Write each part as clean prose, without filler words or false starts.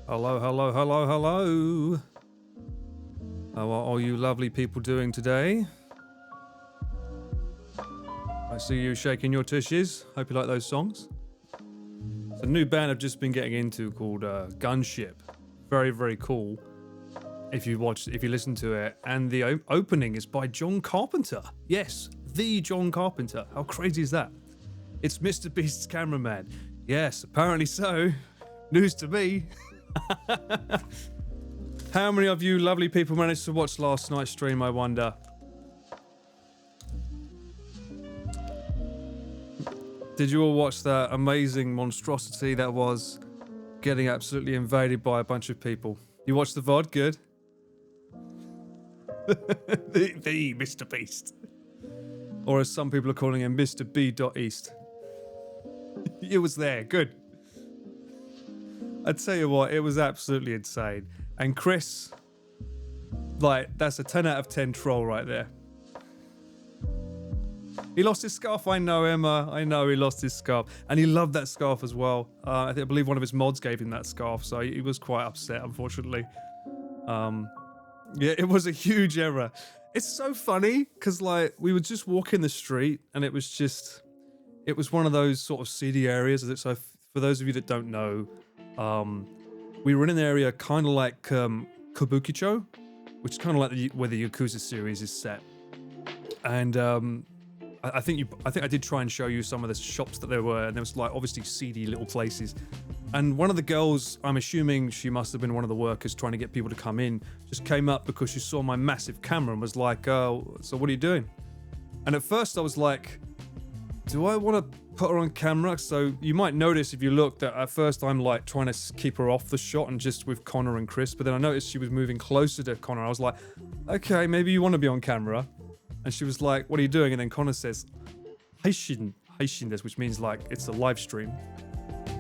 Hello, hello, hello, hello. How are all you lovely people doing today? I see you shaking your tushes. Hope you like those songs. It's a new band I've just been getting into called Gunship. Very, very cool. If you listen to it, and the opening is by John Carpenter. Yes, the John Carpenter. How crazy is that? It's MrBeast's cameraman. Yes, apparently so. News to me. How many of you lovely people managed to watch last night's stream, I wonder? Did you all watch that amazing monstrosity that was getting absolutely invaded by a bunch of people? You watched the VOD? Good. the MrBeast. Or as some people are calling him, Mr. B.East. It was there. Good. I tell you what, it was absolutely insane. And Chris, like, that's a 10 out of 10 troll right there. He lost his scarf. I know, Emma. I know he lost his scarf. And he loved that scarf as well. I believe one of his mods gave him that scarf, so he was quite upset, unfortunately. Yeah, it was a huge error. It's so funny, because, like, we would just walk in the street, and it was one of those sort of seedy areas. So for those of you that don't know, we were in an area kind of like Kabukicho, which is kind of like where the Yakuza series is set. And I think I did try and show you some of the shops that there were, and there was like obviously seedy little places. And one of the girls, I'm assuming she must have been one of the workers trying to get people to come in, just came up because she saw my massive camera and was like, "Oh, so what are you doing?" And at first I was like, do I want to put her on camera? So you might notice if you look that at first I'm like trying to keep her off the shot and just with Connor and Chris, but then I noticed she was moving closer to Connor. I was like, okay, maybe you want to be on camera. And she was like, what are you doing? And then Connor says, Heishin desu, which means like it's a live stream.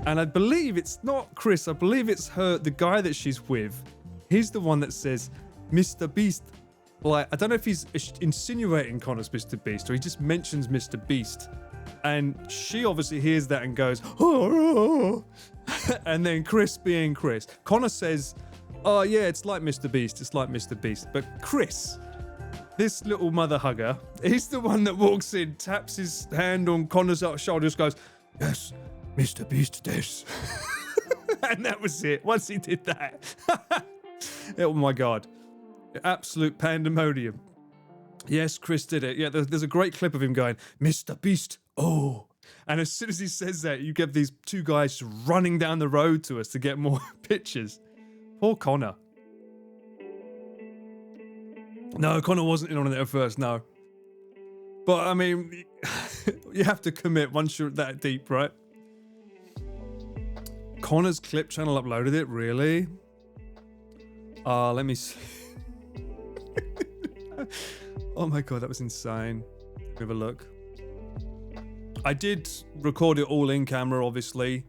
And I believe it's not Chris, I believe it's the guy that she's with. He's the one that says, MrBeast. Like, I don't know if he's insinuating Connor's MrBeast or he just mentions MrBeast. And she obviously hears that and goes, oh. And then Chris being Chris. Connor says, oh yeah, it's like MrBeast, it's like MrBeast. But Chris, this little mother hugger, he's the one that walks in, taps his hand on Connor's shoulder, just goes, yes, MrBeast this. And that was it. Once he did that. Oh my God. Absolute pandemonium. Yes, Chris did it. Yeah, there's a great clip of him going, MrBeast, oh. And as soon as he says that, you get these two guys just running down the road to us to get more pictures. Poor Connor. No, Connor wasn't in on it at first, no. But, I mean, you have to commit once you're that deep, right? Connor's clip channel uploaded it, really? Let me see. Oh my God, that was insane. Have a look. I did record it all in camera, obviously.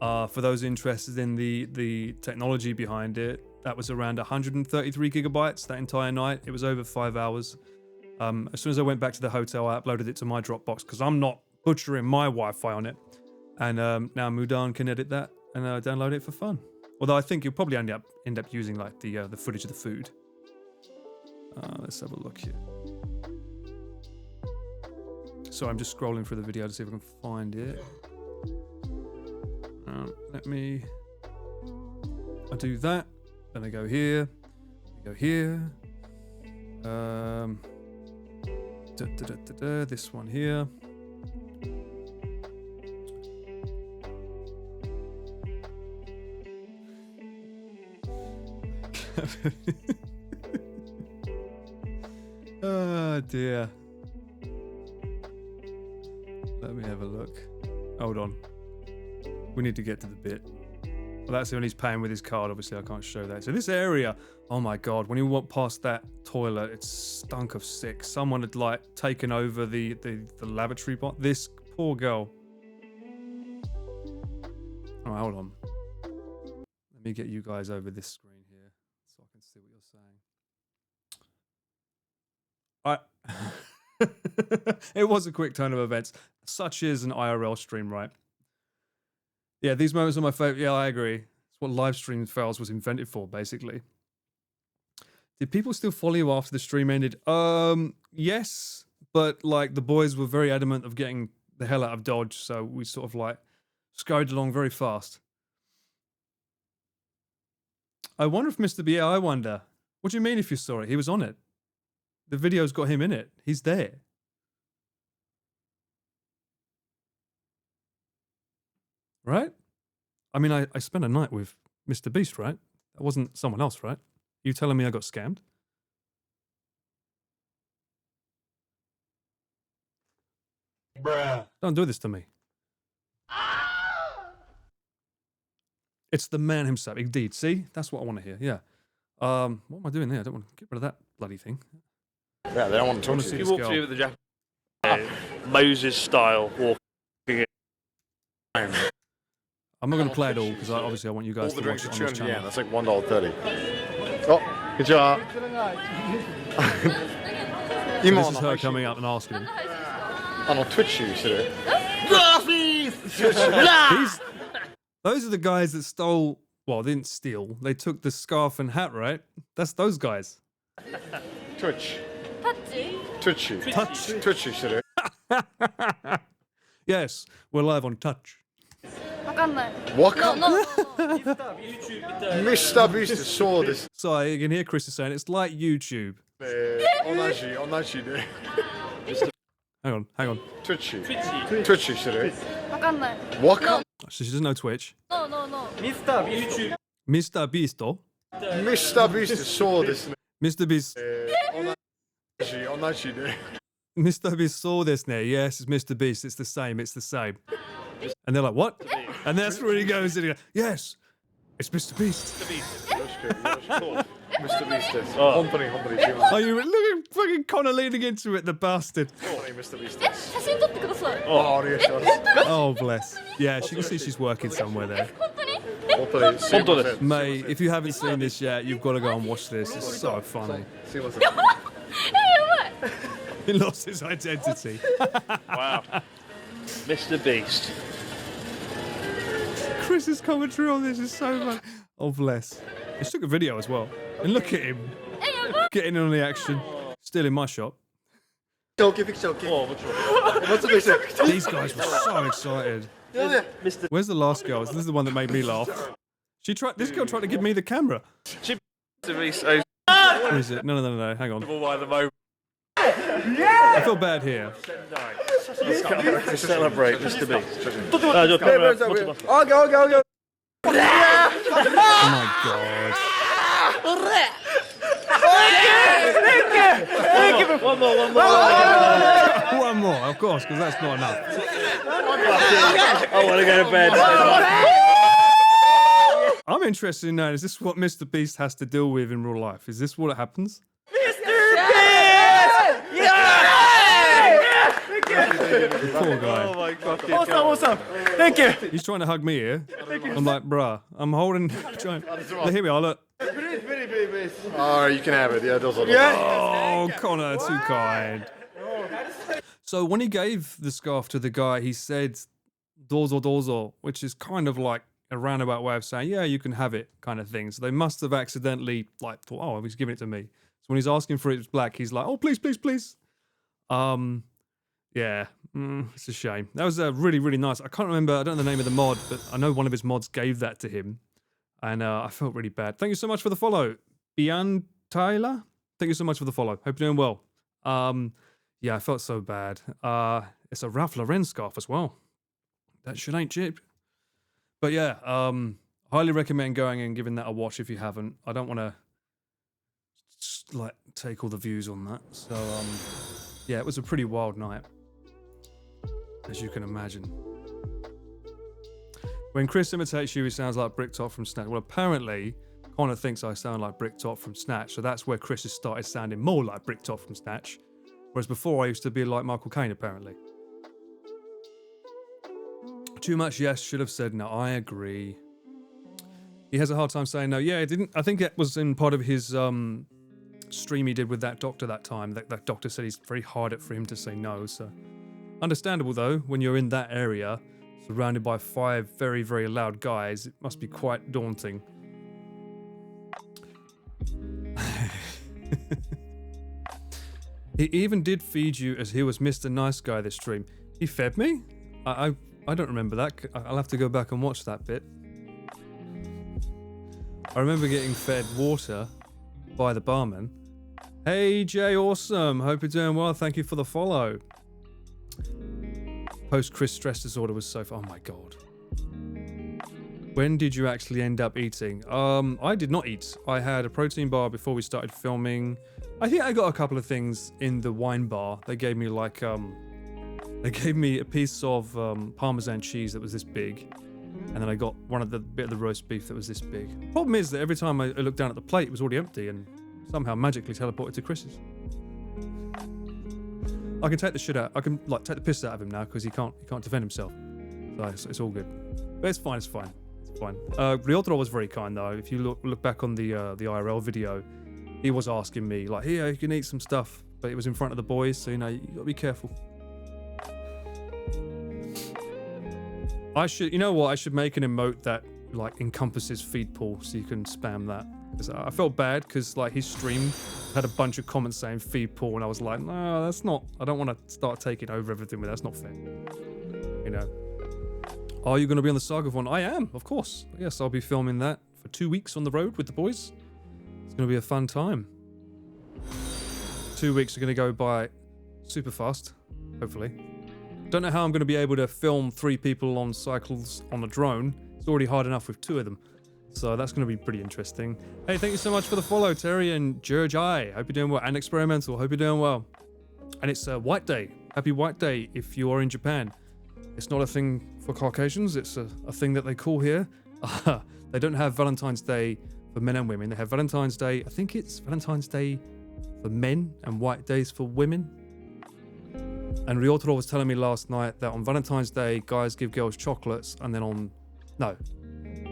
For those interested in the technology behind it, that was around 133 gigabytes that entire night. It was over 5 hours. As soon as I went back to the hotel, I uploaded it to my Dropbox because I'm not butchering my Wi-Fi on it. And now Mudan can edit that and download it for fun. Although I think you'll probably end up using like the footage of the food. Let's have a look here. So I'm just scrolling through the video to see if I can find it. I do that. Then I go here. I go here. This one here. Oh dear. Let me have a look. Hold on. We need to get to the bit. Well, that's when he's paying with his card. Obviously, I can't show that. So this area, oh my God, when you walk past that toilet, it stunk of sick. Someone had like taken over the lavatory bot. This poor girl. All right, hold on. Let me get you guys over this screen here so I can see what you're saying. It was a quick turn of events. Such is an IRL stream, right? Yeah, these moments are my favorite. Yeah, I agree. It's what live stream fails was invented for, basically. Did people still follow you after the stream ended? Yes, but like the boys were very adamant of getting the hell out of Dodge, so we sort of like scurried along very fast. I wonder if Mr. B. I wonder. What do you mean if you saw it? He was on it. The video's got him in it. He's there. Right? I mean, I spent a night with Mr. Beast, right? That wasn't someone else, right? You telling me I got scammed? Bruh. Don't do this to me. It's the man himself. Indeed. See? That's what I want to hear. Yeah. What am I doing there? I don't want to get rid of that bloody thing. Yeah, they don't want to talk to you. You walk through with the Japanese Moses style walking in. I'm not going to play it all because obviously I want you guys All the to watch drinks it are on this 200 yen. channel. That's like $1.30. Oh, good job. This is her coming up and asking him. Twitch you, should Those are the guys that stole. Well, they didn't steal. They took the scarf and hat, right? That's those guys. Twitch. Touch. Twitch you. Touch. Twitch you, should Yes, we're live on Touch. わかんない。What? No, no, no, no. Mr. Beast saw this. So you can hear Chris is saying it's like YouTube. 同じで。 Hang on. Twitch you. Twitch you, should わかんない。 What? No. So she doesn't know Twitch. No, no, no. Mr. Beast, oh? Mr. Beast saw this. Mr. Beast. 同じで。 Mr. Beast saw this now. Yes, it's Mr. Beast. It's the same. It's the same. And they're like, what? And that's where he goes. And he goes, yes, it's Mr. Beast. Mr. Beast です。本当に注目。 Oh, you look at fucking Connor leaning into it, the bastard. 本当に Mr. Beast え、です。写真撮ってください。ありがとうございます。 Oh, bless. Yeah, she can see she's working somewhere there. 本当に？本当にすいません。 Mate, if you haven't seen this yet, you've got to go and watch this. It's so funny. すいません。え、やばい。 He lost his identity. Wow. Mr. Beast. Chris's commentary on this is so funny. Oh, bless. He took a video as well. And look at him. え、やばい。 Getting in on the action. Still in my shop. OK, picture, OK. Oh, which one? What's the picture? These guys were so excited. Mr. Where's the last girl? This is the one that made me laugh. This girl tried to give me the camera. Beast. Where is it? No. Hang on. By the moment. I feel bad here. To celebrate Mr. Beast. OK. Oh my god. One more. One more, of course, because that's not enough. I want to go to bed. I'm interested in knowing, is this what Mr. Beast has to deal with in real life? Is this what happens? The poor guy. Oh my fucking Awesome. Thank you. He's trying to hug me here. I'm like, bruh, I'm holding. Trying. Here we are, look. Alright, you can have it. Yeah, those are Oh, Connor, too kind. So when he gave the scarf to the guy, he said dozo, which is kind of like a roundabout way of saying, yeah, you can have it kind of thing. So they must have accidentally like thought, oh, he's giving it to me. So when he's asking for it black, he's like, oh, please. Yeah, it's a shame. That was really, really nice. I can't remember, I don't know the name of the mod, but I know one of his mods gave that to him. And I felt really bad. Thank you so much for the follow. Bian Tyler, thank you so much for the follow. Hope you're doing well. Yeah, I felt so bad. It's a Ralph Lauren scarf as well. That shit ain't cheap. But yeah, highly recommend going and giving that a watch if you haven't. I don't want to like take all the views on that. So yeah, it was a pretty wild night, as you can imagine. When Chris imitates you, he sounds like Bricktop from Snatch. Well, apparently, Connor thinks I sound like Bricktop from Snatch, so that's where Chris has started sounding more like Bricktop from Snatch. Whereas before, I used to be like Michael Caine, apparently. Too much yes, should have said no. I agree. He has a hard time saying no. Yeah, it didn't. I think it was in part of his stream he did with that doctor that time. That doctor said he's very hard for him to say no. So understandable though, when you're in that area, surrounded by 5 very, very loud guys. It must be quite daunting. He even did feed you as he was Mr. Nice Guy this stream. He fed me? I don't remember that. I'll have to go back and watch that bit. I remember getting fed water by the barman. Hey Jay, awesome. Hope you're doing well. Thank you for the follow. Post-Chris stress disorder was so far. Oh my god. When did you actually end up eating? I did not eat. I had a protein bar before we started filming. I think I got a couple of things in the wine bar. They gave me like they gave me a piece of Parmesan cheese that was this big, and then I got one of the bit of the roast beef that was this big. Problem is that every time I looked down at the plate, it was already empty and somehow magically teleported to Chris's. I can take the shit out. I can like take the piss out of him now because he can't defend himself. So it's all good. But it's fine. It's fine. It's fine. Dietary was very kind though. If you look back on the IRL video, he was asking me like, "Here, you can eat some stuff," but it was in front of the boys, so you know you gotta be careful. You know what? I should make an emote that like encompasses feed pool, so you can spam that. Because I felt bad because like his stream had a bunch of comments saying feed pool, and I was like, no, that's not. I don't want to start taking over everything, but that's not fair. You know. Are you going to be on the Sagathon? I am, of course. Yes, I'll be filming that for 2 weeks on the road with the boys. It's going to be a fun time. 2 weeks are going to go by super fast, hopefully. Don't know how I'm going to be able to film 3 people on cycles on a drone. It's already hard enough with 2 of them. So that's going to be pretty interesting. Hey, thank you so much for the follow, Terry and George I. Hope you're doing well. And Experimental, hope you're doing well. And it's White Day. Happy White Day if you are in Japan. It's not a thing for Caucasians. It's a thing that they call here. They don't have Valentine's Day for men and women. They have Valentine's Day. I think it's Valentine's Day for men and White Days for women. And Dietary was telling me last night that on Valentine's Day, guys give girls chocolates, and then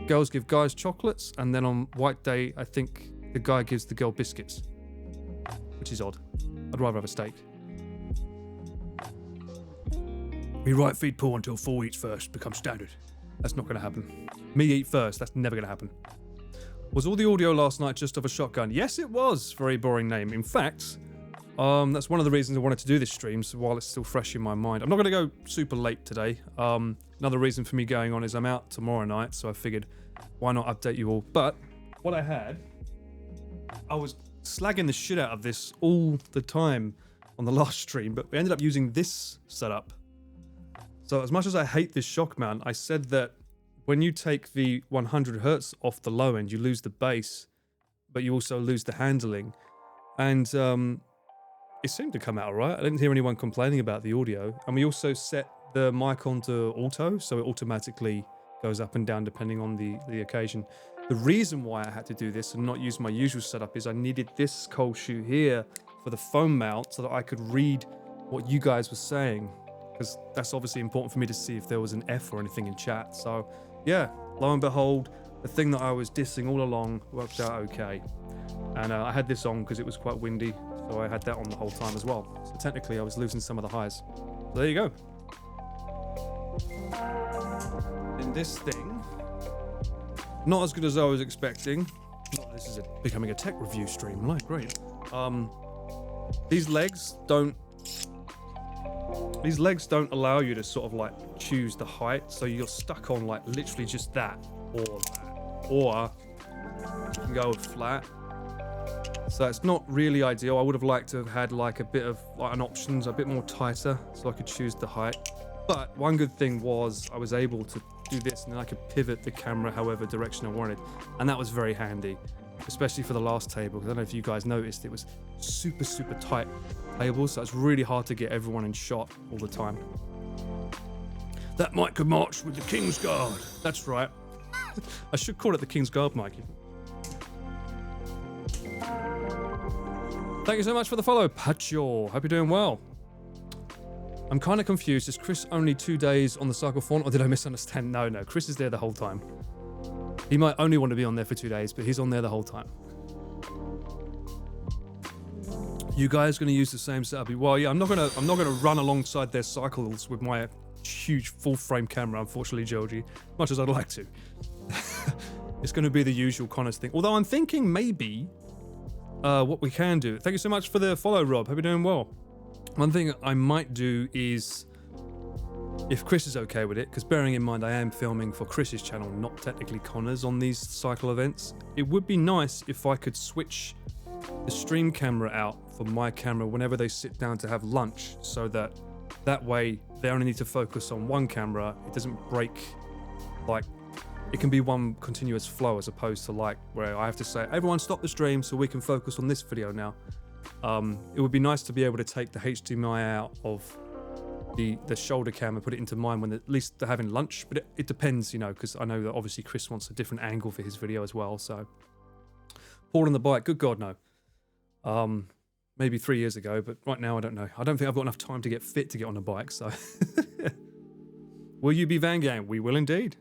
girls give guys chocolates, and then on White Day, I think the guy gives the girl biscuits, which is odd. I'd rather have a steak. We write feed pool until 4 eats first becomes standard. That's not going to happen. Me eat first. That's never going to happen. Was all the audio last night just of a shotgun? Yes, it was. Very boring name. In fact, that's one of the reasons I wanted to do this stream, so while it's still fresh in my mind. I'm not going to go super late today. Another reason for me going on is I'm out tomorrow night, so I figured why not update you all. But what I was slagging the shit out of this all the time on the last stream, but we ended up using this setup. So as much as I hate this shock mount, I said that when you take the 100 hertz off the low end, you lose the bass, but you also lose the handling. And it seemed to come out all right. I didn't hear anyone complaining about the audio. And we also set the mic onto auto, so it automatically goes up and down depending on the occasion. The reason why I had to do this and not use my usual setup is I needed this cold shoe here for the phone mount so that I could read what you guys were saying, because that's obviously important for me to see if there was an F or anything in chat. So yeah, lo and behold, the thing that I was dissing all along worked out okay. And I had this on because it was quite windy, so I had that on the whole time as well. So technically I was losing some of the highs. So there you go. And this thing, not as good as I was expecting. This is becoming a tech review stream, like great. These legs don't allow you to sort of like choose the height, so you're stuck on like literally just that or that, or you can go flat. So it's not really ideal. I would have liked to have had like a bit of like an options a bit more tighter so I could choose the height. But one good thing was I was able to do this, and then I could pivot the camera however direction I wanted, and that was very handy, especially for the last table, because I don't know if you guys noticed, it was super tight table, so it's really hard to get everyone in shot all the time. That mic could march with the King's Guard. That's right. I should call it the King's Guard mic. Thank you so much for the follow, Pacho. Hope you're doing well. I'm kind of confused. Is Chris only 2 days on the cycle font, or did I misunderstand? No, Chris is there the whole time. He might only want to be on there for 2 days, but he's on there the whole time. You guys going to use the same setup? Well, yeah, I'm not gonna run alongside their cycles with my huge full frame camera, unfortunately, Georgie, much as I'd like to. It's going to be the usual Connors thing. Although I'm thinking maybe what we can do. Thank you so much for the follow, Rob. Hope you're doing well. One thing I might do is, if Chris is okay with it, because bearing in mind I am filming for Chris's channel, not technically Connor's on these cycle events, it would be nice if I could switch the stream camera out for my camera whenever they sit down to have lunch, so that way they only need to focus on one camera. It doesn't break, like, it can be one continuous flow as opposed to like where I have to say, everyone stop the stream so we can focus on this video now. It would be nice to be able to take the HDMI out of the shoulder cam and put it into mine when at least they're having lunch, but it depends, you know, because I know that obviously Chris wants a different angle for his video as well. So Paul on the bike, good God, no. Maybe 3 years ago, but right now I don't know. I don't think I've got enough time to get fit to get on a bike, so. Will you be Van Gang? We will indeed.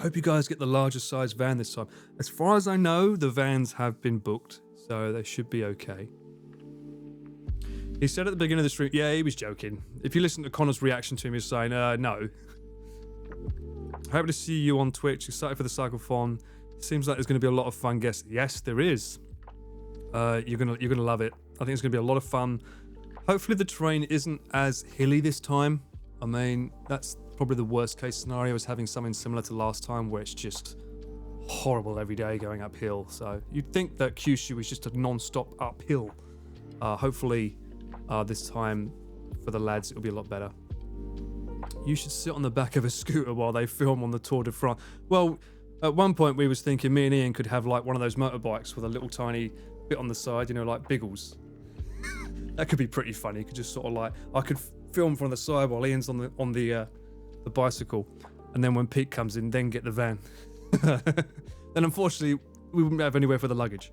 Hope you guys get the larger size van this time. As far as I know, the vans have been booked, so they should be okay. He said at the beginning of the stream, yeah, he was joking. If you listen to Connor's reaction to him, he's saying, no. Happy to see you on Twitch. Excited for the cyclothon. Seems like there's going to be a lot of fun guests. Yes, there is. You're gonna love it. I think it's going to be a lot of fun. Hopefully the terrain isn't as hilly this time. I mean, that's probably the worst case scenario, is having something similar to last time where it's just horrible every day going uphill. So you'd think that Kyushu is just a non-stop uphill. Hopefully this time for the lads it'll be a lot better. You should sit on the back of a scooter while they film on the Tour de France. Well, at one point we was thinking me and Ian could have like one of those motorbikes with a little tiny bit on the side, you know, like Biggles. That could be pretty funny. You could just sort of like, I could film from the side while Ian's on the bicycle, and then when Pete comes in, then get the van. Then unfortunately we wouldn't have anywhere for the luggage.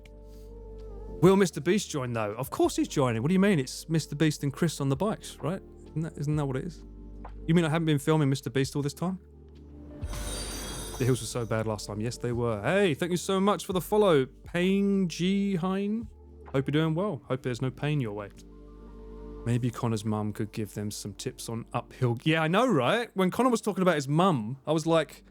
Will MrBeast join though? Of course he's joining. What do you mean? It's MrBeast and Chris on the bikes, right? Isn't that what it is? You mean I haven't been filming MrBeast all this time? The hills were so bad last time. Yes, they were. Hey, thank you so much for the follow. Pain G Hein. Hope you're doing well. Hope there's no pain your way. Maybe Connor's mum could give them some tips on uphill. Yeah, I know, right? When Connor was talking about his mum, I was like,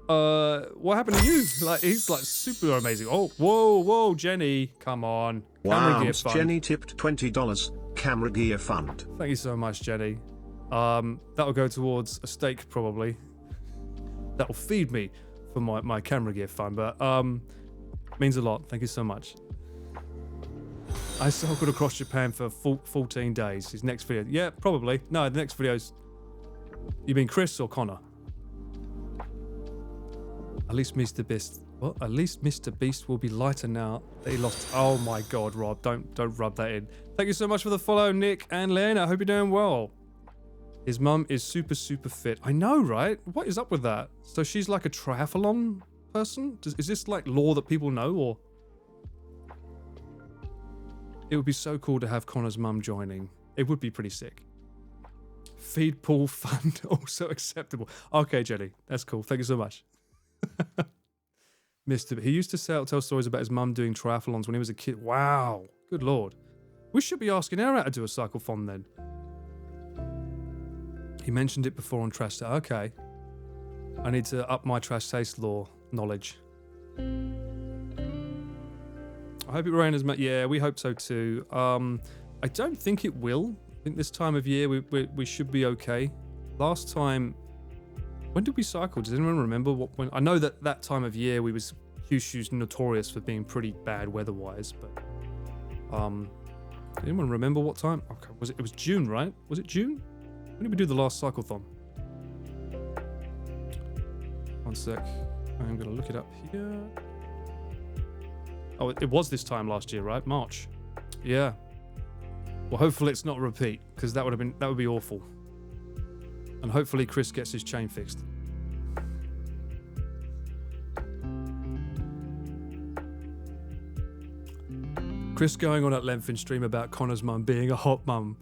what happened to you? Like, he's like super amazing. Oh, whoa, Jenny. Come on. Wow, Jenny tipped $20. Camera gear fund. Thank you so much, Jenny. That'll go towards a steak, probably. That'll feed me for my camera gear fund, but means a lot. Thank you so much. I cycled across Japan for 14 days. His next video. Yeah, probably. No, the next video's... You mean Chris or Connor? At least MrBeast... What? At least MrBeast will be lighter now that he lost... Oh my God, Rob. Don't rub that in. Thank you so much for the follow, Nick and Lena. I hope you're doing well. His mum is super fit. I know, right? What is up with that? So she's like a triathlon person? Is this like lore that people know, or... It would be so cool to have Connor's mum joining. It would be pretty sick. Feed pool fund also acceptable. Okay, Jenny, that's cool. Thank you so much. He used to tell stories about his mum doing triathlons when he was a kid. Wow, good Lord. We should be asking her how to do a cyclothon then. He mentioned it before on Trash Taste. Okay. I need to up my Trash Taste law knowledge. I hope it rains as much. Yeah, we hope so too. I don't think it will. I think this time of year we should be okay. Last time, when did we cycle? Does anyone remember when? I know that time of year Kyushu's notorious for being pretty bad weather-wise, but anyone remember what time? Okay, it was June, right? Was it June? When did we do the last cyclothon? One sec. I'm gonna look it up here. Oh, it was this time last year, right? March. Yeah. Well, hopefully it's not a repeat, because that would be awful. And hopefully Chris gets his chain fixed. Chris going on at length in stream about Connor's mum being a hot mum.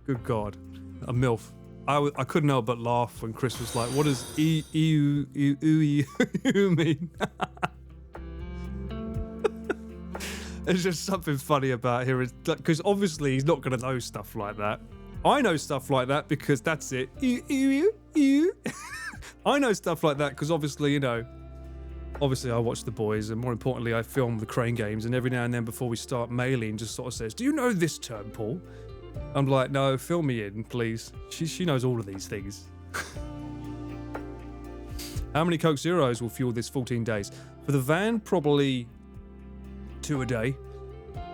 Good God. A MILF. I couldn't help but laugh when Chris was like, what does EU mean? There's just something funny about here, because obviously he's not going to know stuff like that. I know stuff like that because that's it. I know stuff like that because obviously, you know, obviously I watch The Boys, and more importantly, I film the Crane Games, and every now and then before we start, Maylene just sort of says, do you know this term, Paul? I'm like, no, fill me in, please. She knows all of these things. How many Coke Zeros will fuel this 14 days? For the van, probably 2 a day.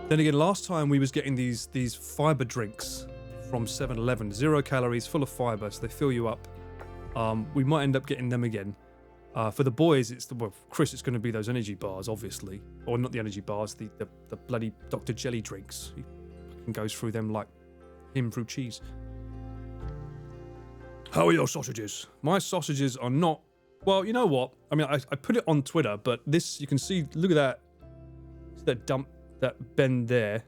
Then again, last time we was getting these fiber drinks from 7-Eleven, 0 calories, full of fiber, so they fill you up. We might end up getting them again. For the boys, Chris, it's going to be those energy bars, obviously, or not the energy bars, the bloody Dr. Jelly drinks. He fucking goes through them like him through cheese. How are your sausages? My sausages are not. Well, you know what? I mean, I put it on Twitter, but this, you can see, look at that. That dump, that bend there.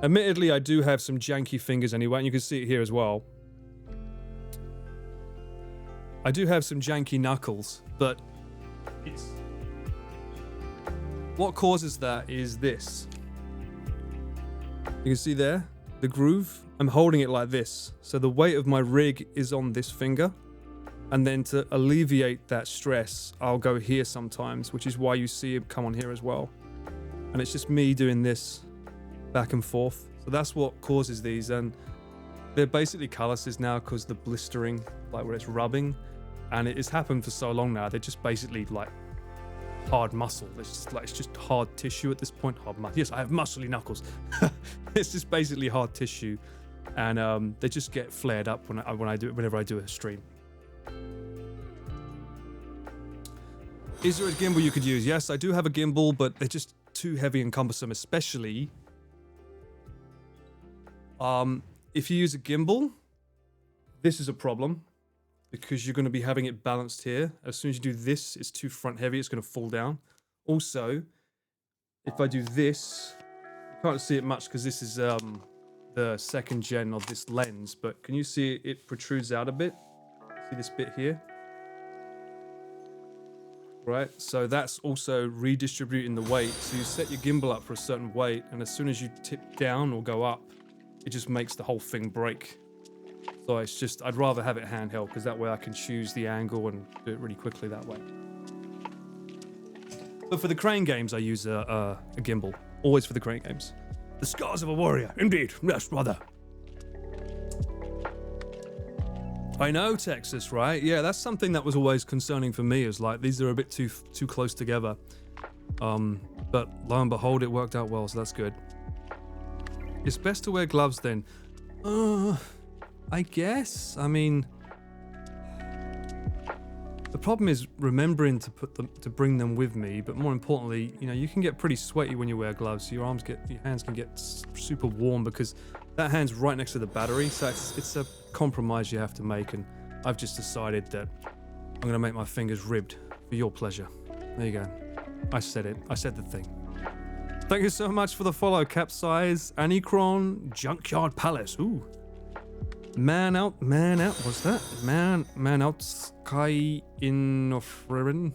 Admittedly, I do have some janky fingers anyway, and you can see it here as well. I do have some janky knuckles, but it's... What causes that is this. You can see there, the groove. I'm holding it like this, so the weight of my rig is on this finger. And then to alleviate that stress, I'll go here sometimes, which is why you see it come on here as well. And it's just me doing this back and forth. So that's what causes these. And they're basically calluses now because the blistering, like where it's rubbing. And it has happened for so long now, they're just basically like hard muscle. It's just hard tissue at this point. Hard muscle. Yes, I have muscly knuckles. It's just basically hard tissue. And they just get flared up whenever I do a stream. Is there a gimbal you could use? Yes, I do have a gimbal, but they're just too heavy and cumbersome, especially if you use a gimbal. This is a problem because you're going to be having it balanced here. As soon as you do this, it's too front heavy, it's going to fall down. Also, if I do this, you can't see it much because this is the second gen of this lens, but can you see it protrudes out a bit? See this bit here? Right, so that's also redistributing the weight. So you set your gimbal up for a certain weight, and as soon as you tip down or go up, it just makes the whole thing break. So it's just, I'd rather have it handheld because that way I can choose the angle and do it really quickly that way. But for the Crane Games, I use a gimbal. Always for the Crane Games. The scars of a warrior, indeed. Yes, brother. I know, Texas, right? Yeah, that's something that was always concerning for me, is like, these are a bit too close together. But lo and behold, it worked out well, so that's good. It's best to wear gloves then. I guess. I mean, the problem is remembering to bring them with me, but more importantly, you know, you can get pretty sweaty when you wear gloves, so your hands can get super warm because that hand's right next to the battery, so it's a compromise you have to make, and I've just decided that I'm going to make my fingers ribbed for your pleasure. There you go. I said it. I said the thing. Thank you so much for the follow, Capsize, Anicron, Junkyard Palace. Ooh. Man out. What's that? Man out. Sky in Ofrin.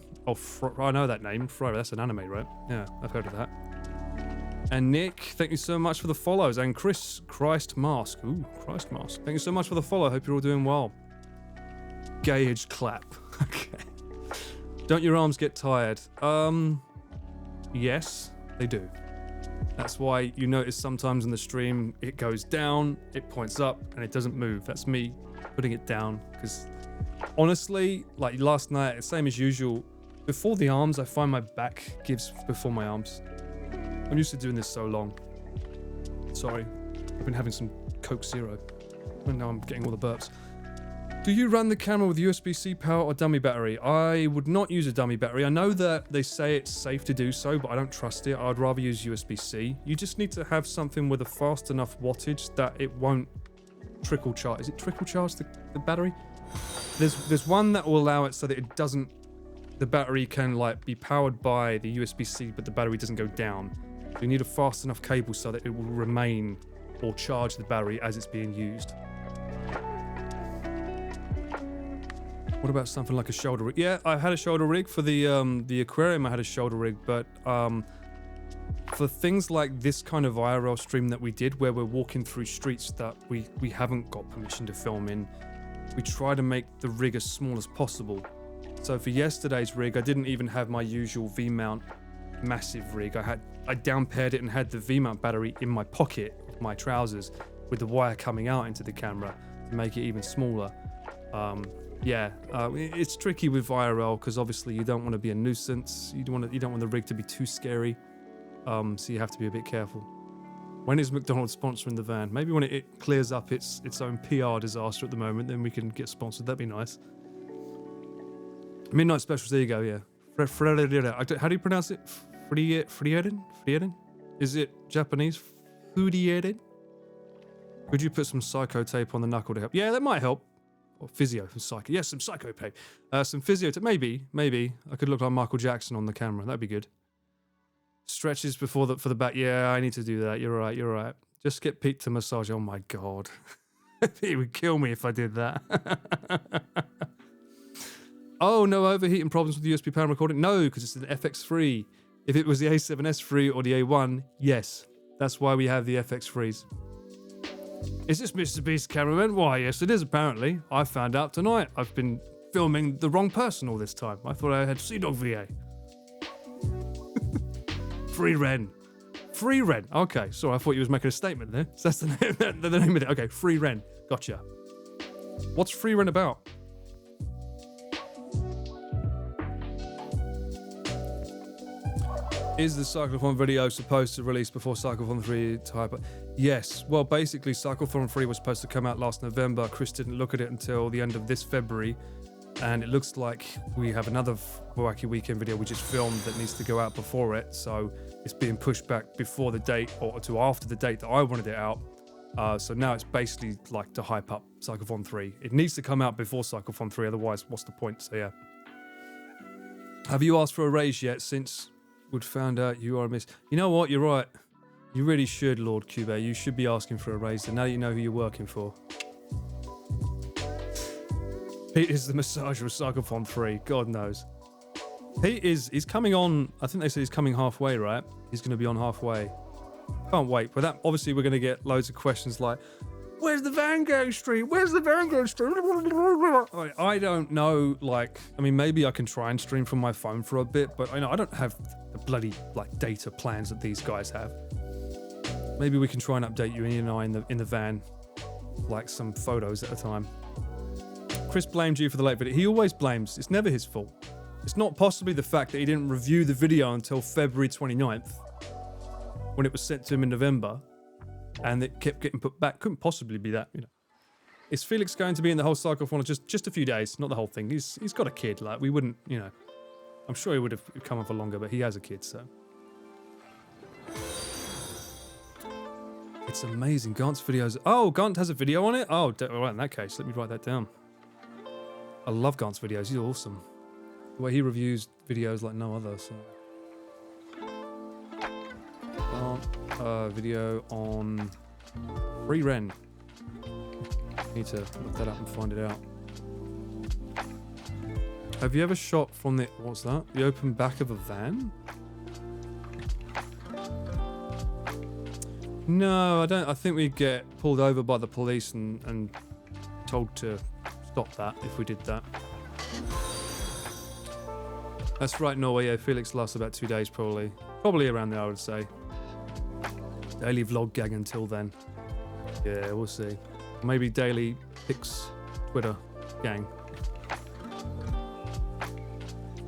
I know that name. Friera. That's an anime, right? Yeah, I've heard of that. And Nick, thank you so much for the follows. And Chris, Christ Mask. Ooh, Christ Mask. Thank you so much for the follow. Hope you're all doing well. Gauge clap. Okay. Don't your arms get tired? Yes, they do. That's why you notice sometimes in the stream, it goes down, it points up, and it doesn't move. That's me putting it down. Because honestly, like last night, same as usual, before the arms, I find my back gives before my arms. I'm used to doing this so long. Sorry, I've been having some Coke Zero. And now I'm getting all the burps. Do you run the camera with USB-C power or dummy battery? I would not use a dummy battery. I know that they say it's safe to do so, but I don't trust it. I'd rather use USB-C. You just need to have something with a fast enough wattage that it won't trickle charge. Is it trickle charge the battery? There's one that will allow it so that it doesn't, the battery can like be powered by the USB-C, but the battery doesn't go down. So you need a fast enough cable so that it will remain or charge the battery as it's being used. What about something like a shoulder rig? Yeah, I had a shoulder rig for the aquarium. I had a shoulder rig, but for things like this kind of IRL stream that we did, where we're walking through streets that we haven't got permission to film in, we try to make the rig as small as possible. So for yesterday's rig, I didn't even have my usual V-mount massive rig. I down-paired it and had the V-mount battery in my pocket of my trousers with the wire coming out into the camera to make it even smaller. It's tricky with IRL because obviously you don't want to be a nuisance. You don't want the rig to be too scary. So you have to be a bit careful. When is McDonald's sponsoring the van? Maybe when it clears up its own PR disaster at the moment, then we can get sponsored. That'd be nice. Midnight specials. There you go. Yeah. How do you pronounce it? Frieden? Is it Japanese? Frieden? Could you put some psycho tape on the knuckle to help? Yeah, that might help. Or physio for psycho. Yes, some psycho tape. Some physio tape. Maybe. I could look like Michael Jackson on the camera. That'd be good. Stretches for the back. Yeah, I need to do that. You're right. Just get Pete to massage. Oh my god. He would kill me if I did that. Oh, no overheating problems with the USB power recording? No, because it's an FX3. If it was the A7S3 or the A1, yes. That's why we have the FX3s. Is this MrBeast cameraman? Why, yes, it is apparently. I found out tonight. I've been filming the wrong person all this time. I thought I had Sea-Dog VA. Free Ren. Okay, sorry, I thought you was making a statement there. So that's the name of it. Okay, Free Ren. Gotcha. What's Free Ren about? Is the Cyclothon video supposed to release before Cyclothon 3 type? Yes. Well, basically, Cyclothon 3 was supposed to come out last November. Chris didn't look at it until the end of this February. And it looks like we have another Wacky Weekend video we just filmed that needs to go out before it. So it's being pushed back before the date or to after the date that I wanted it out. So now it's basically like to hype up Cyclothon 3. It needs to come out before Cyclothon 3, otherwise what's the point? So yeah. Have you asked for a raise yet since Wood found out you are a miss? You know what? You're right. You really should, Lord Cube. You should be asking for a raise. And now you know who you're working for. Pete is the massager of Cyclothon 3. God knows. He's coming on. I think they said he's coming halfway, right? He's going to be on halfway. Can't wait. But that obviously we're going to get loads of questions like, where's the van going stream? Where's the van going stream? I don't know. Like, I mean, maybe I can try and stream from my phone for a bit, but I don't have the bloody like data plans that these guys have. Maybe we can try and update you and I in the van, like some photos at a time. Chris blamed you for the late video. He always blames. It's never his fault. It's not possibly the fact that he didn't review the video until February 29th, when it was sent to him in November, and it kept getting put back. Couldn't possibly be that, you know. Is Felix going to be in the whole Cyclothon just a few days, not the whole thing? He's got a kid. Like, we wouldn't, you know. I'm sure he would have come on for longer, but he has a kid, so. It's amazing. Gaunt's videos. Oh, Gaunt has a video on it? Oh, all right, in that case, let me write that down. I love Gaunt's videos. He's awesome. The way he reviews videos like no other. So. Gaunt, video on Free Ren. Need to look that up and find it out. Have you ever shot from the... What's that? The open back of a van? No, I don't. I think we'd get pulled over by the police and told to stop that if we did that. That's right, Norway. Yeah, Felix lasts about 2 days probably. Probably around there, I would say. Daily vlog gang until then. Yeah, we'll see. Maybe daily pics Twitter gang.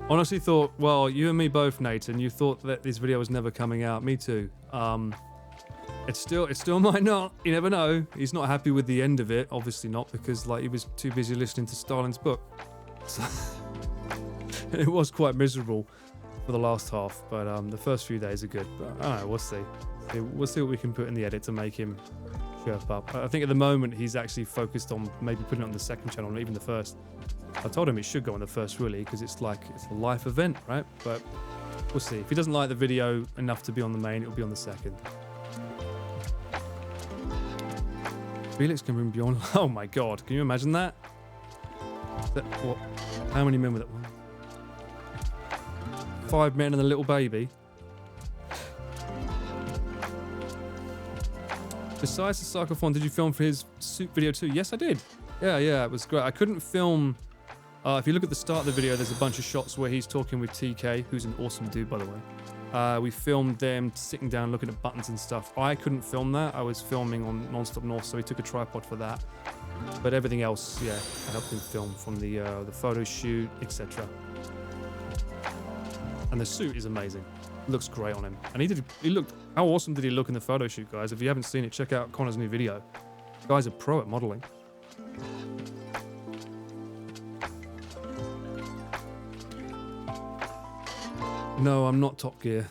Honestly thought, well, you and me both, Nathan, you thought that this video was never coming out. Me too. It still might not. You never know. He's not happy with the end of it. Obviously not, because like he was too busy listening to Stalin's book. So it was quite miserable for the last half, but the first few days are good. But I don't know, we'll see. We'll see what we can put in the edit to make him chirp up. I think at the moment he's actually focused on maybe putting it on the second channel, not even the first. I told him it should go on the first really, because it's a life event, right? But we'll see. If he doesn't like the video enough to be on the main, it'll be on the second. Felix can bring beyond. Oh my god, can you imagine that? What? How many men were that one? 5 men and a little baby. Besides the Sarcophone, did you film for his suit video too? Yes, I did. Yeah, it was great. I couldn't film. If you look at the start of the video, there's a bunch of shots where he's talking with TK, who's an awesome dude, by the way. We filmed them sitting down, looking at buttons and stuff. I couldn't film that. I was filming on Nonstop North, so he took a tripod for that. But everything else, yeah, I helped him film from the photo shoot, etc. And the suit is amazing. Looks great on him. And he looked, how awesome did he look in the photo shoot, guys? If you haven't seen it, check out Connor's new video. The guy's a pro at modeling. No, I'm not Top Gear.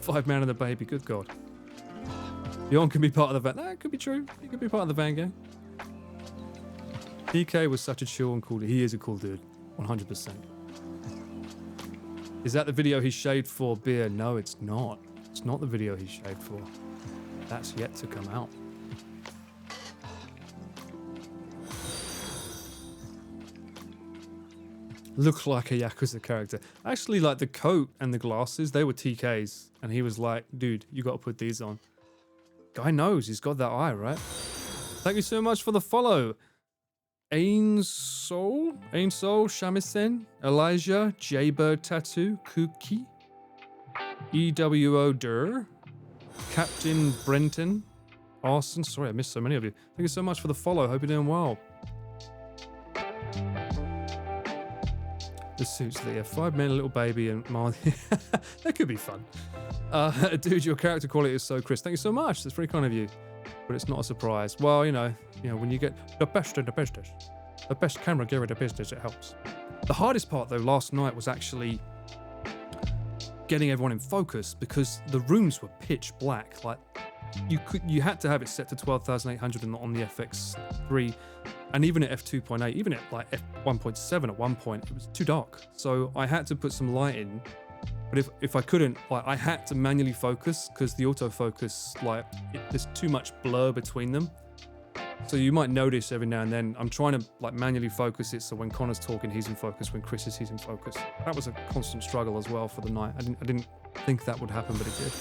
5 Man and the Baby, good God. Bjorn can be part of the van. That could be true. He could be part of the van gang. PK was such a chill and cool dude. He is a cool dude. 100%. Is that the video he shaved for beer? No, it's not. It's not the video he shaved for. That's yet to come out. Look like a Yakuza character. Actually, like the coat and the glasses, they were TK's. And he was like, dude, you got to put these on. Guy knows. He's got that eye, right? Thank you so much for the follow. Ain Soul, Shamisen, Elijah, Jaybird Tattoo, Kuki, EWO Dur, Captain Brenton, Arson. Sorry, I missed so many of you. Thank you so much for the follow. Hope you're doing well. The suits there. 5 Men, a little baby, and Marty. That could be fun. Dude, your character quality is so crisp. Thank you so much. That's very kind of you. But it's not a surprise. Well, you know, when you get the best in the business, the best camera gear in the business, it helps. The hardest part, though, last night was actually getting everyone in focus because the rooms were pitch black. Like, you had to have it set to 12,800 and on the FX3, and even at f2.8, even at like f1.7 at one point, it was too dark. So I had to put some light in. But if I couldn't, like, I had to manually focus because the autofocus, like, there's too much blur between them. So you might notice every now and then I'm trying to like manually focus it so when Connor's talking, he's in focus. When Chris is, he's in focus. That was a constant struggle as well for the night. I didn't think that would happen, but it did.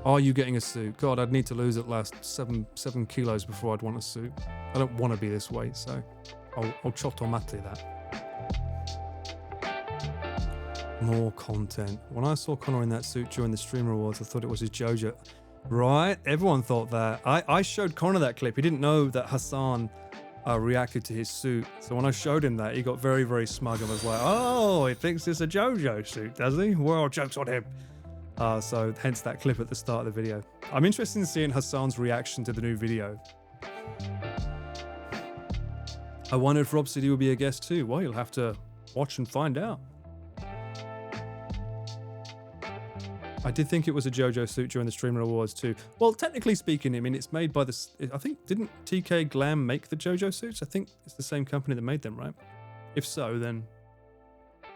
Are you getting a suit? God, I'd need to lose at least 7 kilos before I'd want a suit. I don't want to be this weight, so I'll chotomate that. More content. When I saw Connor in that suit during the Streamer Awards, I thought it was his JoJo. Right? Everyone thought that. I showed Connor that clip. He didn't know that Hassan reacted to his suit. So when I showed him that, he got very, very smug and was like, oh, he thinks it's a JoJo suit, does he? Well, joke's on him. So hence that clip at the start of the video. I'm interested in seeing Hassan's reaction to the new video. I wonder if Rob City will be a guest too. Well, you'll have to watch and find out. I did think it was a JoJo suit during the Streamer Awards too. Well, technically speaking, I mean, it's made by this. I think, didn't TK Glam make the JoJo suits? I think it's the same company that made them, right? If so, then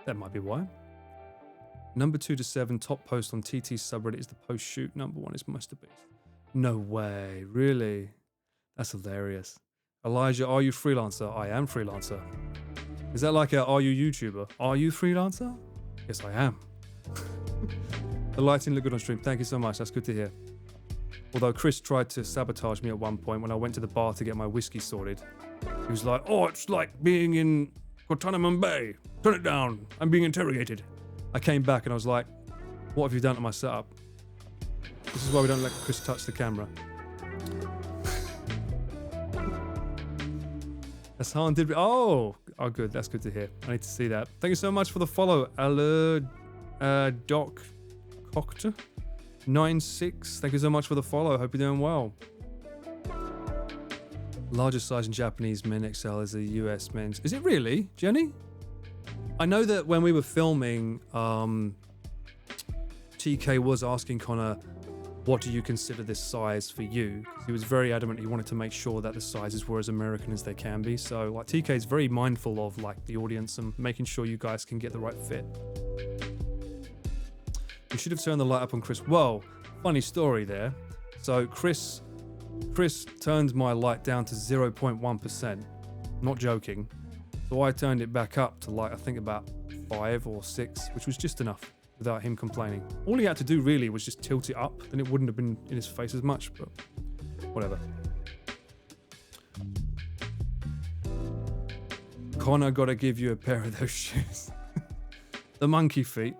that might be why. Number 2 to 7 top post on TT subreddit is the post shoot. Number 1 is MrBeast. No way, really? That's hilarious. Elijah, are you freelancer? I am freelancer. Is that like a are you YouTuber? Are you freelancer? Yes, I am. The lighting looked good on stream. Thank you so much. That's good to hear. Although Chris tried to sabotage me at one point when I went to the bar to get my whiskey sorted. He was like, oh, it's like being in Guantanamo Bay. Turn it down. I'm being interrogated. I came back and I was like, what have you done to my setup? This is why we don't let Chris touch the camera. Hassan did. Oh, good. That's good to hear. I need to see that. Thank you so much for the follow. Doc Cocter 96. Thank you so much for the follow. Hope you're doing well. Largest size in Japanese men XL is the US men's. Is it really, Jenny? I know that when we were filming, TK was asking Connor, what do you consider this size for you? He was very adamant he wanted to make sure that the sizes were as American as they can be. So like TK is very mindful of like the audience and making sure you guys can get the right fit. You should have turned the light up on Chris. Whoa, funny story there. So Chris turned my light down to 0.1%. Not joking. So I turned it back up to like, I think about 5 or 6, which was just enough. without him complaining. All he had to do really was just tilt it up, then it wouldn't have been in his face as much, but whatever. Connor, gotta give you a pair of those shoes. The monkey feet.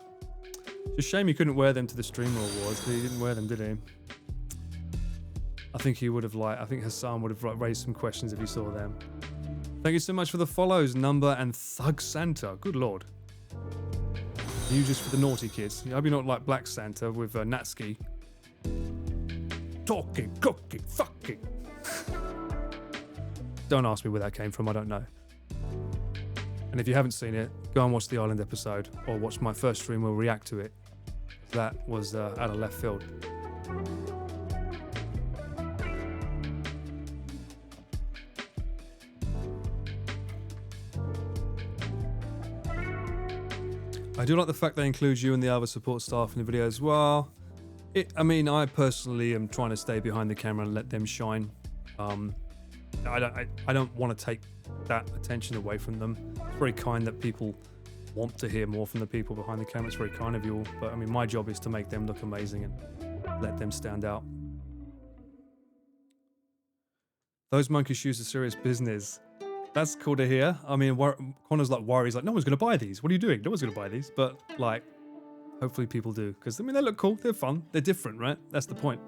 It's a shame he couldn't wear them to the Streamer Awards. He didn't wear them, did he? I think he would have I think Hassan would have raised some questions if he saw them. Thank you so much for the follows, Number and Thug Santa. Good lord. You just for the naughty kids. I hope you're not like Black Santa with Natsuki. Talking, cooking, fucking. Don't ask me where that came from, I don't know. And if you haven't seen it, go and watch the Island episode, or watch my first stream, we'll react to it. That was out of left field. I do like the fact they include you and the other support staff in the video as well. I mean, I personally am trying to stay behind the camera and let them shine. I don't want to take that attention away from them. It's very kind that people want to hear more from the people behind the camera. It's very kind of you all. But I mean, my job is to make them look amazing and let them stand out. Those monkey shoes are serious business. That's cool to hear. I mean, Connor's like worried. He's like, no one's going to buy these. What are you doing? No one's going to buy these. But like, hopefully people do. Because I mean, they look cool. They're fun. They're different, right? That's the point.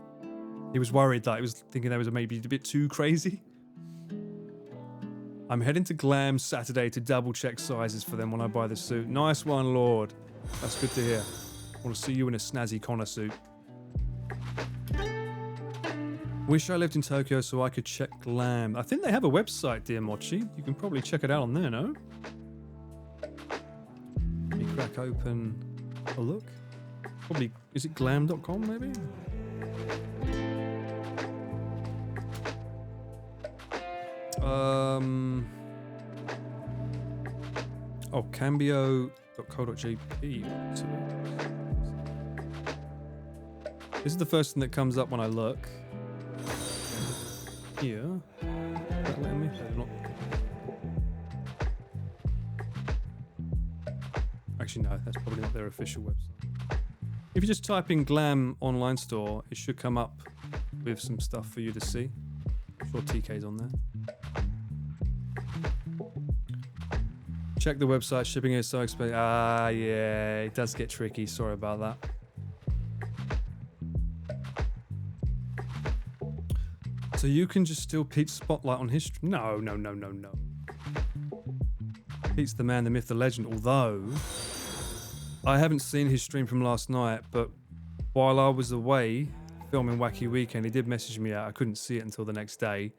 He was worried that he was thinking they was maybe a bit too crazy. I'm heading to Glam Saturday to double check sizes for them when I buy the suit. Nice one, Lord. That's good to hear. I want to see you in a snazzy Connor suit. Wish I lived in Tokyo so I could check Glam. I think they have a website, dear Mochi. You can probably check it out on there, no? Let me crack open a look. Probably, is it glam.com maybe? Oh, cambio.co.jp. This is the first thing that comes up when I look. Here. Let me. Actually, no, that's probably not their official website. If you just type in Glam online store, it should come up with some stuff for you to see. I'm sure TK's on there. Check the website, shipping is so expensive. Ah, yeah, it does get tricky. Sorry about that. So you can just steal Pete's spotlight on history? No. Pete's the man, the myth, the legend. Although, I haven't seen his stream from last night, but while I was away filming Wacky Weekend, he did message me out. I couldn't see it until the next day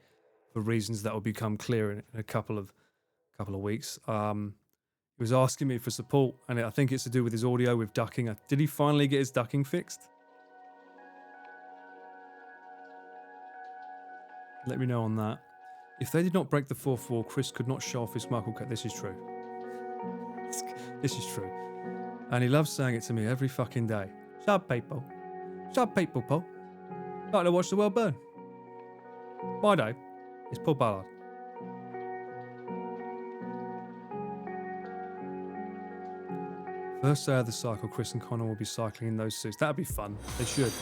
for reasons that will become clear in a couple of weeks. He was asking me for support, and I think it's to do with his audio with ducking. Did he finally get his ducking fixed? Let me know on that. If they did not break the fourth wall, Chris could not show off his Michael cut. This is true. This is true. And he loves saying it to me every fucking day. Shut up, people. Shut up, people, Paul. Like to watch the world burn. My day is Paul Ballard. First day of the cycle, Chris and Connor will be cycling in those suits. That'd be fun. They should.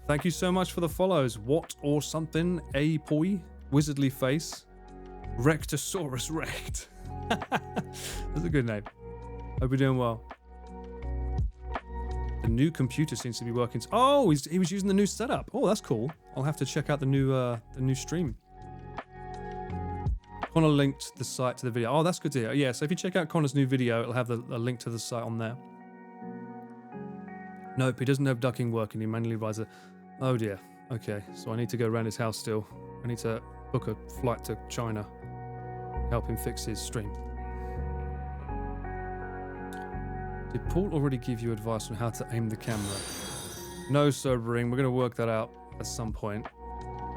Thank you so much for the follows. What or something? A poi? Wizardly face? Rectosaurus Rect. That's a good name. Hope you're doing well. The new computer seems to be working. Oh, he was using the new setup. Oh, that's cool. I'll have to check out the new stream. Connor linked the site to the video. Oh, that's good to hear. Yeah, so if you check out Connor's new video, it'll have a link to the site on there. Nope, he doesn't have ducking working. He manually rides a... Oh dear. Okay, so I need to go around his house still. I need to book a flight to China. Help him fix his stream. Did Paul already give you advice on how to aim the camera? No, sobering. We're going to work that out at some point.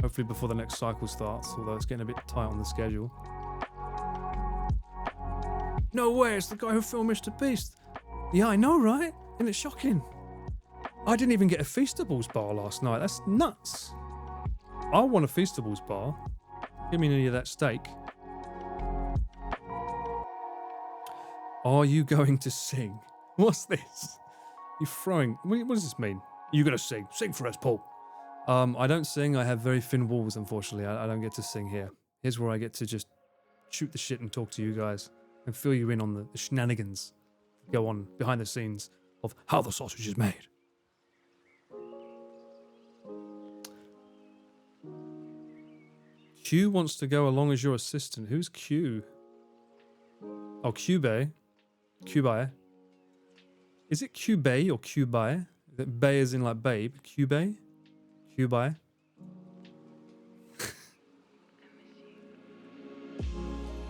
Hopefully before the next cycle starts, although it's getting a bit tight on the schedule. No way, it's the guy who filmed MrBeast. Yeah, I know, right? Isn't it shocking? I didn't even get a Feastables bar last night. That's nuts. I want a Feastables bar. Give me any of that steak. Are you going to sing? What's this? You're throwing. What does this mean? You gotta sing. Sing for us, Paul. I don't sing. I have very thin walls, unfortunately. I don't get to sing here. Here's where I get to just shoot the shit and talk to you guys and fill you in on the shenanigans that go on behind the scenes of how the sausage is made. Q wants to go along as your assistant. Who's Q? Oh, Cube. Cube. Is it Cube or Cube? That bay is in like babe. Cube? Cube?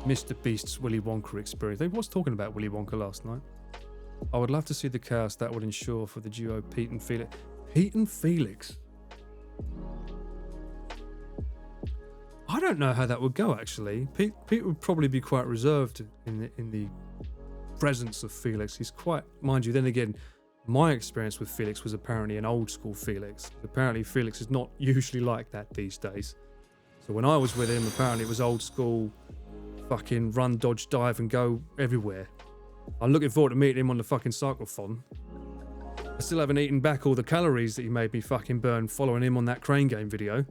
MrBeast's Willy Wonka experience. They was talking about Willy Wonka last night. I would love to see the chaos that would ensure for the duo Pete and Felix. Pete and Felix? I don't know how that would go, actually. Pete would probably be quite reserved in the presence of Felix. He's quite, mind you, then again, my experience with Felix was apparently an old school Felix. Apparently Felix is not usually like that these days. So when I was with him, apparently it was old school, fucking run, dodge, dive and go everywhere. I'm looking forward to meeting him on the fucking cyclothon. I still haven't eaten back all the calories that he made me fucking burn following him on that crane game video.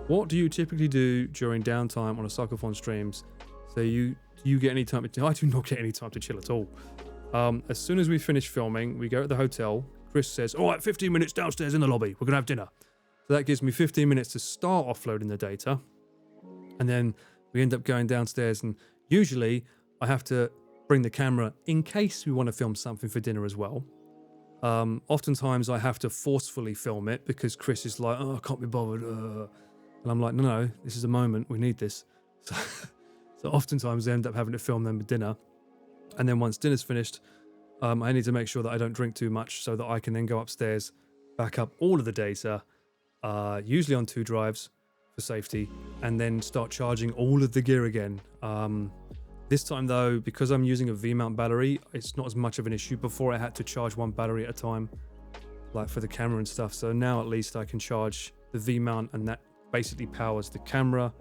What do you typically do during downtime on a cyclothon streams? So do you get any time to... I do not get any time to chill at all. As soon as we finish filming, we go to the hotel. Chris says, all right, 15 minutes downstairs in the lobby. We're going to have dinner. So that gives me 15 minutes to start offloading the data. And then we end up going downstairs, and usually I have to bring the camera in case we want to film something for dinner as well. Oftentimes I have to forcefully film it because Chris is like, oh, I can't be bothered. And I'm like, no, this is a moment. We need this. So oftentimes I end up having to film them with dinner. And then once dinner's finished, I need to make sure that I don't drink too much so that I can then go upstairs, back up all of the data, usually on 2 drives for safety, and then start charging all of the gear again. This time though, because I'm using a V-mount battery, it's not as much of an issue. Before I had to charge 1 battery at a time, like for the camera and stuff. So now at least I can charge the V-mount, and that basically powers the camera,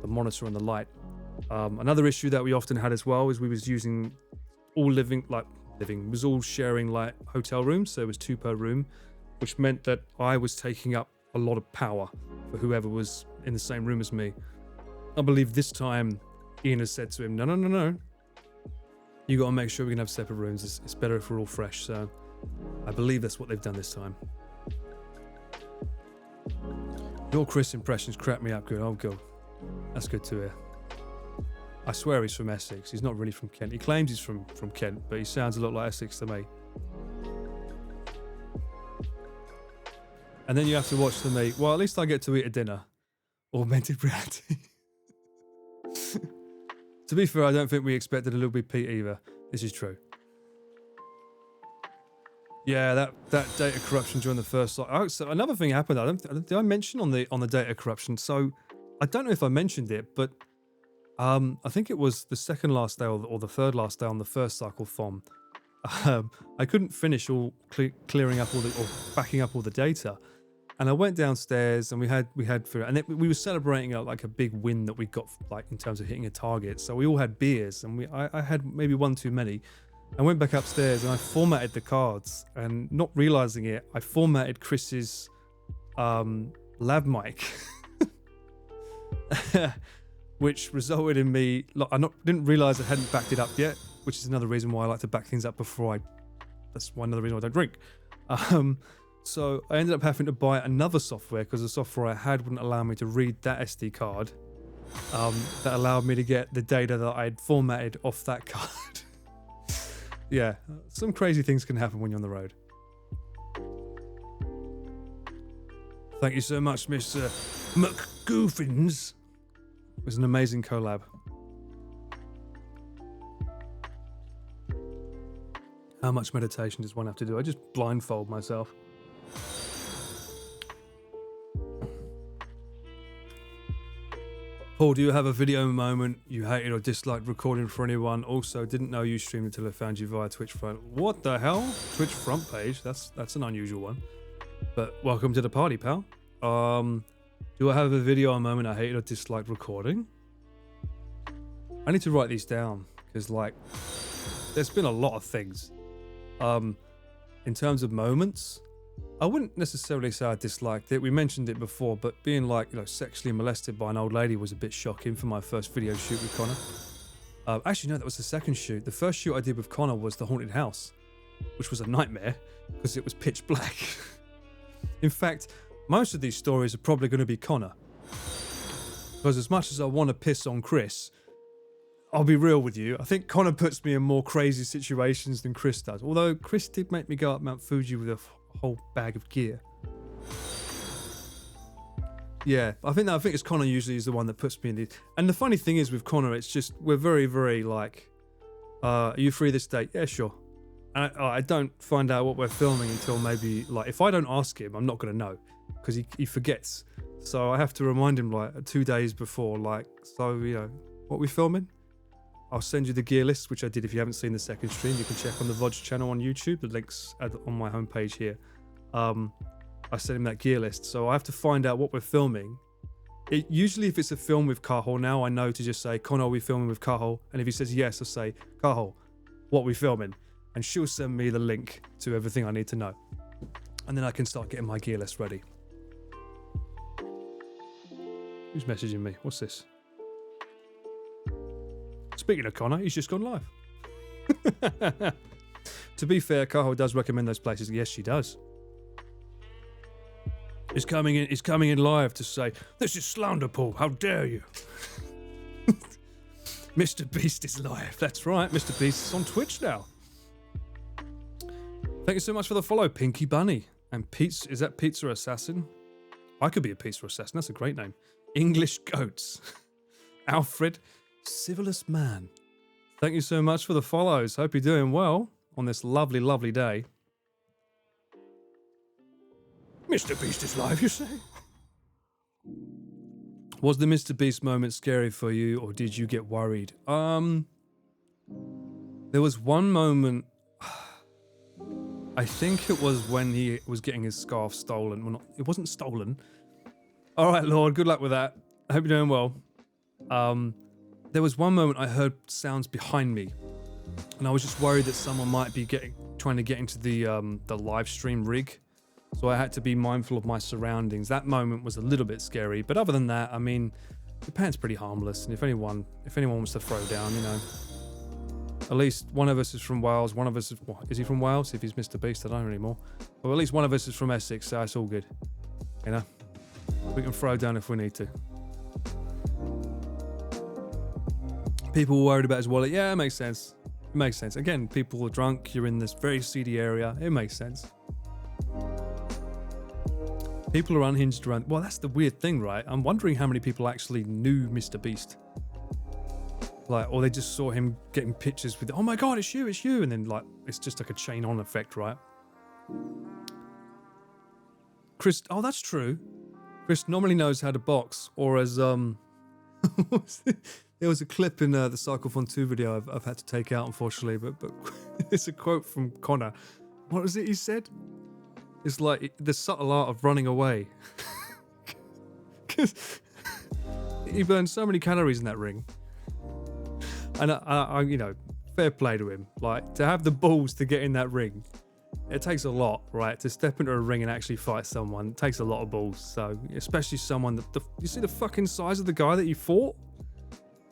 the monitor and the light. Another issue that we often had as well is we was using was all sharing like hotel rooms. So it was 2 per room, which meant that I was taking up a lot of power for whoever was in the same room as me. I believe this time Ian has said to him, no. You got to make sure we can have separate rooms. It's better if we're all fresh. So I believe that's what they've done this time. Your Chris impressions crack me up good. Oh, good. That's good to hear. I swear he's from Essex. He's not really from Kent. He claims he's from Kent, but he sounds a lot like Essex to me. And then you have to watch them eat. Well, at least I get to eat a dinner. Augmented reality. To be fair, I don't think we expected a little bit Pete either. This is true. Yeah, that data corruption during the first... Oh, so another thing happened. Did I mention on the data corruption? So I don't know if I mentioned it, but I think it was the second last day or the third last day on the first cyclothon. I couldn't finish clearing up or backing up all the data, and I went downstairs and we had food, and we were celebrating like a big win that we got like in terms of hitting a target. So we all had beers, and I had maybe 1 too many. I went back upstairs and I formatted the cards, and not realizing it, I formatted Chris's lav mic, which resulted in me. Didn't realize I hadn't backed it up yet, which is another reason why I like to back things up before that's another reason why I don't drink. So I ended up having to buy another software because the software I had wouldn't allow me to read that SD card. That allowed me to get the data that I'd formatted off that card. Yeah, some crazy things can happen when you're on the road. Thank you so much, Mr. McGoofins. It was an amazing collab. How much meditation does one have to do? I just blindfold myself. Paul, do you have a video moment you hated or disliked recording for anyone? Also, didn't know you streamed until I found you via Twitch front. What the hell? Twitch front page? That's an unusual one. But welcome to the party, pal. Do I have a video moment I hated or disliked recording? I need to write these down because, like, there's been a lot of things. In terms of moments, I wouldn't necessarily say I disliked it. We mentioned it before, but being like, you know, sexually molested by an old lady was a bit shocking for my first video shoot with Connor. Actually, no, that was the second shoot. The first shoot I did with Connor was the haunted house, which was a nightmare because it was pitch black. In fact, most of these stories are probably going to be Connor. Because as much as I want to piss on Chris, I'll be real with you, I think Connor puts me in more crazy situations than Chris does. Although Chris did make me go up Mount Fuji with a whole bag of gear. Yeah, I think it's Connor usually is the one that puts me in these. And the funny thing is with Connor, it's just, we're very, very like, are you free this date? Yeah, sure. And I don't find out what we're filming until maybe, like, if I don't ask him, I'm not going to know. Because he forgets. So I have to remind him, like, 2 days before, like, so, you know, what are we filming? I'll send you the gear list, which I did. If you haven't seen the second stream, you can check on the VOD channel on YouTube. The link's on my homepage here. I sent him that gear list. So I have to find out what we're filming. Usually if it's a film with Cahill now, I know to just say, Connor, are we filming with Cahill? And if he says yes, I'll say, Cahill, what are we filming? And she'll send me the link to everything I need to know. And then I can start getting my gear list ready. Who's messaging me? What's this? Speaking of Connor, he's just gone live. To be fair, Cahill does recommend those places. Yes, she does. He's coming in live to say, this is slander, Paul. How dare you? MrBeast is live. That's right. MrBeast is on Twitch now. Thank you so much for the follow, Pinky Bunny. And Pizza, is that Pizza Assassin? I could be a Pizza Assassin. That's a great name. English Goats. Alfred, Civilist Man. Thank you so much for the follows. Hope you're doing well on this lovely, lovely day. MrBeast is live, you say? Was the MrBeast moment scary for you, or did you get worried? There was one moment. I think it was when he was getting his scarf stolen. Well, not, it wasn't stolen. All right, Lord, good luck with that. I hope you're doing well. There was one moment I heard sounds behind me, and I was just worried that someone might be trying to get into the live stream rig. So I had to be mindful of my surroundings. That moment was a little bit scary, but other than that, I mean, Japan's pretty harmless. And if anyone wants to throw down, you know, at least one of us is from Wales. One of us is he from Wales? If he's MrBeast, I don't know anymore. Well, at least one of us is from Essex, so it's all good. You know, we can throw down if we need to. People were worried about his wallet. Yeah, it makes sense. It makes sense. Again, people are drunk. You're in this very seedy area. It makes sense. People are unhinged around. Well, that's the weird thing, right? I'm wondering how many people actually knew MrBeast. Like, or they just saw him getting pictures with, oh my God, it's you. And then, like, it's just like a chain on effect, right? Chris, oh, that's true. Chris normally knows how to box, or as, there was a clip in the Cycle Fun 2 video I've had to take out, unfortunately, but it's a quote from Connor. What was it he said? It's like the subtle art of running away. Because he burned so many calories in that ring. And I, you know, fair play to him. Like, to have the balls to get in that ring, it takes a lot, right? To step into a ring and actually fight someone, it takes a lot of balls. So, especially someone that, you see the fucking size of the guy that he fought?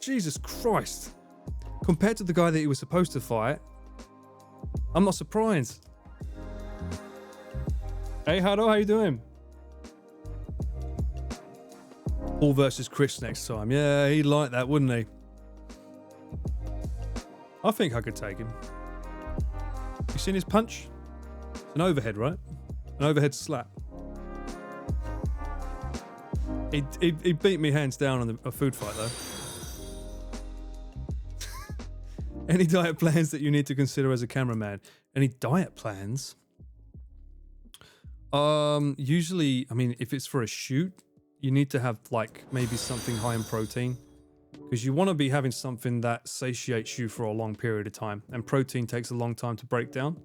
Jesus Christ. Compared to the guy that he was supposed to fight, I'm not surprised. Hey, Hado, how you doing? Paul versus Chris next time. Yeah, he'd like that, wouldn't he? I think I could take him. You seen his punch? It's an overhead, right? An overhead slap. He beat me hands down on a food fight, though. Any diet plans that you need to consider as a cameraman? Any diet plans? Usually, I mean, if it's for a shoot, you need to have like maybe something high in protein, because you want to be having something that satiates you for a long period of time, and protein takes a long time to break down.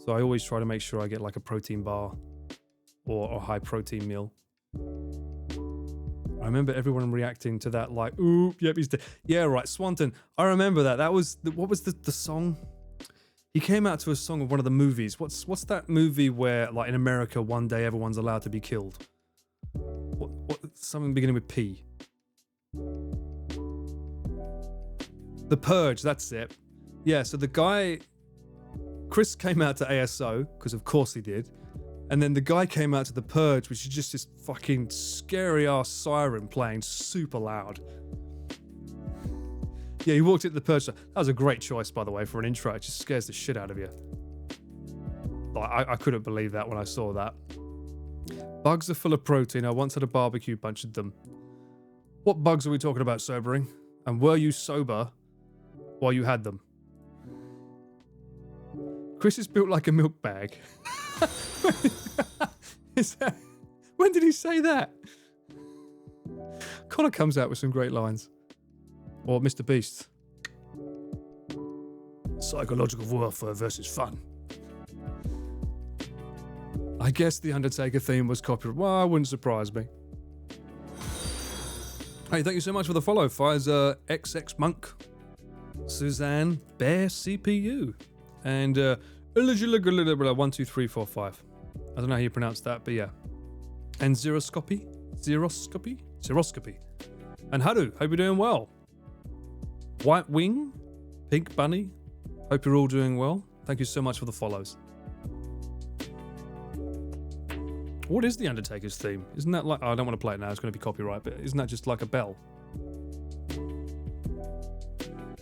So I always try to make sure I get like a protein bar or a high protein meal. remember everyone reacting to that like, ooh, yep, he's dead. Yeah, right, Swanton. I remember that. That was, what was the song? He came out to a song of one of the movies. What's that movie where, like, in America, one day everyone's allowed to be killed? What something beginning with P. The Purge, that's it. Yeah, so the guy, Chris came out to ASO, because of course he did. And then the guy came out to The Purge, which is just this fucking scary-ass siren playing super loud. Yeah, he walked into The Purge. That was a great choice, by the way, for an intro. It just scares the shit out of you. Like, I couldn't believe that when I saw that. Bugs are full of protein. I once had a barbecue bunch of them. What bugs are we talking about sobering? And were you sober while you had them? Chris is built like a milk bag. When did he say that? Connor comes out with some great lines. Or MrBeast. Psychological warfare versus fun. I guess the Undertaker theme was copyright. Well, it wouldn't surprise me. Hey, thank you so much for the follow. Pfizer XX Monk, Suzanne Bear CPU, and 1, 2, 3, 4, 5. I don't know how you pronounce that, but yeah. And Xeroscopy. And Haru, hope you're doing well. White Wing, Pink Bunny, hope you're all doing well. Thank you so much for the follows. What is the Undertaker's theme? Isn't that like... Oh, I don't want to play it now, it's going to be copyright, but isn't that just like a bell?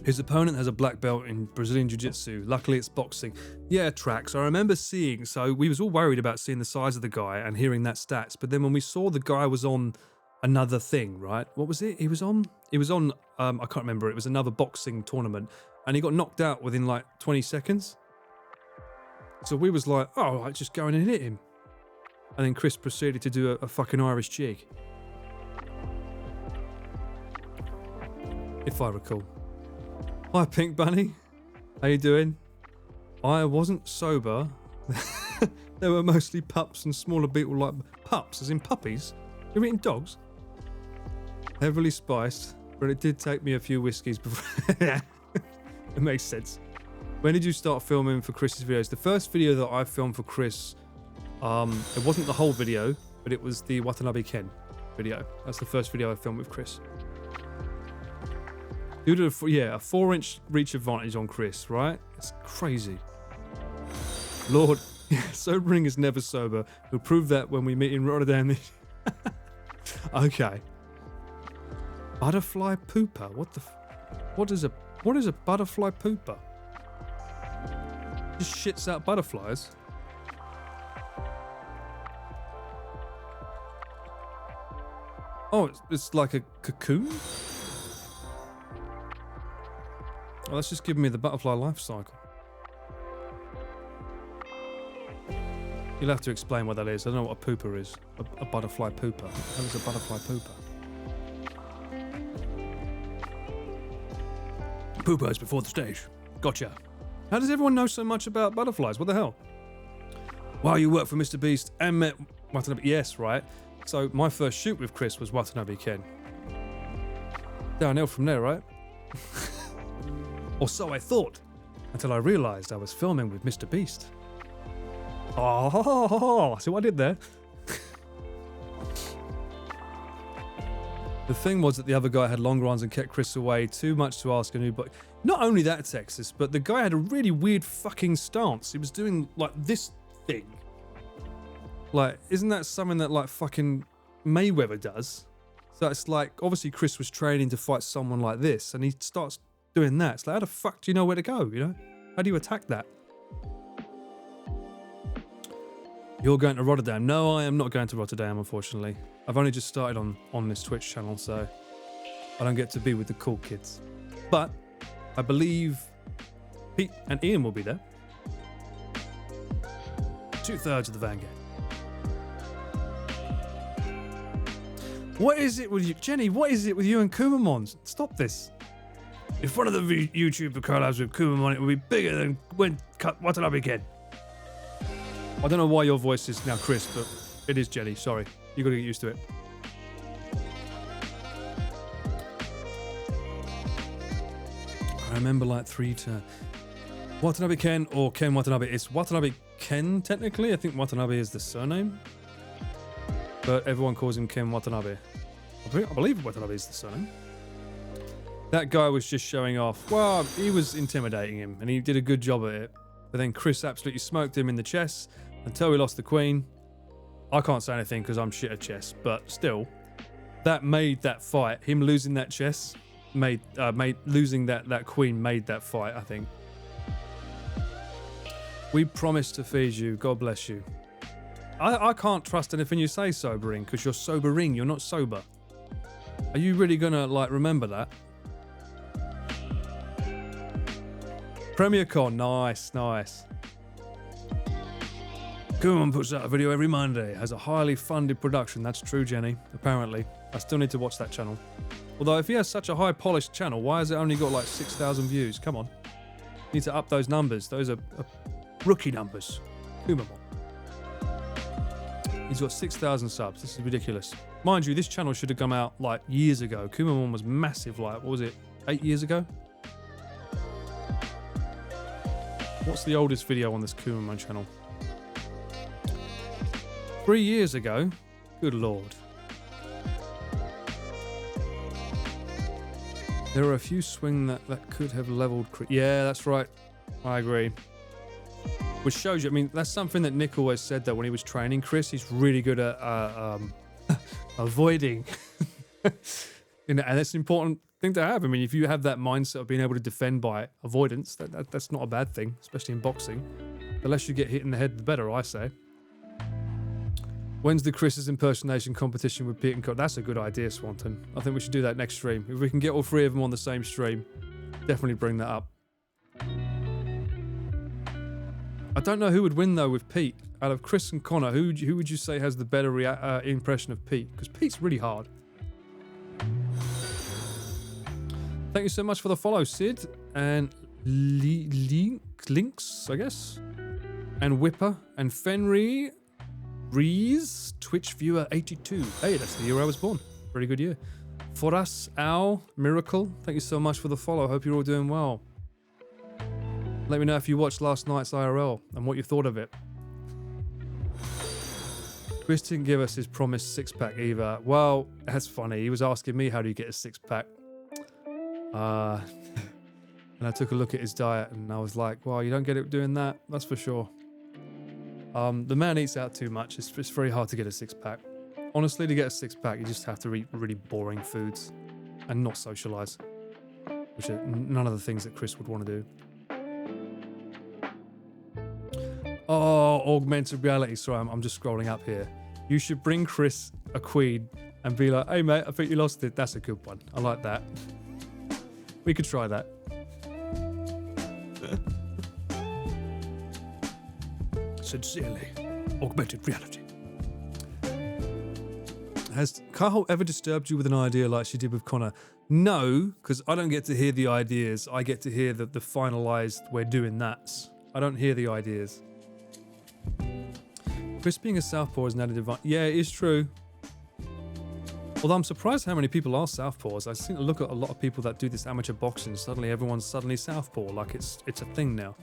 His opponent has a black belt in Brazilian Jiu-Jitsu. Luckily, it's boxing. Yeah, Trax. I remember seeing... So we was all worried about seeing the size of the guy and hearing that stats, but then when we saw the guy was on another thing, right? What was it? He was on, I can't remember. It was another boxing tournament, and he got knocked out within like 20 seconds. So we was like, oh, I just go in and hit him. And then Chris proceeded to do a fucking Irish jig. If I recall. Hi, Pink Bunny. How you doing? I wasn't sober. They were mostly pups and smaller beetle like pups, as in puppies. You're eating dogs? Heavily spiced, but it did take me a few whiskeys before. It makes sense. When did you start filming for Chris's videos? The first video that I filmed for Chris, it wasn't the whole video, but it was the Watanabe Ken video. That's the first video I filmed with Chris. Due to a 4-inch reach advantage on Chris, right? It's crazy. Lord, sobering is never sober. We'll prove that when we meet in Rotterdam. Okay. Butterfly pooper. What is a butterfly pooper? Just shits out butterflies. Oh, it's like a cocoon? Oh, that's just giving me the butterfly life cycle. You'll have to explain what that is. I don't know what a pooper is. A butterfly pooper. What is a butterfly pooper? Pooper is before the stage. Gotcha. How does everyone know so much about butterflies? What the hell? Wow, you work for MrBeast and met Watanabe. Yes, right. So my first shoot with Chris was Watanabe Ken. Downhill from there, right? Or so I thought, until I realised I was filming with MrBeast. Oh, see what I did there? The thing was that the other guy had long runs and kept Chris away. Too much to ask a new, but not only that, Texas, but the guy had a really weird fucking stance. He was doing like this thing. Like, isn't that something that like fucking Mayweather does? So it's like, obviously Chris was training to fight someone like this, and he starts doing that. It's like, how the fuck do you know where to go, you know? How do you attack that? You're going to Rotterdam. No, I am not going to Rotterdam, unfortunately. I've only just started on this Twitch channel, so I don't get to be with the cool kids. But I believe Pete and Ian will be there. 2/3 of the Vanguard. What is it with you, Jenny? What is it with you and Kumamon? Stop this. If one of the YouTuber collabs with Kumamon, it will be bigger than when Watanabe Ken. I don't know why your voice is now Chris, but it is Jenny. Sorry. You got to get used to it. remember like 3 to Watanabe Ken or Ken Watanabe. It's Watanabe Ken technically. I think Watanabe is the surname, but everyone calls him Ken Watanabe. I believe Watanabe is the surname. That guy was just showing off. Well, he was intimidating him, and he did a good job at it. But then Chris absolutely smoked him in the chess until he lost the queen. I can't say anything because I'm shit at chess, but still, that made that fight. Him losing that chess made losing that queen made that fight. I think. We promise to feed you. God bless you. I can't trust anything you say, Sobering, because you're sobering. You're not sober. Are you really gonna like remember that? Premier Con, nice. Kuman puts out a video every Monday. Has a highly funded production. That's true, Jenny. Apparently, I still need to watch that channel. Although, if he has such a high polished channel, why has it only got like 6,000 views? Come on, need to up those numbers. Those are rookie numbers. Kumamon. He's got 6,000 subs. This is ridiculous. Mind you, this channel should have come out like years ago. Kumamon was massive. Like, what was it? 8 years ago. What's the oldest video on this Kumamon channel? 3 years ago? Good lord. There are a few swing that could have leveled... Yeah, that's right. I agree. Which shows you, I mean, that's something that Nick always said that when he was training Chris. He's really good at avoiding. And that's an important thing to have. I mean, if you have that mindset of being able to defend by avoidance, that's not a bad thing, especially in boxing. The less you get hit in the head, the better, I say. When's the Chris's impersonation competition with Pete and Cott? That's a good idea, Swanton. I think we should do that next stream. If we can get all 3 of them on the same stream, definitely bring that up. I don't know who would win, though, with Pete. Out of Chris and Connor, who would you say has the better impression of Pete? Because Pete's really hard. Thank you so much for the follow, Sid. And Links, I guess. And Whipper. And Fenry. Rees. Twitch viewer 82. Hey, that's the year I was born. Very good year. For us, Al. Miracle. Thank you so much for the follow. Hope you're all doing well. Let me know if you watched last night's IRL and what you thought of it. Chris didn't give us his promised 6-pack either. Well, that's funny. He was asking me how do you get a 6-pack. And I took a look at his diet and I was like, well, you don't get it doing that. That's for sure. The man eats out too much. It's very hard to get a 6-pack. Honestly, to get a 6-pack, you just have to eat really boring foods and not socialize, which are none of the things that Chris would want to do. Oh, augmented reality. Sorry, I'm just scrolling up here. You should bring Chris a queen and be like, hey, mate, I think you lost it. That's a good one. I like that. We could try that. Sincerely, augmented reality. Has Carl ever disturbed you with an idea like she did with Connor? No, because I don't get to hear the ideas. I get to hear the finalized, we're doing that. I don't hear the ideas. Chris being a southpaw is an added advantage. Yeah, it is true. Although I'm surprised how many people are southpaws. I seem to look at a lot of people that do this amateur boxing. Suddenly everyone's suddenly southpaw, like it's a thing now.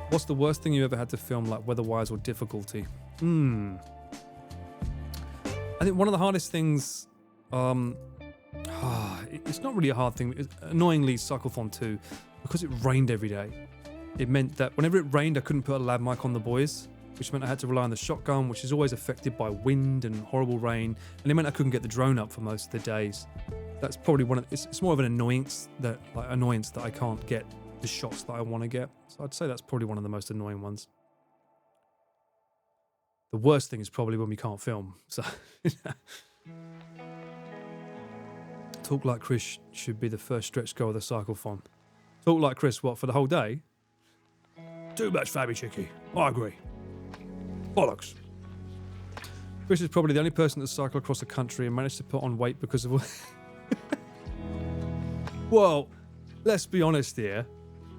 What's the worst thing you ever had to film, like weather-wise or difficulty? I think one of the hardest things, it's not really a hard thing. It's annoyingly, Cyclothon 2, because it rained every day. It meant that whenever it rained, I couldn't put a lav mic on the boys, which meant I had to rely on the shotgun, which is always affected by wind and horrible rain. And it meant I couldn't get the drone up for most of the days. That's probably one of, it's more of an annoyance that I can't get the shots that I want to get. So I'd say that's probably one of the most annoying ones. The worst thing is probably when we can't film. So Talk Like Chris should be the first stretch goal of the Cyclothon. Talk Like Chris, what, for the whole day? Too much Fabi Chicky. I agree. Bollocks. Chris is probably the only person to cycle across the country and managed to put on weight because of... Well, let's be honest here.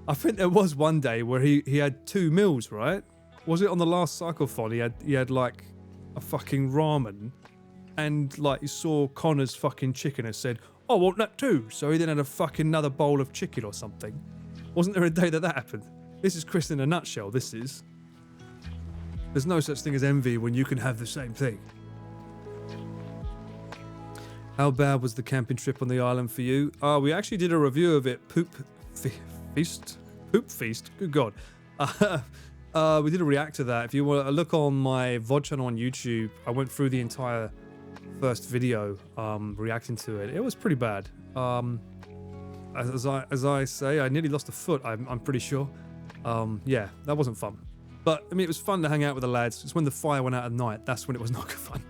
I think there was one day where he had 2 meals, right? Was it on the last Cyclothon? He had like a fucking ramen, and like you saw Connor's fucking chicken and said, I want that too. So he then had a fucking another bowl of chicken or something. Wasn't there a day that happened? This is Chris in a nutshell, this is. There's no such thing as envy when you can have the same thing. How bad was the camping trip on the island for you? We actually did a review of it. Poop feast? Good God. We did a react to that. If you want to look on my VOD channel on YouTube, I went through the entire first video reacting to it. It was pretty bad. As I say, I nearly lost a foot, I'm pretty sure. Yeah, that wasn't fun. But, I mean, it was fun to hang out with the lads. It's when the fire went out at night. That's when it was not good fun.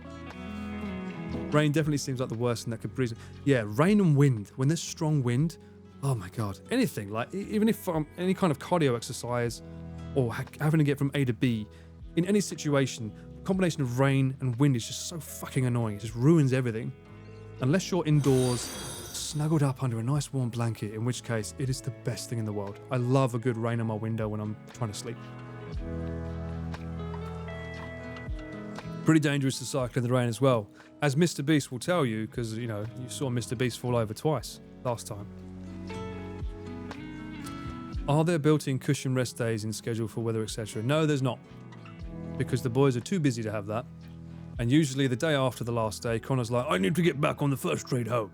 Rain definitely seems like the worst thing that could breeze. Yeah, rain and wind. When there's strong wind, oh my God. Anything, like, even if any kind of cardio exercise or having to get from A to B, in any situation, the combination of rain and wind is just so fucking annoying. It just ruins everything. Unless you're indoors, snuggled up under a nice warm blanket, in which case it is the best thing in the world. I love a good rain on my window when I'm trying to sleep. Pretty dangerous to cycle in the rain as well, as MrBeast will tell you, because, you know, you saw MrBeast fall over twice last time. Are there built-in cushion rest days in schedule for weather, etc.? No, there's not, because the boys are too busy to have that. And usually the day after the last day, Connor's like, I need to get back on the first train home.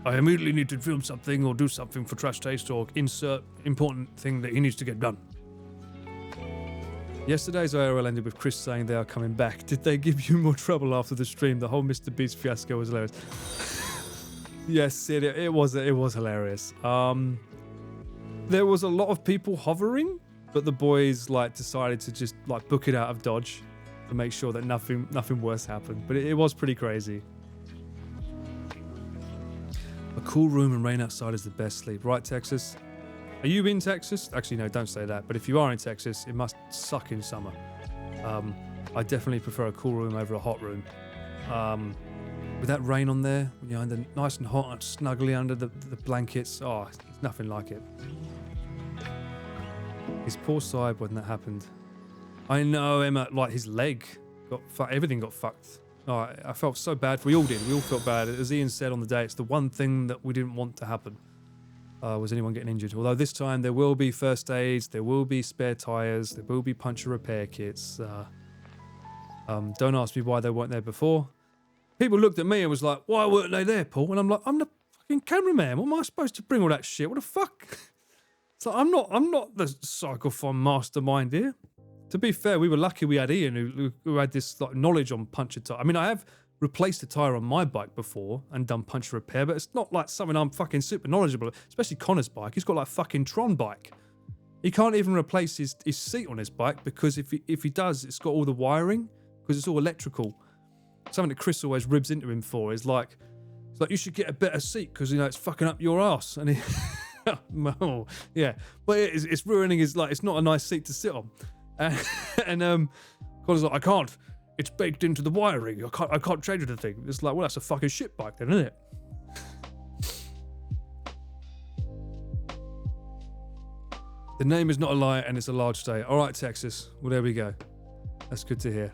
I immediately need to film something or do something for Trash Taste or insert important thing that he needs to get done. Yesterday's IRL ended with Chris saying they are coming back. Did they give you more trouble after the stream? The whole MrBeast fiasco was hilarious. Yes, it was hilarious. There was a lot of people hovering, but the boys like decided to just like book it out of Dodge to make sure that nothing worse happened. But it was pretty crazy. A cool room and rain outside is the best sleep, right, Texas? Are you in Texas? Actually, no, don't say that. But if you are in Texas, it must suck in summer. I definitely prefer a cool room over a hot room. With that rain on there, you know, and nice and hot and snuggly under the blankets. Oh, it's nothing like it. His poor side when that happened. I know, Emma, like his leg got fucked. Everything got fucked. Oh, I felt so bad. We all did. We all felt bad. As Ian said on the day, it's the one thing that we didn't want to happen. Was anyone getting injured? Although this time there will be first aids, there will be spare tyres, there will be puncture repair kits. Don't ask me why they weren't there before. People looked at me and was like, why weren't they there, Paul? And I'm like, I'm the fucking cameraman. What am I supposed to bring all that shit? What the fuck? So I'm not the psychophone mastermind here. To be fair, we were lucky we had Ian who had this like, knowledge on puncture tyre. I mean, I have replaced a tyre on my bike before and done puncture repair, but it's not like something I'm fucking super knowledgeable of, especially Connor's bike. He's got like fucking Tron bike. He can't even replace his seat on his bike because if he does, it's got all the wiring because it's all electrical. Something that Chris always ribs into him for is like, it's like you should get a better seat because, you know, it's fucking up your ass. And he, oh, yeah, but it's ruining his, like, it's not a nice seat to sit on. And Connor's like, I can't. It's baked into the wiring. I can't change the thing. It's like, well, that's a fucking shit bike then, isn't it? The name is not a lie and it's a large state. All right, Texas. Well, there we go. That's good to hear.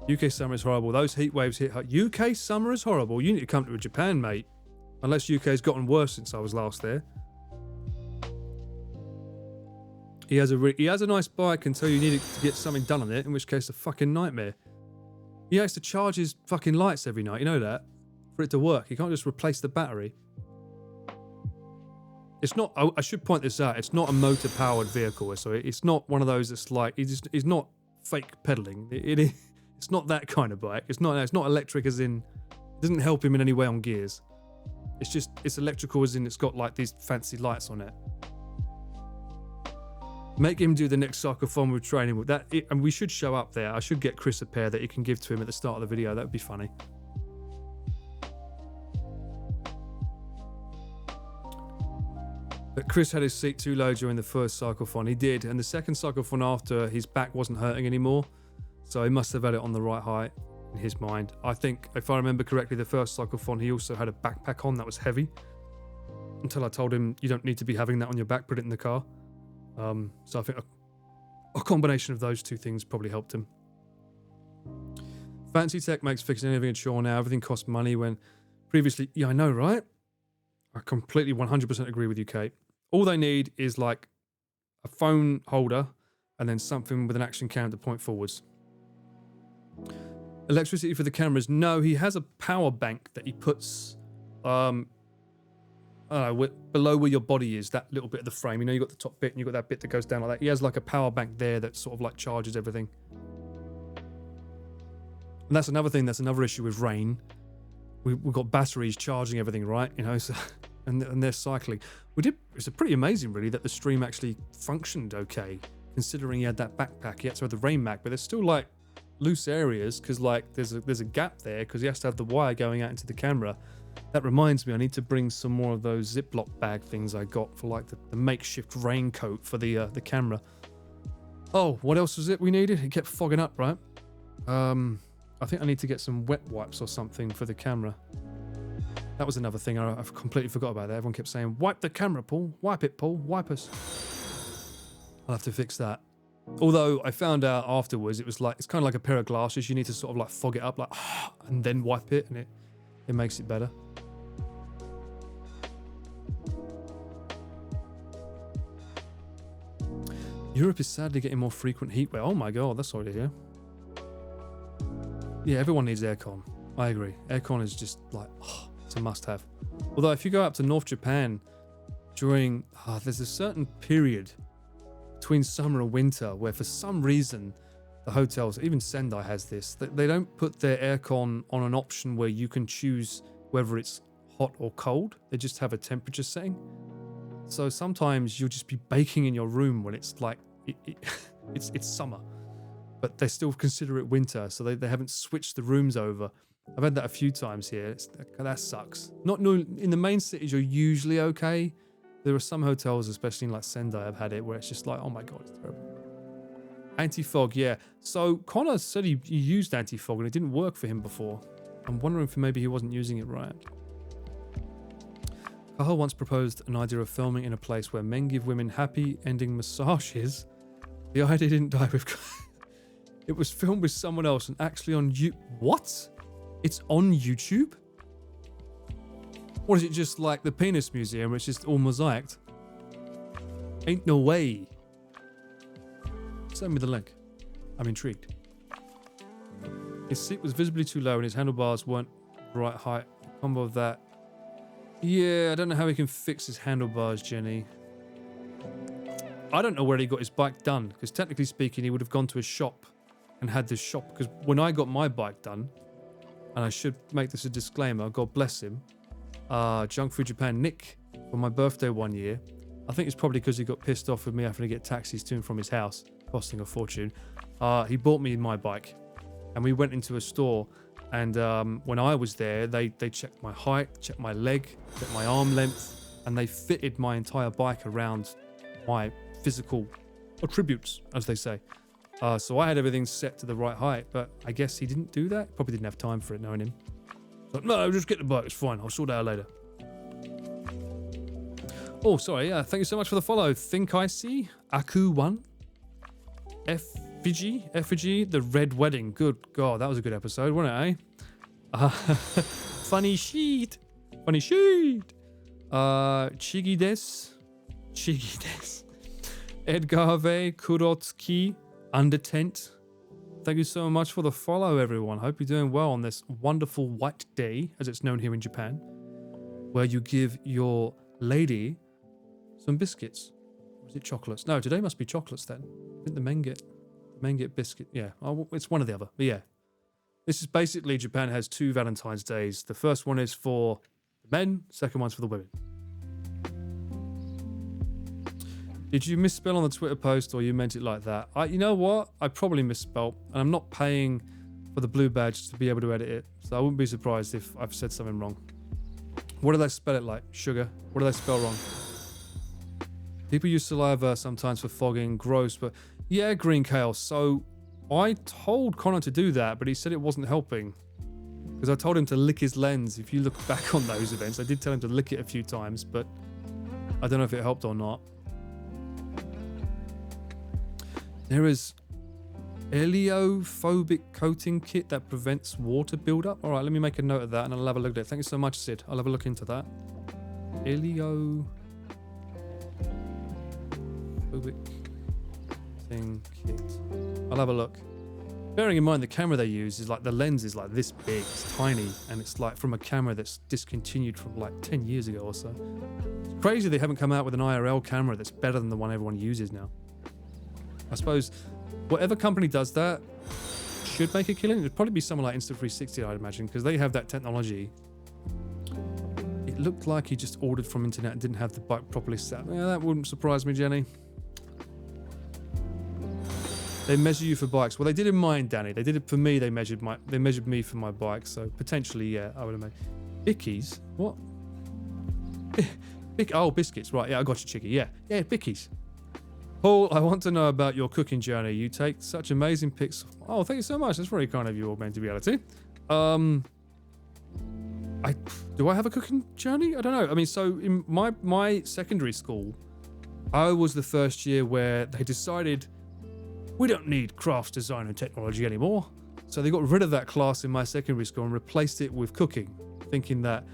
UK summer is horrible. Those heat waves hit hard. UK summer is horrible. You need to come to Japan, mate. Unless UK's gotten worse since I was last there. He has a nice bike until you need to get something done on it, in which case a fucking nightmare. He has to charge his fucking lights every night, you know that? For it to work. He can't just replace the battery. It's not, I should point this out, it's not a motor-powered vehicle, so it's not one of those that's like, he's not fake pedaling. It's not that kind of bike. It's not electric as in, it doesn't help him in any way on gears. It's electrical as in it's got like these fancy lights on it. Make him do the next cyclothon with training with that, and we should show up there. I should get Chris a pair that he can give to him at the start of the video. That would be funny. But Chris had his seat too low during the first cyclothon. He did, and the second cyclothon after, his back wasn't hurting anymore, so he must have had it on the right height in his mind. I think, if I remember correctly, the first cyclothon he also had a backpack on that was heavy. Until I told him you don't need to be having that on your back, put it in the car. So I think a combination of those two things probably helped him. Fancy tech makes fixing anything a chore now. Everything costs money when previously, yeah, I know, right? I completely 100% agree with you, Kate. All they need is like a phone holder and then something with an action cam to point forwards. Electricity for the cameras. No, he has a power bank that he puts below where your body is, that little bit of the frame. You know, you got the top bit and you got that bit that goes down like that. He has like a power bank there that sort of like charges everything. And that's another thing, that's another issue with Rain. We've got batteries charging everything, right? You know, so, and they're cycling. It's pretty amazing, really, that the stream actually functioned okay, considering he had that backpack. He had to have the Rain Mac, but there's still like loose areas because like there's a gap there because he has to have the wire going out into the camera. That reminds me, I need to bring some more of those Ziploc bag things I got for like the makeshift raincoat for the camera. Oh, what else was it we needed? It kept fogging up, right? I think I need to get some wet wipes or something for the camera. That was another thing I've completely forgot about that. Everyone kept saying, wipe the camera, Paul. Wipe it, Paul. Wipe us. I'll have to fix that. Although I found out afterwards, it's kind of like a pair of glasses. You need to sort of like fog it up, like, and then wipe it, and it makes it better. Europe is sadly getting more frequent heat wave. Oh my god, that's sorry to hear. Yeah, everyone needs aircon. I agree. Aircon is just like, it's a must-have. Although if you go up to North Japan during, there's a certain period between summer and winter where for some reason the hotels, even Sendai has this, they don't put their aircon on an option where you can choose whether it's hot or cold. They just have a temperature setting. So sometimes you'll just be baking in your room when it's like, it's summer. But they still consider it winter, so they haven't switched the rooms over. I've had that a few times here. That sucks. In the main cities, you're usually okay. There are some hotels, especially in like Sendai, I've had it, where it's just like, oh my god, it's terrible. Anti-fog, yeah. So Connor said he used anti-fog and it didn't work for him before. I'm wondering if maybe he wasn't using it right. Cahill once proposed an idea of filming in a place where men give women happy ending massages. The idea didn't die with... It was filmed with someone else and actually on you. What? It's on YouTube? What is it, just like the penis museum where it's just all mosaiced? Ain't no way. Send me the link. I'm intrigued. His seat was visibly too low and his handlebars weren't the right height. A combo of that. Yeah, I don't know how he can fix his handlebars, Jenny. I don't know where he got his bike done, because technically speaking, he would have gone to a shop and had this shop, because when I got my bike done, and I should make this a disclaimer, God bless him, Junk Food Japan Nick, for my birthday one year, I think it's probably because he got pissed off with me having to get taxis to and from his house, costing a fortune. He bought me my bike, and we went into a store, and when I was there, they checked my height, checked my leg, checked my arm length, and they fitted my entire bike around my physical attributes, as they say. So I had everything set to the right height, but I guess he didn't do that. Probably didn't have time for it, knowing him. So, no, just get the bike. It's fine. I'll sort it out later. Oh, sorry. Yeah, thank you so much for the follow. Think I See, Aku1, Effigy, The Red Wedding. Good God, that was a good episode, wasn't it, eh? Funny Sheet. Chigides. Edgarve Kurotski. Undertent. Thank you so much for the follow, everyone. Hope you're doing well on this wonderful white day, as it's known here in Japan, where you give your lady some biscuits. Or is it chocolates? No, today must be chocolates then. I think the men get biscuit. Yeah, it's one or the other. But yeah, this is basically Japan has two Valentine's Days. The first one is for the men, second one's for the women. Did you misspell on the Twitter post or you meant it like that? You know what? I probably misspelled, and I'm not paying for the blue badge to be able to edit it, so I wouldn't be surprised if I've said something wrong. What did I spell it like? Sugar? What did I spell wrong? People use saliva sometimes for fogging. Gross, but yeah, green kale. So I told Connor to do that, but he said it wasn't helping. Because I told him to lick his lens. If you look back on those events, I did tell him to lick it a few times, but I don't know if it helped or not. There is heliophobic coating kit that prevents water buildup. All right, let me make a note of that and I'll have a look at it. Thank you so much, Sid. I'll have a look into that. Ilio Phobic thing kit. I'll have a look. Bearing in mind the camera they use is like the lens is like this big, it's tiny, and it's like from a camera that's discontinued from like 10 years ago or so. It's crazy they haven't come out with an IRL camera that's better than the one everyone uses now. I suppose whatever company does that should make a killing. It'd probably be someone like Insta360, I'd imagine, because they have that technology. It looked like he just ordered from internet and didn't have the bike properly set up. Yeah, that wouldn't surprise me, Jenny. They measure you for bikes. Well, they did in mine, Danny. They did it for me. They measured me for my bike. So potentially, yeah, I would imagine. Bickies? What? Oh, biscuits. Right. Yeah, I got you, Chicky. Yeah, Bickies. Paul, I want to know about your cooking journey. You take such amazing pics. Oh, thank you so much. That's very kind of you, augmented reality. Do I have a cooking journey? I don't know. I mean, so in my secondary school, I was the first year where they decided we don't need crafts design and technology anymore. So they got rid of that class in my secondary school and replaced it with cooking, thinking that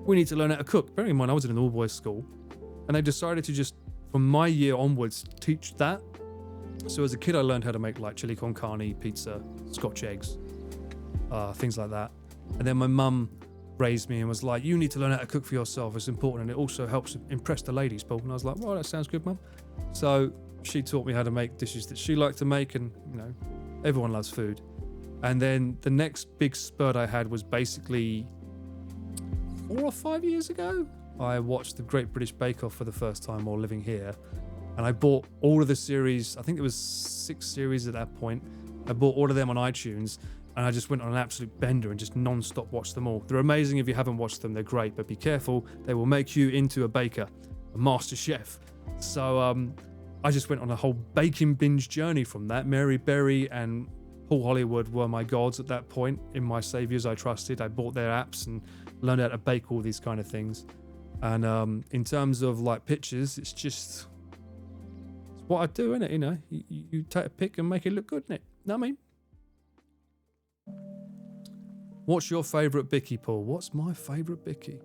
we need to learn how to cook. Bearing in mind, I was in an all-boys school, and they decided to just, from my year onwards, teach that. So as a kid, I learned how to make like chili con carne, pizza, Scotch eggs, things like that. And then my mum raised me and was like, you need to learn how to cook for yourself. It's important, and it also helps impress the ladies, Paul. And I was like, well, that sounds good, Mum. So she taught me how to make dishes that she liked to make, and everyone loves food. And then the next big spurt I had was basically 4 or 5 years ago. I watched the Great British Bake Off for the first time while living here, and I bought all of the series. I think there was 6 series at that point. I bought all of them on iTunes, and I just went on an absolute bender and just non-stop watched them all. They're amazing if you haven't watched them. They're great, but be careful. They will make you into a baker, a master chef. So I just went on a whole baking binge journey from that. Mary Berry and Paul Hollywood were my gods at that point, in my saviors I trusted. I bought their apps and learned how to bake all these kind of things. And in terms of like pictures, it's what I do, innit? You take a pic and make it look good, innit? Know what I mean? What's your favourite Bicky, Paul? What's my favourite Bicky?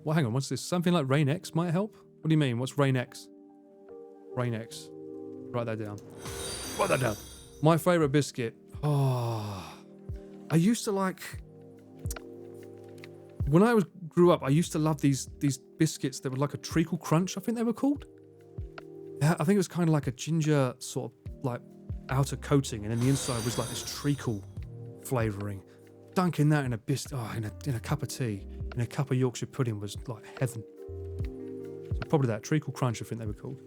Well, hang on, what's this? Something like Rain X might help? What do you mean? What's Rain X? Rain X. Write that down. Write that down. My favourite biscuit. Oh, I used to like... When I grew up, I used to love these biscuits that were like a treacle crunch, I think they were called. I think it was kind of like a ginger sort of like outer coating, and then the inside was like this treacle flavouring. Dunking that in a biscuit, in a cup of tea, in a cup of Yorkshire pudding was like heaven. So probably that treacle crunch, I think they were called.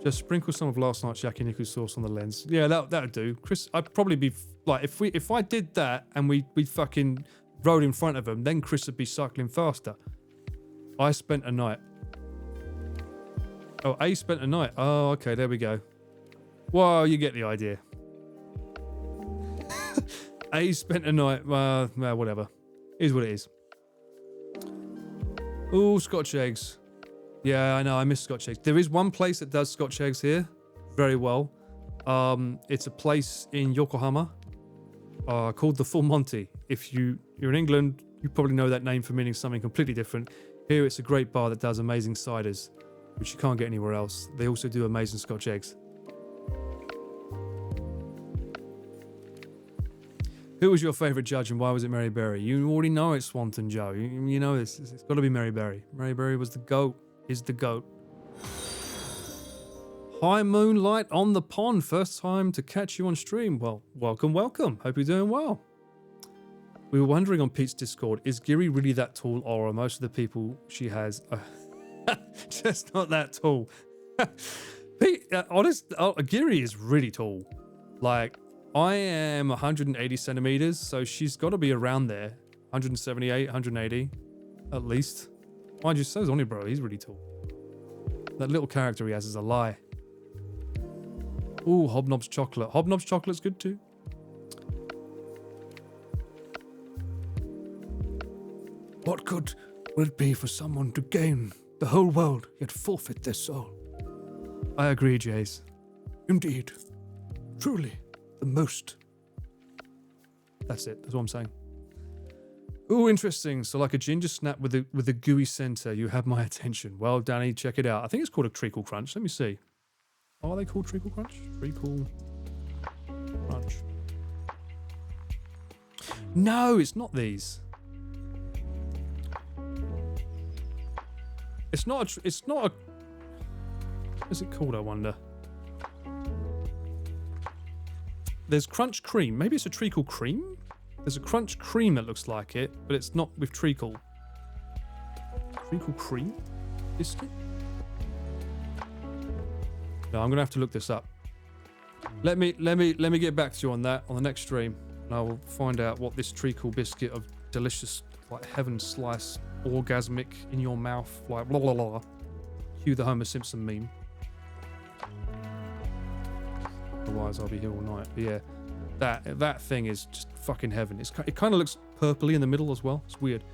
Just sprinkle some of last night's yakiniku sauce on the lens. Yeah, that'd do. Chris, I'd probably be like, if I did that and we fucking rode in front of him, then Chris would be cycling faster. I spent a night. Oh, A spent a night. Oh, okay, there we go. Well, you get the idea. A spent a night. Whatever. Is what it is. Ooh, Scotch eggs. Yeah, I know. I miss Scotch eggs. There is one place that does Scotch eggs here very well. It's a place in Yokohama called the Full Monty. If you're in England, you probably know that name for meaning something completely different. Here, it's a great bar that does amazing ciders, which you can't get anywhere else. They also do amazing Scotch eggs. Who was your favourite judge and why was it Mary Berry? You already know it's Swanton Joe. You know this. It's got to be Mary Berry. Mary Berry was the GOAT. Is the GOAT. Hi Moonlight on the pond. First time to catch you on stream. Well, welcome. Hope you're doing well. We were wondering on Pete's Discord, is Giri really that tall, or are most of the people she has just not that tall? Pete, Giri is really tall. Like, I am 180 centimeters, so she's got to be around there. 178, 180, at least. Mind you, so's Oni Bro. He's really tall. That little character he has is a lie. Ooh, Hobnob's chocolate. Hobnob's chocolate's good too. What good would it be for someone to gain the whole world yet forfeit their soul? I agree, Jace. Indeed. Truly, the most. That's it. That's what I'm saying. Oh, interesting. So like a ginger snap with a gooey center. You have my attention. Well, Danny, check it out. I think it's called a treacle crunch. Let me see. Oh, are they called treacle crunch? Treacle crunch. No, it's not these. It's not a... What's it called, I wonder? There's crunch cream. Maybe it's a treacle cream? There's a crunch cream that looks like it, but it's not with treacle. Treacle cream? Biscuit? No, I'm gonna have to look this up. Let me get back to you on that on the next stream, and I will find out what this treacle biscuit of delicious, like heaven slice, orgasmic in your mouth, like blah blah blah. Cue the Homer Simpson meme. Otherwise, I'll be here all night. But yeah, that thing is just fucking heaven. It kind of looks purpley in the middle as well. It's weird.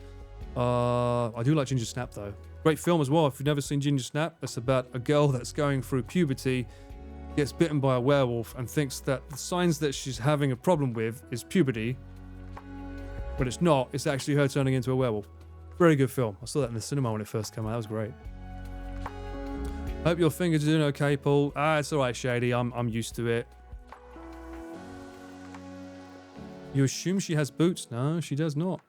I do like Ginger Snap though. Great film as well. If you've never seen Ginger Snap, it's about a girl that's going through puberty, gets bitten by a werewolf, and thinks that the signs that she's having a problem with is puberty, but it's not. It's actually her turning into a werewolf. Very good film. I saw that in the cinema when it first came out. That was great. Hope your fingers are doing okay, Paul. It's all right, Shady. I'm used to it. You assume she has boots? No, she does not.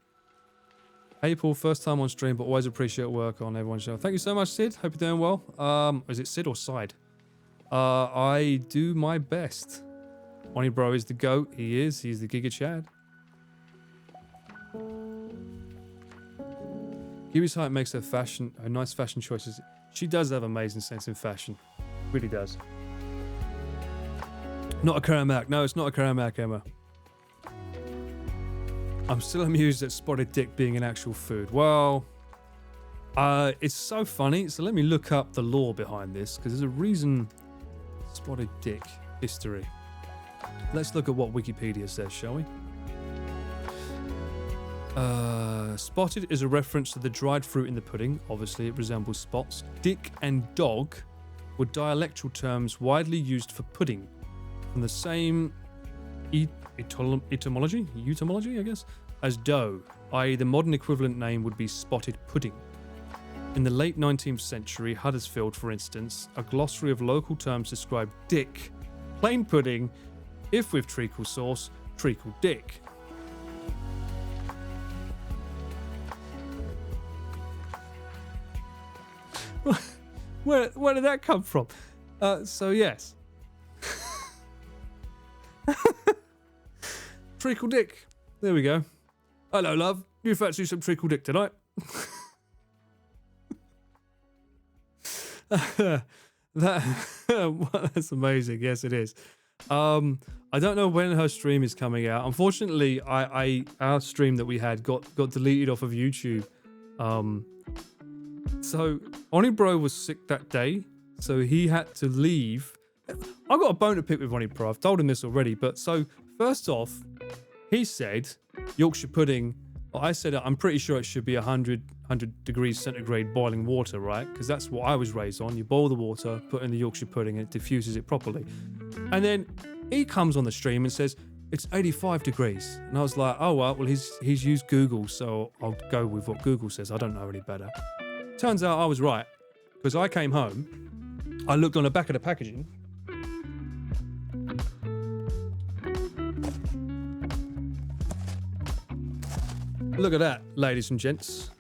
Hey, Paul. First time on stream, but always appreciate work on everyone's show. Thank you so much, Sid. Hope you're doing well. Is it Sid or Side? I do my best. Bonnie Bro is the GOAT. He is. He's the Giga Chad. Kiwi's height makes her nice fashion choices. She does have amazing sense in fashion. Really does. Not a Karamak. No, it's not a Karamak, Emma. I'm still amused at spotted dick being an actual food. Well, it's so funny. So let me look up the lore behind this, because there's a reason. Spotted dick history. Let's look at what Wikipedia says, shall we? Spotted is a reference to the dried fruit in the pudding. Obviously, it resembles spots. Dick and dog were dialectal terms widely used for pudding, from the same etymology, I guess, as dough, i.e. the modern equivalent name would be spotted pudding. In the late 19th century, Huddersfield, for instance, a glossary of local terms described dick, plain pudding, if with treacle sauce, treacle dick. Where did that come from? So yes. Treacle dick. There we go. Hello, love. You fancy some treacle dick tonight? That's amazing. Yes, it is. I don't know when her stream is coming out. Unfortunately, our stream that we had got deleted off of YouTube. So Oni Bro was sick that day, so he had to leave. I got a bone to pick with Oni Bro. I've told him this already, but so first off, he said Yorkshire pudding. Well, I said I'm pretty sure it should be 100 degrees centigrade boiling water, right? Because that's what I was raised on. You boil the water, put in the Yorkshire pudding, and it diffuses it properly. And then he comes on the stream and says it's 85 degrees, and I was like, oh well, he's used Google, so I'll go with what Google says. I don't know any better. Turns out I was right, because I came home, I looked on the back of the packaging. Look at that, ladies and gents.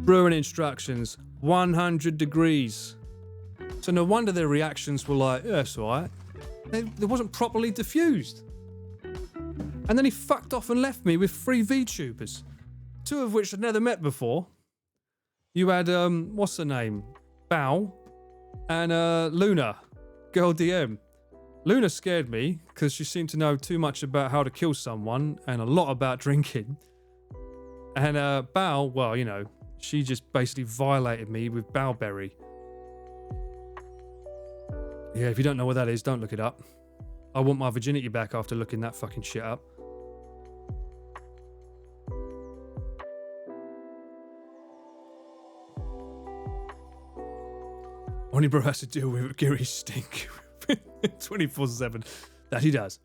Brewing instructions, 100 degrees. So no wonder their reactions were like, yeah, it's alright. It wasn't properly diffused. And then he fucked off and left me with 3 VTubers, 2 of which I'd never met before. You had, what's her name? Bao and Luna, Girl DM. Luna scared me because she seemed to know too much about how to kill someone and a lot about drinking. And Bao, well, you know, she just basically violated me with Bowberry. Yeah, if you don't know what that is, don't look it up. I want my virginity back after looking that fucking shit up. Only bro has to deal with Gary's stink 24/7. That he does.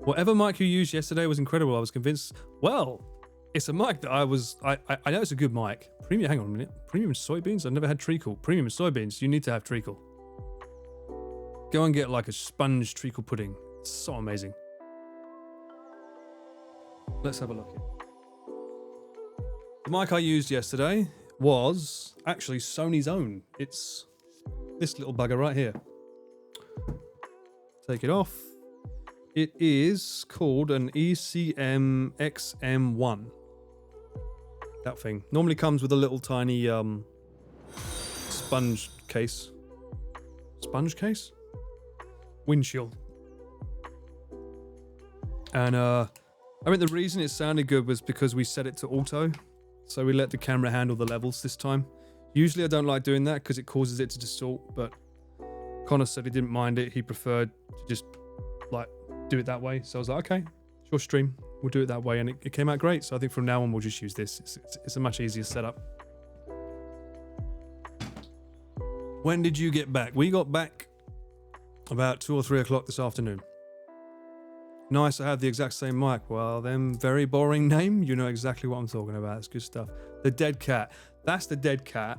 Whatever mic you used yesterday was incredible. I was convinced. Well, it's a mic that I know it's a good mic. Premium, hang on a minute. Premium soybeans? I've never had treacle. Premium soybeans, you need to have treacle. Go and get like a sponge treacle pudding. It's so amazing. Let's have a look here. The mic I used yesterday was actually Sony's own. It's this little bugger right here. Take it off. It is called an ECM XM1. That thing. Normally comes with a little tiny sponge case. Sponge case? Windshield. And I mean the reason it sounded good was because we set it to auto. So we let the camera handle the levels this time. Usually I don't like doing that because it causes it to distort, but Connor said he didn't mind it. He preferred to just like do it that way. So I was like, okay, it's your stream. We'll do it that way. And it came out great. So I think from now on, we'll just use this. It's a much easier setup. When did you get back? We got back about 2 or 3 o'clock this afternoon. Nice to have the exact same mic. Well, then, very boring name. You know exactly what I'm talking about. It's good stuff. The dead cat. That's the dead cat.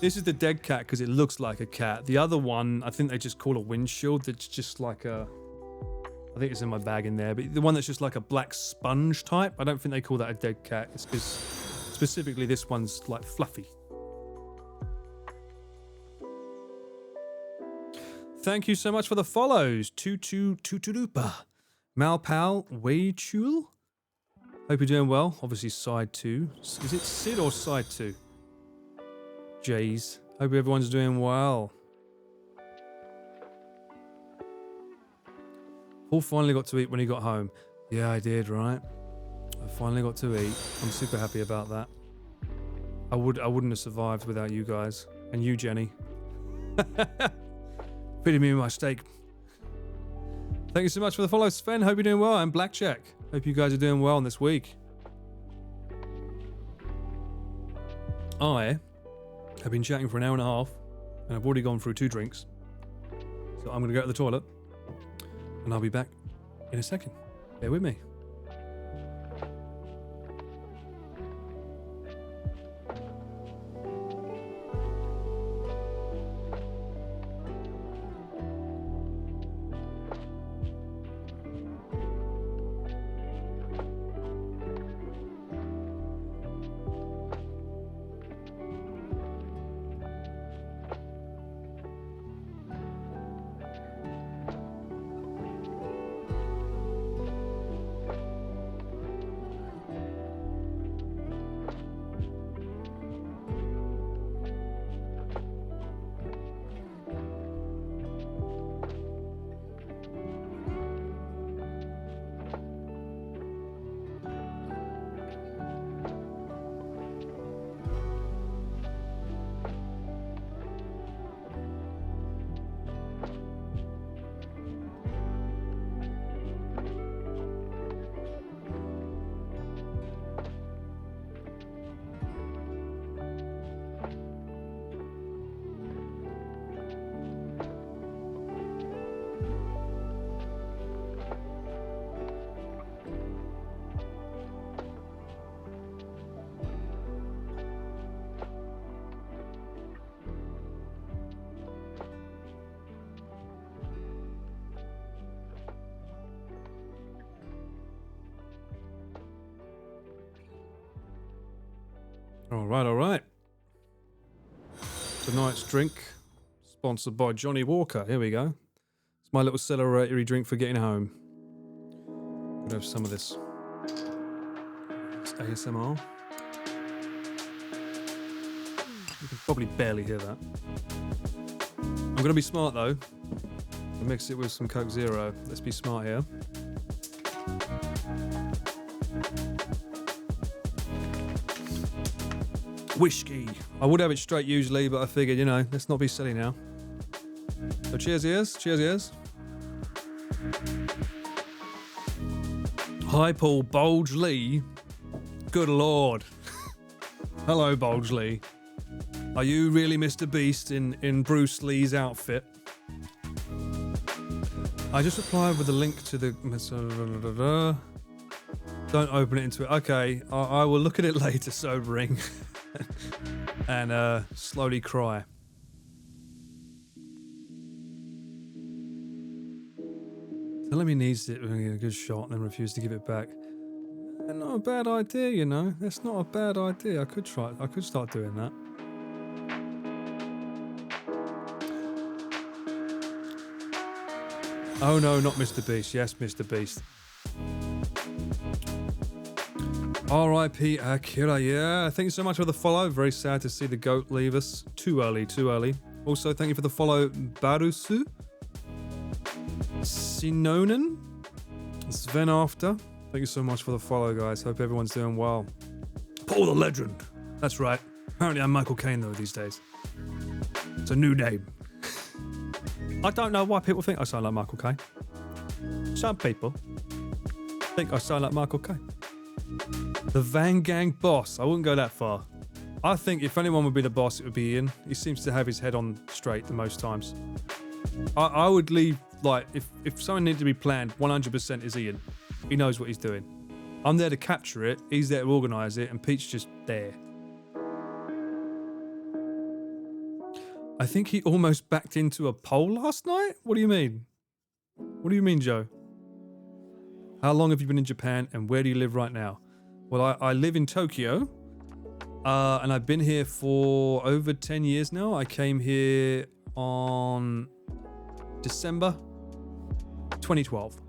This is the dead cat because it looks like a cat. The other one, I think they just call a windshield. It's just like a... I think it's in my bag in there. But the one that's just like a black sponge type, I don't think they call that a dead cat. It's because specifically this one's like fluffy. Thank you so much for the follows. Tutudupa. Malpal Weichul. Hope you're doing well. Obviously side 2. Is it Sid or side 2? Jays. Hope everyone's doing well. Paul finally got to eat when he got home. Yeah, I did, right? I finally got to eat. I'm super happy about that. I wouldn't have survived without you guys. And you, Jenny. Feeding me my steak. Thank you so much for the follow, Sven. Hope you're doing well. And Blackjack. Hope you guys are doing well this week. I have been chatting for an hour and a half, and I've already gone through 2 drinks. So I'm going to go to the toilet, and I'll be back in a second. Bear with me. All right. Tonight's drink, sponsored by Johnny Walker. Here we go. It's my little celebratory drink for getting home. I'm gonna have some of this. It's ASMR. You can probably barely hear that. I'm gonna be smart though. I'll mix it with some Coke Zero. Let's be smart here. Whiskey. I would have it straight usually, but I figured, you know, let's not be silly now. So cheers, ears. Cheers, ears. Hi, Paul. Bulge Lee. Good Lord. Hello, Bulge Lee. Are you really Mr. Beast in Bruce Lee's outfit? I just replied with a link to the... Don't open it into it. Okay, I will look at it later, sobering. And slowly cry. Telling me he needs it when he get a good shot and then refuse to give it back. Not a bad idea, you know. That's not a bad idea. I could try. I could start doing that. Oh no, not MrBeast. Yes, MrBeast. R.I.P. Akira. Yeah, thank you so much for the follow. Very sad to see the goat leave us. Too early, too early. Also, thank you for the follow, Barusu. Sinonen. Sven After. Thank you so much for the follow, guys. Hope everyone's doing well. Paul the Legend. That's right. Apparently I'm Michael Caine, though, these days. It's a new name. I don't know why people think I sound like Michael Caine. Some people think I sound like Michael Caine. The Van Gang boss. I wouldn't go that far. I think if anyone would be the boss, it would be Ian. He seems to have his head on straight the most times. I would leave, like, if something needed to be planned, 100% is Ian. He knows what he's doing. I'm there to capture it, he's there to organise it, and Pete's just there. I think he almost backed into a pole last night? What do you mean? What do you mean, Joe? How long have you been in Japan, and where do you live right now? Well, I live in Tokyo, and I've been here for over 10 years now. I came here on December 2012.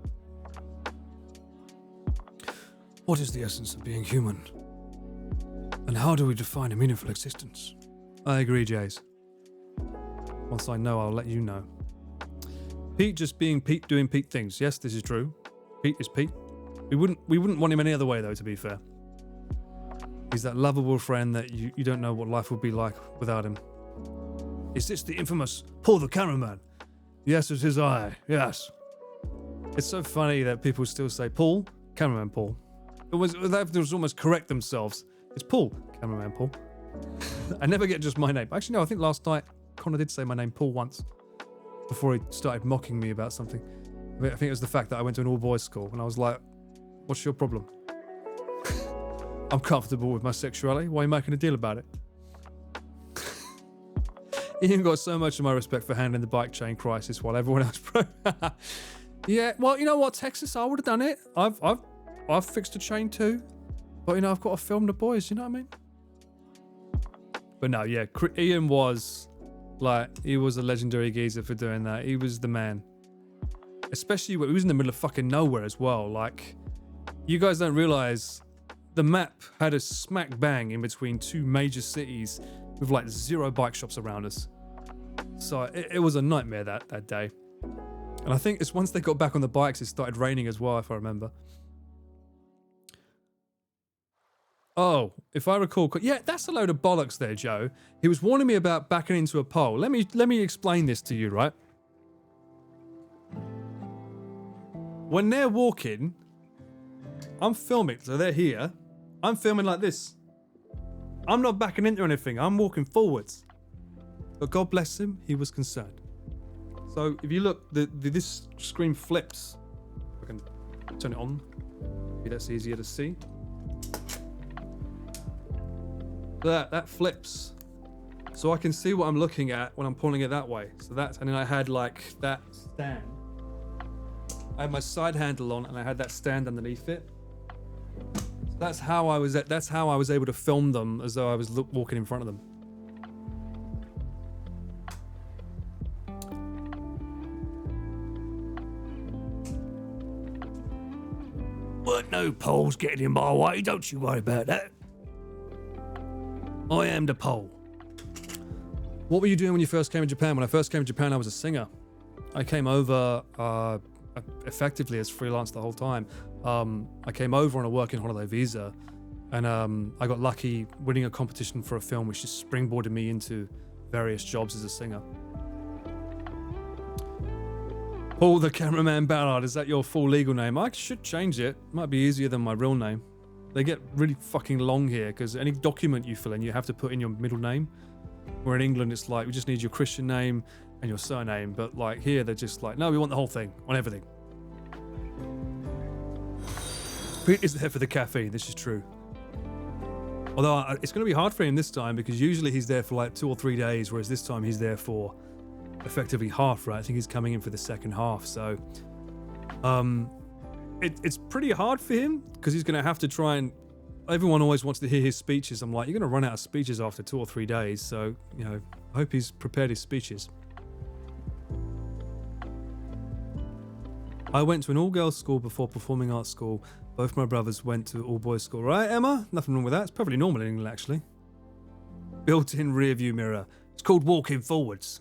What is the essence of being human? And how do we define a meaningful existence? I agree, Jace. Once I know, I'll let you know. Pete just being Pete doing Pete things. Yes, this is true. Pete is Pete. We wouldn't want him any other way, though, to be fair. He's that lovable friend that you don't know what life would be like without him. Is this the infamous Paul the cameraman? Yes, it is I. Yes. It's so funny that people still say Paul, cameraman Paul. They was almost correct themselves. It's Paul, cameraman Paul. I never get just my name. Actually, no, I think last night Connor did say my name Paul once before he started mocking me about something. I think it was the fact that I went to an all-boys school and I was like, what's your problem? I'm comfortable with my sexuality. Why are you making a deal about it? Ian got so much of my respect for handling the bike chain crisis while everyone else Yeah, well, you know what, Texas, I would have done it. I've fixed a chain too. But, you know, I've got to film the boys, you know what I mean? But no, yeah, Ian was, like, he was a legendary geezer for doing that. He was the man. Especially when he was in the middle of fucking nowhere as well. Like, you guys don't realize the map had a smack bang in between two major cities with like 0 bike shops around us. So it was a nightmare that day. And I think it's once they got back on the bikes, it started raining as well, if I remember. Oh, if I recall, yeah, that's a load of bollocks there, Joe. He was warning me about backing into a pole. Let me explain this to you, right? When they're walking, I'm filming, so they're here. I'm filming like this. I'm not backing into anything. I'm walking forwards. But God bless him, he was concerned. So if you look, this screen flips. I can turn it on. Maybe that's easier to see. That flips. So I can see what I'm looking at when I'm pulling it that way. So that's, and then I had like that stand. I had my side handle on and I had that stand underneath it. So that's how I was able to film them as though I was walking in front of them. But no poles getting in my way, don't you worry about that. I am the pole. What were you doing when you first came to Japan? When I first came to Japan, I was a singer. I came over effectively as freelance the whole time. I came over on a working holiday visa, and I got lucky winning a competition for a film which just springboarded me into various jobs as a singer. Paul the Cameraman Ballard, is that your full legal name? I should change it. Might be easier than my real name. They get really fucking long here because any document you fill in, you have to put in your middle name. Where in England, it's like, we just need your Christian name and your surname. But like here, they're just like, no, we want the whole thing, on everything. Pete is there for the caffeine. This is true. Although it's going to be hard for him this time because usually he's there for like 2 or 3 days, whereas this time he's there for effectively half, right? I think he's coming in for the second half. So it's pretty hard for him because he's going to have to try and... Everyone always wants to hear his speeches. I'm like, you're going to run out of speeches after 2 or 3 days. So, you know, I hope he's prepared his speeches. I went to an all-girls school before performing arts school. Both my brothers went to all-boys school. Right, Emma? Nothing wrong with that. It's perfectly normal in England, actually. Built-in rear-view mirror. It's called walking forwards.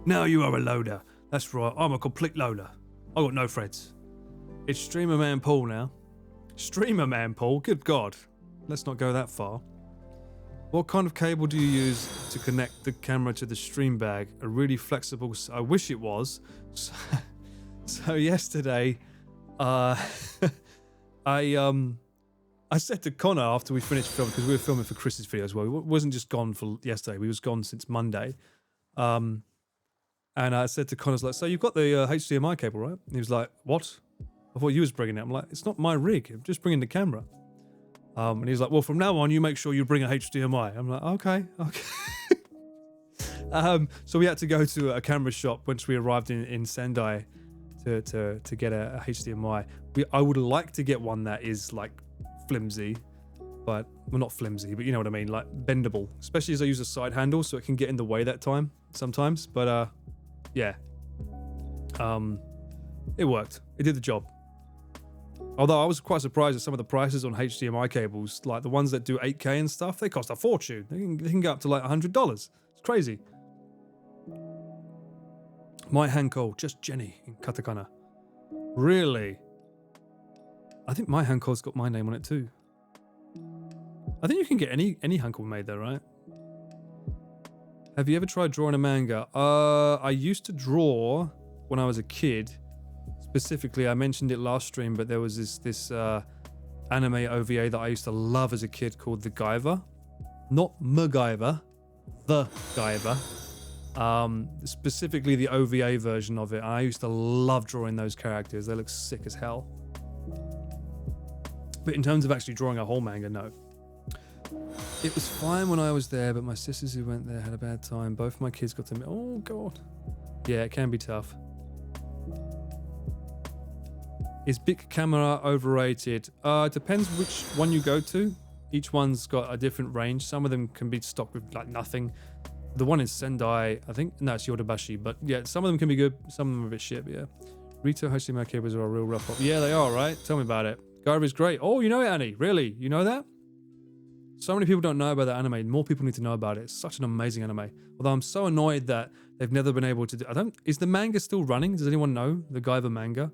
Now you are a loader. That's right. I'm a complete loader. I got no friends. It's Streamer Man Paul now. Streamer Man Paul? Good God. Let's not go that far. What kind of cable do you use to connect the camera to the stream bag? A really flexible... I wish it was. So yesterday, I said to Connor after we finished filming, because we were filming for Chris's video as well. We wasn't just gone for yesterday. We was gone since Monday. And I said to Connor, like, so you've got the HDMI cable, right? And he was like, what? I thought you was bringing it. I'm like, it's not my rig. I'm just bringing the camera. And he's like, well, from now on, you make sure you bring a HDMI. I'm like, okay. So we had to go to a camera shop once we arrived in Sendai to get a HDMI. I would like to get one that is like flimsy, but well, not flimsy, but you know what I mean, like bendable. Especially as I use a side handle, so it can get in the way that time sometimes. But yeah, it worked. It did the job. Although I was quite surprised at some of the prices on HDMI cables, like the ones that do 8K and stuff. They cost a fortune. They can go up to like $100. It's crazy. My Hanko, just Jenny in katakana. Really? I think my Hanko's got my name on it too. I think you can get any Hanko made there, right? Have you ever tried drawing a manga? I used to draw when I was a kid. Specifically, I mentioned it last stream, but there was this anime OVA that I used to love as a kid called The Guyver. Not MacGyver, The Guyver. Specifically the OVA version of it. I used to love drawing those characters. They look sick as hell. But in terms of actually drawing a whole manga, no. It was fine when I was there, but my sisters who went there had a bad time. Both my kids got to... Oh, God. Yeah, it can be tough. Is big camera overrated? Depends which one you go to. Each one's got a different range. Some of them can be stocked with like nothing. The one in Sendai, I think, no, it's Yodobashi, but yeah, some of them can be good, some of them are a bit shit, but yeah. Rito HDMI cables are a real rough up. Yeah, they are, right? Tell me about it. Guyver is great. Oh, you know it, Annie? Really? You know that? So many people don't know about that anime. More people need to know about it. It's such an amazing anime. Although I'm so annoyed that they've never been able to do... Is the manga still running? Does anyone know the Guyver manga?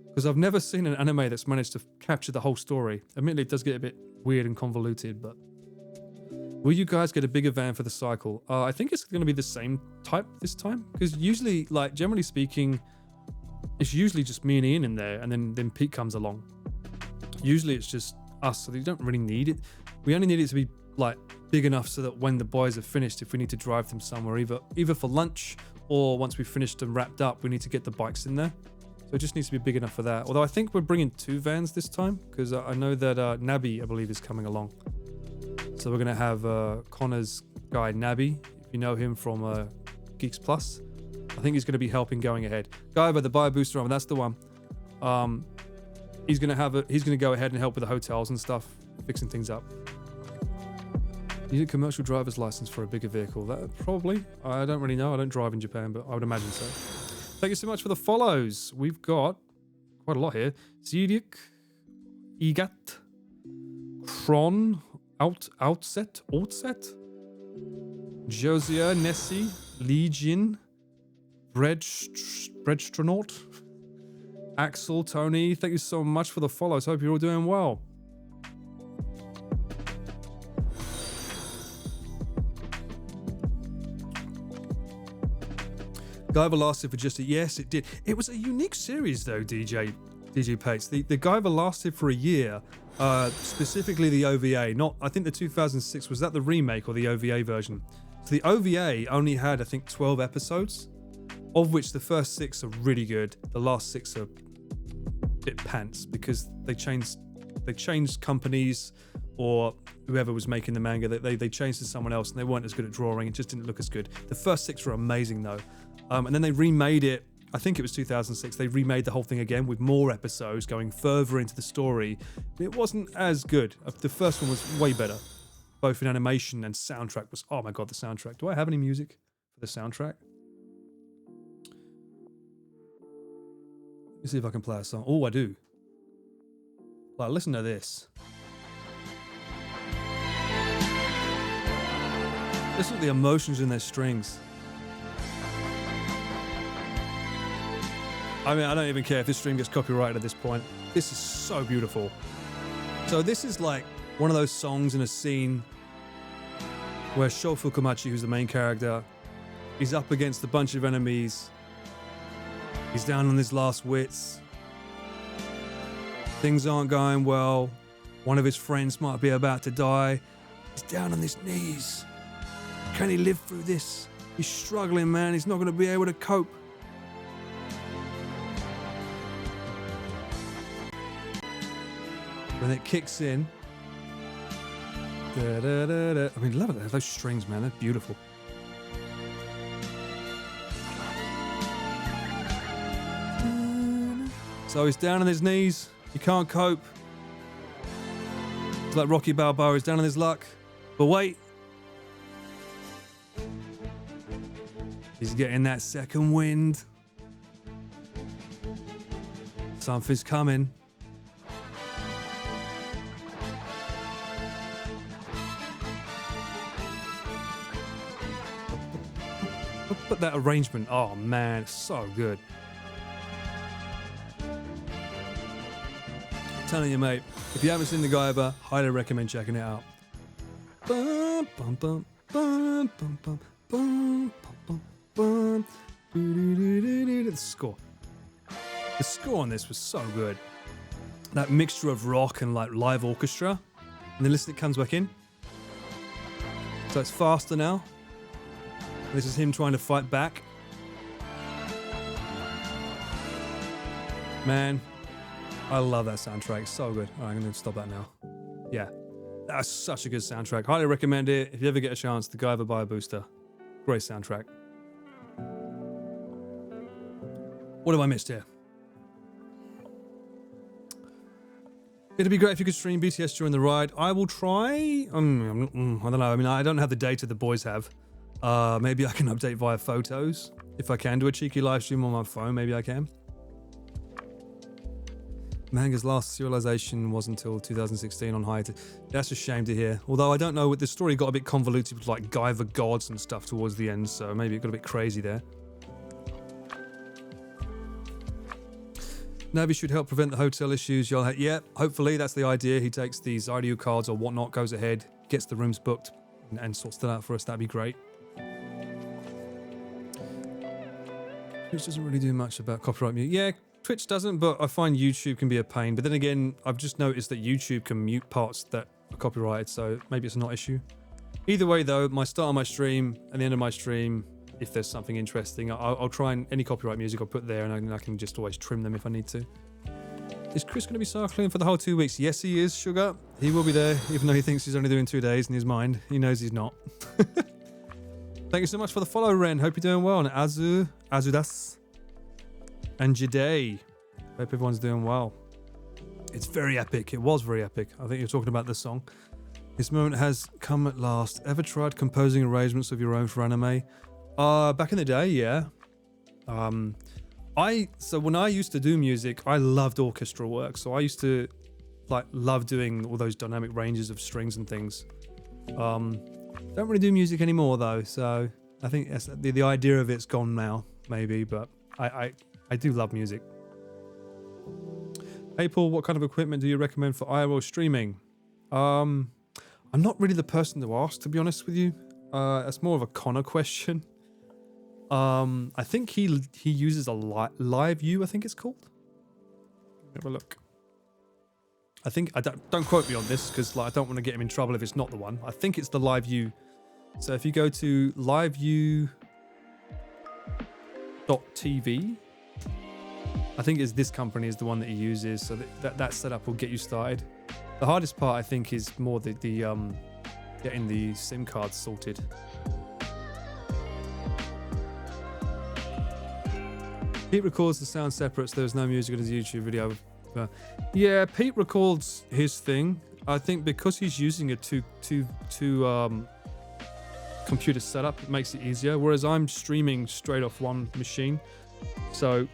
Because I've never seen an anime that's managed to capture the whole story. Admittedly, it does get a bit weird and convoluted, but... Will you guys get a bigger van for the cycle? I think it's going to be the same type this time. Because usually, like, generally speaking, it's usually just me and Ian in there, and then Pete comes along. Usually it's just us, so you don't really need it. We only need it to be, like, big enough so that when the boys are finished, if we need to drive them somewhere, either for lunch or once we've finished and wrapped up, we need to get the bikes in there. So it just needs to be big enough for that. Although I think we're bringing 2 vans this time, because I know that Nabi, I believe, is coming along. So we're going to have Connor's guy, Nabi, if you know him from Geeks Plus. I think he's going to be helping going ahead. Guy by the Bio Booster Armor, that's the one. He's going to go ahead and help with the hotels and stuff, fixing things up. You need a commercial driver's license for a bigger vehicle. That probably. I don't really know. I don't drive in Japan, but I would imagine so. Thank you so much for the follows. We've got quite a lot here. Zidik, Igat, Kron, Outset, Josia, Nessie, Legion, Bredstronaut, Axel, Tony. Thank you so much for the follows. Hope you're all doing well. Guyver lasted for just yes, it did. It was a unique series though, DJ Pates. The Guyver lasted for a year. Specifically the OVA, not I think the 2006 was that the remake or the OVA version. So the OVA only had, I think, 12 episodes, of which the first 6 are really good. The last 6 are a bit pants because they changed companies, or whoever was making the manga, they changed to someone else and they weren't as good at drawing. It just didn't look as good. The first 6 were amazing though. And then they remade it, I think it was 2006, they remade the whole thing again with more episodes going further into the story. It wasn't as good. The first one was way better, both in animation and soundtrack was, oh my god, the soundtrack. Do I have any music for the soundtrack? Let me see if I can play a song. Oh, I do. Like, listen to this. Listen to the emotions in their strings. I mean, I don't even care if this stream gets copyrighted at this point. This is so beautiful. So this is like one of those songs in a scene where Sho Fukumachi, who's the main character, he's up against a bunch of enemies. He's down on his last wits. Things aren't going well. One of his friends might be about to die. He's down on his knees. Can he live through this? He's struggling, man. He's not going to be able to cope. When it kicks in. Da, da, da, da. I mean, love it. Those strings, man. They're beautiful. So he's down on his knees. He can't cope. It's like Rocky Balboa. He's down on his luck. But wait. He's getting that second wind. Something's coming. But that arrangement, oh man, it's so good. I'm telling you, mate, if you haven't seen The Guyver, highly recommend checking it out. Bum, bum, bum, bum, bum, bum, bum, bum, bum. The score. The score on this was so good. That mixture of rock and like live orchestra. And then listen, it comes back in. So it's faster now. This is him trying to fight back. Man, I love that soundtrack. It's so good. All right, I'm going to stop that now. Yeah, that's such a good soundtrack. Highly recommend it. If you ever get a chance, The Guyver Buy a Booster. Great soundtrack. What have I missed here? It'd be great if you could stream BTS during the ride. I will try. I don't know. I mean, I don't have the data the boys have. Maybe I can update via photos. If I can do a cheeky live stream on my phone, maybe I can. Manga's last serialization was until 2016 on hiatus. That's a shame to hear. Although I don't know, the story got a bit convoluted with like Guyver gods and stuff towards the end, so maybe it got a bit crazy there. Navi should help prevent the hotel issues. Yeah, hopefully that's the idea. He takes these IDU cards or whatnot, goes ahead, gets the rooms booked, and sorts that out for us. That'd be great. Twitch doesn't really do much about copyright music. Yeah, Twitch doesn't, but I find YouTube can be a pain. But then again, I've just noticed that YouTube can mute parts that are copyrighted, so maybe it's not an issue. Either way, though, my start of my stream and the end of my stream, if there's something interesting, I'll try and any copyright music I'll put there, and I can just always trim them if I need to. Is Chris going to be cycling for the whole 2 weeks? Yes, he is, Sugar. He will be there, even though he thinks he's only doing 2 days in his mind. He knows he's not. Thank you so much for the follow, Ren. Hope you're doing well. And Azudas, and Jide. Hope everyone's doing well. It's very epic. It was very epic. I think you're talking about this song. This moment has come at last. Ever tried composing arrangements of your own for anime? Back in the day, yeah. So when I used to do music, I loved orchestral work. So I used to love doing all those dynamic ranges of strings and things. Don't really do music anymore though, so I think that's, the idea of it's gone now, maybe, but I do love music. Hey Paul, what kind of equipment do you recommend for IRL streaming? I'm not really the person to ask, to be honest with you. That's more of a Connor question. I think he uses a live view, I think it's called. Have a look. I think don't quote me on this because I don't want to get him in trouble if it's not the one. I think it's the live view So if you go to liveview.tv, I think it's this company is the one that he uses, so that setup will get you started. The hardest part, I think, is more the getting the SIM cards sorted. Pete records the sound separate, so there's no music in his YouTube video. Yeah, Pete records his thing. I think because he's using a two computer setup, it makes it easier. Whereas I'm streaming straight off one machine, so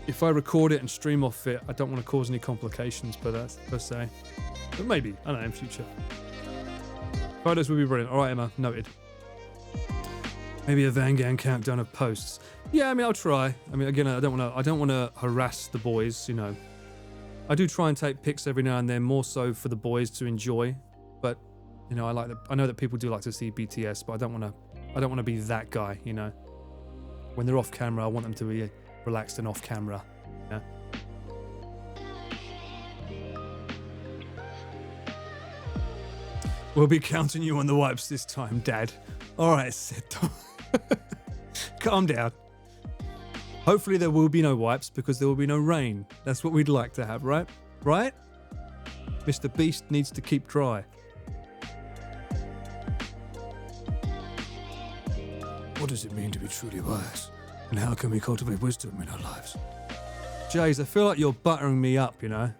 if I record it and stream off it, I don't want to cause any complications per se. But maybe, I don't know, in future. Photos would be brilliant. All right, Emma, noted. Maybe a Van Gang countdown of posts. Yeah, I mean, I'll try. I mean, again, I don't want to harass the boys, you know. I do try and take pics every now and then, more so for the boys to enjoy. But you know, I know that people do like to see BTS, but I don't want to be that guy, you know. When they're off camera, I want them to be relaxed and off camera. Yeah. We'll be counting you on the wipes this time, Dad. All right, Sid. Calm down. Hopefully there will be no wipes because there will be no rain. That's what we'd like to have, right? Right? MrBeast needs to keep dry. What does it mean to be truly wise? And how can we cultivate wisdom in our lives? Jays, I feel like you're buttering me up, you know?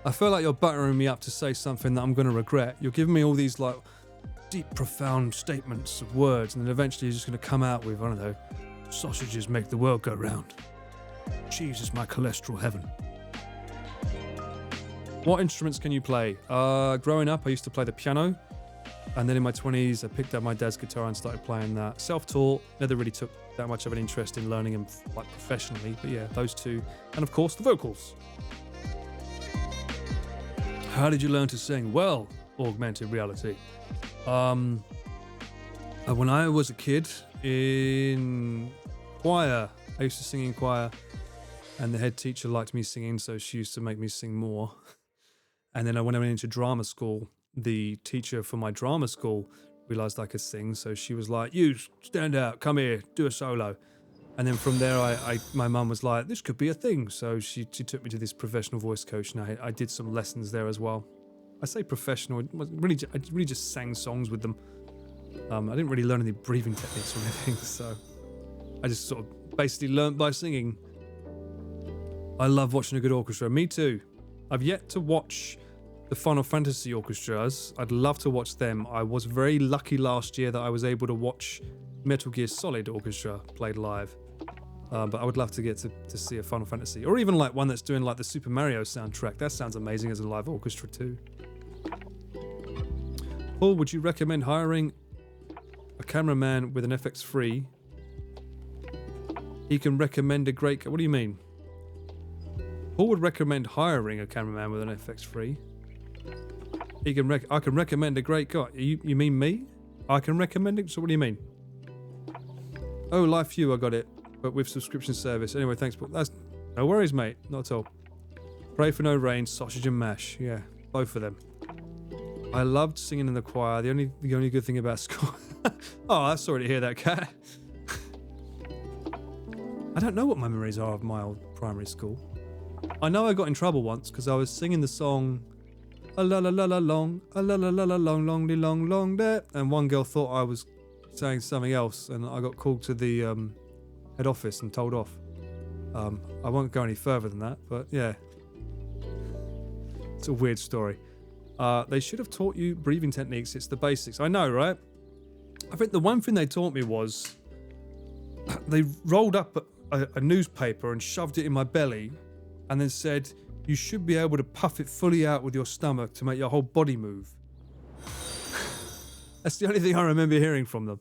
I feel like you're buttering me up to say something that I'm going to regret. You're giving me all these, like, deep, profound statements of words, and then eventually you're just going to come out with, I don't know, sausages make the world go round. Cheese is my cholesterol heaven. What instruments can you play? Growing up, I used to play the piano, and then in my 20s, I picked up my dad's guitar and started playing that. Self-taught, never really took that much of an interest in learning them, like, professionally, but yeah, those two. And of course, the vocals. How did you learn to sing? Well, augmented reality. When I was a kid in choir, I used to sing in choir, and the head teacher liked me singing, so she used to make me sing more. And then when I went into drama school, the teacher for my drama school realized I could sing, so she was like, "You stand out, come here, do a solo." And then from there, my mum was like, "This could be a thing." So she took me to this professional voice coach, and I did some lessons there as well. I say professional, I really just sang songs with them. I didn't really learn any breathing techniques or anything, so I just sort of basically learned by singing. I love watching a good orchestra. Me too. I've yet to watch the Final Fantasy orchestras. I'd love to watch them. I was very lucky last year that I was able to watch Metal Gear Solid Orchestra played live. But I would love to get to see a Final Fantasy, or even like one that's doing like the Super Mario soundtrack. That sounds amazing as a live orchestra too. Paul, would you recommend hiring a cameraman with an FX free? He can recommend a great... What do you mean? Paul would recommend hiring a cameraman with an FX free. He can I can recommend a great guy. You mean me? I can recommend it? So what do you mean? Oh, Live View, I got it. But with subscription service. Anyway, thanks, Paul. That's no worries, mate. Not at all. Pray for no rain, sausage and mash. Yeah, both of them. I loved singing in the choir. The only good thing about school... Oh, I'm sorry to hear that, Kat. I don't know what my memories are of my old primary school. I know I got in trouble once because I was singing the song a la la la la long, a la la la la long, long, long, long there, and one girl thought I was saying something else, and I got called to the head office and told off. I won't go any further than that, but yeah, it's a weird story. They should have taught you breathing techniques. It's the basics. I know, right? I think the one thing they taught me was they rolled up a newspaper and shoved it in my belly, and then said, "You should be able to puff it fully out with your stomach to make your whole body move." That's the only thing I remember hearing from them.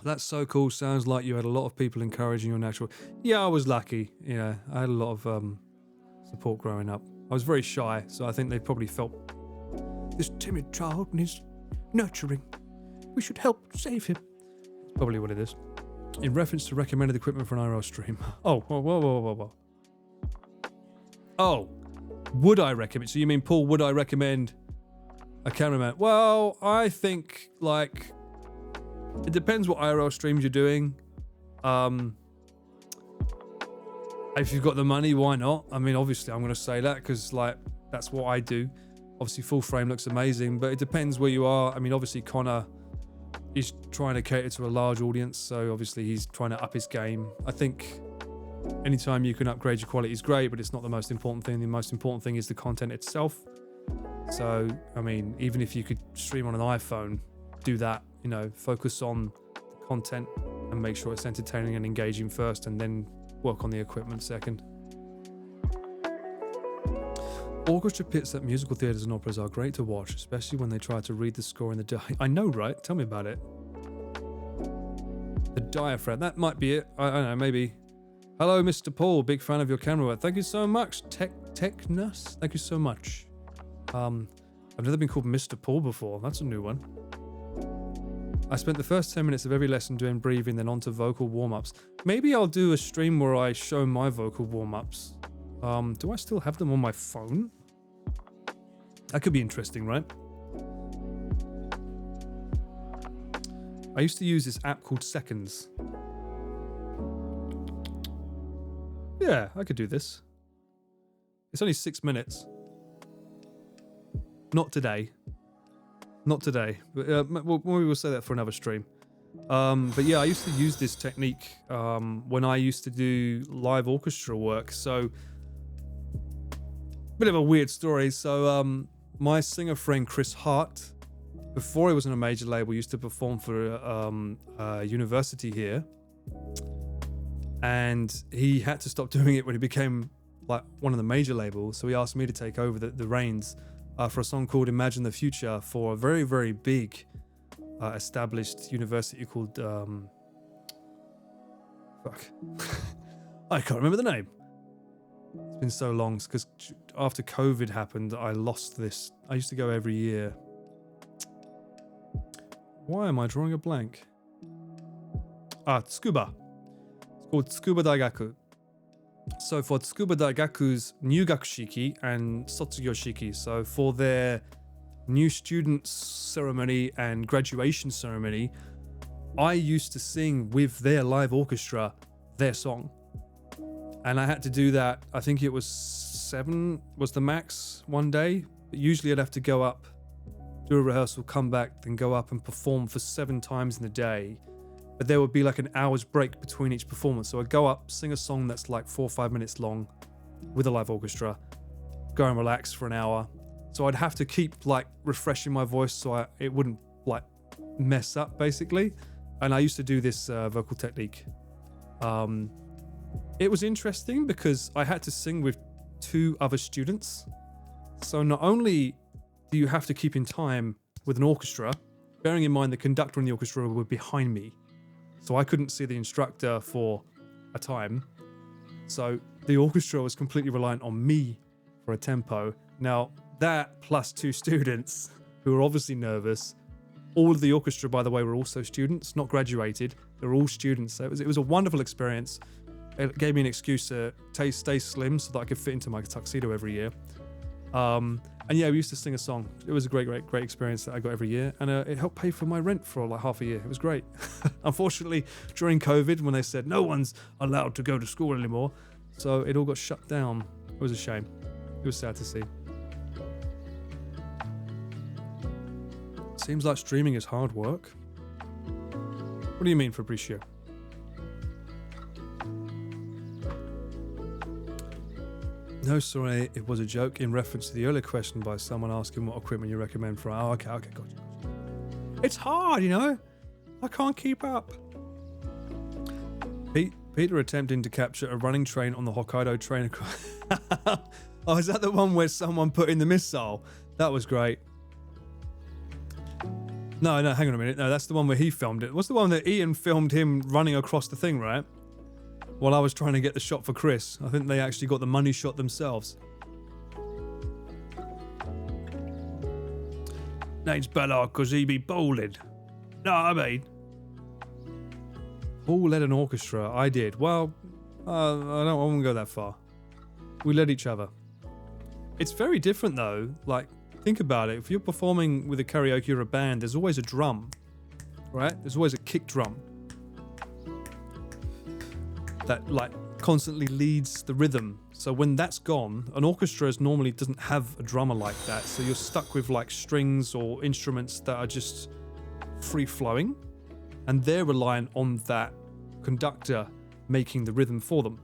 That's so cool. Sounds like you had a lot of people encouraging your natural... Yeah, I was lucky. Yeah, I had a lot of support growing up. I was very shy, so I think they probably felt, this timid child needs nurturing. We should help save him. Probably what it is. In reference to recommended equipment for an IRL stream. Oh, whoa. Oh, would I recommend? So you mean, Paul, would I recommend A cameraman. Well, I think like it depends what IRL streams you're doing. If you've got the money, why not? I mean, obviously, I'm going to say that because like that's what I do. Obviously, full frame looks amazing, but it depends where you are. I mean, obviously, Connor is trying to cater to a large audience, so obviously he's trying to up his game. I think anytime you can upgrade your quality is great, but it's not the most important thing. The most important thing is the content itself. So, I mean, even if you could stream on an iPhone, do that, you know, focus on the content and make sure it's entertaining and engaging first, and then work on the equipment second. Orchestra pits at musical theatres and operas are great to watch, especially when they try to read the score in the I know, right? Tell me about it. The diaphragm, that might be it. I don't know, maybe. Hello, Mr. Paul, big fan of your camera work. Thank you so much. Technus, thank you so much. I've never been called Mr. Paul before. That's a new one. I spent the first 10 minutes of every lesson doing breathing, then on to vocal warm-ups. Maybe I'll do a stream where I show my vocal warm-ups. Do I still have them on my phone? That could be interesting, right? I used to use this app called Seconds. Yeah, I could do this. It's only 6 minutes. Not today. Not today. But maybe we'll say that for another stream. But yeah, I used to use this technique when I used to do live orchestral work. So, bit of a weird story. So, my singer friend Chris Hart, before he was in a major label, used to perform for a university here. And he had to stop doing it when he became like one of the major labels. So he asked me to take over the reins for a song called Imagine the Future for a very, very big established university called... fuck. I can't remember the name. It's been so long because after COVID happened, I lost this. I used to go every year. Why am I drawing a blank? Tsukuba. It's called Tsukuba Daigaku. So for Tsukuba Daigaku's Nyugakushiki and Sotsugoshiki, so for their new students ceremony and graduation ceremony, I used to sing with their live orchestra their song. And I had to do that, I think it was 7 was the max one day. But usually I'd have to go up, do a rehearsal, come back, then go up and perform for 7 times in the day. But there would be like an hour's break between each performance. So I'd go up, sing a song that's like 4 or 5 minutes long with a live orchestra, go and relax for an hour. So I'd have to keep like refreshing my voice so it wouldn't like mess up basically. And I used to do this vocal technique. It was interesting because I had to sing with 2 other students. So not only do you have to keep in time with an orchestra, bearing in mind the conductor in the orchestra were behind me. So I couldn't see the instructor for a time. So the orchestra was completely reliant on me for a tempo. Now that plus 2 students who were obviously nervous. All of the orchestra, by the way, were also students, not graduated. They were all students. So it was a wonderful experience. It gave me an excuse to stay slim so that I could fit into my tuxedo every year. And yeah, we used to sing a song. It was a great experience that I got every year. And it helped pay for my rent for like half a year. It was great. Unfortunately, during COVID, when they said no one's allowed to go to school anymore, so it all got shut down. It was a shame. It was sad to see. Seems like streaming is hard work. What do you mean, Fabricio? No, sorry, it was a joke in reference to the earlier question by someone asking what equipment you recommend for... Oh, okay, gotcha. It's hard, you know? I can't keep up. Peter attempting to capture a running train on the Hokkaido train. Oh, is that the one where someone put in the missile? That was great. No, hang on a minute. No, that's the one where he filmed it. What's the one that Ian filmed him running across the thing, right? While I was trying to get the shot for Chris. I think they actually got the money shot themselves. Name's better because he be bowling. No, I mean. Paul led an orchestra. I did. Well, I won't go that far. We led each other. It's very different though. Like, think about it, if you're performing with a karaoke or a band, there's always a drum, right? There's always a kick drum that like constantly leads the rhythm. So when that's gone, an orchestra normally doesn't have a drummer like that. So you're stuck with like strings or instruments that are just free flowing, and they're reliant on that conductor making the rhythm for them.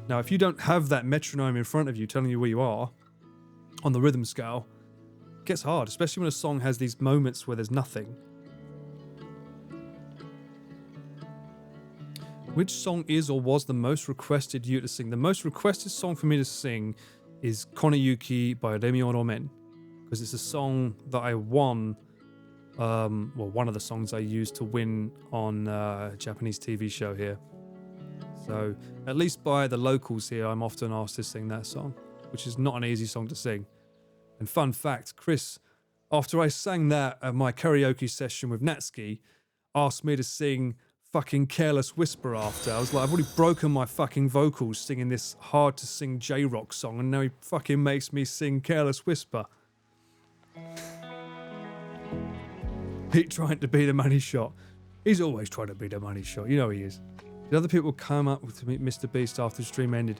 Now, if you don't have that metronome in front of you telling you where you are on the rhythm scale, it gets hard, especially when a song has these moments where there's nothing. Which song is or was the most requested you to sing? The most requested song for me to sing is Koneyuki by Remion Romen, because it's a song that I won, one of the songs I used to win on a Japanese TV show here. So, at least by the locals here, I'm often asked to sing that song, which is not an easy song to sing. And fun fact, Chris, after I sang that at my karaoke session with Natsuki, asked me to sing fucking Careless Whisper after. I was like, I've already broken my fucking vocals singing this hard to sing J-rock song, and now he fucking makes me sing Careless Whisper. Pete trying to be the money shot. He's always trying to be the money shot. You know he is. Did other people come up to meet MrBeast after the stream ended?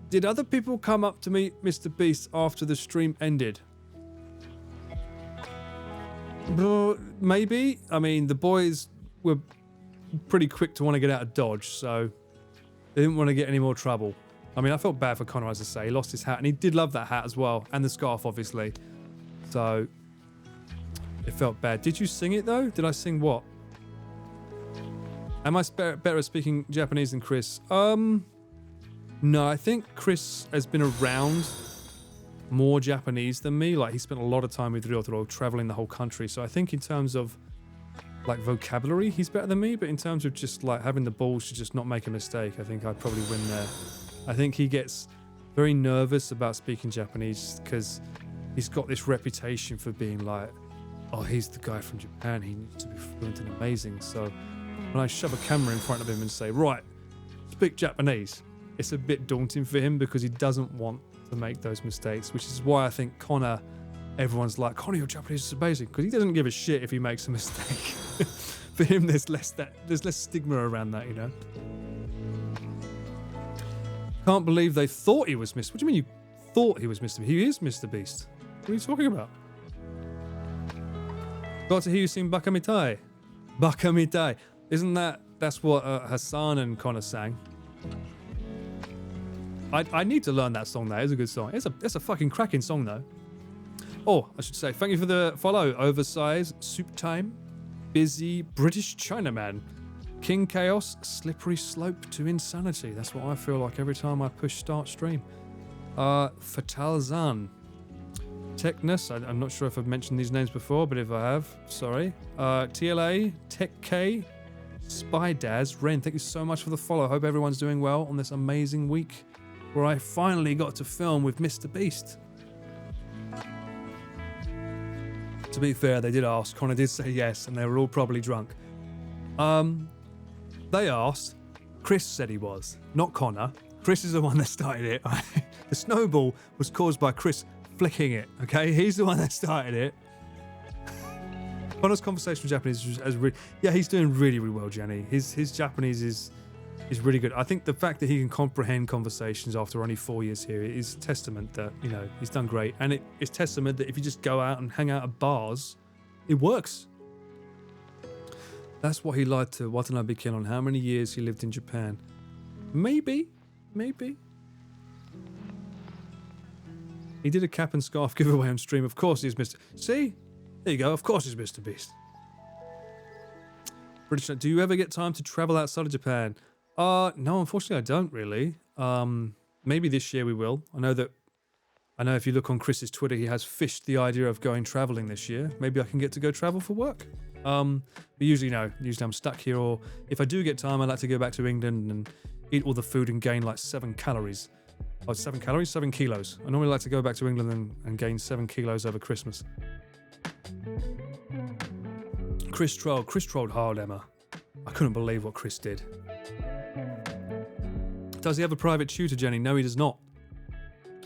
Did other people come up to meet MrBeast after the stream ended? Maybe. I mean, the boys were pretty quick to want to get out of Dodge, so they didn't want to get any more trouble. I mean, I felt bad for Connor, as I say. He lost his hat, and he did love that hat as well, and the scarf, obviously. So, it felt bad. Did you sing it, though? Did I sing what? Am I better at speaking Japanese than Chris? No, I think Chris has been around more Japanese than me. Like, he spent a lot of time with Ryotaro, traveling the whole country. So I think in terms of like vocabulary, he's better than me. But in terms of just like having the balls to just not make a mistake, I think I'd probably win there. I think he gets very nervous about speaking Japanese because he's got this reputation for being like, oh, he's the guy from Japan. He needs to be fluent and amazing. So when I shove a camera in front of him and say, right, speak Japanese, it's a bit daunting for him because he doesn't want to make those mistakes, which is why I think Connor, everyone's like, Connor, your Japanese is amazing, because he doesn't give a shit if he makes a mistake. For him, there's less stigma around that, you know. Can't believe they thought he was Mr. What do you mean you thought he was Mr. He is MrBeast. What are you talking about? Got to hear you sing Bakamitai. Bakamitai. Isn't that's what Hassan and Connor sang? I need to learn that song though. It's a good song. It's a fucking cracking song though. Oh, I should say, thank you for the follow. Oversized, Soup Time, Busy, British Chinaman, King Chaos, Slippery Slope to Insanity. That's what I feel like every time I push start stream. Fatal Zan, Technus, I'm not sure if I've mentioned these names before, but if I have, sorry. TLA, Tech K, Spy Daz, Ren, thank you so much for the follow. Hope everyone's doing well on this amazing week where I finally got to film with MrBeast. To be fair, they did ask. Connor did say yes, and they were all probably drunk. They asked. Chris said he was, not Connor. Chris is the one that started it. The snowball was caused by Chris flicking it, okay? He's the one that started it. Connor's conversation with Japanese is really... Yeah, he's doing really, really well, Jenny. His Japanese is really good. I think the fact that he can comprehend conversations after only 4 years here is testament that, you know, he's done great. And it's testament that if you just go out and hang out at bars, it works. That's what he lied to Watanabe Kin on how many years he lived in Japan. Maybe. He did a cap and scarf giveaway on stream. Of course he's Mr. See? There you go. Of course he's MrBeast. British. Do you ever get time to travel outside of Japan? No, unfortunately I don't really. Maybe this year we will. I know if you look on Chris's Twitter, he has fished the idea of going traveling this year. Maybe I can get to go travel for work. But usually no. Usually I'm stuck here, or if I do get time, I like to go back to England and eat all the food and gain like 7 calories. Oh, 7 calories? 7 kilos. I normally like to go back to England and gain 7 kilos over Christmas. Chris trolled hard, Emma. I couldn't believe what Chris did. Does he have a private tutor, Jenny? No, he does not.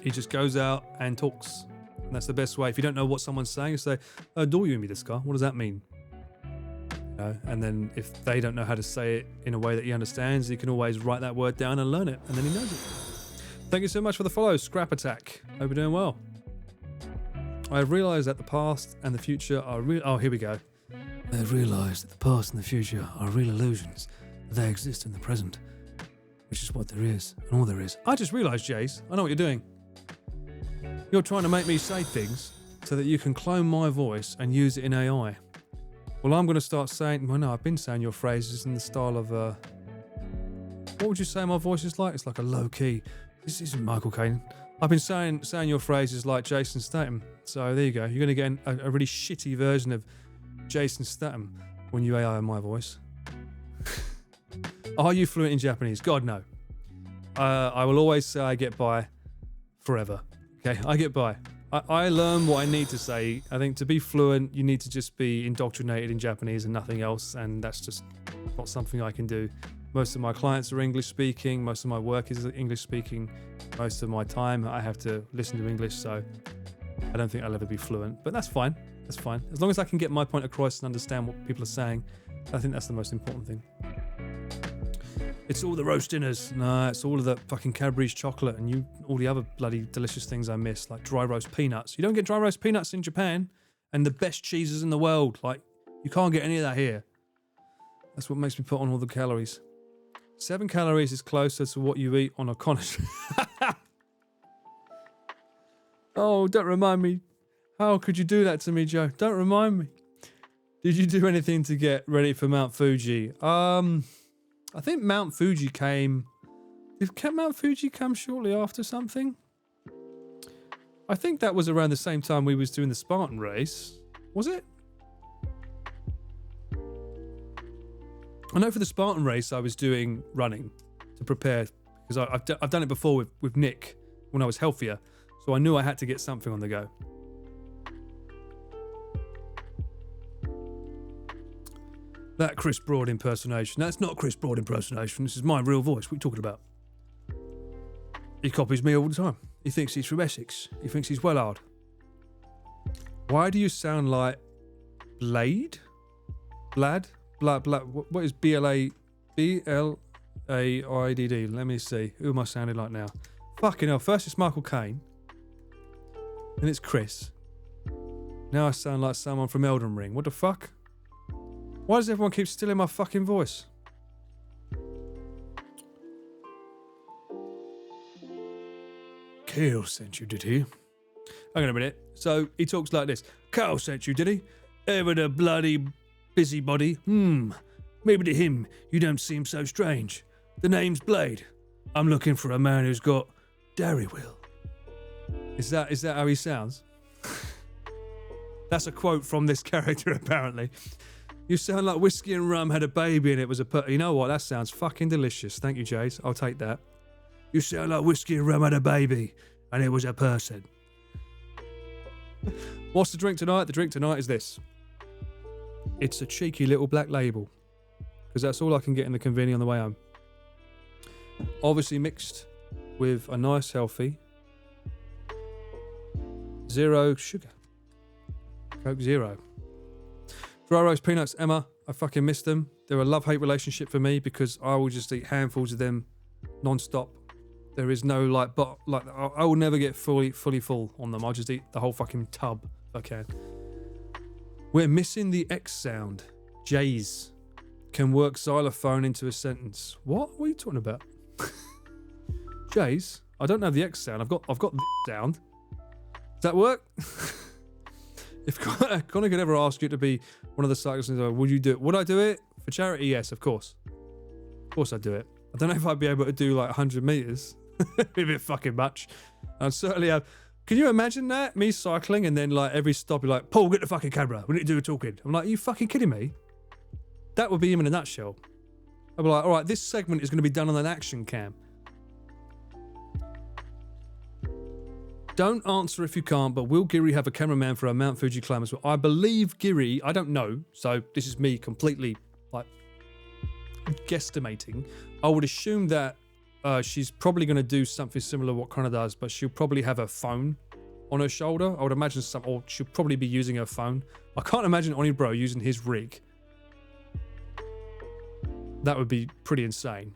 He just goes out and talks. And And that's the best way. If you don't know what someone's saying, you say, "Do you mean this car? What does that mean?" You know? And then if they don't know how to say it in a way that he understands, he can always write that word down and learn it, and then he knows it. Thank you so much for the follow, Scrap Attack. Hope you're doing well. I have realised that the past and the future are real. Oh, here we go. I have realised that the past and the future are real illusions. They exist in the present, which is what there is, and all there is. I just realised, Jace, I know what you're doing. You're trying to make me say things so that you can clone my voice and use it in AI. Well, I'm going to start saying, well, no, I've been saying your phrases in the style of, what would you say my voice is like? It's like a low key. This isn't Michael Caine. I've been saying your phrases like Jason Statham. So there you go. You're going to get a really shitty version of Jason Statham when you AI my voice. Are you fluent in Japanese? God, no. I will always say I get by forever. Okay, I get by. I learn what I need to say. I think to be fluent, you need to just be indoctrinated in Japanese and nothing else, and that's just not something I can do. Most of my clients are English speaking. Most of my work is English speaking. Most of my time I have to listen to English, so I don't think I'll ever be fluent. But that's fine. That's fine. As long as I can get my point across and understand what people are saying, I think that's the most important thing. It's all the roast dinners. No, it's all of the fucking Cadbury's chocolate and all the other bloody delicious things I miss, like dry roast peanuts. You don't get dry roast peanuts in Japan, and the best cheeses in the world. Like, you can't get any of that here. That's what makes me put on all the calories. 7 calories is closer to what you eat on a Cornish. Oh, don't remind me. How could you do that to me, Joe? Don't remind me. Did you do anything to get ready for Mount Fuji? I think Mount Fuji came... Did Mount Fuji come shortly after something? I think that was around the same time we was doing the Spartan race. Was it? I know for the Spartan race I was doing running to prepare, because I've done it before with Nick when I was healthier, so I knew I had to get something on the go. That Chris Broad impersonation. That's not Chris Broad impersonation. This is my real voice. What are you talking about? He copies me all the time. He thinks he's from Essex. He thinks he's Wellard. Why do you sound like Blade? Blad? What is B-L-A... B-L-A-I-D-D? Let me see. Who am I sounding like now? Fucking hell. First it's Michael Caine. Then it's Chris. Now I sound like someone from Elden Ring. What the fuck? Why does everyone keep stealing my fucking voice? Kale sent you, did he? Hang on a minute. So he talks like this. Carl sent you, did he? Ever the bloody busybody? Maybe to him you don't seem so strange. The name's Blade. I'm looking for a man who's got dairy wheel. Is that how he sounds? That's a quote from this character, apparently. You sound like whiskey and rum had a baby and it was a... You know what? That sounds fucking delicious. Thank you, Jace. I'll take that. You sound like whiskey and rum had a baby and it was a person. What's the drink tonight? The drink tonight is this. It's a cheeky little black label, because that's all I can get in the convenience on the way home. Obviously mixed with a nice healthy 0 sugar. Coke Zero. Dry roast peanuts, Emma, I fucking miss them. They're a love-hate relationship for me because I will just eat handfuls of them non-stop. There is no I will never get fully full on them. I'll just eat the whole fucking tub if I can. We're missing the X sound. Jays can work xylophone into a sentence. What are you talking about? Jays? I don't know the X sound. I've got the sound. Does that work? If Connor could ever ask you to be one of the cyclists, would you do it? Would I do it? For charity, yes, of course. Of course I'd do it. I don't know if I'd be able to do like 100 meters. It'd be a bit fucking much. I'd certainly have... Can you imagine that? Me cycling and then like every stop you're like, Paul, get the fucking camera. We need to do a talking. I'm like, are you fucking kidding me? That would be him in a nutshell. I'd be like, all right, this segment is going to be done on an action cam. Don't answer if you can't, but will Giri have a cameraman for our Mount Fuji climb as well? I believe Giri, I don't know, so this is me completely like guesstimating. I would assume that she's probably going to do something similar to what Connor does, but she'll probably have a phone on her shoulder. I would imagine or she'll probably be using her phone. I can't imagine Oni Bro using his rig. That would be pretty insane.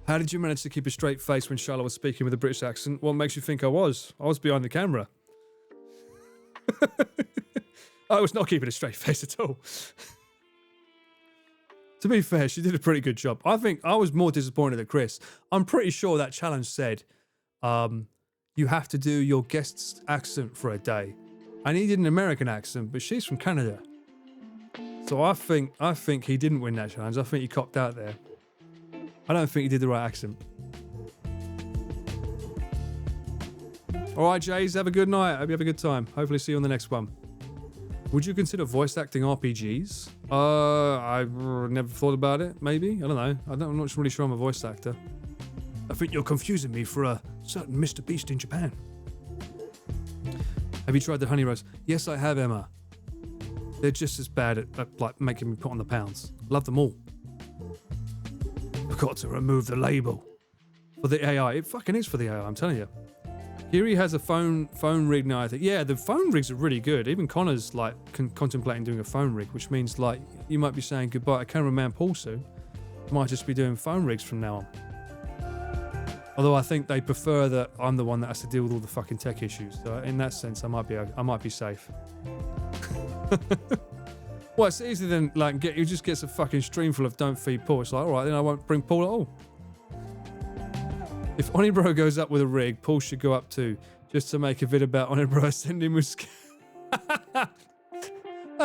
How did you manage to keep a straight face when Charlotte was speaking with a British accent? What makes you think I was? I was behind the camera. I was not keeping a straight face at all. To be fair, she did a pretty good job. I think I was more disappointed than Chris. I'm pretty sure that challenge said, you have to do your guest's accent for a day. And he did an American accent, but she's from Canada. So I think he didn't win that challenge. I think he copped out there. I don't think he did the right accent. All right, Jays, have a good night. Hope you have a good time. Hopefully see you on the next one. Would you consider voice acting RPGs? I never thought about it. Maybe. I don't know. I'm not really sure I'm a voice actor. I think you're confusing me for a certain MrBeast in Japan. Have you tried the honey roast? Yes, I have, Emma. They're just as bad at like making me put on the pounds. Love them all. Forgot to remove the label for the AI. It fucking is for the AI. I'm telling you. Kiri has a phone rig now, I think. Yeah, the phone rigs are really good. Even Connor's like contemplating doing a phone rig, which means like you might be saying goodbye to cameraman Paul soon. You might just be doing phone rigs from now on. Although I think they prefer that I'm the one that has to deal with all the fucking tech issues. So in that sense, I might be safe. Well, it's easier than like you just gets a fucking stream full of don't feed Paul. It's like, all right, then I won't bring Paul at all. If Onibro goes up with a rig, Paul should go up too, just to make a vid about Onibro sending with. That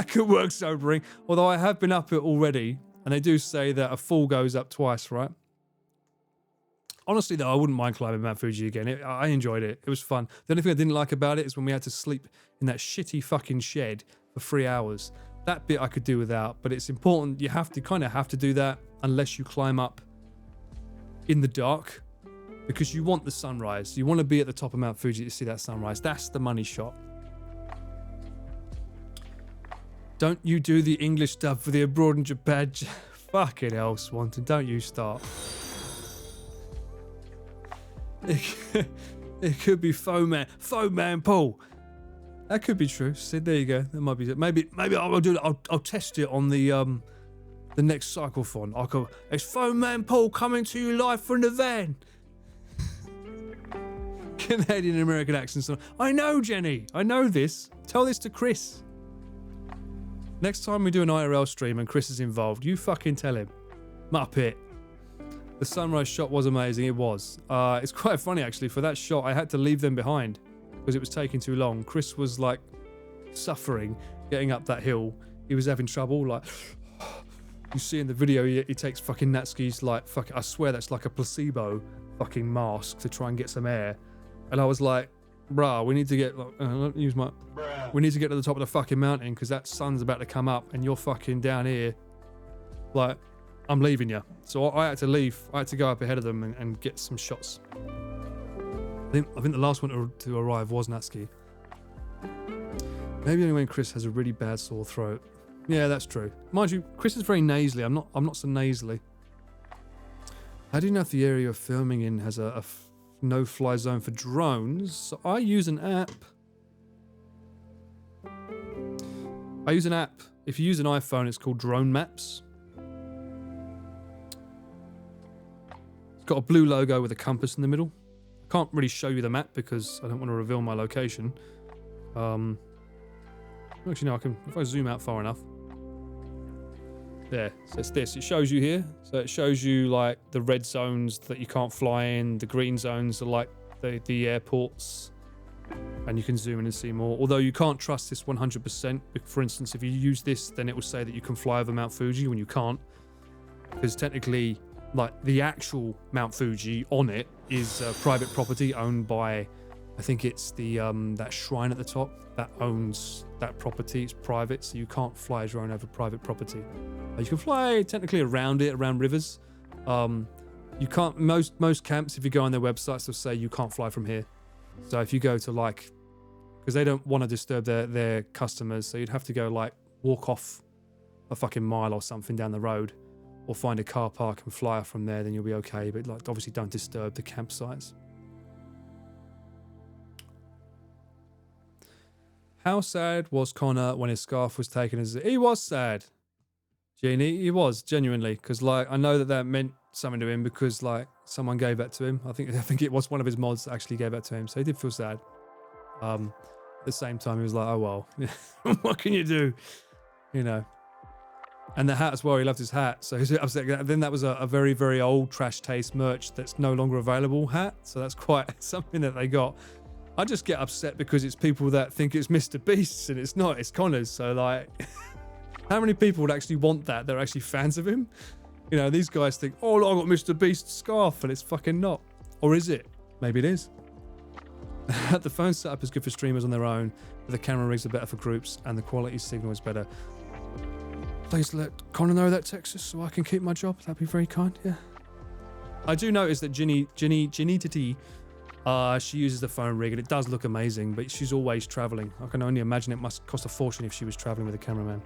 could work sobering. Although I have been up it already, and they do say that a fool goes up twice, right? Honestly, though, I wouldn't mind climbing Mount Fuji again. I enjoyed it. It was fun. The only thing I didn't like about it is when we had to sleep in that shitty fucking shed for 3 hours. That bit I could do without, but it's important. You kind of have to do that unless you climb up in the dark. Because you want the sunrise. You want to be at the top of Mount Fuji to see that sunrise. That's the money shot. Don't you do the English dub for the abroad in Japan? Fucking hell, Swanton. Don't you start. It could be Foeman Paul. That could be true. See, there you go. That might be it. Maybe I'll do it. I'll test it on the next cyclothon. I'll go, it's Foeman Paul coming to you live from the van. Canadian and American accents. I know, Jenny. I know this. Tell this to Chris. Next time we do an IRL stream and Chris is involved, you fucking tell him. Muppet. The sunrise shot was amazing. It was. It's quite funny, actually. For that shot, I had to leave them behind because it was taking too long. Chris was, like, suffering getting up that hill. He was having trouble, like... You see in the video, he takes fucking Natsuki's, like, I swear that's like a placebo fucking mask to try and get some air. And I was like, bruh, we need to get, we need to get to the top of the fucking mountain because that sun's about to come up and you're fucking down here. Like, I'm leaving you. So I had to leave. I had to go up ahead of them and get some shots. I think the last one to arrive was Natsuki. Maybe only when Chris has a really bad sore throat. Yeah, that's true. Mind you, Chris is very nasally. I'm not so nasally. How do you know if the area you're filming in has a no-fly zone for drones? So I use an app. If you use an iPhone, it's called Drone Maps. It's got a blue logo with a compass in the middle. I can't really show you the map because I don't want to reveal my location. Actually, no, I can if I zoom out far enough. There, so it's this. It shows you here. So it shows you like the red zones that you can't fly in. The green zones are like the airports. And you can zoom in and see more. Although you can't trust this 100%. For instance, if you use this, then it will say that you can fly over Mount Fuji when you can't. Because technically, like the actual Mount Fuji on it is private property owned by, I think it's the that shrine at the top that owns that property. It's private, so you can't fly a drone over private property. You can fly technically around it, around rivers. You can't. Most camps, if you go on their websites, they'll say you can't fly from here. So if you go to like, because they don't want to disturb their customers, so you'd have to go like walk off a fucking mile or something down the road, or find a car park and fly off from there. Then you'll be okay. But like, obviously, don't disturb the campsites. How sad was Connor when his scarf was taken? He was sad, Jeannie. He was genuinely, because like I know that meant something to him because like someone gave that to him. I think it was one of his mods that actually gave that to him, so he did feel sad. At the same time, he was like, oh well, what can you do, you know? And the hat as well. He loved his hat, so he was upset. Then that was a very, very old trash taste merch that's no longer available hat. So that's quite something that they got. I just get upset because it's people that think it's MrBeast's and it's not. It's Connor's. So like, how many people would actually want that? They're actually fans of him. You know, these guys think, oh, look, I got MrBeast's scarf, and it's fucking not. Or is it? Maybe it is. The phone setup is good for streamers on their own, but the camera rigs are better for groups, and the quality signal is better. Please let Connor know that, Texas, so I can keep my job. That'd be very kind, yeah. I do notice that Ginny Titty, she uses the phone rig, and it does look amazing, but she's always traveling. I can only imagine it must cost a fortune if she was traveling with a cameraman.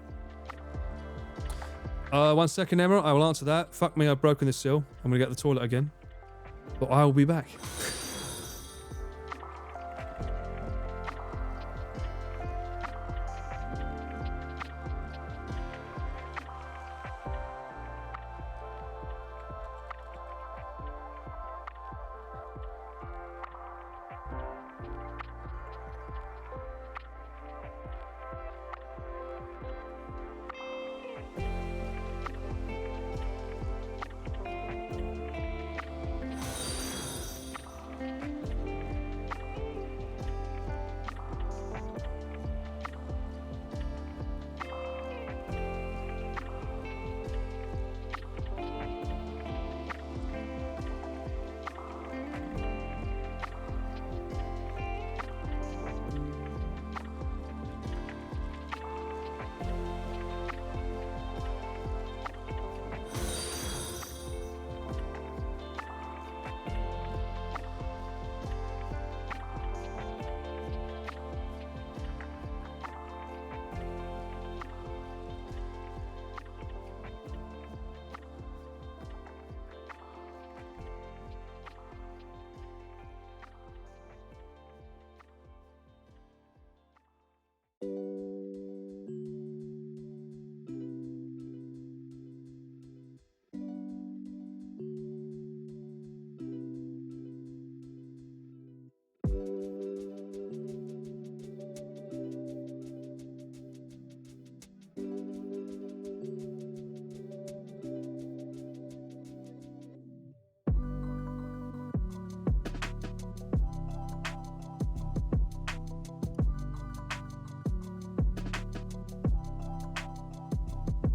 1 second, Emma, I will answer that. Fuck me, I've broken the sill. I'm gonna get the toilet again. But I will be back.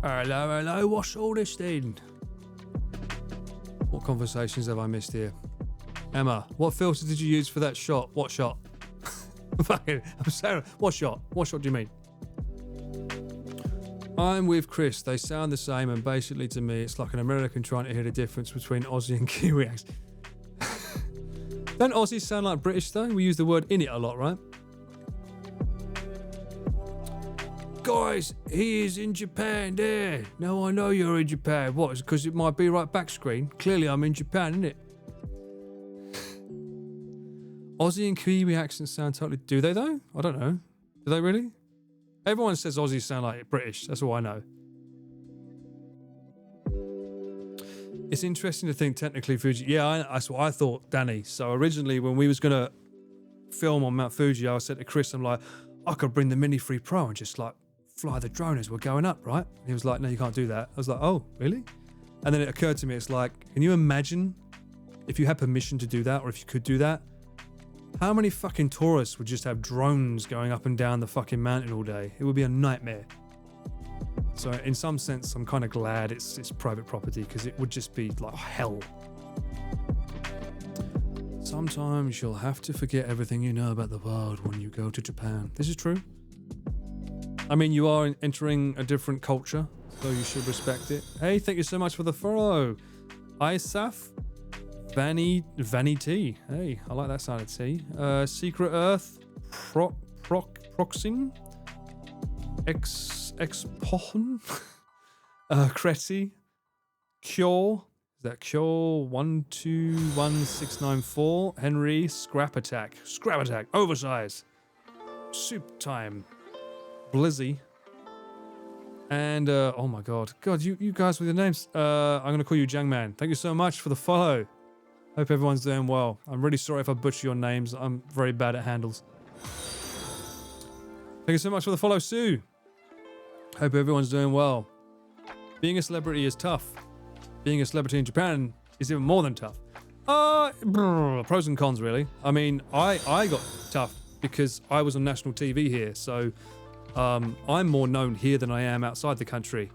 Hello, what's all this then? What conversations have I missed here? Emma, what filter did you use for that shot? What shot? Fucking, I'm sorry. What shot? What shot do you mean? I'm with Chris. They sound the same, and basically to me, it's like an American trying to hear the difference between Aussie and Kiwi accent. Don't Aussies sound like British though? We use the word in it a lot, right? Guys, he is in Japan there. No, I know you're in Japan. What? Is it because it might be right back screen? Clearly I'm in Japan, isn't it? Aussie and Kiwi accents sound totally... Do they though? I don't know. Do they really? Everyone says Aussies sound like British. That's all I know. It's interesting to think technically Fuji... Yeah, that's what I thought, Danny. So originally when we was going to film on Mount Fuji, I said to Chris, I'm like, I could bring the Mini 3 Pro and just like fly the drone as we're going up, right? And he was like, no, you can't do that. I was like, oh, really? And then it occurred to me, it's like, can you imagine if you had permission to do that, or if you could do that? How many fucking tourists would just have drones going up and down the fucking mountain all day? It would be a nightmare. So in some sense, I'm kind of glad it's private property, because it would just be like hell. Sometimes you'll have to forget everything you know about the world when you go to Japan. This is true. I mean, you are entering a different culture, so you should respect it. Hey, thank you so much for the follow. Isaf, Vanity. Hey, I like that sound of T. Secret Earth, Proxing, Expohn, Cressy, Cure. Is that Cure 121694? Henry, Scrap Attack, Oversize, Soup Time, Blizzy. And, oh my God. God, you guys with your names. I'm going to call you Jangman. Thank you so much for the follow. Hope everyone's doing well. I'm really sorry if I butcher your names. I'm very bad at handles. Thank you so much for the follow, Sue. Hope everyone's doing well. Being a celebrity is tough. Being a celebrity in Japan is even more than tough. Pros and cons, really. I mean, I got tough because I was on national TV here, so I'm more known here than I am outside the country.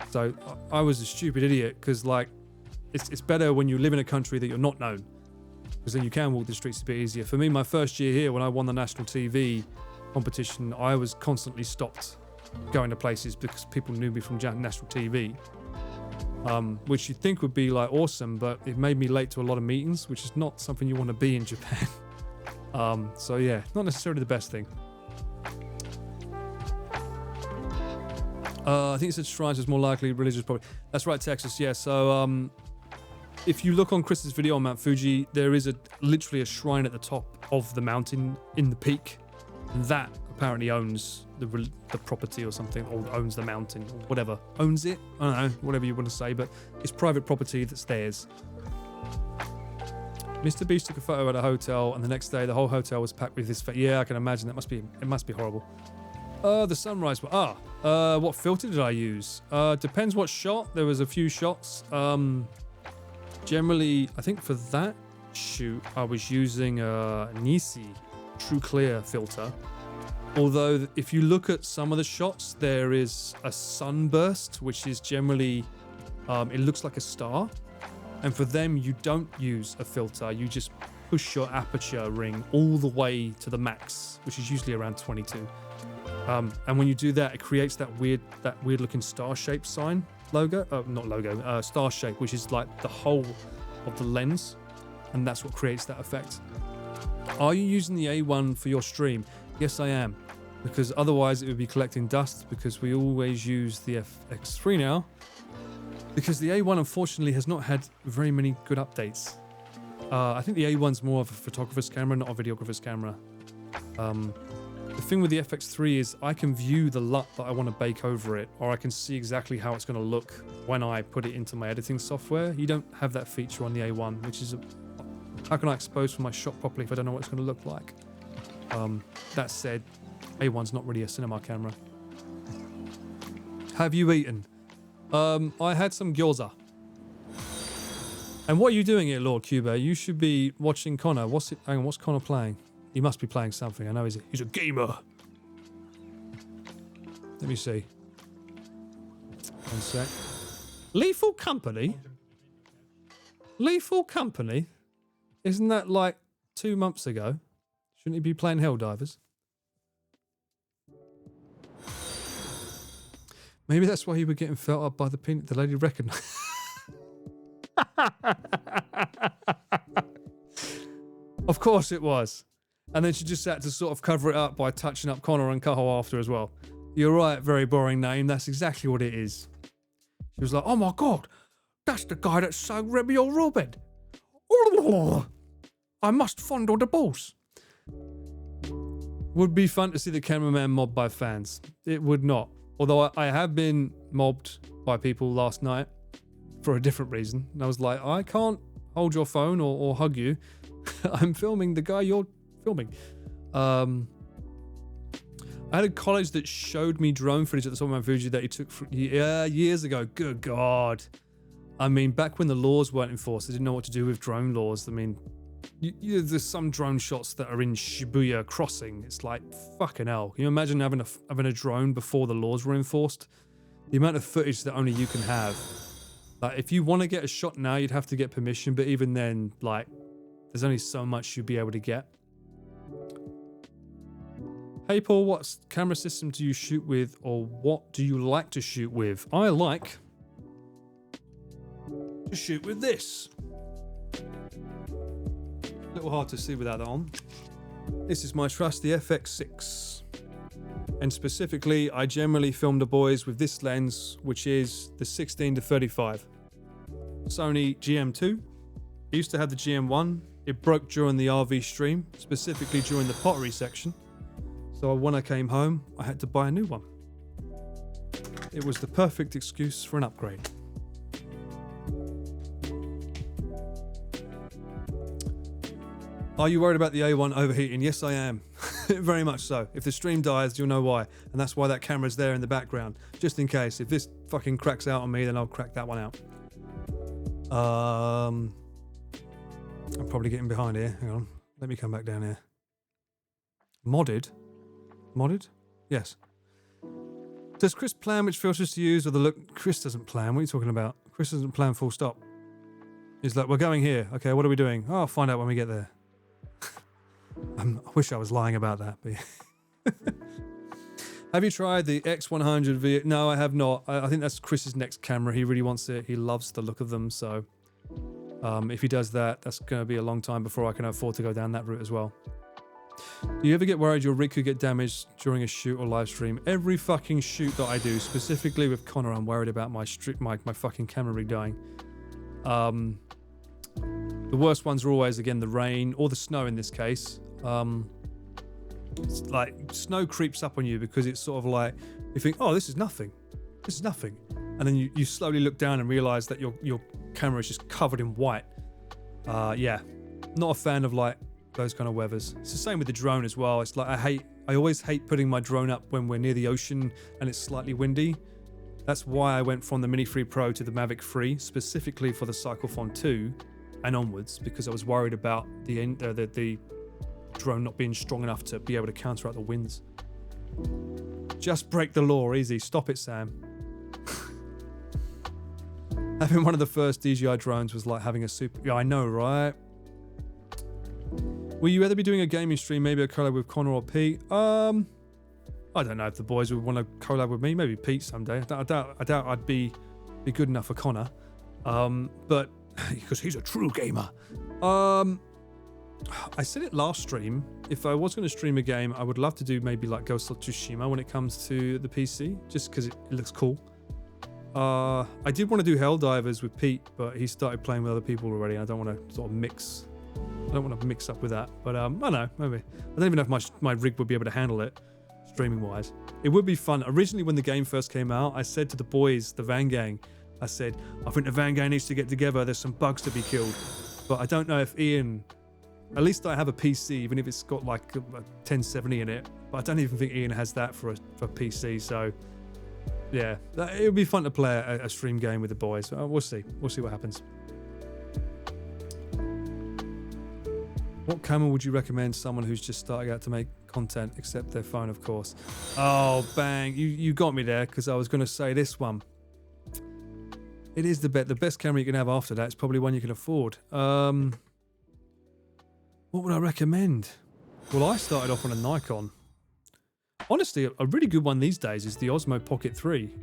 So I was a stupid idiot because, like, it's better when you live in a country that you're not known, because then you can walk the streets a bit easier. For me, my first year here, when I won the national TV competition, I was constantly stopped going to places because people knew me from national TV. Which you'd think would be like awesome, but it made me late to a lot of meetings, which is not something you want to be in Japan. So yeah, not necessarily the best thing. I think it said shrines is more likely religious, probably. That's right, Texas. Yeah. So if you look on Chris's video on Mount Fuji, there is literally a shrine at the top of the mountain in the peak. That apparently owns the property or something, or owns the mountain, or whatever. Owns it? I don't know, whatever you want to say, but it's private property that's theirs. MrBeast took a photo at a hotel, and the next day the whole hotel was packed with his face. Yeah, I can imagine. It must be horrible. The sunrise. What filter did I use? Depends what shot. There was a few shots. Generally, I think for that shoot, I was using a Nisi True Clear filter. Although, if you look at some of the shots, there is a sunburst, which is generally, it looks like a star. And for them, you don't use a filter. You just push your aperture ring all the way to the max, which is usually around 22. And when you do that, it creates that weird looking star-shaped sign logo. Not logo, star shape, which is like the whole of the lens. And that's what creates that effect. Are you using the A1 for your stream? Yes, I am. Because otherwise it would be collecting dust, because we always use the FX3 now. Because the A1, unfortunately, has not had very many good updates. I think the A1's more of a photographer's camera, not a videographer's camera. The thing with the FX3 is I can view the LUT that I want to bake over it, or I can see exactly how it's going to look when I put it into my editing software. You don't have that feature on the A1, which is how can I expose for my shot properly if I don't know what it's going to look like? That said, A1's not really a cinema camera. Have you eaten? I had some gyoza. And what are you doing here, Lord Cuba? You should be watching Connor. Hang on, what's Connor playing? He must be playing something. I know he's a gamer. Let me see. One sec. Lethal Company? Lethal Company? Isn't that like 2 months ago? Shouldn't he be playing Helldivers? Maybe that's why you were getting felt up by the peanut. The lady recognised. Of course it was. And then she just had to sort of cover it up by touching up Connor and Cahill after as well. You're right, very boring name. That's exactly what it is. She was like, oh my God, that's the guy that sang Remy or Robin. I must fondle the balls. Would be fun to see the cameraman mobbed by fans. It would not. Although I have been mobbed by people last night for a different reason. And I was like, I can't hold your phone or hug you. I'm filming the guy you're filming. I had a college that showed me drone footage at the top of Mount Fuji that he took years ago. Good God. I mean, back when the laws weren't enforced, they didn't know what to do with drone laws. I mean, there's some drone shots that are in Shibuya Crossing. It's like, fucking hell. Can you imagine having a drone before the laws were enforced? The amount of footage that only you can have. Like, if you want to get a shot now, you'd have to get permission. But even then, like, there's only so much you'd be able to get. Hey, Paul, what camera system do you shoot with, or what do you like to shoot with? I like to shoot with this. A little hard to see without that on. This is my trusty FX6. And specifically, I generally film the boys with this lens, which is the 16-35. Sony GM2. I used to have the GM1. It broke during the RV stream, specifically during the pottery section. So So when I came home, I had to buy a new one. It was the perfect excuse for an upgrade. Are you worried about the A1 overheating? Yes, I am. Very much so. If the stream dies, you'll know why. And that's why that camera's there in the background. Just in case. If this fucking cracks out on me, then I'll crack that one out. I'm probably getting behind here. Hang on. Let me come back down here. Modded? Modded? Yes. Does Chris plan which filters to use or the look? Chris doesn't plan. What are you talking about? Chris doesn't plan full stop. He's like, we're going here. Okay, what are we doing? Oh, I'll find out when we get there. I wish I was lying about that. But have you tried the X100 V? No, I have not. I think that's Chris's next camera. He really wants it. He loves the look of them. So if he does that, that's going to be a long time before I can afford to go down that route as well. Do you ever get worried your rig could get damaged during a shoot or live stream? Every fucking shoot that I do, specifically with Connor, I'm worried about my fucking camera rig dying. The worst ones are always, again, the rain or the snow in this case. It's like snow creeps up on you because it's sort of like you think, oh, this is nothing. This is nothing. And then you slowly look down and realize that your camera is just covered in white. Yeah, not a fan of like those kind of weathers. It's the same with the drone as well. It's like I always hate putting my drone up when we're near the ocean and it's slightly windy. That's why I went from the Mini 3 Pro to the Mavic 3, specifically for the Cyclophone 2 and onwards, because I was worried about the drone not being strong enough to be able to counteract the winds. Just break the law, easy. Stop it, Sam. Having one of the first DJI drones was like having a super... Yeah, I know, right? Will you either be doing a gaming stream, maybe a collab with Connor or Pete? I don't know if the boys would want to collab with me. Maybe Pete someday. I doubt I'd be good enough for Connor. But because he's a true gamer. I said it last stream. If I was going to stream a game, I would love to do maybe like Ghost of Tsushima when it comes to the PC, just because it looks cool. I did want to do Helldivers with Pete, but he started playing with other people already. And I don't want to sort of mix. I don't want to mix up with that. But I don't know, maybe. I don't even know if my rig would be able to handle it, streaming wise. It would be fun. Originally, when the game first came out, I said to the boys, the Van Gang, I said, I think the Van Gang needs to get together. There's some bugs to be killed. But I don't know if Ian... At least I have a PC, even if it's got like a 1070 in it. But I don't even think Ian has that for PC. So, yeah, it would be fun to play a stream game with the boys. We'll see. We'll see what happens. What camera would you recommend someone who's just starting out to make content, except their phone, of course? Oh, bang. You got me there, because I was going to say this one. It is the best camera you can have after that. It's probably one you can afford. What would I recommend? Well, I started off on a Nikon. Honestly, a really good one these days is the Osmo Pocket 3.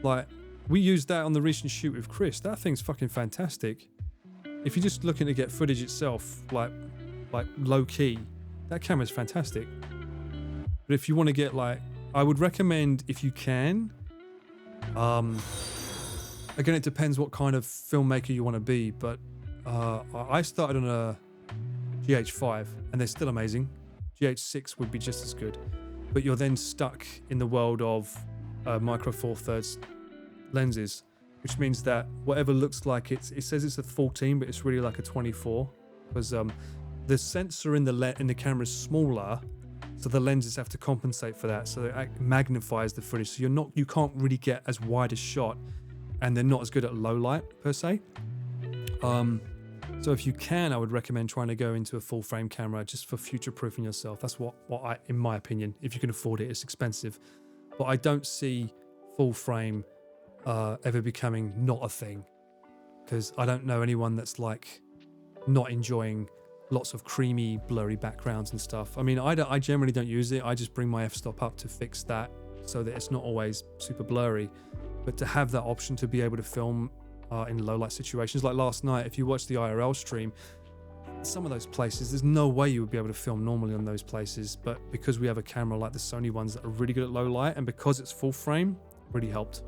Like, we used that on the recent shoot with Chris. That thing's fucking fantastic. If you're just looking to get footage itself, like low key, that camera's fantastic. But if you want to get like, I would recommend if you can. Again, it depends what kind of filmmaker you want to be. But I started on a GH5, and they're still amazing. GH6 would be just as good, but you're then stuck in the world of micro four thirds lenses, which means that whatever looks like it says it's a 14, but it's really like a 24, because the sensor in the camera is smaller, so the lenses have to compensate for that, so it magnifies the footage. So you can't really get as wide a shot, and they're not as good at low light per se. So if you can, I would recommend trying to go into a full frame camera just for future-proofing yourself. That's what I, in my opinion, if you can afford it, it's expensive. But I don't see full frame ever becoming not a thing, because I don't know anyone that's like not enjoying lots of creamy, blurry backgrounds and stuff. I mean, I generally don't use it. I just bring my f-stop up to fix that so that it's not always super blurry. But to have that option to be able to film in low light situations, like last night, if you watch the IRL stream, some of those places, there's no way you would be able to film normally on those places. But because we have a camera like the Sony ones that are really good at low light, and because it's full frame, really helped.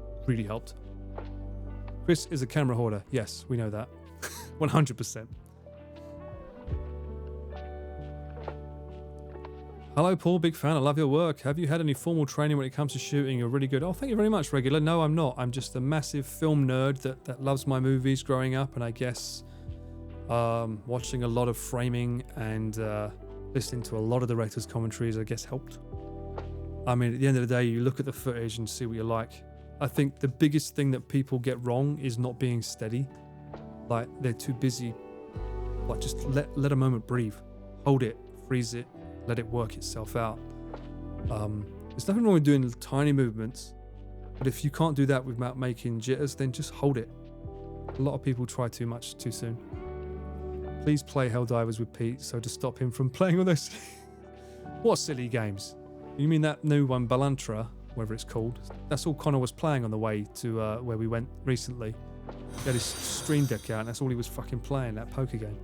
Chris is a camera hoarder. Yes, we know that. 100%. Hello, Paul. Big fan. I love your work. Have you had any formal training when it comes to shooting? You're really good. Oh, thank you very much, Regular. No, I'm not. I'm just a massive film nerd that loves my movies growing up, and I guess watching a lot of framing and listening to a lot of directors' commentaries, I guess, helped. I mean, at the end of the day, you look at the footage and see what you like. I think the biggest thing that people get wrong is not being steady. Like, they're too busy. Like, just let a moment breathe. Hold it, freeze it, let it work itself out. There's nothing wrong with doing tiny movements, but if you can't do that without making jitters, then just hold it. A lot of people try too much too soon. Please play Helldivers with Pete so to stop him from playing all those. What silly games? You mean that new one, Balantra, whatever it's called? That's all Connor was playing on the way to where we went recently. He had his Stream Deck out and that's all he was fucking playing, that poker game.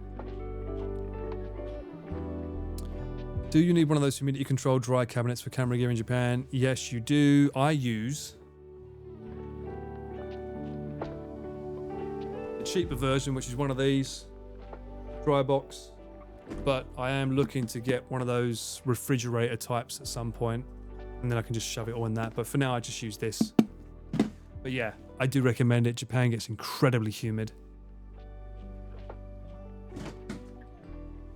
Do you need one of those humidity controlled dry cabinets for camera gear in Japan? Yes, you do. I use the cheaper version, which is one of these, dry box. But I am looking to get one of those refrigerator types at some point, and then I can just shove it all in that. But for now, I just use this. But yeah, I do recommend it. Japan gets incredibly humid.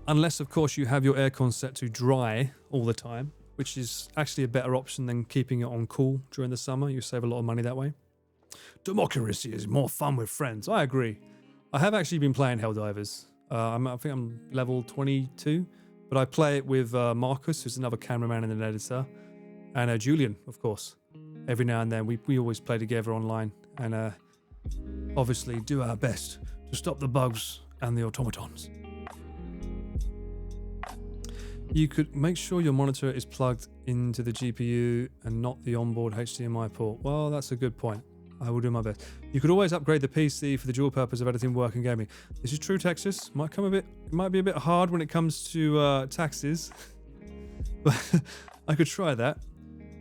Unless, of course, you have your aircon set to dry all the time, which is actually a better option than keeping it on cool during the summer. You save a lot of money that way. Democracy is more fun with friends. I agree. I have actually been playing Helldivers. I think I'm level 22, but I play it with Marcus, who's another cameraman and an editor, and Julian, of course. Every now and then, we always play together online, and obviously do our best to stop the bugs and the automatons. You could make sure your monitor is plugged into the GPU and not the onboard HDMI port. Well, that's a good point. I will do my best. You could always upgrade the PC for the dual purpose of editing, work, and gaming. This is true, Texas. Might be a bit hard when it comes to taxes, but I could try that.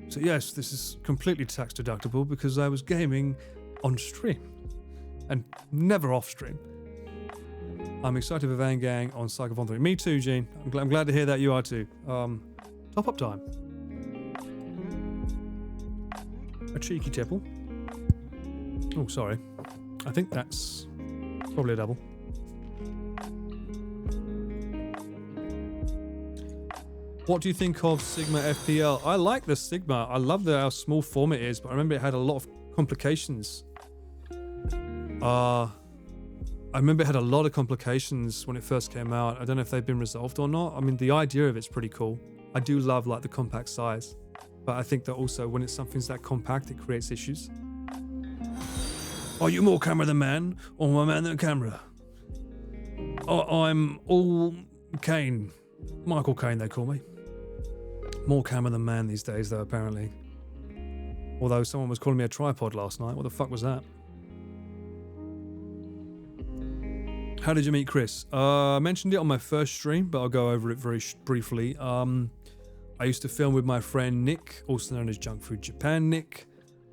So yes, this is completely tax deductible because I was gaming on stream and never off stream. I'm excited for Van Gang on Psychophon 3. Me too, Gene. I'm glad to hear that you are too. Top up time. A cheeky tipple. Oh, sorry. I think that's probably a double. What do you think of Sigma FPL? I like the Sigma. I love how small form it is, but I remember it had a lot of complications. I remember it had a lot of complications when it first came out. I don't know if they've been resolved or not. I mean, the idea of it's pretty cool. I do love like the compact size, but I think that also when it's something's that compact, it creates issues. Are you more camera than man, or more man than camera? I'm all Kane. Michael Caine, they call me. More camera than man these days, though, apparently. Although someone was calling me a tripod last night. What the fuck was that? How did you meet Chris? I mentioned it on my first stream, but I'll go over it very briefly. I used to film with my friend Nick, also known as Junk Food Japan Nick.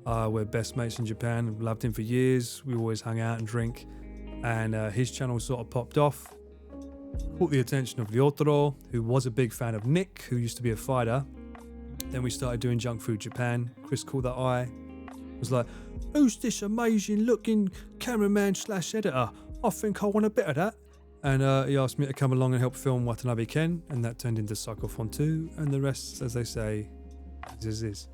We're best mates in Japan. Loved him for years. We always hung out and drink. And his channel sort of popped off. Caught the attention of Dietary, who was a big fan of Nick, who used to be a fighter. Then we started doing Junk Food Japan. Chris caught that eye. Was like, who's this amazing looking cameraman / editor? I think I want a bit of that. And he asked me to come along and help film Watanabe Ken, and that turned into Psychophon 2, and the rest, as they say, is.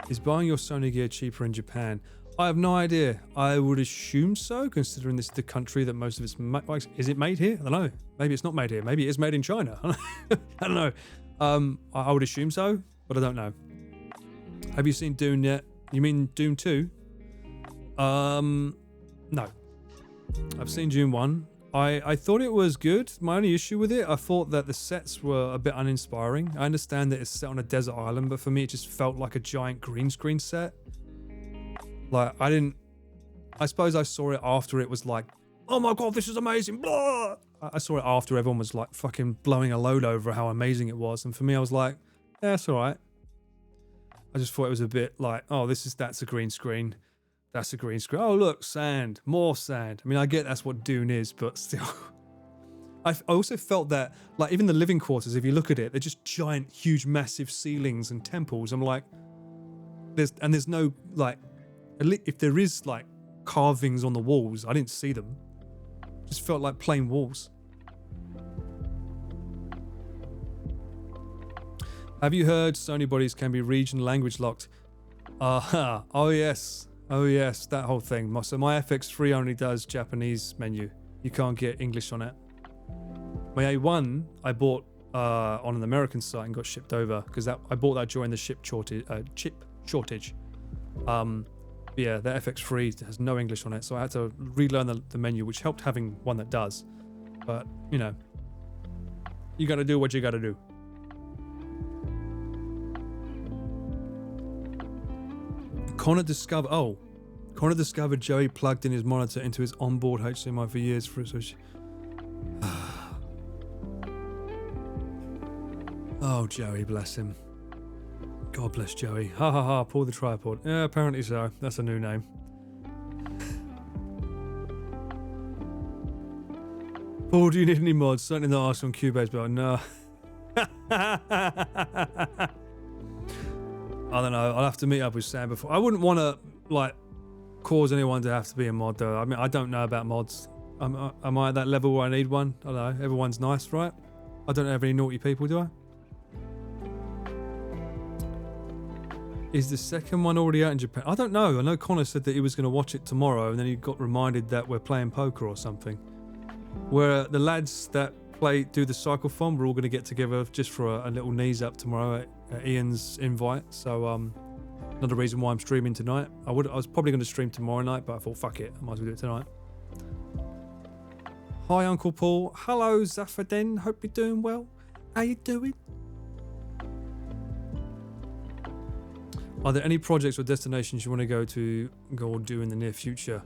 Is buying your Sony gear cheaper in Japan? I have no idea. I would assume so, considering this is the country that most of it's made. Is it made here? I don't know. Maybe it's not made here. Maybe it is made in China. I don't know. I would assume so, but I don't know. Have you seen Dune yet? You mean Dune 2? No. I've seen Dune 1. I thought it was good. My only issue with it, I thought that the sets were a bit uninspiring. I understand that it's set on a desert island, but for me it just felt like a giant green screen set. Like, I suppose I saw it after it was like, oh my god, this is amazing, blah! I saw it after everyone was like fucking blowing a load over how amazing it was, and for me I was like, yeah, that's alright. I just thought it was a bit like, oh, that's a green screen. That's a green screen. Oh, look, sand. More sand. I mean, I get that's what Dune is, but still. I also felt that, like, even the living quarters, if you look at it, they're just giant, huge, massive ceilings and temples. I'm like, there's no, like, if there is, like, carvings on the walls, I didn't see them. Just felt like plain walls. Have you heard Sony bodies can be region language locked? Oh yes, that whole thing. So my FX3 only does Japanese menu. You can't get English on it. My A1 I bought on an American site and got shipped over because I bought that during the chip shortage. Yeah, the FX3 has no English on it, so I had to relearn the menu, which helped having one that does. But you know, you got to do what you got to do. Connor discovered Joey plugged in his monitor into his onboard HDMI for years for it. Oh, Joey, bless him. God bless Joey. Ha ha ha, pull the tripod. Yeah, apparently so. That's a new name. Paul, do you need any mods? Certainly not asked on Cubase, but no. I don't know. I'll have to meet up with Sam before. I wouldn't want to, like, cause anyone to have to be a mod, though. I mean, I don't know about mods. Am I at that level where I need one? I don't know. Everyone's nice, right? I don't have any naughty people, do I? Is the second one already out in Japan? I don't know. I know Connor said that he was going to watch it tomorrow, and then he got reminded that we're playing poker or something. Where the lads that do the cyclothon, we're all going to get together just for a little knees up tomorrow at Ian's invite. So another reason why I'm streaming tonight. I was probably going to stream tomorrow night, but I thought, fuck it, I might as well do it tonight. Hi, Uncle Paul. Hello, Zafadin. Hope you're doing well. How you doing? Are there any projects or destinations you want to go or do in the near future?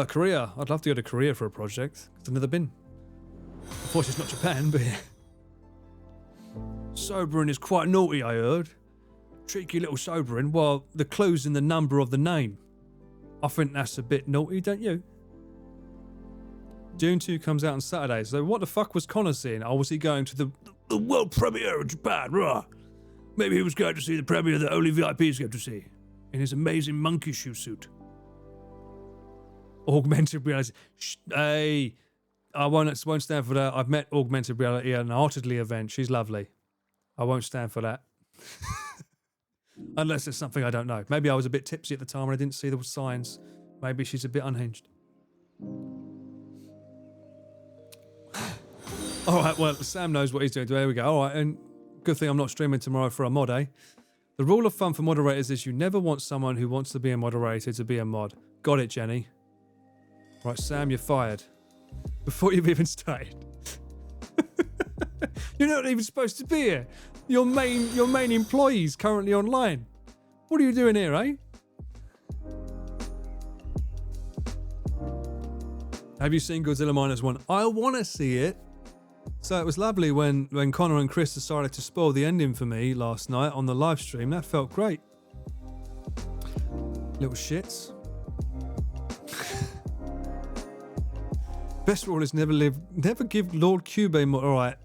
Korea. I'd love to go to Korea for a project. I've never been. Of course, it's not Japan, but yeah. Sobering is quite naughty, I heard. Cheeky little sobering. Well, the clue's in the number of the name. I think that's a bit naughty, don't you? Dune 2 comes out on Saturday, so what the fuck was Connor seeing? Oh, was he going to the world premiere of Japan? Rah. Maybe he was going to see the premiere that only VIPs go to see. In his amazing monkey shoe suit. Augmented reality. Hey, I won't stand for that. I've met augmented reality at an Artistry event. She's lovely. I won't stand for that. Unless it's something I don't know. Maybe I was a bit tipsy at the time and I didn't see the signs. Maybe she's a bit unhinged. Alright, well, Sam knows what he's doing. There we go. Alright, and good thing I'm not streaming tomorrow for a mod, eh? The rule of thumb for moderators is you never want someone who wants to be a moderator to be a mod. Got it, Jenny. Right, Sam, you're fired. Before you've even started. You're not even supposed to be here. Your main employee's currently online. What are you doing here, eh? Have you seen Godzilla -1? I want to see it. So it was lovely when Connor and Chris decided to spoil the ending for me last night on the live stream. That felt great. Little shits. Best rule is never give Lord Cubase more. All right.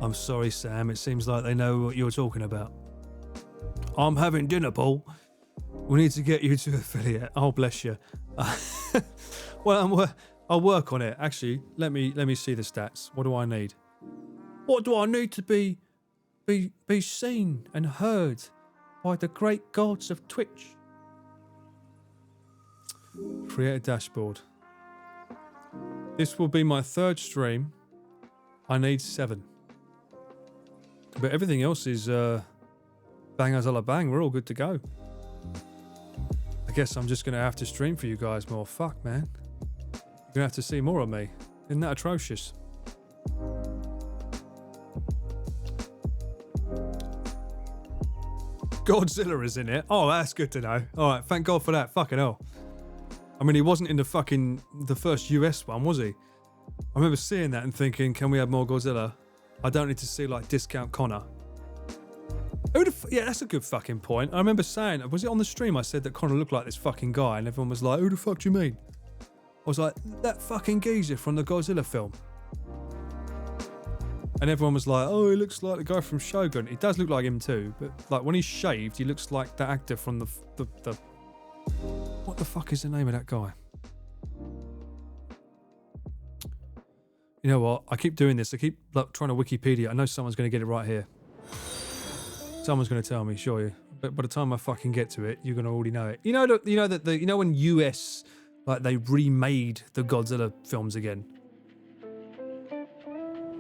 I'm sorry, Sam. It seems like they know what you're talking about. I'm having dinner, Paul. We need to get you to affiliate. Oh, bless you. Well, I'll work on it. Actually, let me see the stats. What do I need? What do I need to be seen and heard by the great gods of Twitch? Create a dashboard. This will be my third stream. I need 7. But everything else is bang as a la bang. We're all good to go. I guess I'm just going to have to stream for you guys more. Fuck, man. You're going to have to see more of me. Isn't that atrocious? Godzilla is in it. Oh, that's good to know. All right, thank God for that. Fucking hell. I mean, he wasn't in the first US one, was he? I remember seeing that and thinking, can we have more Godzilla? I don't need to see, like, discount Connor. Yeah, that's a good fucking point. I remember saying, was it on the stream I said that Connor looked like this fucking guy, and everyone was like, who the fuck do you mean? I was like, that fucking geezer from the Godzilla film. And everyone was like, oh, he looks like the guy from Shogun. He does look like him too, but like when he's shaved, he looks like the actor from the what the fuck is the name of that guy? You know what? I keep doing this. I keep like, trying to Wikipedia. I know someone's going to get it right here. Someone's going to tell me, sure you. But by the time I fucking get to it, you're going to already know it. You know when US like they remade the Godzilla films again.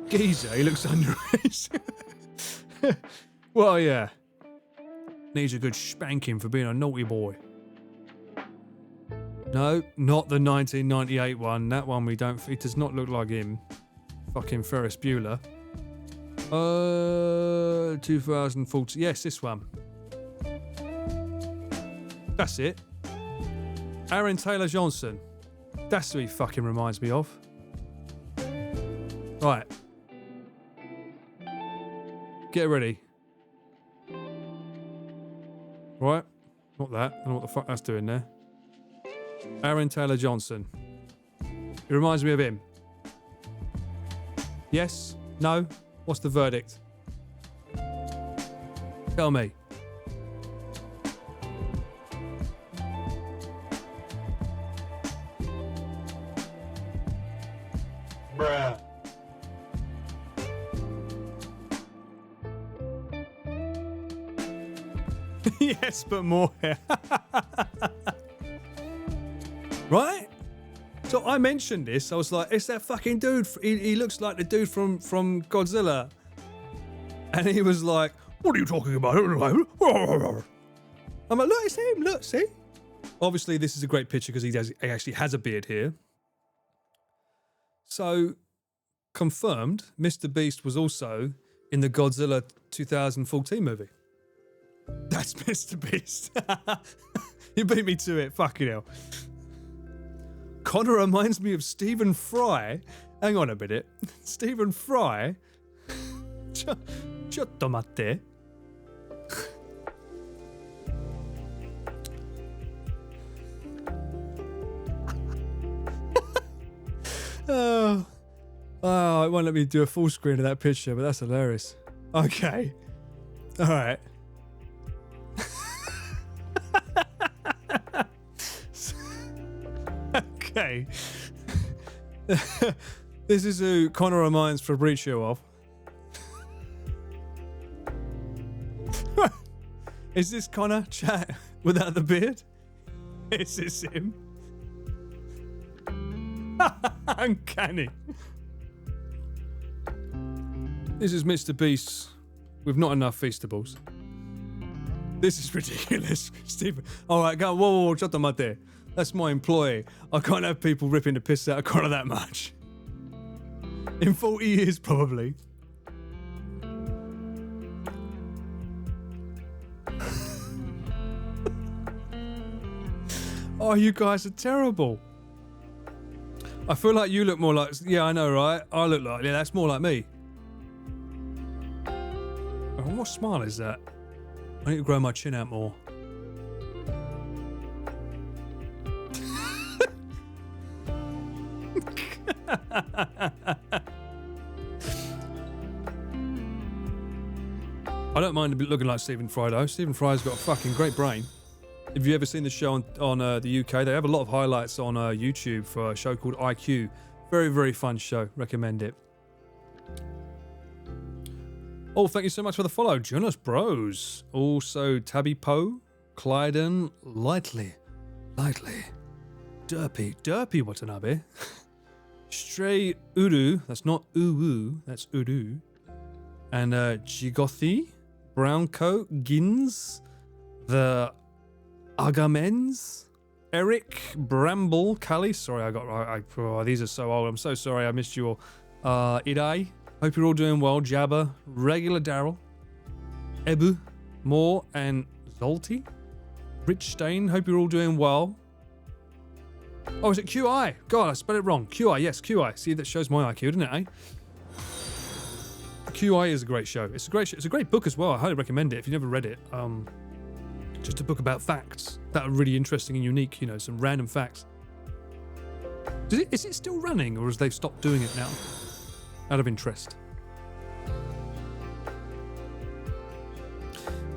Geezer, he looks underage. Well, yeah. Needs a good spanking for being a naughty boy. No, not the 1998 one. That one we don't. It does not look like him. Fucking Ferris Bueller. 2014. Yes, this one. That's it. Aaron Taylor Johnson. That's who he fucking reminds me of. Right. Get ready. Right. Not that. I don't know what the fuck that's doing there. Aaron Taylor Johnson. It reminds me of him. Yes? No? What's the verdict? Tell me. Bruh. Yes, but more hair. Right? So I mentioned this. I was like, it's that fucking dude. He looks like the dude from Godzilla. And he was like, what are you talking about? I'm like, look, it's him. Look, see? Obviously, this is a great picture because he actually has a beard here. So, confirmed, MrBeast was also in the Godzilla 2014 movie. That's MrBeast. You beat me to it. Fucking hell. Connor reminds me of Stephen Fry. Hang on a minute. Stephen Fry? Chotto matte. Oh, it won't let me do a full screen of that picture, but that's hilarious. Okay. All right. Okay. This is who Connor reminds Fabrizio of. Is this Connor, chat, without the beard? Is this him? Uncanny. This is MrBeast with not enough Feastables. This is ridiculous. Stephen. Alright, go. Whoa, shut them up there. That's my employee. I can't have people ripping the piss out of Connor that much. In 40 years, probably. Oh, you guys are terrible. I feel like you look more like... Yeah, I know, right? I look like... Yeah, that's more like me. Oh, what smile is that? I need to grow my chin out more. I don't mind looking like Stephen Fry though. Stephen Fry's got a fucking great brain. Have you ever seen the show on the UK? They have a lot of highlights on YouTube for a show called IQ. Very, very fun show. Recommend it. Oh, thank you so much for the follow. Jonas Bros. Also, Tabby Poe, Clyden, Lightly. Derpy Watanabe. Stray Uru. That's not Uwu. That's Uru. And Jigothi, Browncoat, Gins, the Agamens, Eric, Bramble, Callie. Sorry, these are so old. I'm so sorry. I missed you all. Idai. Hope you're all doing well. Jabba, Regular Daryl, Ebu, Moore, and Zolty. Rich Stain. Hope you're all doing well. Oh, is it QI? God, I spelled it wrong. QI, yes, QI. See, that shows my IQ, doesn't it, eh? QI is a great show. It's a great book as well. I highly recommend it if you've never read it. Just a book about facts that are really interesting and unique, you know, some random facts. Is it still running or has they stopped doing it now? Out of interest.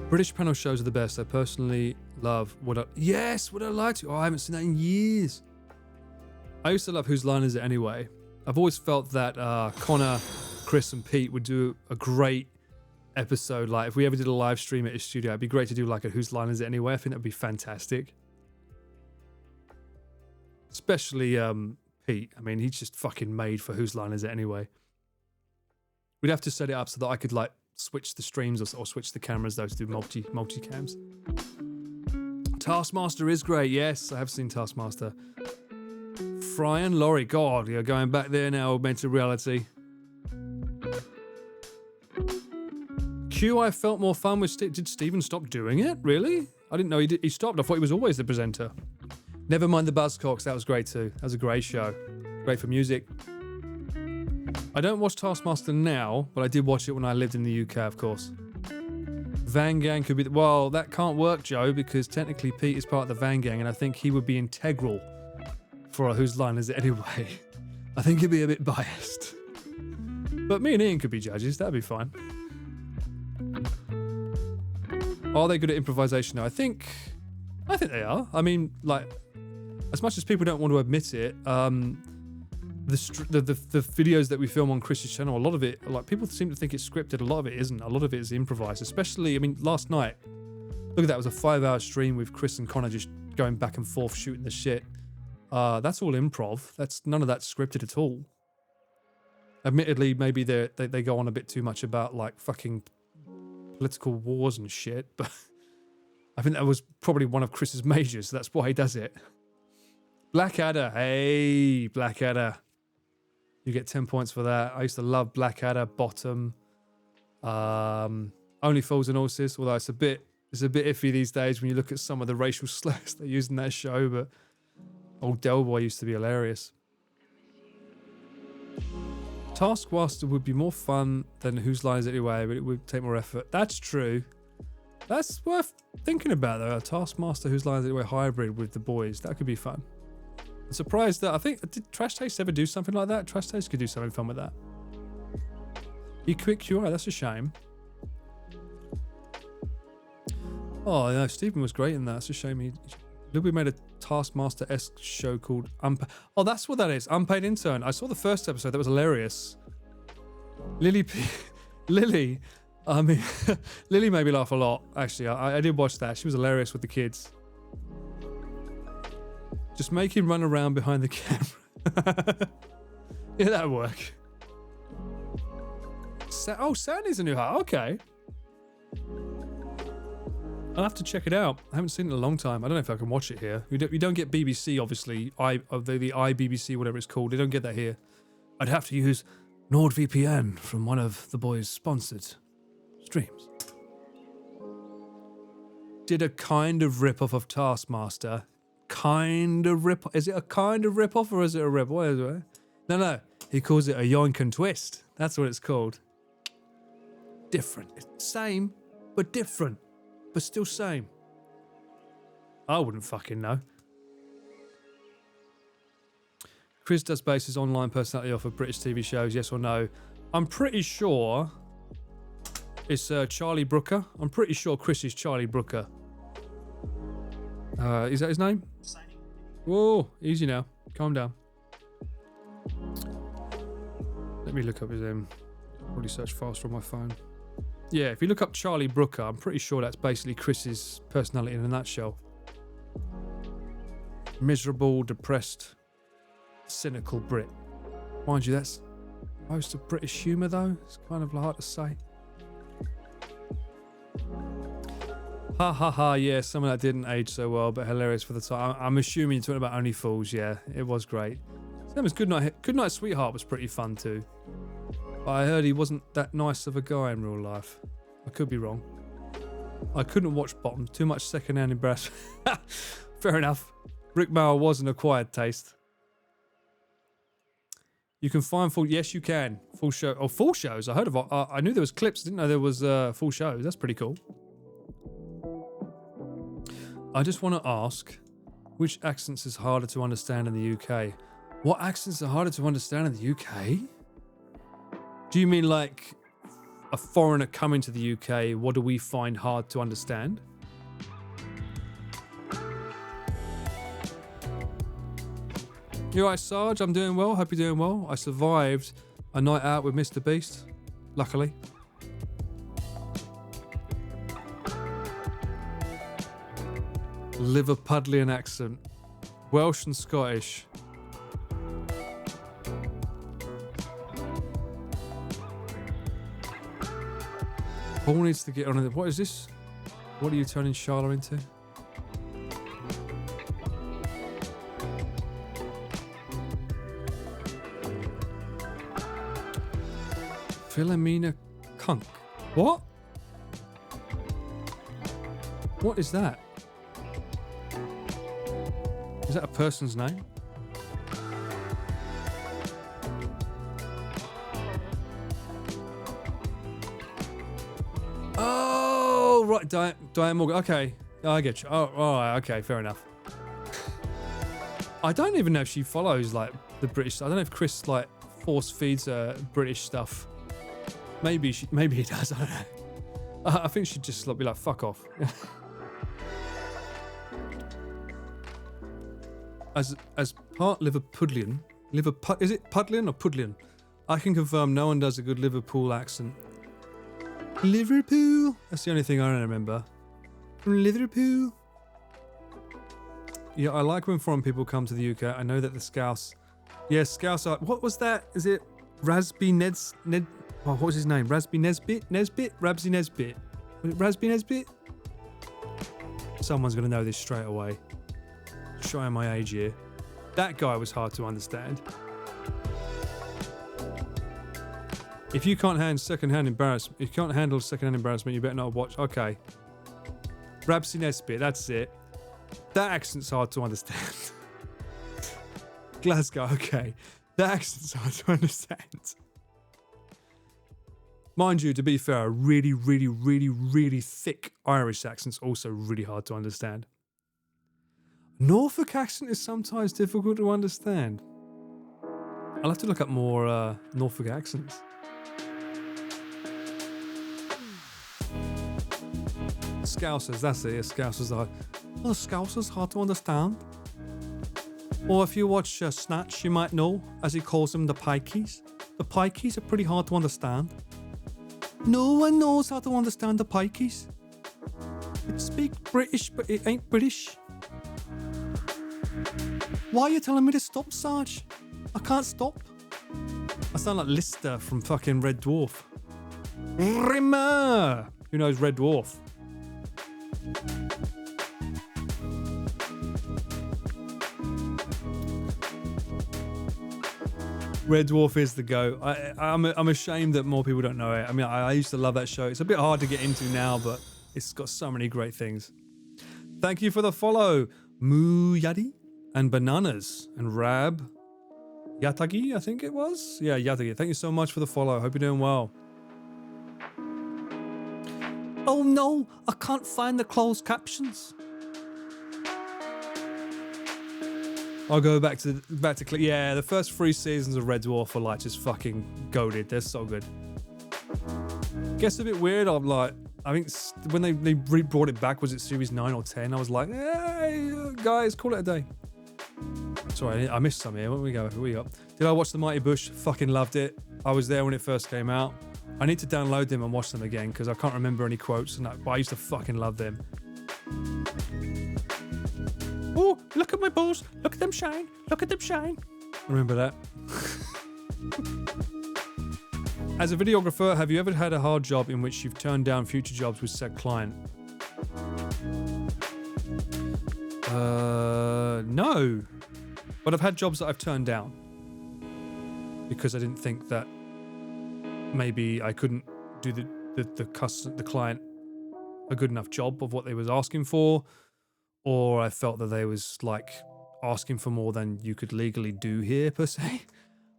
British panel shows are the best. I personally love Would I Lie to You? Oh, I haven't seen that in years. I used to love Whose Line Is It Anyway? I've always felt that Connor, Chris and Pete would do a great episode. Like if we ever did a live stream at his studio, it'd be great to do like a Whose Line Is It Anyway? I think that'd be fantastic. Especially Pete. I mean, he's just fucking made for Whose Line Is It Anyway? We'd have to set it up so that I could like switch the streams or switch the cameras though to do multi-cams. Taskmaster is great. Yes, I have seen Taskmaster. Fry and Laurie. God, you're going back there now, augmented reality. Q, I felt more fun with Did Steven stop doing it? Really? I didn't know he stopped. I thought he was always the presenter. Never mind the Buzzcocks. That was great too. That was a great show. Great for music. I don't watch Taskmaster now, but I did watch it when I lived in the UK, of course. Van Gang could be... Well, that can't work, Joe, because technically Pete is part of the Van Gang, and I think he would be integral for Whose Line Is It Anyway? I think he'd be a bit biased. But me and Ian could be judges. That'd be fine. Are they good at improvisation now? I think they are. I mean, like, as much as people don't want to admit it, the videos that we film on Chris's channel, a lot of it, like, people seem to think it's scripted. A lot of it isn't. A lot of it is improvised. Especially, I mean, last night, look at that. It was a 5-hour stream with Chris and Connor just going back and forth shooting the shit. That's all improv. None of that's scripted at all. Admittedly, maybe they go on a bit too much about like fucking political wars and shit, but I think that was probably one of Chris's majors. So that's why he does it. Blackadder. Hey, Blackadder. You get 10 points for that. I used to love Blackadder, Bottom, Only Fools and Horses, although it's a bit iffy these days when you look at some of the racial slurs they use in that show, but old Del Boy used to be hilarious. Taskmaster would be more fun than Whose Line Is It Anyway, but it would take more effort. That's true. That's worth thinking about though. A Taskmaster Whose Line Is It Anyway hybrid with the boys. That could be fun. I'm surprised that did Trash Taste ever do something like that? Trash Taste could do something fun with that. Quick QR, that's a shame. Oh no, Stephen was great in that. It's a shame we made a Taskmaster-esque show called Oh, that's what that is. Unpaid Intern. I saw the first episode. That was hilarious. Lily, I mean, Lily made me laugh a lot, actually. I did watch that. She was hilarious with the kids. Just make him run around behind the camera. Yeah, that'd work. Sandy's a new hire. Okay. I'll have to check it out. I haven't seen it in a long time. I don't know if I can watch it here. You don't get BBC, obviously. The iBBC, whatever it's called. They don't get that here. I'd have to use NordVPN from one of the boys' sponsored streams. Did a kind of rip-off of Taskmaster. Kind of rip-off. Is it a kind of rip-off or is it a rip? What is it? No. He calls it a yoink and twist. That's what it's called. Different. Same, but different. But still same. I wouldn't fucking know. Chris does base his online personality off of British TV shows, yes or no? I'm pretty sure it's Charlie Brooker. I'm pretty sure Chris is Charlie Brooker. Is that his name? Whoa, easy now. Calm down. Let me look up his name. Probably search faster on my phone. Yeah, if you look up Charlie Brooker, I'm pretty sure that's basically Chris's personality in a nutshell. Miserable, depressed, cynical Brit. Mind you, that's most of British humour though. It's kind of hard to say. Ha ha ha, yeah, some of that didn't age so well, but hilarious for the time. I'm assuming you're talking about Only Fools, yeah. It was great. Same as Goodnight Sweetheart was pretty fun too. But I heard he wasn't that nice of a guy in real life. I could be wrong. I couldn't watch Bottom. Too much second-hand embarrassment. Fair enough. Rick Mauer was an acquired taste. You can find full... Yes, you can. Full show... Oh, full shows. I heard of... I knew there was clips. Didn't know there was full shows. That's pretty cool. I just want to ask, which accents is harder to understand in the UK? What accents are harder to understand in the UK? Do you mean like a foreigner coming to the UK, what do we find hard to understand? You alright, Sarge? I'm doing well. Hope you're doing well. I survived a night out with MrBeast, luckily. Liverpudlian accent. Welsh and Scottish. Paul needs to get on it. What is this? What are you turning Charlotte into? Philomena Kunk. What? What is that? Is that a person's name? Oh, right. Diane Morgan. Okay. I get you. Oh, all right. Okay. Fair enough. I don't even know if she follows like the British. I don't know if Chris like force feeds her British stuff. Maybe he does. I don't know. I think she'd just be like, fuck off. As part Liverpudlian, is it Pudlian or Pudlian? I can confirm no one does a good Liverpool accent. Liverpool. That's the only thing I don't remember. Liverpool. Yeah, I like when foreign people come to the UK. I know that the Scouse. Yeah, Scouse are. What was that? Is it Rasby Ned? Oh, what was his name? Rasby Nesbit? Rabsy Nesbit. Was it Rasby Nesbit? Someone's going to know this straight away. Showing my age here. That guy was hard to understand. If you can't handle second-hand embarrassment, you better not watch. Okay. Rabsy Nesbit, that's it. That accent's hard to understand. Glasgow, okay. That accent's hard to understand. Mind you, to be fair, a really, really, really, really thick Irish accent's also really hard to understand. Norfolk accent is sometimes difficult to understand. I'll have to look up more Norfolk accents. Scousers, that's it. Scousers are... Well, the Scousers hard to understand. Or if you watch Snatch, you might know, as he calls them, the Pikeys. The Pikeys are pretty hard to understand. No one knows how to understand the Pikeys. It speaks British, but it ain't British. Why are you telling me to stop, Sarge? I can't stop. I sound like Lister from fucking Red Dwarf. Rimmer! Who knows Red Dwarf? Red Dwarf is the GOAT. I'm ashamed that more people don't know it. I mean, I used to love that show. It's a bit hard to get into now, but it's got so many great things. Thank you for the follow, Moo Yadi and Bananas and Rab Yatagi, I think it was. Yeah, Yatagi. Thank you so much for the follow. Hope you're doing well. Oh no, I can't find the closed captions. I'll go back to click. Yeah, the first 3 seasons of Red Dwarf are like just fucking goated. They're so good. Gets a bit weird. I'm like, I think when they brought it back, was it series 9 or 10? I was like, hey guys, call it a day. Sorry, I missed some here. Where we go? Did I watch The Mighty Bush? Fucking loved it. I was there when it first came out. I need to download them and watch them again because I can't remember any quotes. But I used to fucking love them. Oh, look at my balls. Look at them shine. Look at them shine. Remember that. As a videographer, have you ever had a hard job in which you've turned down future jobs with said client? No. But I've had jobs that I've turned down because I didn't think that maybe I couldn't do the client a good enough job of what they was asking for, or I felt that they was like asking for more than you could legally do here per se.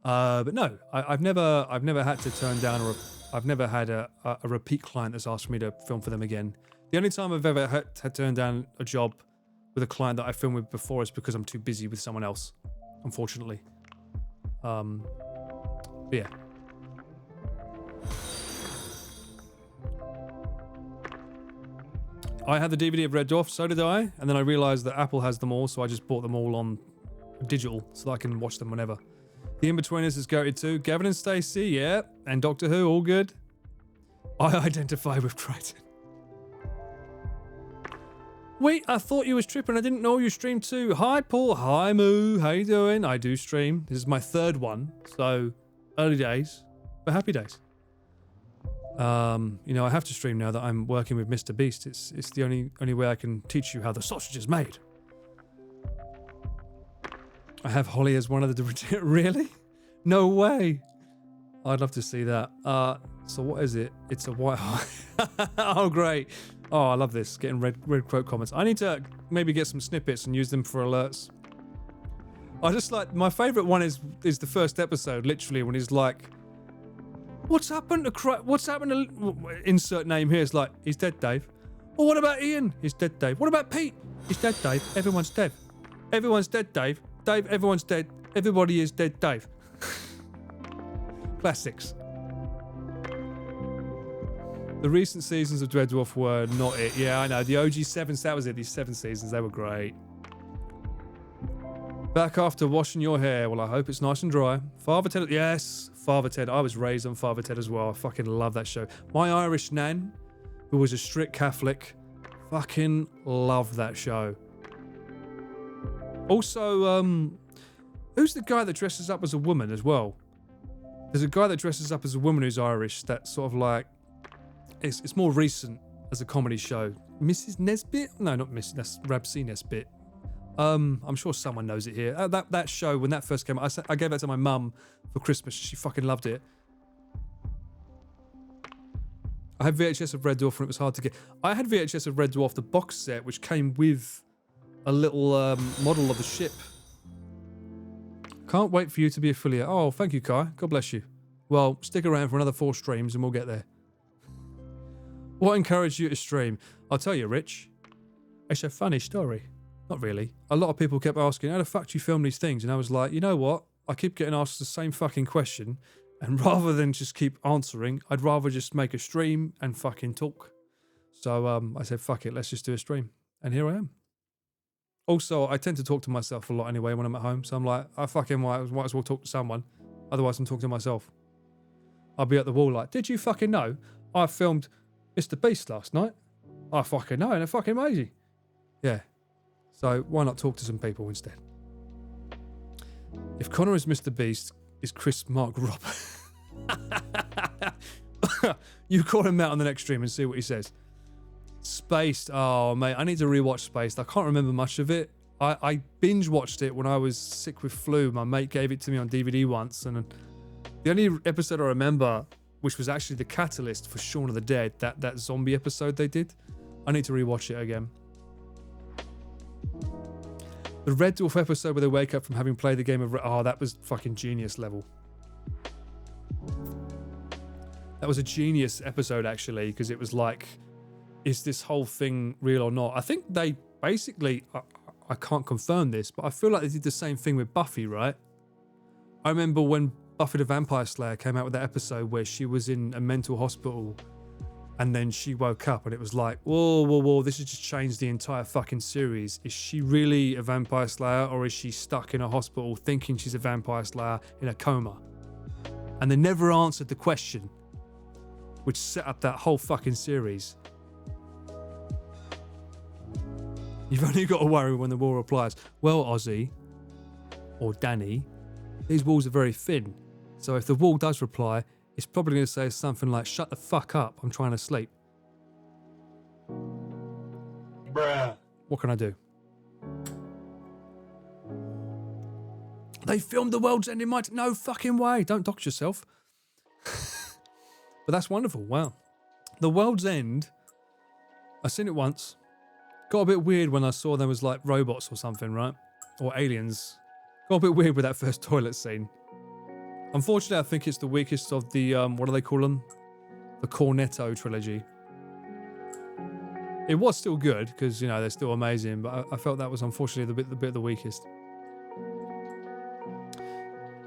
But no, I've never had to turn down, I've never had a repeat client that's asked me to film for them again. The only time I've ever had to turn down a job with a client that I filmed with before is because I'm too busy with someone else, unfortunately. But yeah. I had the DVD of Red Dwarf, so did I. And then I realized that Apple has them all, so I just bought them all on digital so that I can watch them whenever. The In-Betweeners is goated too. Gavin and Stacey, yeah. And Doctor Who, all good. I identify with Triton. Wait, I thought you was tripping. I didn't know you streamed too. Hi, Paul. Hi, Moo. How you doing? I do stream. This is my third one, so early days, but happy days. You know, I have to stream now that I'm working with MrBeast. It's the only way I can teach you how the sausage is made. I have Holly as one of the... Really? No way. I'd love to see that. So what is it? It's a white... Oh, great. Oh, I love this. Getting red quote comments. I need to maybe get some snippets and use them for alerts. I just like... My favourite one is the first episode, literally, when he's like... What's happened to... What's happened to... Insert name here. It's like, he's dead, Dave. Well, what about Ian? He's dead, Dave. What about Pete? He's dead, Dave. Everyone's dead. Everyone's dead, Dave. Dave, everyone's dead. Everybody is dead, Dave. Classics. The recent seasons of Red Dwarf were not it. Yeah, I know. The OG 7s, that was it. These 7 seasons, they were great. Back after washing your hair. Well, I hope it's nice and dry. Father Ted. Yes, Father Ted. I was raised on Father Ted as well. I fucking love that show. My Irish nan, who was a strict Catholic, fucking loved that show. Also, who's the guy that dresses up as a woman as well? There's a guy that dresses up as a woman who's Irish. That's sort of like... It's more recent as a comedy show. Mrs. Nesbitt? No, not Miss. That's Rabsy Nesbitt. I'm sure someone knows it here. That show, when that first came out, I gave that to my mum for Christmas. She fucking loved it. I had VHS of Red Dwarf and it was hard to get. I had VHS of Red Dwarf, the box set, which came with a little model of the ship. Can't wait for you to be affiliate. Oh, thank you, Kai. God bless you. Well, stick around for another 4 streams and we'll get there. What encouraged you to stream? I'll tell you, Rich. It's a funny story. Not really. A lot of people kept asking, how the fuck do you film these things? And I was like, you know what? I keep getting asked the same fucking question. And rather than just keep answering, I'd rather just make a stream and fucking talk. So I said, fuck it, let's just do a stream. And here I am. Also, I tend to talk to myself a lot anyway when I'm at home. So I'm like, I fucking might as well talk to someone. Otherwise, I'm talking to myself. I'll be at the wall like, did you fucking know I filmed MrBeast last night? I fucking know, and they're fucking amazing. Yeah. So why not talk to some people instead? If Connor is MrBeast, is Chris Mark Rob? You call him out on the next stream and see what he says. Spaced. Oh, mate, I need to rewatch Spaced. I can't remember much of it. I binge watched it when I was sick with flu. My mate gave it to me on DVD once, and the only episode I remember, which was actually the catalyst for Shaun of the Dead, that zombie episode they did. I need to rewatch it again. The Red Dwarf episode where they wake up from having played the game of... Oh, that was fucking genius level. That was a genius episode, actually, because it was like, is this whole thing real or not? I think they basically... I can't confirm this, but I feel like they did the same thing with Buffy, right? I remember when Buffy the Vampire Slayer came out with that episode where she was in a mental hospital and then she woke up and it was like, whoa, this has just changed the entire fucking series. Is she really a vampire slayer or is she stuck in a hospital thinking she's a vampire slayer in a coma? And they never answered the question, which set up that whole fucking series. You've only got to worry when the wall replies, well, Ozzy, or Danny, these walls are very thin. So if the wall does reply, it's probably going to say something like, shut the fuck up, I'm trying to sleep. Bruh. What can I do? They filmed The World's End in my... No fucking way. Don't dox yourself. But that's wonderful. Wow. The World's End, I've seen it once. Got a bit weird when I saw there was like robots or something, right? Or aliens. Got a bit weird with that first toilet scene. Unfortunately, I think it's the weakest of the, what do they call them? The Cornetto trilogy. It was still good, because, you know, they're still amazing, but I felt that was unfortunately the bit of the weakest.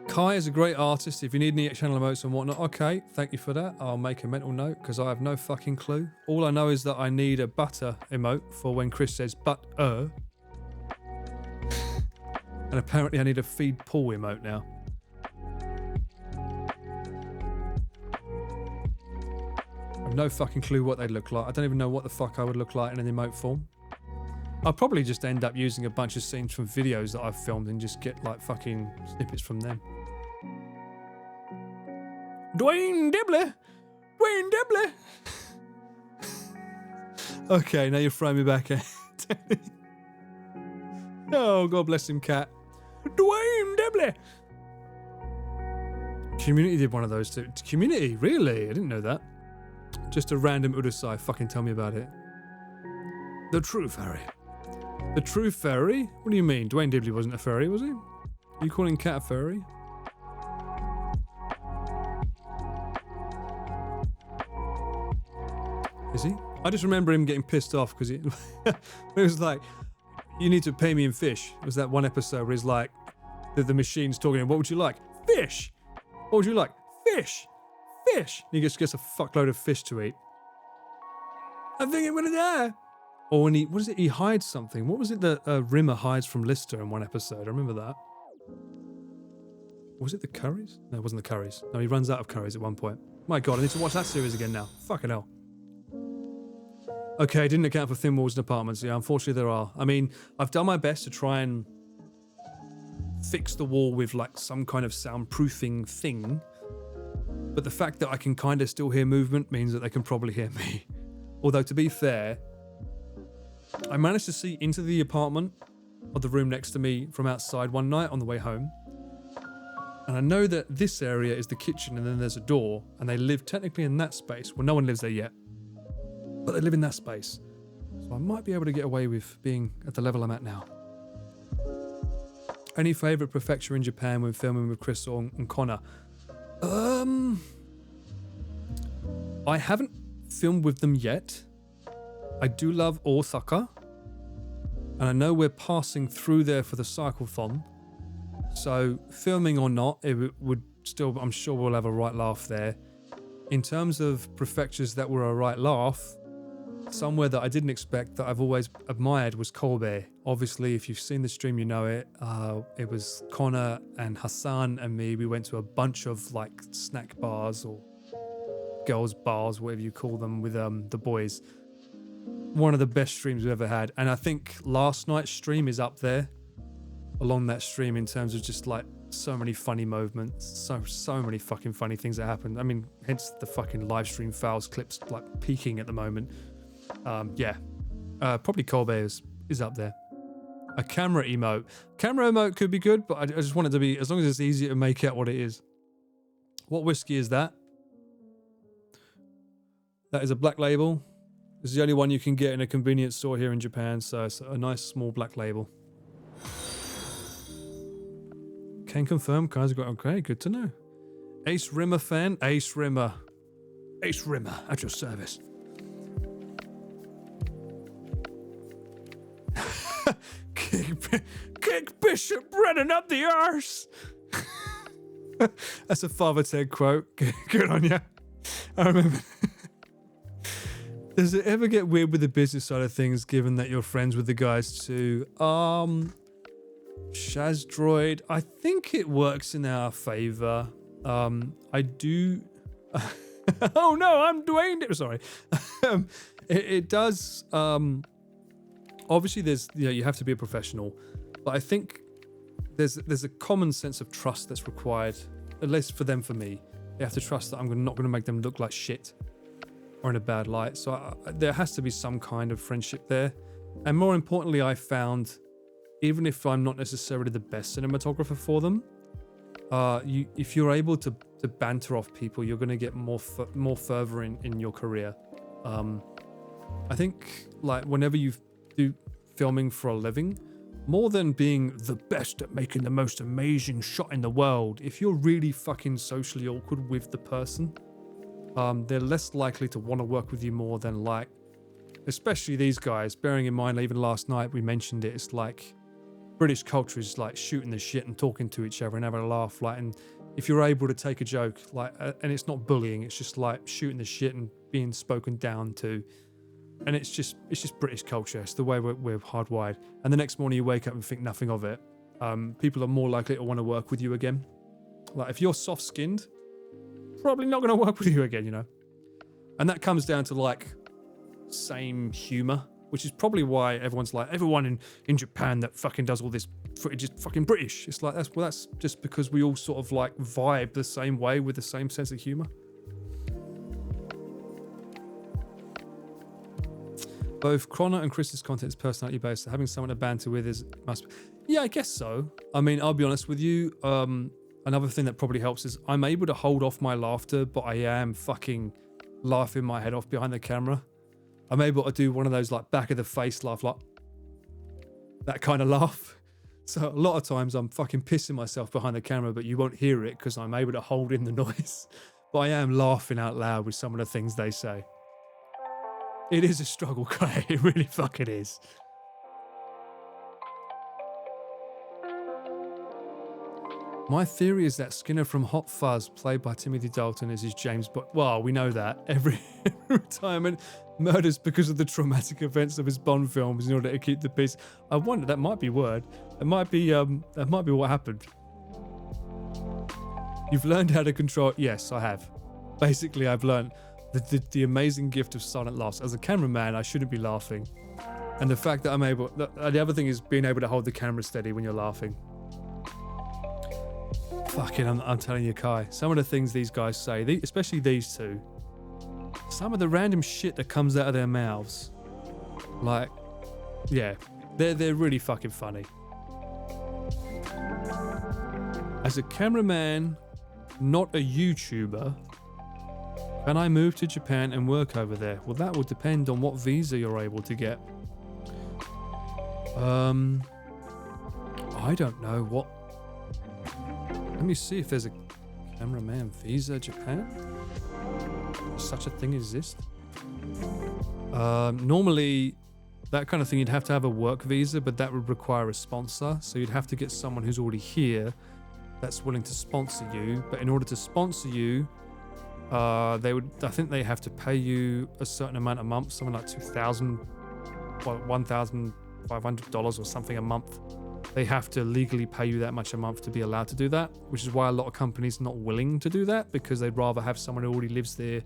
Kai is a great artist. If you need any channel emotes and whatnot, okay, thank you for that. I'll make a mental note because I have no fucking clue. All I know is that I need a butter emote for when Chris says but and apparently I need a feed Paul emote now. I have no fucking clue what they'd look like. I don't even know what the fuck I would look like in an emote form. I'll probably just end up using a bunch of scenes from videos that I've filmed and just get like fucking snippets from them. Dwayne Dibley! Dwayne Dibley! Okay, now you're throwing me back in. Oh, God bless him, cat. Dwayne Dibley! Community did one of those too. Community? Really? I didn't know that. Just a random Udasai. Fucking tell me about it. The True Fairy. The True Fairy? What do you mean? Dwayne Dibley wasn't a fairy, was he? Are you calling cat a fairy? Is he? I just remember him getting pissed off because it was like, you need to pay me in fish. It was that one episode where he's like, the machine's talking to him, what would you like? Fish! What would you like? Fish! Fish! And he just gets a fuckload of fish to eat. I think I'm gonna die. Or when what is it? He hides something. What was it that Rimmer hides from Lister in one episode? I remember that. Was it the curries? No, it wasn't the curries. No, he runs out of curries at one point. My God, I need to watch that series again now. Fucking hell. Okay, didn't account for thin walls in apartments. Yeah, unfortunately there are. I mean, I've done my best to try and fix the wall with like some kind of soundproofing thing. But the fact that I can kind of still hear movement means that they can probably hear me. Although, to be fair, I managed to see into the apartment of the room next to me from outside one night on the way home. And I know that this area is the kitchen and then there's a door, and they live technically in that space. Well, no one lives there yet, but they live in that space. So I might be able to get away with being at the level I'm at now. Any favourite prefecture in Japan when filming with Chris and Connor? I haven't filmed with them yet. I do love Osaka, and I know we're passing through there for the cyclethon. So filming or not, it would still, I'm sure we'll have a right laugh there. In terms of prefectures that were a right laugh, somewhere that I didn't expect that I've always admired was Kobe. Obviously, if you've seen the stream, you know it. It was Connor and Hassan and me. We went to a bunch of like snack bars or girls bars, whatever you call them, with the boys. One of the best streams we've ever had. And I think last night's stream is up there along that stream in terms of just like so many funny moments, so many fucking funny things that happened. I mean, hence the fucking live stream files clips like peaking at the moment. Probably Kobe is up there. A camera emote. Camera emote could be good, but I just want it to be, as long as it's easy to make out what it is. What whiskey is that? That is a black label. This is the only one you can get in a convenience store here in Japan, so it's a nice small black label. Can confirm, Kai's got, okay, good to know. Ace Rimmer fan, Ace Rimmer. Ace Rimmer, at your service. Kick Bishop Brennan up the arse. That's a Father Ted quote. Good on you. I remember. Does it ever get weird with the business side of things, given that you're friends with the guys too? Shaz Droid, I think it works in our favor. I do. Oh no, I'm Dwayne. Sorry. It does. Obviously, you have to be a professional, but I think there's a common sense of trust that's required, at least for them. For me, they have to trust that I'm not going to make them look like shit or in a bad light. So there has to be some kind of friendship there. And more importantly, I found, even if I'm not necessarily the best cinematographer for them, if you're able to banter off people, you're going to get more further in your career. I think like whenever you do filming for a living, more than being the best at making the most amazing shot in the world, if you're really fucking socially awkward with the person, they're less likely to want to work with you more than like, especially these guys, bearing in mind, even last night we mentioned it, it's like British culture is like shooting the shit and talking to each other and having a laugh. Like, and if you're able to take a joke, like, and it's not bullying, it's just like shooting the shit and being spoken down to. And it's just British culture. It's the way we're hardwired. And the next morning you wake up and think nothing of it. People are more likely to want to work with you again. Like, if you're soft-skinned, probably not going to work with you again, you know? And that comes down to, like, same humor, which is probably why everyone's like, everyone in Japan that fucking does all this footage is fucking British. It's like, that's just because we all sort of, like, vibe the same way with the same sense of humor. Both Connor and Chris's content is personality based, so having someone to banter with must be. Yeah, I guess so. I mean, I'll be honest with you. Another thing that probably helps is I'm able to hold off my laughter, but I am fucking laughing my head off behind the camera. I'm able to do one of those like back of the face laugh, like that kind of laugh. So a lot of times I'm fucking pissing myself behind the camera, but you won't hear it because I'm able to hold in the noise. But I am laughing out loud with some of the things they say. It is a struggle, Clay. It really fucking is. My theory is that Skinner from Hot Fuzz, played by Timothy Dalton, is his James Bond. Well, we know that. Every retirement murders because of the traumatic events of his Bond films in order to keep the peace. I wonder, that might be word. That might be what happened. You've learned how to control. Yes, I have. Basically, I've learned the amazing gift of silent laughs. As a cameraman, I shouldn't be laughing. And the fact that I'm able. The other thing is being able to hold the camera steady when you're laughing. Fucking, I'm telling you, Kai, some of the things these guys say, especially these two, some of the random shit that comes out of their mouths, like, yeah, they're really fucking funny. As a cameraman, not a YouTuber, can I move to Japan and work over there? Well, that will depend on what visa you're able to get. I don't know what. Let me see if there's a cameraman visa Japan. Does such a thing exist? Normally, that kind of thing, you'd have to have a work visa, but that would require a sponsor. So you'd have to get someone who's already here that's willing to sponsor you. But in order to sponsor you, I think they have to pay you a certain amount a month, something like $1,500 or something a month. They have to legally pay you that much a month to be allowed to do that, which is why a lot of companies are not willing to do that, because they'd rather have someone who already lives there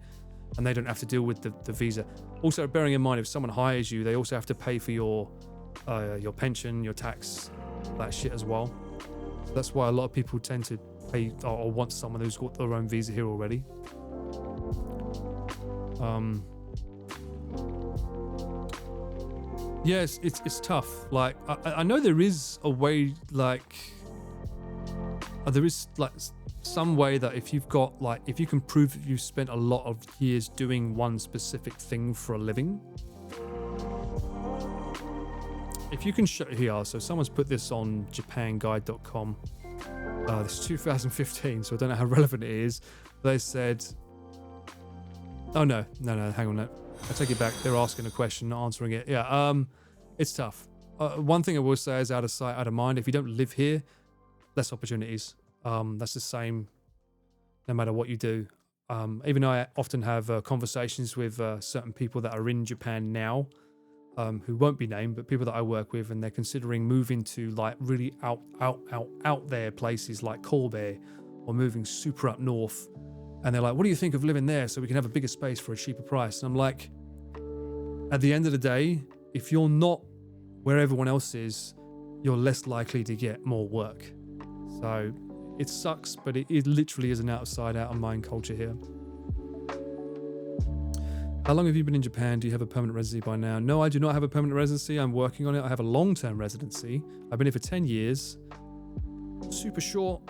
and they don't have to deal with the visa. Also, bearing in mind, if someone hires you, they also have to pay for your pension, your tax, that shit as well. So that's why a lot of people tend to pay or want someone who's got their own visa here already. Yes, it's tough. Like, I know there is a way, like, there is like some way that if you've got, like, if you can prove that you've spent a lot of years doing one specific thing for a living. If you can show here, so someone's put this on japanguide.com. This is 2015, so I don't know how relevant it is. They said, oh no, hang on, no. I take it back. They're asking a question, not answering it. Yeah, it's tough. One thing I will say is out of sight, out of mind. If you don't live here, less opportunities. That's the same no matter what you do. Even though I often have conversations with certain people that are in Japan now, who won't be named, but people that I work with, and they're considering moving to like really out there places like Kobe, or moving super up north. And they're like, what do you think of living there so we can have a bigger space for a cheaper price? And I'm like, at the end of the day, if you're not where everyone else is, you're less likely to get more work. So it sucks, but it literally is an outside, out of mind culture here. How long have you been in Japan? Do you have a permanent residency by now? No, I do not have a permanent residency. I'm working on it. I have a long-term residency. I've been here for 10 years. Super short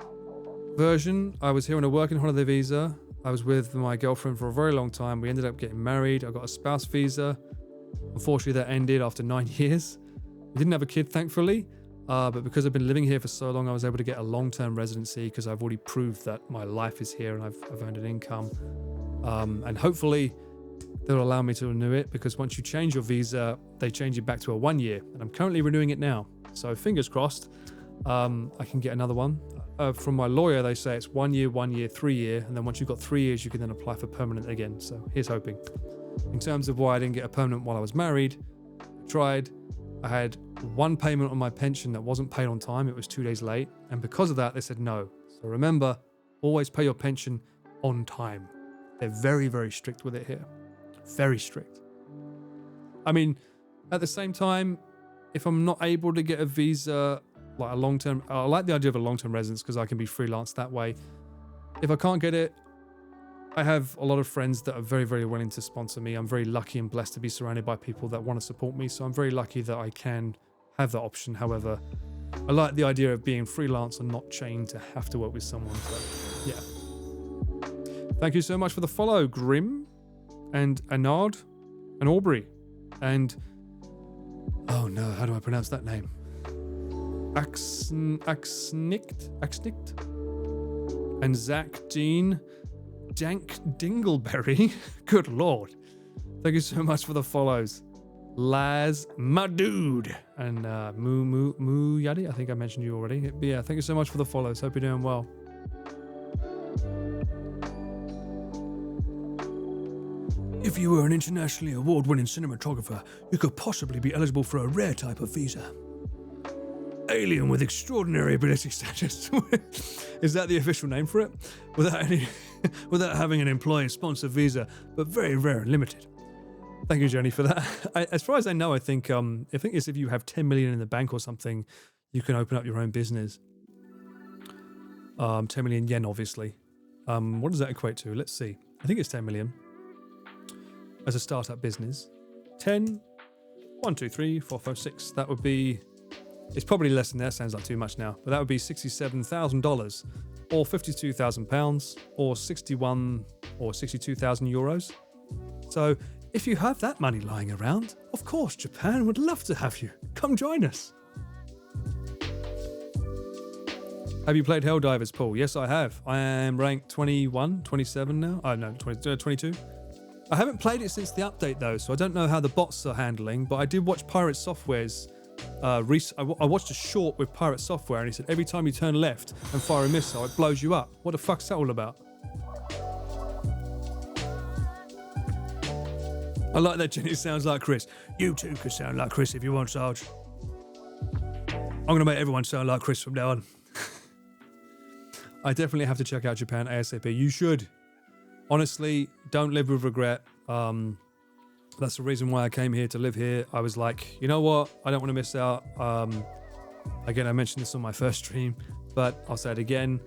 version. I was here on a working holiday visa. I was with my girlfriend for a very long time. We ended up getting married. I got a spouse visa. Unfortunately, that ended after 9 years. We didn't have a kid, thankfully. But because I've been living here for so long, I was able to get a long-term residency because I've already proved that my life is here and I've earned an income. And hopefully, they'll allow me to renew it, because once you change your visa, they change it back to a 1 year, and I'm currently renewing it now. So fingers crossed, I can get another one. From my lawyer, they say it's 1 year, 1 year, 3 year, and then once you've got 3 years, you can then apply for permanent again. So here's hoping. In terms of why I didn't get a permanent while I was married, I tried. I had one payment on my pension that wasn't paid on time. It was 2 days late, and because of that, they said no. So remember, always pay your pension on time. They're very, very strict with it here. Very strict. I mean, at the same time, if I'm not able to get a visa, like a long-term, I like the idea of a long-term residence because I can be freelance that way. If I can't get it, I have a lot of friends that are very, very willing to sponsor me. I'm very lucky and blessed to be surrounded by people that want to support me. So I'm very lucky that I can have that option. However, I like the idea of being freelance and not chained to have to work with someone. So, yeah. Thank you so much for the follow, Grim and Anard and Aubrey. And, oh no, how do I pronounce that name? Axnicht and Zach Dean Dank Dingleberry. Good lord. Thank you so much for the follows. Laz, my dude, and Moo Yadi. I think I mentioned you already. But yeah, thank you so much for the follows. Hope you're doing well. If you were an internationally award-winning cinematographer, you could possibly be eligible for a rare type of visa. Alien with extraordinary ability status. Is that the official name for it? Without having an employer-sponsored visa, but very rare and limited. Thank you, Jenny, for that. As far as I know, I think it's if you have 10 million in the bank or something, you can open up your own business. 10 million yen, obviously. What does that equate to? Let's see. I think it's 10 million. As a startup business. 10, 1, 2, 3, 4, 5, 6. That would be... It's probably less than that. Sounds like too much now. But that would be $67,000 or £52,000 or 61 or 62,000 euros. So if you have that money lying around, of course, Japan would love to have you. Come join us. Have you played Helldivers, Paul? Yes, I have. I am ranked 21, 27 now. Oh, no, 22. I haven't played it since the update, though, so I don't know how the bots are handling, but I did watch Pirate Software's... I watched a short with Pirate Software, and he said every time you turn left and fire a missile, it blows you up. What the fuck's that all about? I like that Jenny sounds like Chris. You too could sound like Chris if you want, Sarge. I'm going to make everyone sound like Chris from now on. I definitely have to check out Japan ASAP. You should. Honestly, don't live with regret. That's the reason why I came here to live here. I was like, you know what? I don't want to miss out. Again, I mentioned this on my first stream, but I'll say it again.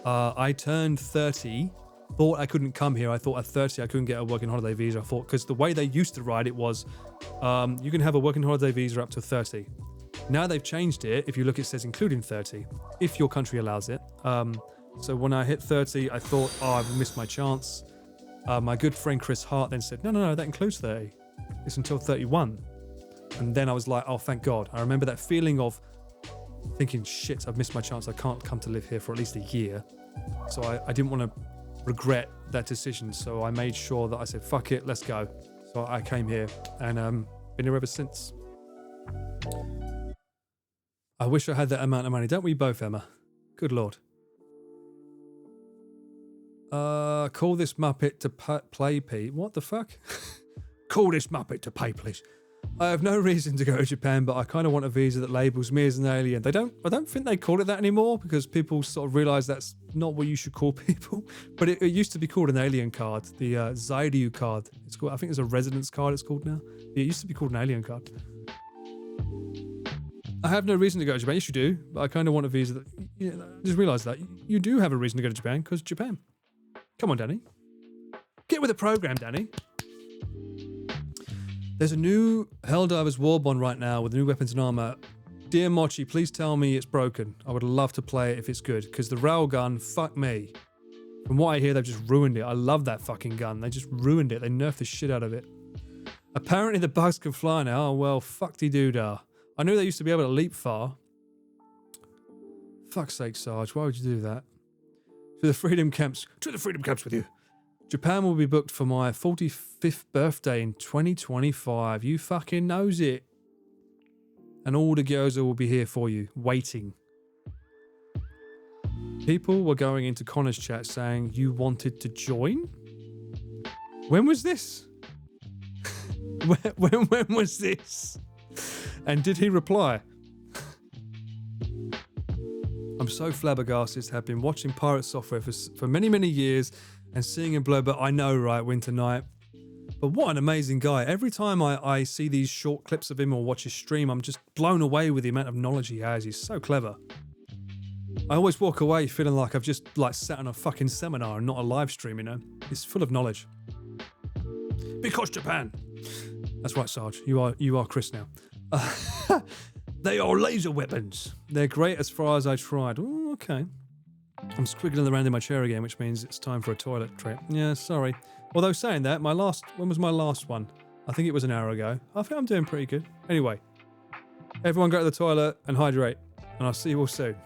I turned 30, thought I couldn't come here. I thought at 30 I couldn't get a working holiday visa. I thought, because the way they used to write it was, you can have a working holiday visa up to 30. Now they've changed it. If you look, it says including 30, if your country allows it. So when I hit 30, I thought, oh, I've missed my chance. My good friend Chris Hart then said, no, that includes 30. It's until 31. And then I was like, oh, thank God. I remember that feeling of thinking, shit, I've missed my chance. I can't come to live here for at least a year. So I didn't want to regret that decision. So I made sure that I said, fuck it, let's go. So I came here and been here ever since. I wish I had that amount of money. Don't we both, Emma? Good Lord. Call this Muppet to play, Pete. What the fuck? Call this Muppet to pay, please. I have no reason to go to Japan, but I kind of want a visa that labels me as an alien. I don't think they call it that anymore because people sort of realize that's not what you should call people. But it used to be called an alien card, the Zairyu card. It's called, I think it's a residence card it's called now. It used to be called an alien card. I have no reason to go to Japan. Yes, you do. But I kind of want a visa that... I just realized that. You do have a reason to go to Japan because Japan. Come on, Danny. Get with the program, Danny. There's a new Helldivers War Bond right now with new weapons and armor. Dear Mochi, please tell me it's broken. I would love to play it if it's good, because the railgun, fuck me. From what I hear, they've just ruined it. I love that fucking gun. They just ruined it. They nerfed the shit out of it. Apparently the bugs can fly now. Oh, well, fuck-de-doo-dah. I knew they used to be able to leap far. Fuck's sake, Sarge. Why would you do that? To the freedom camps with you. Japan will be booked for my 45th birthday in 2025. You fucking knows it. And all the gyoza will be here for you, waiting. People were going into Connor's chat saying you wanted to join? When was this? when was this? And did he reply? I'm so flabbergasted to have been watching Pirate Software for many, many years and seeing him blow, but I know, right, Winter Night. But what an amazing guy. Every time I see these short clips of him or watch his stream, I'm just blown away with the amount of knowledge he has. He's so clever. I always walk away feeling like I've just sat on a fucking seminar and not a live stream, you know? It's full of knowledge. Because Japan. That's right, Sarge. You are Chris now. They are laser weapons. They're great as far as I tried. Oh, okay. I'm squiggling around in my chair again, which means it's time for a toilet trip. Yeah, sorry. Although saying that, when was my last one? I think it was an hour ago. I think I'm doing pretty good. Anyway, everyone go to the toilet and hydrate, and I'll see you all soon.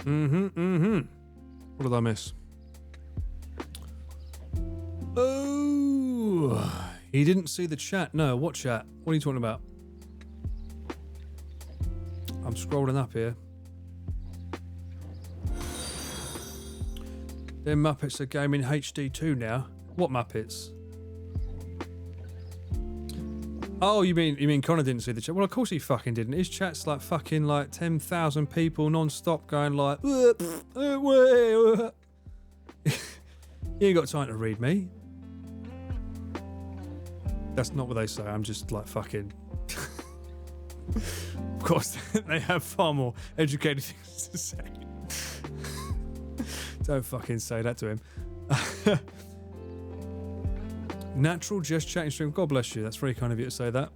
What did I miss? Oh, he didn't see the chat. No, what chat? What are you talking about? I'm scrolling up here. Them Muppets are gaming HD 2 now. What Muppets? Oh, you mean Connor didn't see the chat? Well, of course he fucking didn't. His chat's like fucking 10,000 people non-stop going like... You ain't got time to read me. That's not what they say. I'm just like fucking... Of course, they have far more educated things to say. Don't fucking say that to him. Natural just chatting stream. God bless you. That's very kind of you to say that.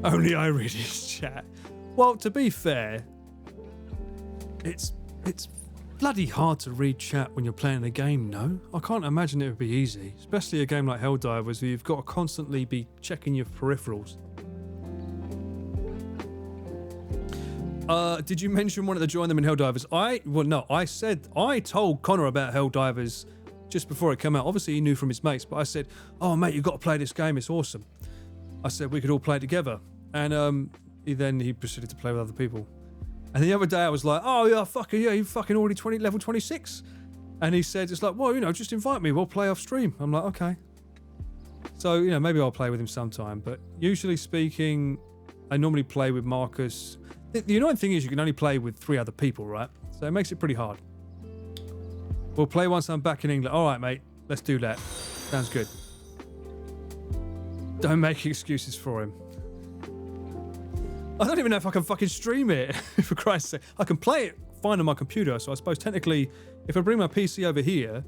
Only I read his chat. Well, to be fair, it's bloody hard to read chat when you're playing a game, no? I can't imagine it would be easy. Especially a game like Helldivers where you've got to constantly be checking your peripherals. Did you mention wanting to join them in Helldivers? I told Connor about Helldivers just before it came out. Obviously he knew from his mates, but I said, oh mate, you've got to play this game, it's awesome. I said we could all play together. And he proceeded to play with other people. And the other day I was like, oh yeah, you fucking already level 26. And he said, it's like, well, just invite me, we'll play off stream. I'm like, okay. So, maybe I'll play with him sometime. But usually speaking, I normally play with Marcus, The annoying thing is you can only play with 3 other people, right? So it makes it pretty hard. We'll play once I'm back in England. All right, mate. Let's do that. Sounds good. Don't make excuses for him. I don't even know if I can fucking stream it, for Christ's sake. I can play it fine on my computer, so I suppose technically, if I bring my PC over here,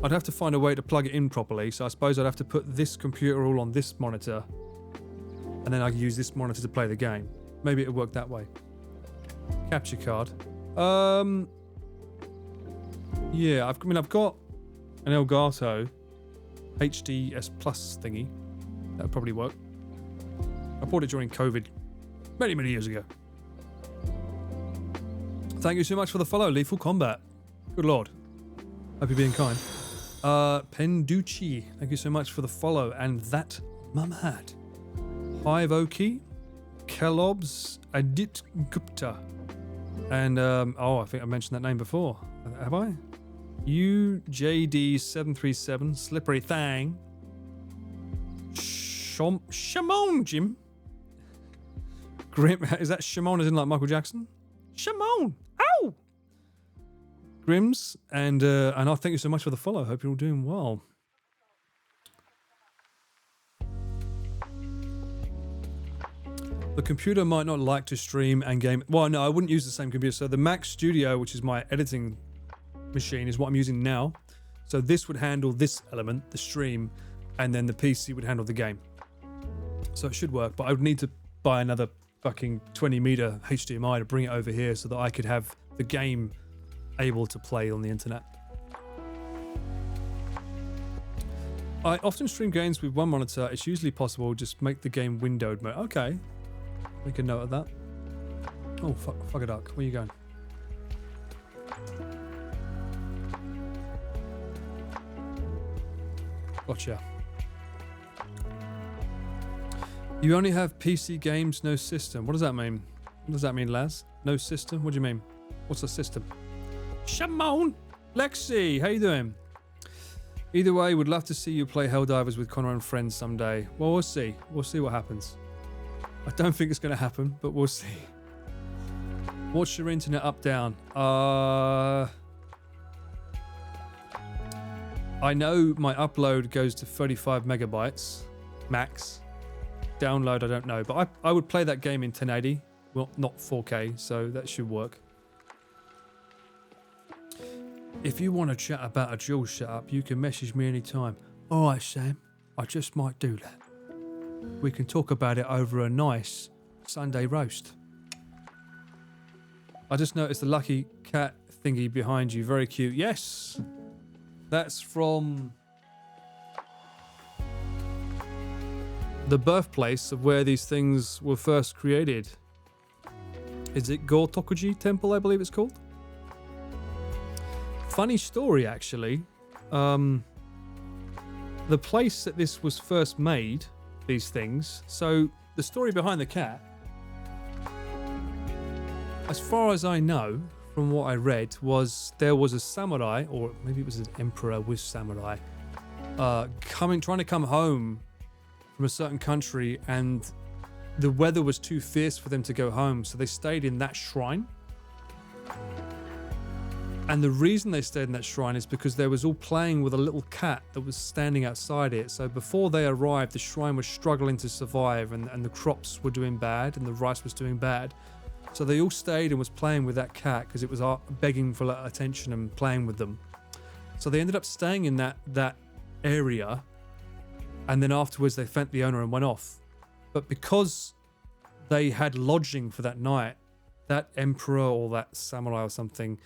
I'd have to find a way to plug it in properly, so I suppose I'd have to put this computer all on this monitor, and then I can use this monitor to play the game. Maybe it'll work that way. Capture card. Yeah, I've got an Elgato HDS Plus thingy. That would probably work. I bought it during COVID many, many years ago. Thank you so much for the follow, Lethal Combat. Good lord. Hope you're being kind. Penducci, thank you so much for the follow. And that Mamad. Hive Oki, Kelobs, Adit Gupta. And, I think I mentioned that name before. Have I? UJD737, Slippery Thang. Shimon Jim. Grim, is that Shimon as in like Michael Jackson? Shimon! Ow! Grims, and I thank you so much for the follow. Hope you're all doing well. The computer might not like to stream and game. Well, no, I wouldn't use the same computer. So the Mac Studio, which is my editing machine, is what I'm using now. So this would handle this element, the stream, and then the PC would handle the game. So it should work, but I would need to buy another fucking 20-meter HDMI to bring it over here so that I could have the game able to play on the internet. I often stream games with one monitor. It's usually possible. Just make the game windowed mode. Okay. Make a note of that. Oh, fuck a duck. Where are you going? Gotcha. You only have PC games, no system. What does that mean? What does that mean, Laz? No system? What do you mean? What's a system? Shimon! Lexi, how you doing? Either way, would love to see you play Helldivers with Connor and friends someday. Well, we'll see. We'll see what happens. I don't think it's going to happen, but we'll see. What's your internet up, down? I know my upload goes to 35 megabytes max. Download, I don't know, but I would play that game in 1080. Well, not 4K, so that should work. If you want to chat about a dual setup, you can message me anytime. All right, Sam, I just might do that. We can talk about it over a nice Sunday roast. I just noticed the lucky cat thingy behind you. Very cute. Yes, that's from the birthplace of where these things were first created. Is it Go-Tokuji Temple, I believe it's called? Funny story, actually. The place that this was first made, these things. So the story behind the cat, as far as I know, from what I read, was there was a samurai, or maybe it was an emperor with samurai, trying to come home from a certain country, and the weather was too fierce for them to go home, so they stayed in that shrine. And the reason they stayed in that shrine is because they was all playing with a little cat that was standing outside it. So before they arrived, the shrine was struggling to survive, and the crops were doing bad and the rice was doing bad. So they all stayed and was playing with that cat because it was begging for attention and playing with them. So they ended up staying in that area, and then afterwards they thanked the owner and went off. But because they had lodging for that night, that emperor or that samurai or something,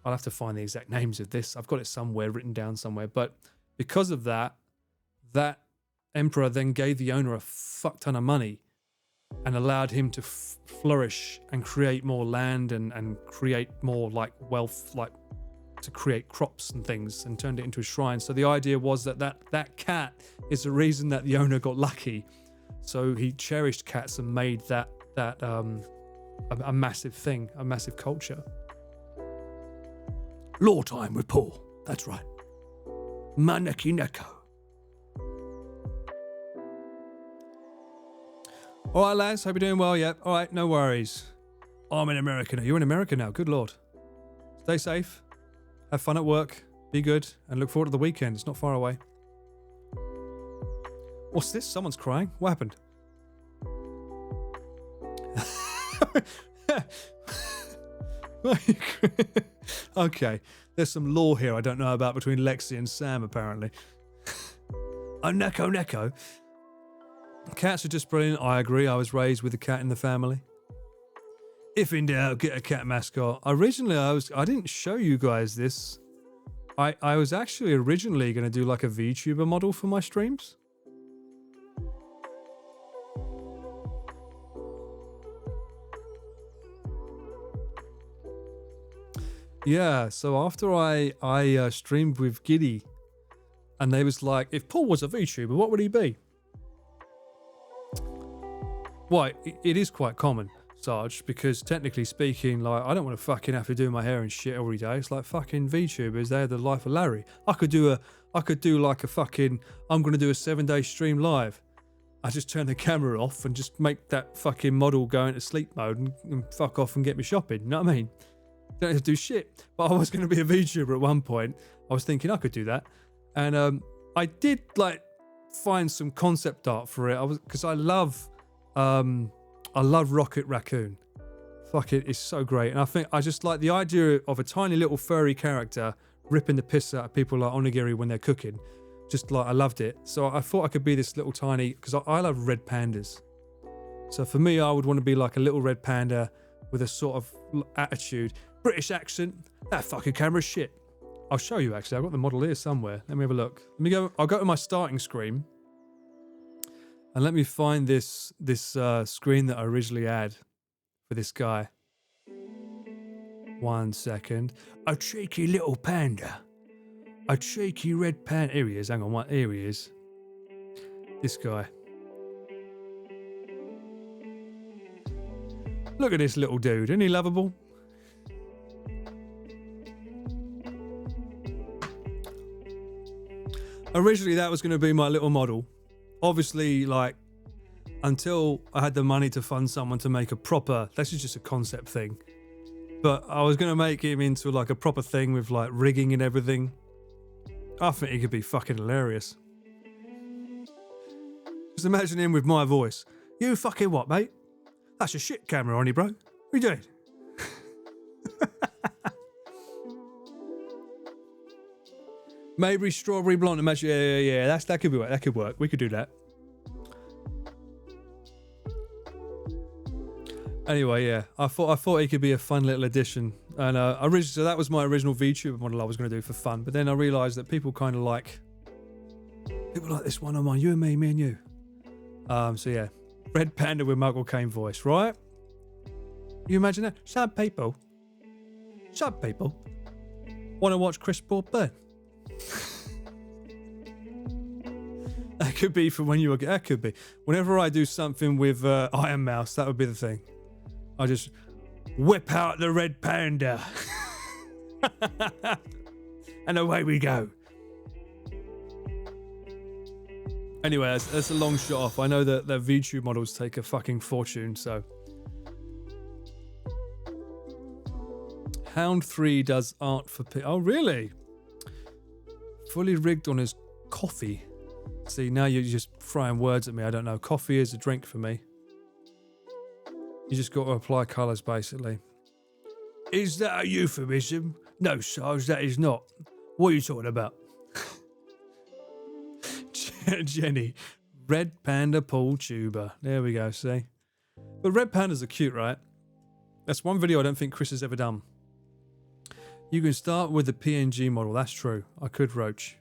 I'll have to find the exact names of this. I've got it somewhere, written down somewhere. But because of that, that emperor then gave the owner a fuck ton of money and allowed him to flourish and create more land and create more like wealth, like to create crops and things, and turned it into a shrine. So the idea was that cat is the reason that the owner got lucky. So he cherished cats and made that a massive thing, a massive culture. Law time with Paul. That's right. Maneki Neko. All right, lads. Hope you're doing well. Yep. All right. No worries. I'm in America now. You're in America now. Good Lord. Stay safe. Have fun at work. Be good. And look forward to the weekend. It's not far away. What's this? Someone's crying. What happened? Okay. There's some lore here I don't know about between Lexi and Sam, apparently. Oh, Neko. Cats are just brilliant. I agree. I was raised with a cat in the family. If in doubt, get a cat mascot. Originally, I didn't show you guys this. I was actually originally going to do like a VTuber model for my streams. Yeah, so after I streamed with Giddy, and they was like, if Paul was a VTuber, what would he be? Well, it is quite common, Sarge, because technically speaking, like, I don't want to fucking have to do my hair and shit every day. It's like fucking VTubers, they're the life of Larry. I could do like a fucking, I'm going to do a 7-day stream live. I just turn the camera off and just make that fucking model go into sleep mode and fuck off and get me shopping. You know what I mean? Don't have to do shit. But I was going to be a VTuber at one point. I was thinking I could do that. And I did like find some concept art for it. Because I love Rocket Raccoon. Fuck it, it's so great. And I think I just like the idea of a tiny little furry character ripping the piss out of people like onigiri when they're cooking. Just like, I loved it. So I thought I could be this little tiny, because I love red pandas. So for me, I would want to be like a little red panda with a sort of attitude. British accent. That fucking camera's shit. I'll show you actually. I've got the model here somewhere. Let me have a look. I'll go to my starting screen. And let me find this screen that I originally had for this guy. 1 second. A cheeky little panda. A cheeky red panda. Here he is. Hang on. Here he is. This guy. Look at this little dude. Isn't he lovable? Originally, that was going to be my little model. Obviously, like, until I had the money to fund someone to make a proper, this is just a concept thing. But I was going to make him into like a proper thing with like rigging and everything. I think he could be fucking hilarious. Just imagine him with my voice. You fucking what, mate? That's a shit camera on you, bro. What are you doing? Maybe strawberry blonde. Imagine, yeah. That could be work. That could work. We could do that. Anyway, yeah. I thought he could be a fun little addition. And so that was my original VTuber model I was going to do for fun. But then I realised that people like this one on mine. You and me and you. So yeah, red panda with Michael Caine voice, right? You imagine that? Some people want to watch Chris Paul burn. That could be for when you were. That could be. Whenever I do something with Iron Mouse, that would be the thing. I just whip out the red panda, and away we go. Anyway, that's a long shot off. I know that their VTube models take a fucking fortune. So, Hound 3 does art for. Oh, really? Fully rigged on his coffee. See, now you're just throwing words at me. I don't know. Coffee is a drink for me. You just got to apply colours, basically. Is that a euphemism? No, Sarge, that is not. What are you talking about? Jenny. Red panda Paul tuber. There we go, see? But red pandas are cute, right? That's one video I don't think Chris has ever done. You can start with the PNG model. That's true. I could roach.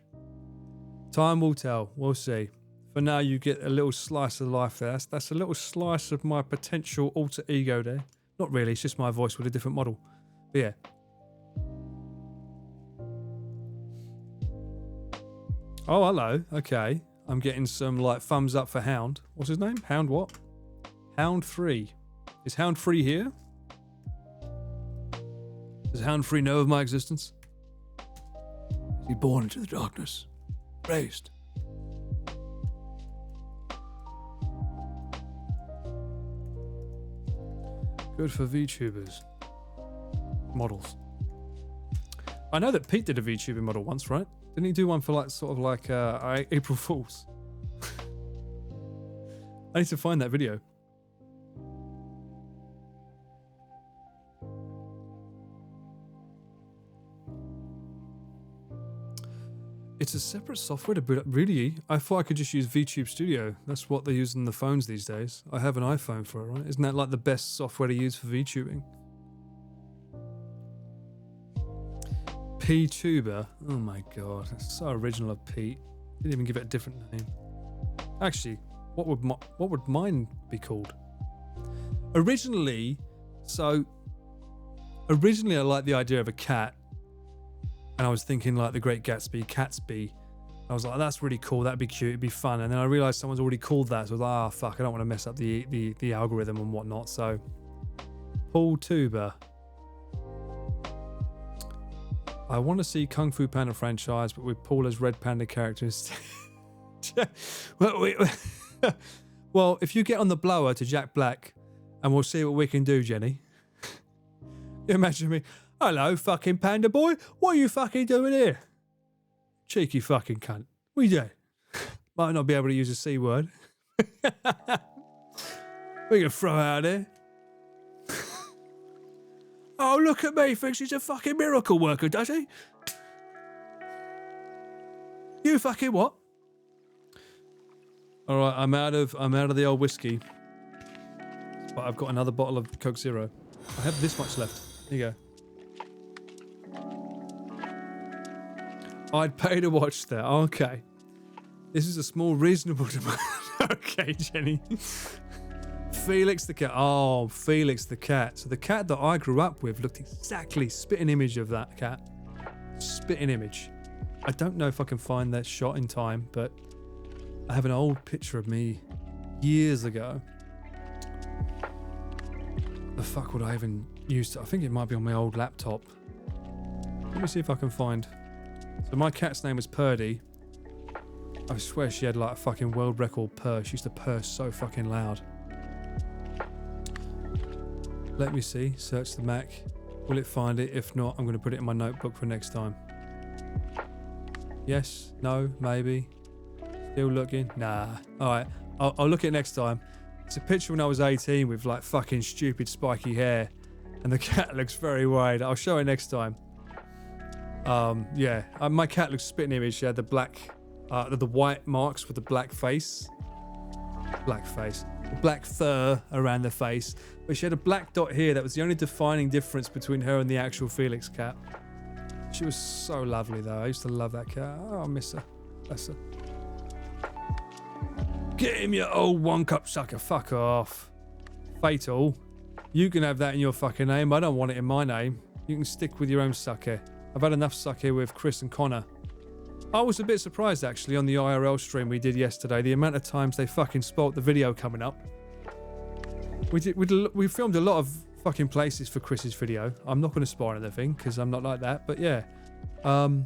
Time will tell. We'll see. For now, you get a little slice of life there. That's a little slice of my potential alter ego there. Not really. It's just my voice with a different model. But yeah. Oh, hello. Okay. I'm getting some like thumbs up for Hound. What's his name? Hound what? Hound 3. Is Hound 3 here? Does Hound 3 know of my existence? Is he born into the darkness? Raised? Good for VTubers. Models. I know that Pete did a VTubing model once, right? Didn't he do one for like sort of like April Fools? I need to find that video. It's a separate software to boot up. Really? I thought I could just use VTube Studio. That's what they use in the phones these days. I have an iPhone for it, right? Isn't that like the best software to use for VTubing? P-Tuber. Oh my god, that's so original of Pete. Didn't even give it a different name. Actually, what would mine be called? Originally I liked the idea of a cat. And I was thinking like the Great Gatsby, Catsby. I was like, that's really cool. That'd be cute. It'd be fun. And then I realized someone's already called that. So I was like, fuck, I don't want to mess up the algorithm and whatnot. So, Paul Tuber. I want to see Kung Fu Panda franchise, but with Paul as Red Panda characters. Well, if you get on the blower to Jack Black, and we'll see what we can do, Jenny. You imagine me. Hello, fucking panda boy. What are you fucking doing here? Cheeky fucking cunt. What are you doing? Might not be able to use a C word. We can throw out there. Oh, look at me. Thinks he's a fucking miracle worker, does he? You fucking what? All right, I'm out of the old whiskey. But I've got another bottle of Coke Zero. I have this much left. Here you go. I'd pay to watch that. Okay. This is a small, reasonable demand. Okay, Jenny. Felix the cat. Oh, Felix the cat. So the cat that I grew up with looked exactly spitting image of that cat. Spitting image. I don't know if I can find that shot in time, but I have an old picture of me years ago. The fuck would I even use to? I think it might be on my old laptop. Let me see if I can find. So my cat's name was Purdy. I swear she had like a fucking world record purr. She used to purr so fucking loud. Let me see. Search the Mac. Will it find it? If not, I'm going to put it in my notebook for next time. Yes? No? Maybe? Still looking? Nah. Alright. I'll look at it next time. It's a picture when I was 18 with like fucking stupid spiky hair. And the cat looks very wide. I'll show it next time. Yeah, my cat looks spitting image. She had the black, the white marks with the black face, black fur around the face, but she had a black dot here. That was the only defining difference between her and the actual Felix cat. She was so lovely though. I used to love that cat. Oh, I miss her. Bless her. Get him, you old one-cup sucker. Fuck off. Fatal. You can have that in your fucking name. I don't want it in my name. You can stick with your own sucker. I've had enough suck here with Chris and Connor. I was a bit surprised actually on the IRL stream we did yesterday, the amount of times they fucking spoilt the video coming up. We filmed a lot of fucking places for Chris's video. I'm not going to spoil anything because I'm not like that, but yeah. 4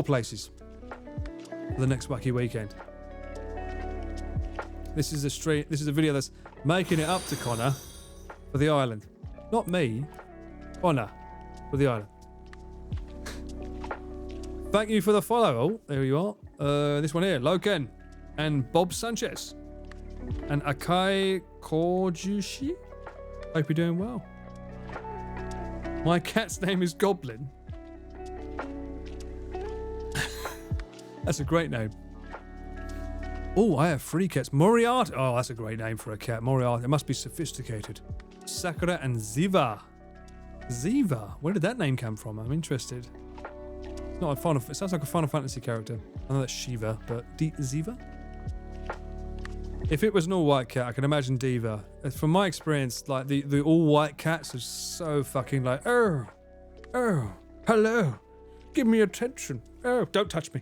places for the next wacky weekend. This is a video that's making it up to Connor for the island. Not me, Connor. For the island. Thank you for the follow. Oh, there you are. This one here, Loken and Bob Sanchez and Akai Kojushi. Hope you're doing well. My cat's name is Goblin. That's a great name. Oh, I have 3 cats. Moriarty. Oh, that's a great name for a cat. Moriarty. It must be sophisticated. Sakura and Ziva. Ziva? Where did that name come from? I'm interested. It's not a Final. It sounds like a Final Fantasy character. I know that's Shiva, but Ziva? If it was an all-white cat, I can imagine Diva. From my experience, like the all-white cats are so fucking like, oh, hello, give me attention. Oh, don't touch me.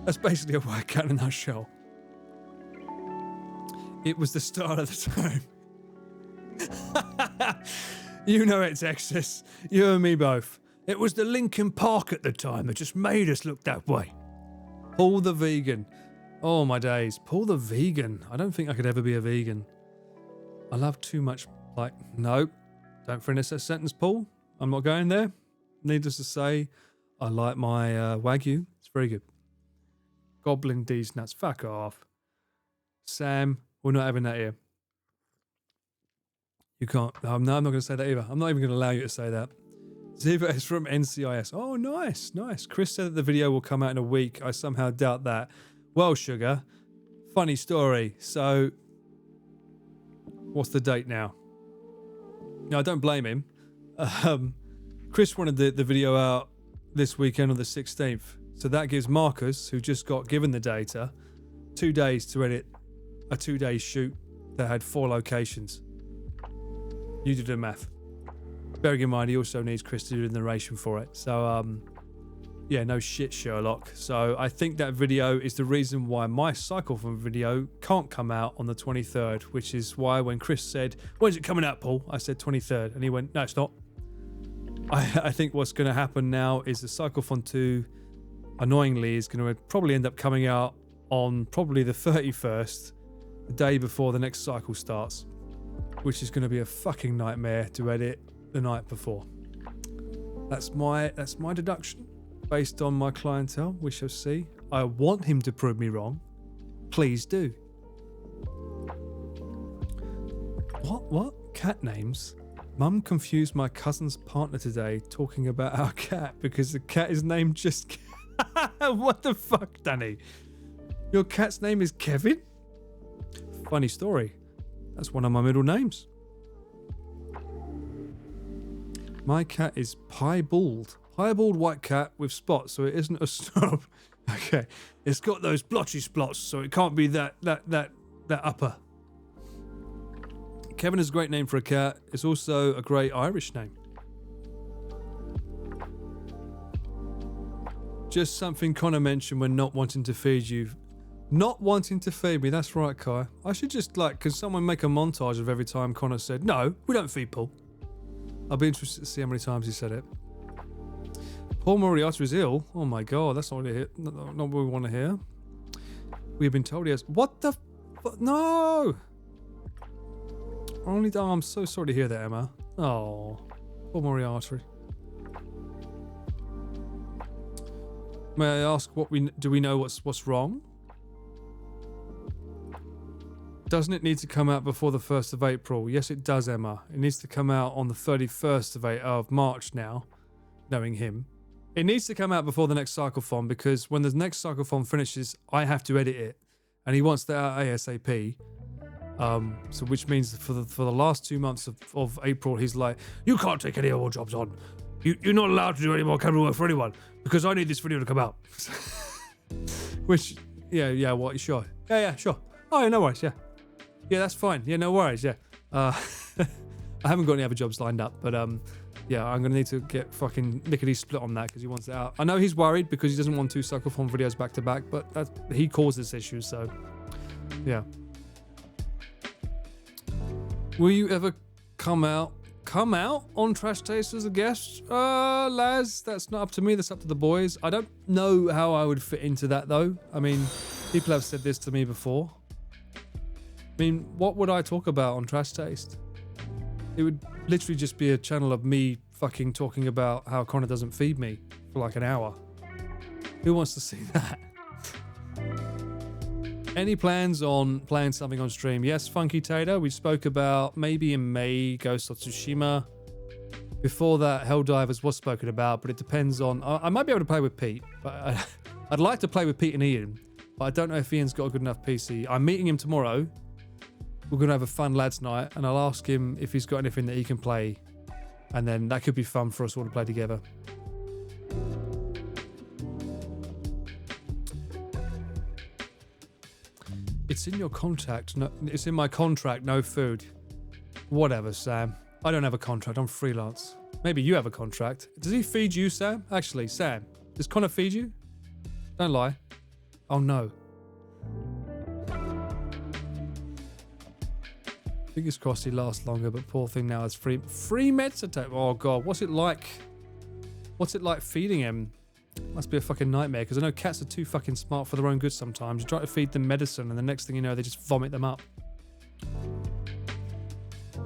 That's basically a white cat in a nutshell. It was the start of the time. You know it's excess. You and me both. It was the Linkin Park at the time that just made us look that way. Paul the vegan. Oh my days. Paul the vegan. I don't think I could ever be a vegan. I love too much. Like, no, don't finish that sentence, Paul. I'm not going there. Needless to say, I like my Wagyu. It's very good. Goblin D's nuts. Fuck off. Sam, we're not having that here. You can't. No, I'm not going to say that either. I'm not even going to allow you to say that. Ziva is from NCIS. Oh, nice, nice. Chris said that the video will come out in a week. I somehow doubt that. Well, sugar, funny story. So, what's the date now? No, I don't blame him. Chris wanted the video out this weekend on the 16th. So that gives Marcus, who just got given the data, 2 days to edit a 2-day shoot that had 4 locations. You do the math. Bearing in mind, he also needs Chris to do the narration for it. So, yeah, no shit, Sherlock. So I think that video is the reason why my Cyclophone video can't come out on the 23rd, which is why when Chris said, when's it coming out, Paul? I said 23rd. And he went, no, it's not. I think what's going to happen now is the Cyclophone 2, annoyingly, is going to probably end up coming out on probably the 31st, the day before the next cycle starts, which is going to be a fucking nightmare to edit the night before. That's my deduction based on my clientele. We shall see. I want him to prove me wrong. Please do. What? Cat names? Mum confused my cousin's partner today talking about our cat because the cat is named just... What the fuck, Danny? Your cat's name is Kevin? Funny story. That's one of my middle names. My cat is piebald. Piebald white cat with spots, so it isn't a snob. Okay. It's got those blotchy spots, so it can't be that upper. Kevin is a great name for a cat. It's also a great Irish name. Just something Connor mentioned when not wanting to feed you. Not wanting to feed me, that's right, Kai. I should just can someone make a montage of every time Connor said, no, we don't feed Paul. I'll be interested to see how many times he said it. Paul Moriarty is ill. Oh my god, that's not what we want to hear. We have been told he has... What the... No! I'm so sorry to hear that, Emma. Oh, Paul Moriarty. May I ask do we know what's wrong? Doesn't it need to come out before the 1st of April? Yes, it does, Emma. It needs to come out on the 31st of March now, knowing him. It needs to come out before the next Cyclophone because when the next Cyclophone finishes, I have to edit it. And he wants that out ASAP. So which means for the last 2 months of April, he's like, you can't take any more jobs on. You're not allowed to do any more camera work for anyone because I need this video to come out. Which, yeah, what, sure. Yeah, sure. Oh, yeah, no worries, yeah. Yeah, that's fine. Yeah, no worries, yeah. I haven't got any other jobs lined up, but yeah, I'm going to need to get fucking lickety split on that because he wants it out. I know he's worried because he doesn't want 2 Cyclophone videos back to back, but he caused this issue, so yeah. Will you ever come out on Trash Taste as a guest? Laz, that's not up to me, that's up to the boys. I don't know how I would fit into that though. I mean, people have said this to me before. I mean, what would I talk about on Trash Taste? It would literally just be a channel of me fucking talking about how Connor doesn't feed me for like an hour. Who wants to see that? Any plans on playing something on stream? Yes, Funky Tater. We spoke about maybe in May, Ghost of Tsushima. Before that, Helldivers was spoken about, but it depends on... I might be able to play with Pete, but I'd like to play with Pete and Ian, but I don't know if Ian's got a good enough PC. I'm meeting him tomorrow. We're going to have a fun lads night, and I'll ask him if he's got anything that he can play, and then that could be fun for us all to play together. It's in your contract. No, it's in my contract. No food. Whatever, Sam. I don't have a contract. I'm freelance. Maybe you have a contract. Does he feed you, Sam? Actually, Sam, does Connor feed you? Don't lie. Oh no. Fingers crossed he lasts longer, but poor thing now has free meds to take. Oh god, what's it like? What's it like feeding him? Must be a fucking nightmare, because I know cats are too fucking smart for their own good sometimes. You try to feed them medicine, and the next thing you know, they just vomit them up.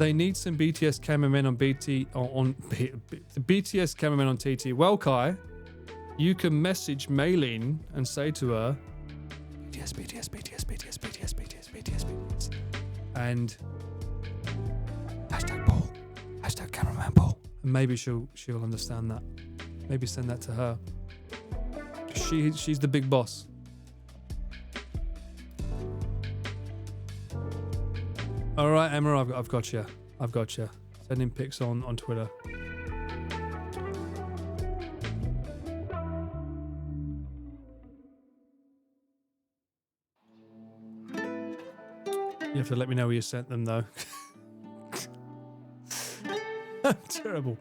They need some BTS cameramen on BT on the BTS cameraman on TT. Well, Kai, you can message Maylene and say to her, BTS, BTS, BTS, BTS, BTS, BTS, BTS, BTS, and hashtag Paul, hashtag cameraman Paul, and maybe she'll understand that. Maybe send that to her. She's the big boss. All right, Emma, I've got you. I've got you. Sending pics on Twitter. You have to let me know where you sent them, though. Terrible.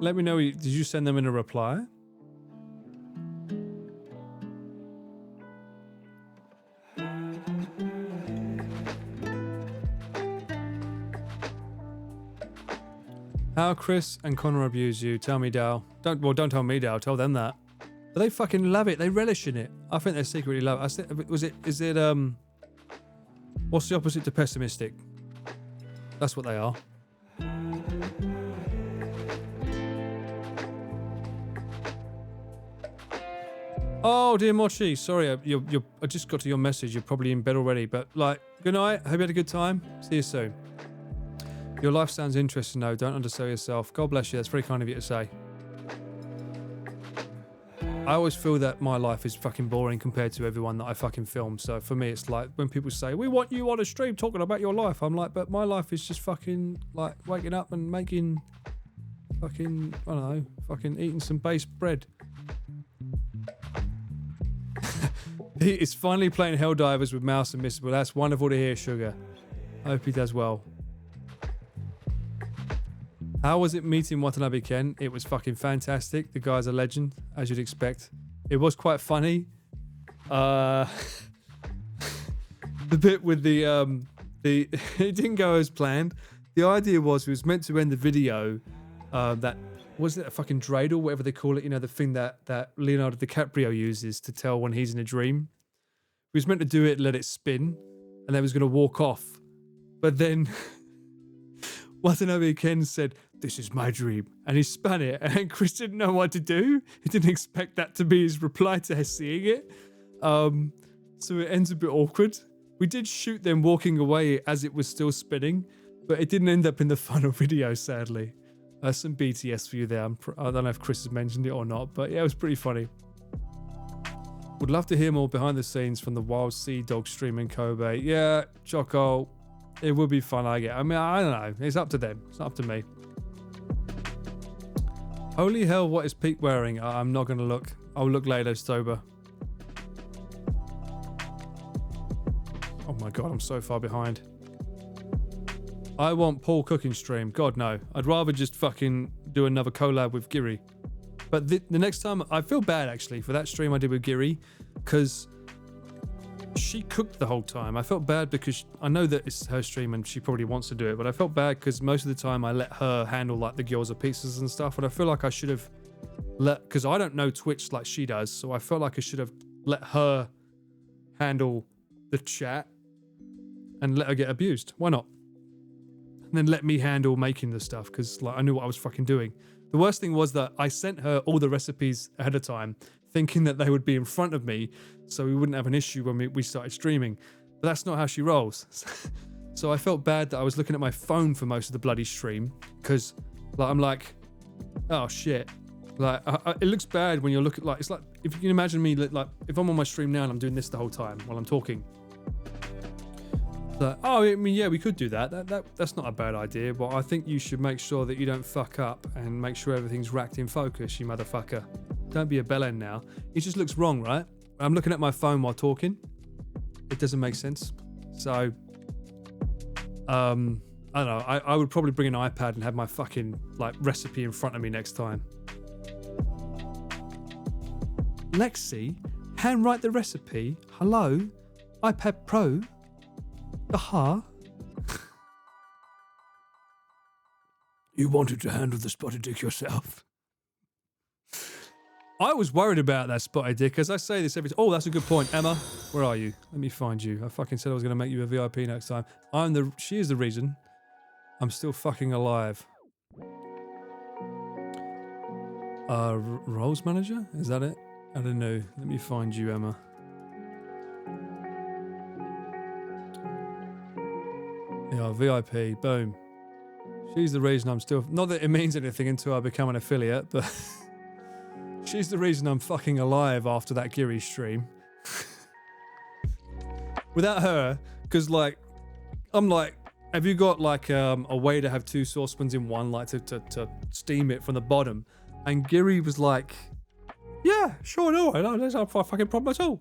Let me know. Did you send them in a reply? How Chris and Connor abuse you? Tell me, Dal. Don't tell me, Dal. Tell them that. But they fucking love it. They relish in it. I think they secretly love it. Is it what's the opposite to pessimistic? That's what they are. Oh, dear Mochi. Sorry, I just got to your message. You're probably in bed already. But, like, good night. Hope you had a good time. See you soon. Your life sounds interesting, though. Don't undersell yourself. God bless you. That's very kind of you to say. I always feel that my life is fucking boring compared to everyone that I fucking film. So for me, it's like when people say, we want you on a stream talking about your life. I'm like, but my life is just fucking like waking up and making fucking, I don't know, fucking eating some base bread. He is finally playing Helldivers with Mouse and Missable. That's wonderful to hear, Sugar. I hope he does well. How was it meeting Watanabe Ken? It was fucking fantastic. The guy's a legend, as you'd expect. It was quite funny. The bit with the it didn't go as planned. The idea was we was meant to end the video that was it a fucking dreidel, whatever they call it, you know, the thing that Leonardo DiCaprio uses to tell when he's in a dream. We was meant to do it, let it spin, and then was going to walk off. But then Watanabe Ken said, "This is my dream," and he spun it, and Chris didn't know what to do. He didn't expect that to be his reply to seeing it. So it ends a bit awkward. We did shoot them walking away as it was still spinning, but it didn't end up in the final video, sadly. Some BTS for you there. I don't know if Chris has mentioned it or not, but yeah, it was pretty funny. Would love to hear more behind the scenes from the Wild Sea Dog stream in Kobe. Yeah, Choco, it would be fun, I guess. I mean, I don't know. It's up to them. It's not up to me. Holy hell, what is Pete wearing? I'm not going to look. I'll look later, Stober. Oh my god, I'm so far behind. I want Paul cooking stream. God, no. I'd rather just fucking do another collab with Giri. But the next time, I feel bad, actually, for that stream I did with Giri, because she cooked the whole time. I felt bad because I know that it's her stream and she probably wants to do it, but I felt bad because most of the time I let her handle, like, the gyoza pizzas and stuff, and I feel like I should have because I don't know Twitch like she does, so I felt like I should have let her handle the chat and let her get abused. Why not? And then let me handle making the stuff, because like I knew what I was fucking doing. The worst thing was that I sent her all the recipes ahead of time, thinking that they would be in front of me, so we wouldn't have an issue when we started streaming. But that's not how she rolls. So I felt bad that I was looking at my phone for most of the bloody stream, because like I'm like, oh shit. Like it looks bad when you're looking, like it's like if you can imagine me like if I'm on my stream now and I'm doing this the whole time while I'm talking. So, oh, I mean, yeah, we could do that. That's not a bad idea, but I think you should make sure that you don't fuck up and make sure everything's racked in focus, you motherfucker. Don't be a bellend now. It just looks wrong, right? I'm looking at my phone while talking. It doesn't make sense. So, I don't know. I would probably bring an iPad and have my fucking like recipe in front of me next time. Lexi, handwrite the recipe. Hello, iPad Pro. Aha. You wanted to handle the spotted dick yourself. I was worried about that spot I did because I say this every time. Oh, that's a good point. Emma, where are you? Let me find you. I fucking said I was going to make you a VIP next time. She is the reason I'm still fucking alive. Roles manager? Is that it? I don't know. Let me find you, Emma. Yeah, VIP. Boom. She's the reason I'm still... Not that it means anything until I become an affiliate, but... She's the reason I'm fucking alive after that Geary stream. Without her, because like, I'm like, have you got like a way to have 2 saucepans in one, like to steam it from the bottom? And Geary was like, yeah, sure, no, that's not a fucking problem at all.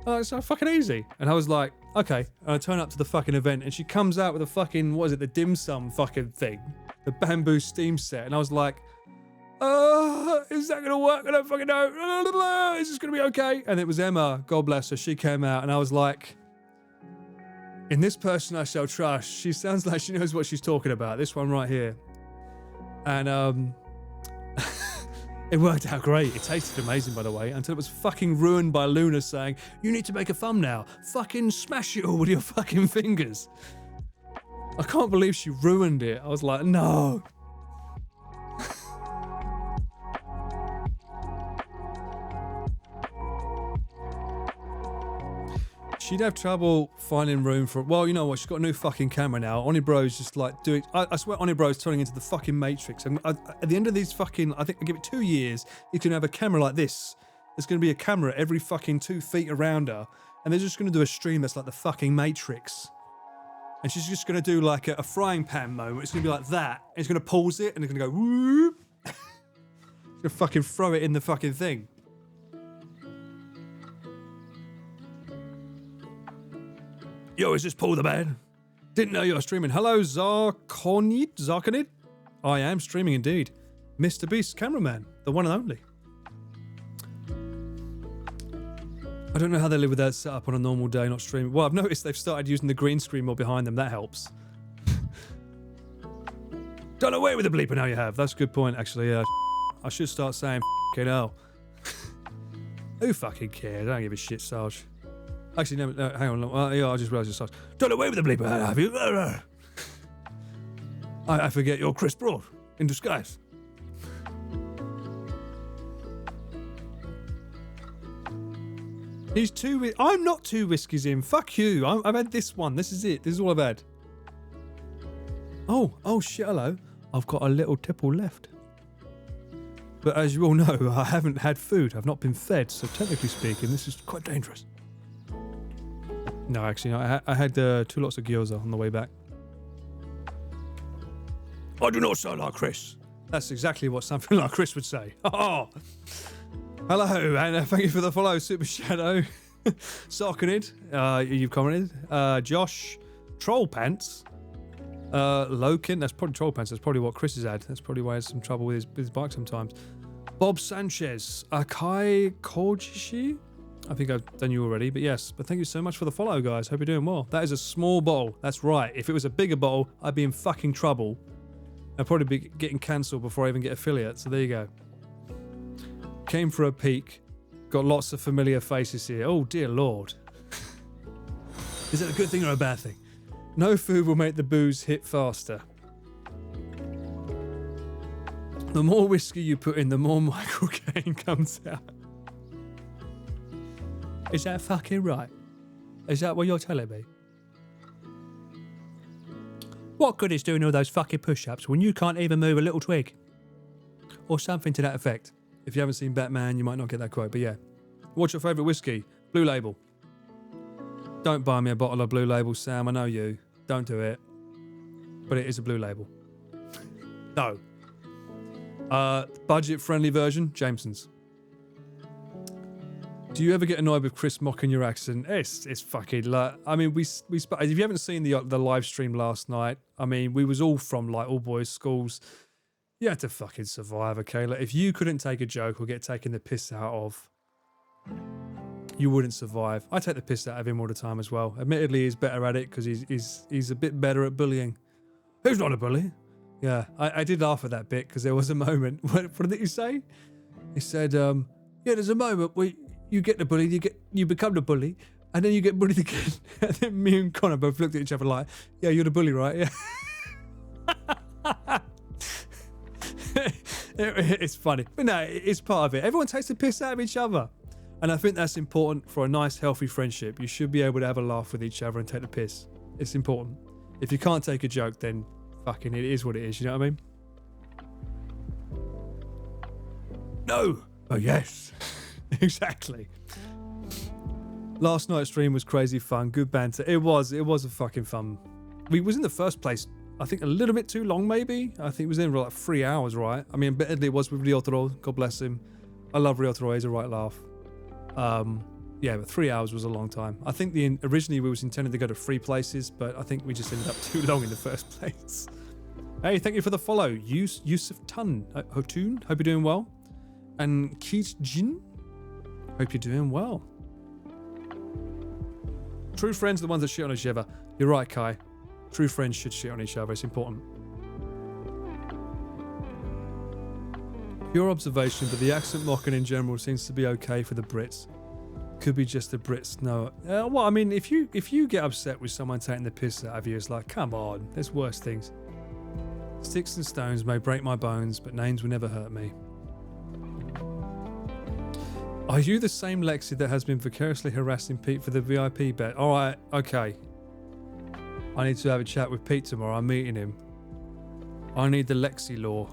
It's so fucking easy. And I was like, okay. And I turn up to the fucking event and she comes out with a fucking, what is it, the dim sum fucking thing, the bamboo steam set. And I was like, is that gonna work? I don't fucking know. Is this gonna be okay? And it was Emma, God bless her. She came out and I was like, in this person I shall trust. She sounds like she knows what she's talking about. This one right here. And it worked out great. It tasted amazing, by the way, until it was fucking ruined by Luna saying, you need to make a thumbnail. Fucking smash it all with your fucking fingers. I can't believe she ruined it. I was like, no. She'd have trouble finding room for... Well, you know what? She's got a new fucking camera now. Onibro's just like doing... I swear Onibro's turning into the fucking Matrix. At the end of these fucking... I think I give it 2 years, you can have a camera like this. There's going to be a camera every fucking 2 feet around her. And they're just going to do a stream that's like the fucking Matrix. And she's just going to do like a frying pan moment. It's going to be like that. And it's going to pause it and it's going to go... Whoop. It's going to fucking throw it in the fucking thing. Yo, is this Paul the Man? Didn't know you were streaming. Hello, Zarkonid? I am streaming indeed. MrBeast cameraman, the one and only. I don't know how they live with that setup on a normal day, not streaming. Well, I've noticed they've started using the green screen more behind them. That helps. Done away with the bleeper now you have. That's a good point, actually. I should start saying f***ing hell. Who fucking cares? I don't give a shit, Sarge. Actually, no, hang on. Yeah, I just realised it's Sarge. Done away with the bleeper, have you? I forget you're Chris Broad in disguise. He's I'm not 2 whiskeys in. Fuck you. I've had this one. This is it. This is all I've had. Oh shit, hello. I've got a little tipple left. But as you all know, I haven't had food. I've not been fed. So technically speaking, this is quite dangerous. No, actually, no, I had 2 lots of gyoza on the way back. I do not sound like Chris. That's exactly what something like Chris would say. Oh, hello, and thank you for the follow, Super Shadow. Sarkonid, you've commented. Josh, Troll Pants. Lokin, that's probably Troll Pants. That's probably what Chris has had. That's probably why he has some trouble with his bike sometimes. Bob Sanchez. Akai Kojishi. I think I've done you already, but yes. But thank you so much for the follow, guys. Hope you're doing well. That is a small bottle. That's right. If it was a bigger bottle, I'd be in fucking trouble. I'd probably be getting cancelled before I even get affiliate. So there you go. Came for a peek. Got lots of familiar faces here. Oh, dear Lord. Is it a good thing or a bad thing? No food will make the booze hit faster. The more whiskey you put in, the more Michael Caine comes out. Is that fucking right? Is that what you're telling me? What good is doing all those fucking push-ups when you can't even move a little twig? Or something to that effect. If you haven't seen Batman, you might not get that quote, but yeah. What's your favourite whiskey? Blue Label. Don't buy me a bottle of Blue Label, Sam. I know you. Don't do it. But it is a Blue Label. No. Budget-friendly version, Jameson's. Do you ever get annoyed with Chris mocking your accent? It's fucking like, I mean, if you haven't seen the live stream last night, I mean, we was all from like all boys schools. You had to fucking survive, okay? Like, if you couldn't take a joke or get taken the piss out of, you wouldn't survive. I take the piss out of him all the time as well. Admittedly, he's better at it because he's a bit better at bullying. Who's not a bully? Yeah, I did laugh at that bit because there was a moment. What did he say? He said, Yeah, there's a moment where you get the bully, you become the bully, and then you get bullied again. And then me and Connor both looked at each other like, yeah, you're the bully, right? Yeah. It's funny. But no, it's part of it. Everyone takes the piss out of each other. And I think that's important for a nice, healthy friendship. You should be able to have a laugh with each other and take the piss. It's important. If you can't take a joke, then fucking it is what it is. You know what I mean? No. Oh, yes. Exactly. Last night's stream was crazy fun. Good banter. It was a fucking fun. We was in the first place, I think a little bit too long, maybe. I think it was in for like 3 hours, right? I mean, admittedly, it was with Dietary. God bless him. I love Dietary. He's a right laugh. Yeah, but 3 hours was a long time. I think originally we was intended to go to 3 places, but I think we just ended up too long in the first place. Hey, thank you for the follow. Yusuf Hotun, hope you're doing well. And Keith Jin, hope you're doing well. True friends are the ones that shit on each other. You're right, Kai. True friends should shit on each other. It's important. Pure observation, but the accent mocking in general seems to be okay for the Brits. Could be just the Brits. No. Well, I mean, if you get upset with someone taking the piss out of you, it's like, come on, there's worse things. Sticks and stones may break my bones, but names will never hurt me. Are you the same Lexi that has been vicariously harassing Pete for the VIP bet? All right, okay. I need to have a chat with Pete tomorrow. I'm meeting him. I need the Lexi law.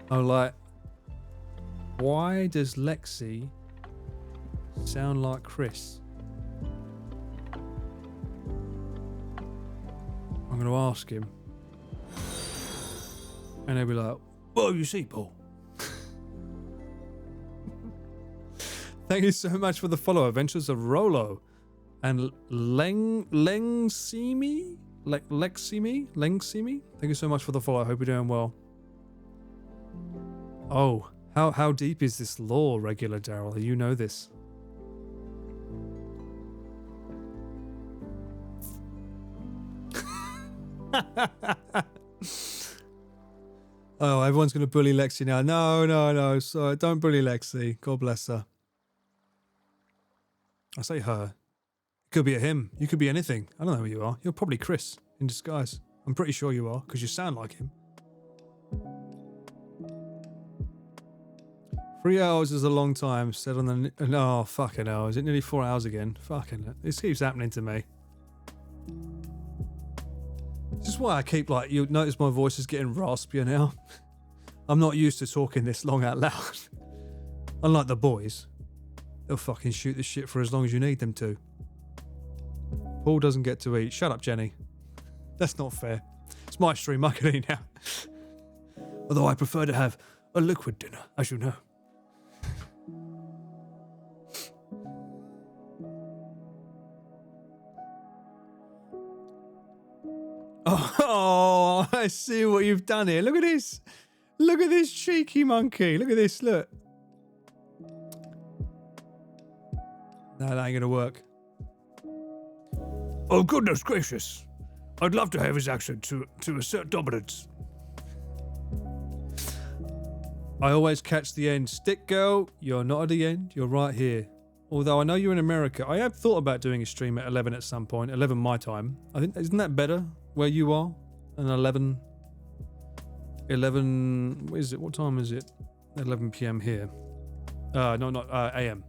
I'm like, why does Lexi sound like Chris? I'm going to ask him. And they'll be like, well, you see, Paul. Thank you so much for the follow. Adventures of Rolo and Lengsimi. Thank you so much for the follow. I hope you're doing well. Oh, how deep is this lore, regular Daryl? You know this. Oh, everyone's going to bully Lexi now. No. Sorry, don't bully Lexi. God bless her. I say her. It could be a him. You could be anything. I don't know who you are. You're probably Chris in disguise. I'm pretty sure you are, because you sound like him. 3 hours is a long time, said on the... Oh, fucking hell. Is it nearly 4 hours again? Fucking hell. This keeps happening to me. This is why I keep, like, you'll notice my voice is getting raspier now. I'm not used to talking this long out loud. Unlike the boys. They'll fucking shoot the shit for as long as you need them to. Paul doesn't get to eat. Shut up, Jenny. That's not fair. It's my stream. I can eat now. Although I prefer to have a liquid dinner, as you know. Oh, I see what you've done here. Look at this. Look at this cheeky monkey. Look at this. Look. No, that ain't gonna work. Oh, goodness gracious. I'd love to have his accent to assert dominance. I always catch the end. Stick girl, you're not at the end. You're right here. Although I know you're in America. I have thought about doing a stream at 11 at some point. 11 my time. I think, isn't that better where you are? And 11, what is it? What time is it? 11 p.m. here. No, not a.m.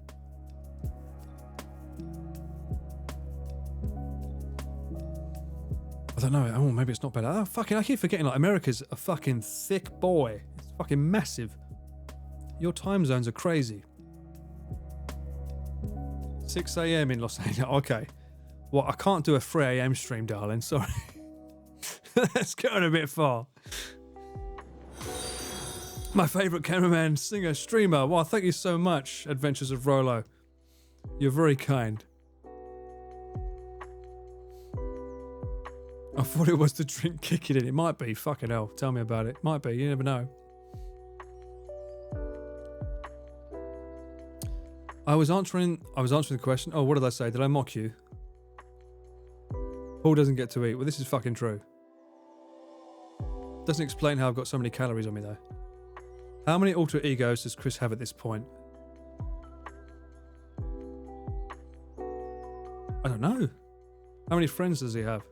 I don't know. Oh, maybe it's not better. Oh, fucking, I keep forgetting, like, America's a fucking thick boy. It's fucking massive. Your time zones are crazy. 6 a.m. in Los Angeles. Okay. Well, I can't do a 3 a.m. stream, darling. Sorry. That's going a bit far. My favourite cameraman, singer, streamer. Well, thank you so much, Adventures of Rolo. You're very kind. I thought it was the drink kicking in. It might be. Fucking hell. Tell me about it. Might be. You never know. I was answering the question. Oh, what did I say? Did I mock you? Paul doesn't get to eat. Well, this is fucking true. Doesn't explain how I've got so many calories on me though. How many alter egos does Chris have at this point? I don't know. How many friends does he have?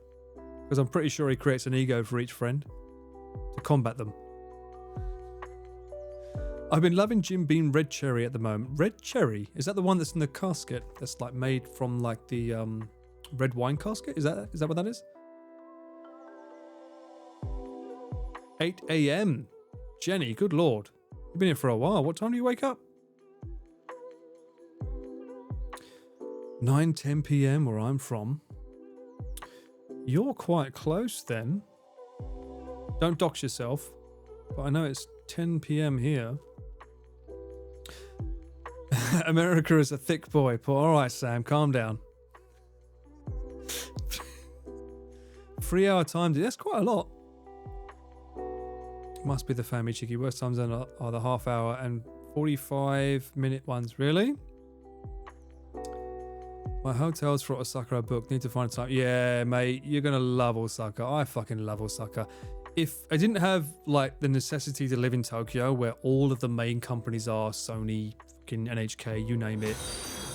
Because I'm pretty sure he creates an ego for each friend to combat them. I've been loving Jim Beam Red Cherry at the moment. Red Cherry? Is that the one that's in the casket? That's like made from like the red wine casket? Is that what that is? 8 a.m. Jenny, good lord. You've been here for a while. What time do you wake up? 9:10 p.m. where I'm from. You're quite close then. Don't dox yourself. But I know it's 10 p.m. here. America is a thick boy. All right, Sam, calm down. 3 hour time. That's quite a lot. Must be the family cheeky. Worst times are the half hour and 45-minute ones. Really? My hotels for Osaka are booked. Need to find time. Yeah, mate, you're gonna love Osaka. I fucking love Osaka. If I didn't have like the necessity to live in Tokyo, where all of the main companies are, Sony, fucking NHK, you name it,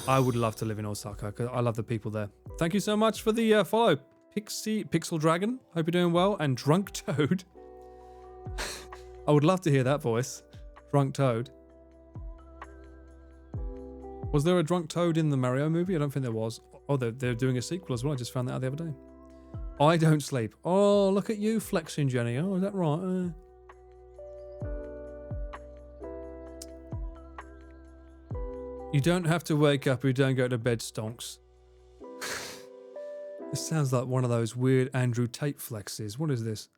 I would love to live in Osaka because I love the people there. Thank you so much for the follow, Pixel Dragon. Hope you're doing well. And Drunk Toad. I would love to hear that voice. Drunk Toad. Was there a Drunk Toad in the Mario movie? I don't think there was. Oh, they're doing a sequel as well. I just found that out the other day. I don't sleep. Oh, look at you flexing, Jenny. Oh, is that right? You don't have to wake up. You don't go to bed, stonks. This sounds like one of those weird Andrew Tate flexes. What is this?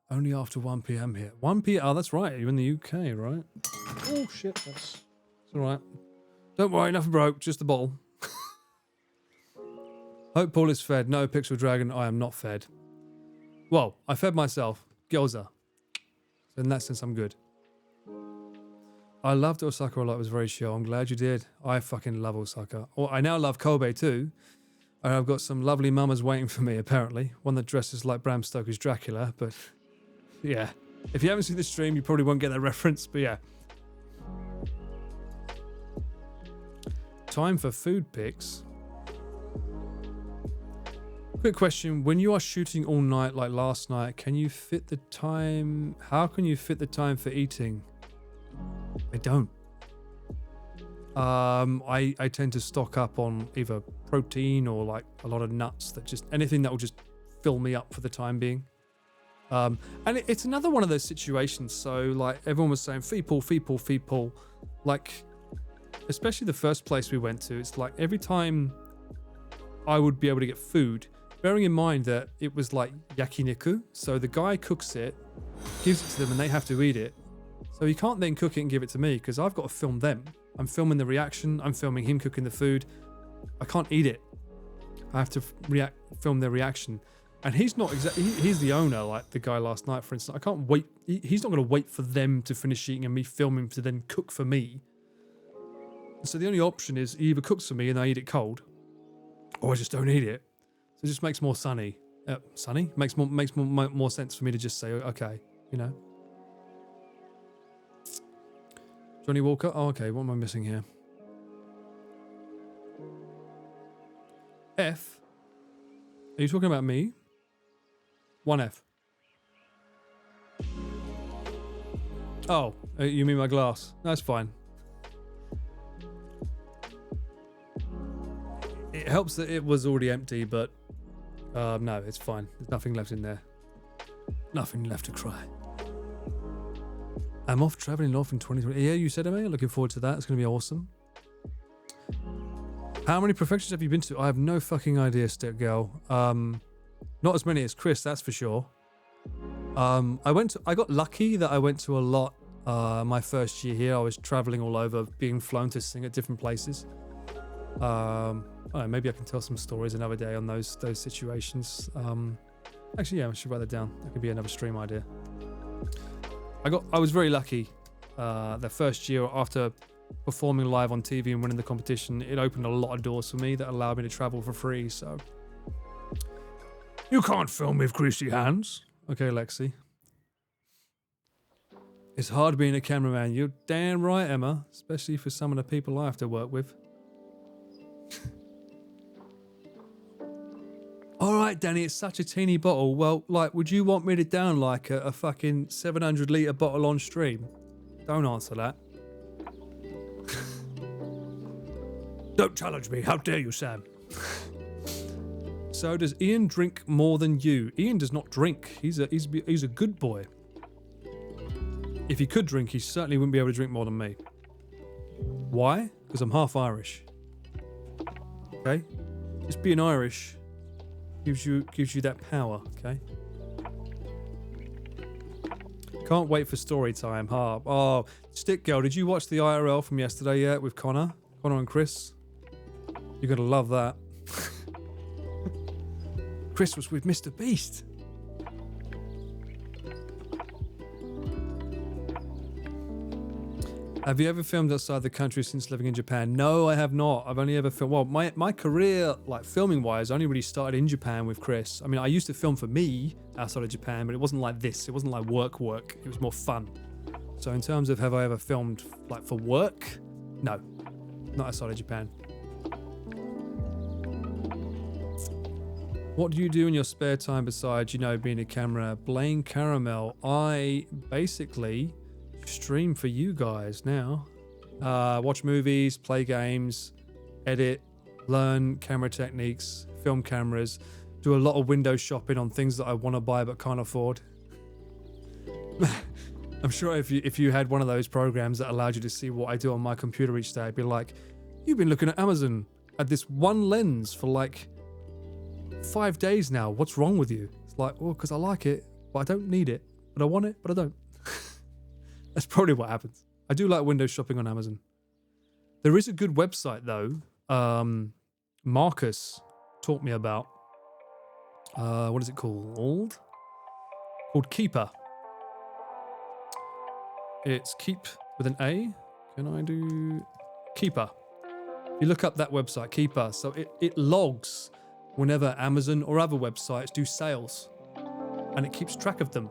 Only after 1 p.m. here. 1 p.m. Oh, that's right. You're in the UK, right? Oh, shit. That's all right. Don't worry. Nothing broke. Just the bottle. Hope Paul is fed. No, Pixel Dragon. I am not fed. Well, I fed myself. Gyoza. So in that sense, I'm good. I loved Osaka a lot. It was very chill. I'm glad you did. I fucking love Osaka. Oh, I now love Kobe too. And I've got some lovely mamas waiting for me, apparently. One that dresses like Bram Stoker's Dracula, but... yeah. If you haven't seen the stream, you probably won't get that reference, but yeah. Time for food pics. Quick question. When you are shooting all night like last night, can you fit the time... how can you fit the time for eating? I don't. I tend to stock up on either protein or like a lot of nuts, that just... anything that will just fill me up for the time being. And it's another one of those situations. So like everyone was saying, feed Paul. Like, especially the first place we went to, it's like every time I would be able to get food, bearing in mind that it was like yakiniku. So the guy cooks it, gives it to them and they have to eat it. So he can't then cook it and give it to me because I've got to film them. I'm filming the reaction. I'm filming him cooking the food. I can't eat it. I have to film their reaction. And he's not exactly, he's the owner, like the guy last night, for instance. I can't wait. He's not going to wait for them to finish eating and me film him to then cook for me. So the only option is he either cooks for me and I eat it cold, or I just don't eat it. So it just makes more makes more sense for me to just say, okay, you know. Johnny Walker. Oh, okay. What am I missing here? F. Are you talking about me? 1F. Oh, you mean my glass? That's fine. It helps that it was already empty, but no, it's fine. There's nothing left in there. Nothing left to cry. I'm off traveling north in 2020. Yeah, you said it, mate. Looking forward to that. It's going to be awesome. How many perfections have you been to? I have no fucking idea, Stick Girl. Not as many as Chris, that's for sure. I got lucky that I went to a lot my first year here. I was traveling all over, being flown to sing at different places. I don't know, maybe I can tell some stories another day on those situations. Actually, yeah, I should write that down. That could be another stream idea. I was very lucky. The first year after performing live on TV and winning the competition, it opened a lot of doors for me that allowed me to travel for free. So You can't film with greasy hands. Okay, Lexi. It's hard being a cameraman. You're damn right, Emma. Especially for some of the people I have to work with. Alright, Danny, it's such a teeny bottle. Well, like, would you want me to down like a fucking 700 litre bottle on stream? Don't answer that. Don't challenge me. How dare you, Sam? So does Ian drink more than you? Ian does not drink. He's a good boy. If he could drink, he certainly wouldn't be able to drink more than me. Why? Because I'm half Irish. Okay? Just being Irish gives you that power, okay? Can't wait for story time. Oh, Stick Girl, did you watch the IRL from yesterday yet with Connor and Chris? You're gonna love that. Chris was with MrBeast. Have you ever filmed outside the country since living in Japan? No, I have not. I've only ever filmed... Well, my career, like filming-wise, only really started in Japan with Chris. I mean, I used to film for me outside of Japan, but it wasn't like this. It wasn't like work. It was more fun. So in terms of have I ever filmed like for work? No, not outside of Japan. What do you do in your spare time besides, you know, being a camera? Blaine Caramel. I basically... stream for you guys now. Watch movies, play games, edit, learn camera techniques, film cameras, do a lot of window shopping on things that I want to buy but can't afford. I'm sure if you had one of those programs that allowed you to see what I do on my computer each day, I'd be like, you've been looking at Amazon at this one lens for like 5 days now. What's wrong with you? It's like, well, because I like it, but I don't need it. But I want it, but I don't. That's probably what happens. I do like window shopping on Amazon. There is a good website though. Marcus taught me about. What is it called? Called Keeper. It's Keep with an A. Can I do Keeper? You look up that website, Keeper. So it logs whenever Amazon or other websites do sales, and it keeps track of them.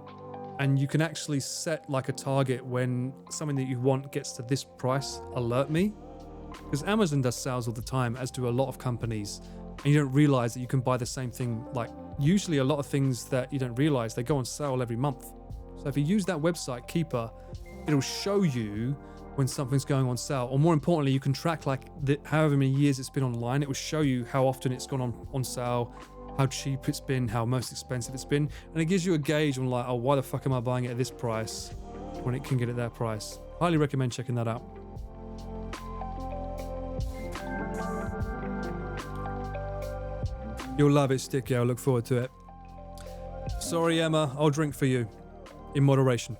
And you can actually set like a target when something that you want gets to this price, alert me. Because Amazon does sales all the time, as do a lot of companies. And you don't realize that you can buy the same thing. Like usually a lot of things that you don't realize, they go on sale every month. So if you use that website, Keeper, it'll show you when something's going on sale. Or more importantly, you can track like however many years it's been online. It will show you how often it's gone on sale, how cheap it's been, how most expensive it's been, and it gives you a gauge on like, oh, why the fuck am I buying it at this price when it can get at that price? Highly recommend checking that out. You'll love it, Sticky. I look forward to it. Sorry, Emma. I'll drink for you in moderation.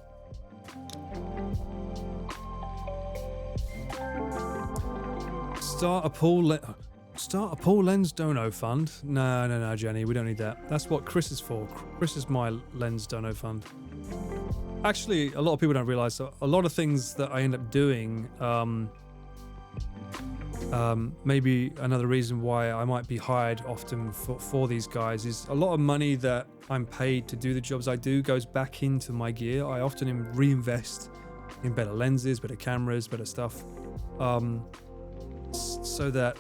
Start a pool lens dono fund? No, Jenny, we don't need that. That's what Chris is for. Chris is my lens dono fund. Actually, a lot of people don't realize, so a lot of things that I end up doing, maybe another reason why I might be hired often for these guys is a lot of money that I'm paid to do the jobs I do goes back into my gear. I often reinvest in better lenses, better cameras, better stuff, so that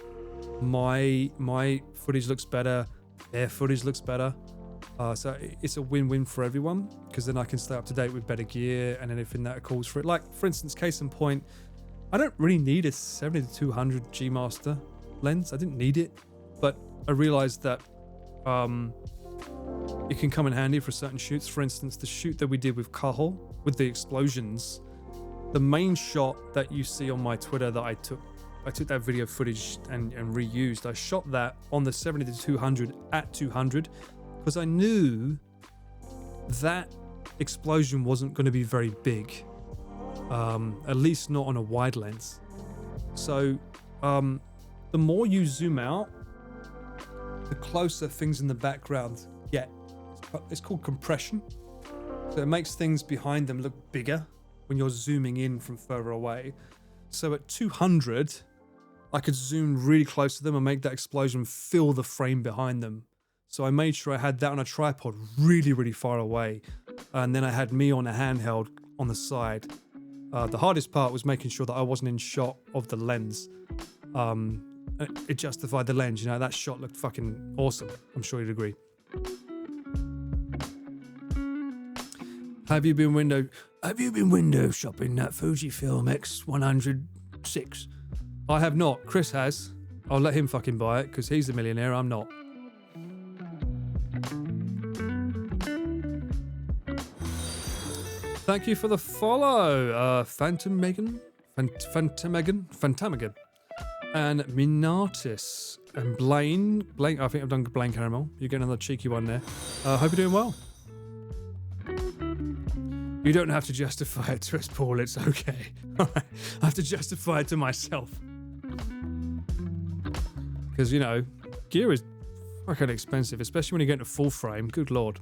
my footage looks better, their footage looks better. So it's a win-win for everyone, because then I can stay up to date with better gear and anything that calls for it. Like, for instance, case in point, I don't really need a 70-200 G Master lens. I didn't need it, but I realized that it can come in handy for certain shoots. For instance, the shoot that we did with Cahill, with the explosions, the main shot that you see on my Twitter that I took that video footage and reused. I shot that on the 70-200 at 200 because I knew that explosion wasn't going to be very big, at least not on a wide lens. So the more you zoom out, the closer things in the background get. It's called compression. So it makes things behind them look bigger when you're zooming in from further away. So at 200, I could zoom really close to them and make that explosion fill the frame behind them. So I made sure I had that on a tripod really, really far away. And then I had me on a handheld on the side. The hardest part was making sure that I wasn't in shot of the lens. It justified the lens, you know, that shot looked fucking awesome. I'm sure you'd agree. Have you been window shopping that Fujifilm X106? I have not. Chris has. I'll let him fucking buy it because he's the millionaire. I'm not. Thank you for the follow, Phantomegan, and Minatis, and Blaine. I think I've done Blaine Caramel. You're getting another cheeky one there. Hope you're doing well. You don't have to justify it to us, Paul. It's okay. All right. I have to justify it to myself. Because, you know, gear is fucking expensive, especially when you get into full frame. Good lord.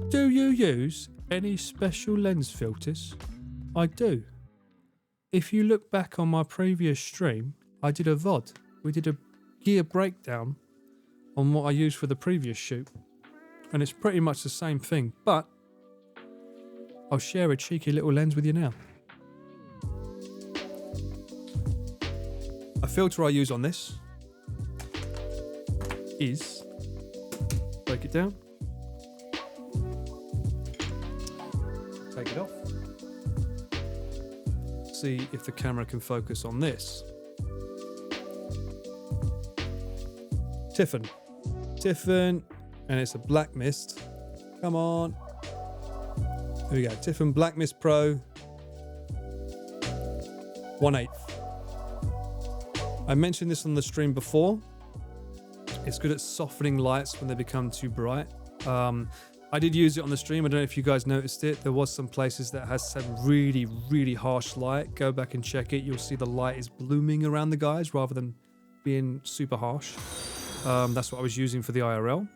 Do you use any special lens filters? I do. If you look back on my previous stream, I did a VOD. We did a gear breakdown on what I used for the previous shoot. And it's pretty much the same thing, but I'll share a cheeky little lens with you now. A filter I use on this is, break it down, take it off, see if the camera can focus on this. Tiffin, and it's a black mist. Come on. Here we go. Tiffin Black Mist Pro 1/8. I mentioned this on the stream before. It's good at softening lights when they become too bright. I did use it on the stream. I don't know if you guys noticed it. There was some places that has some really, really harsh light. Go back and check it. You'll see the light is blooming around the guys rather than being super harsh. That's what I was using for the IRL.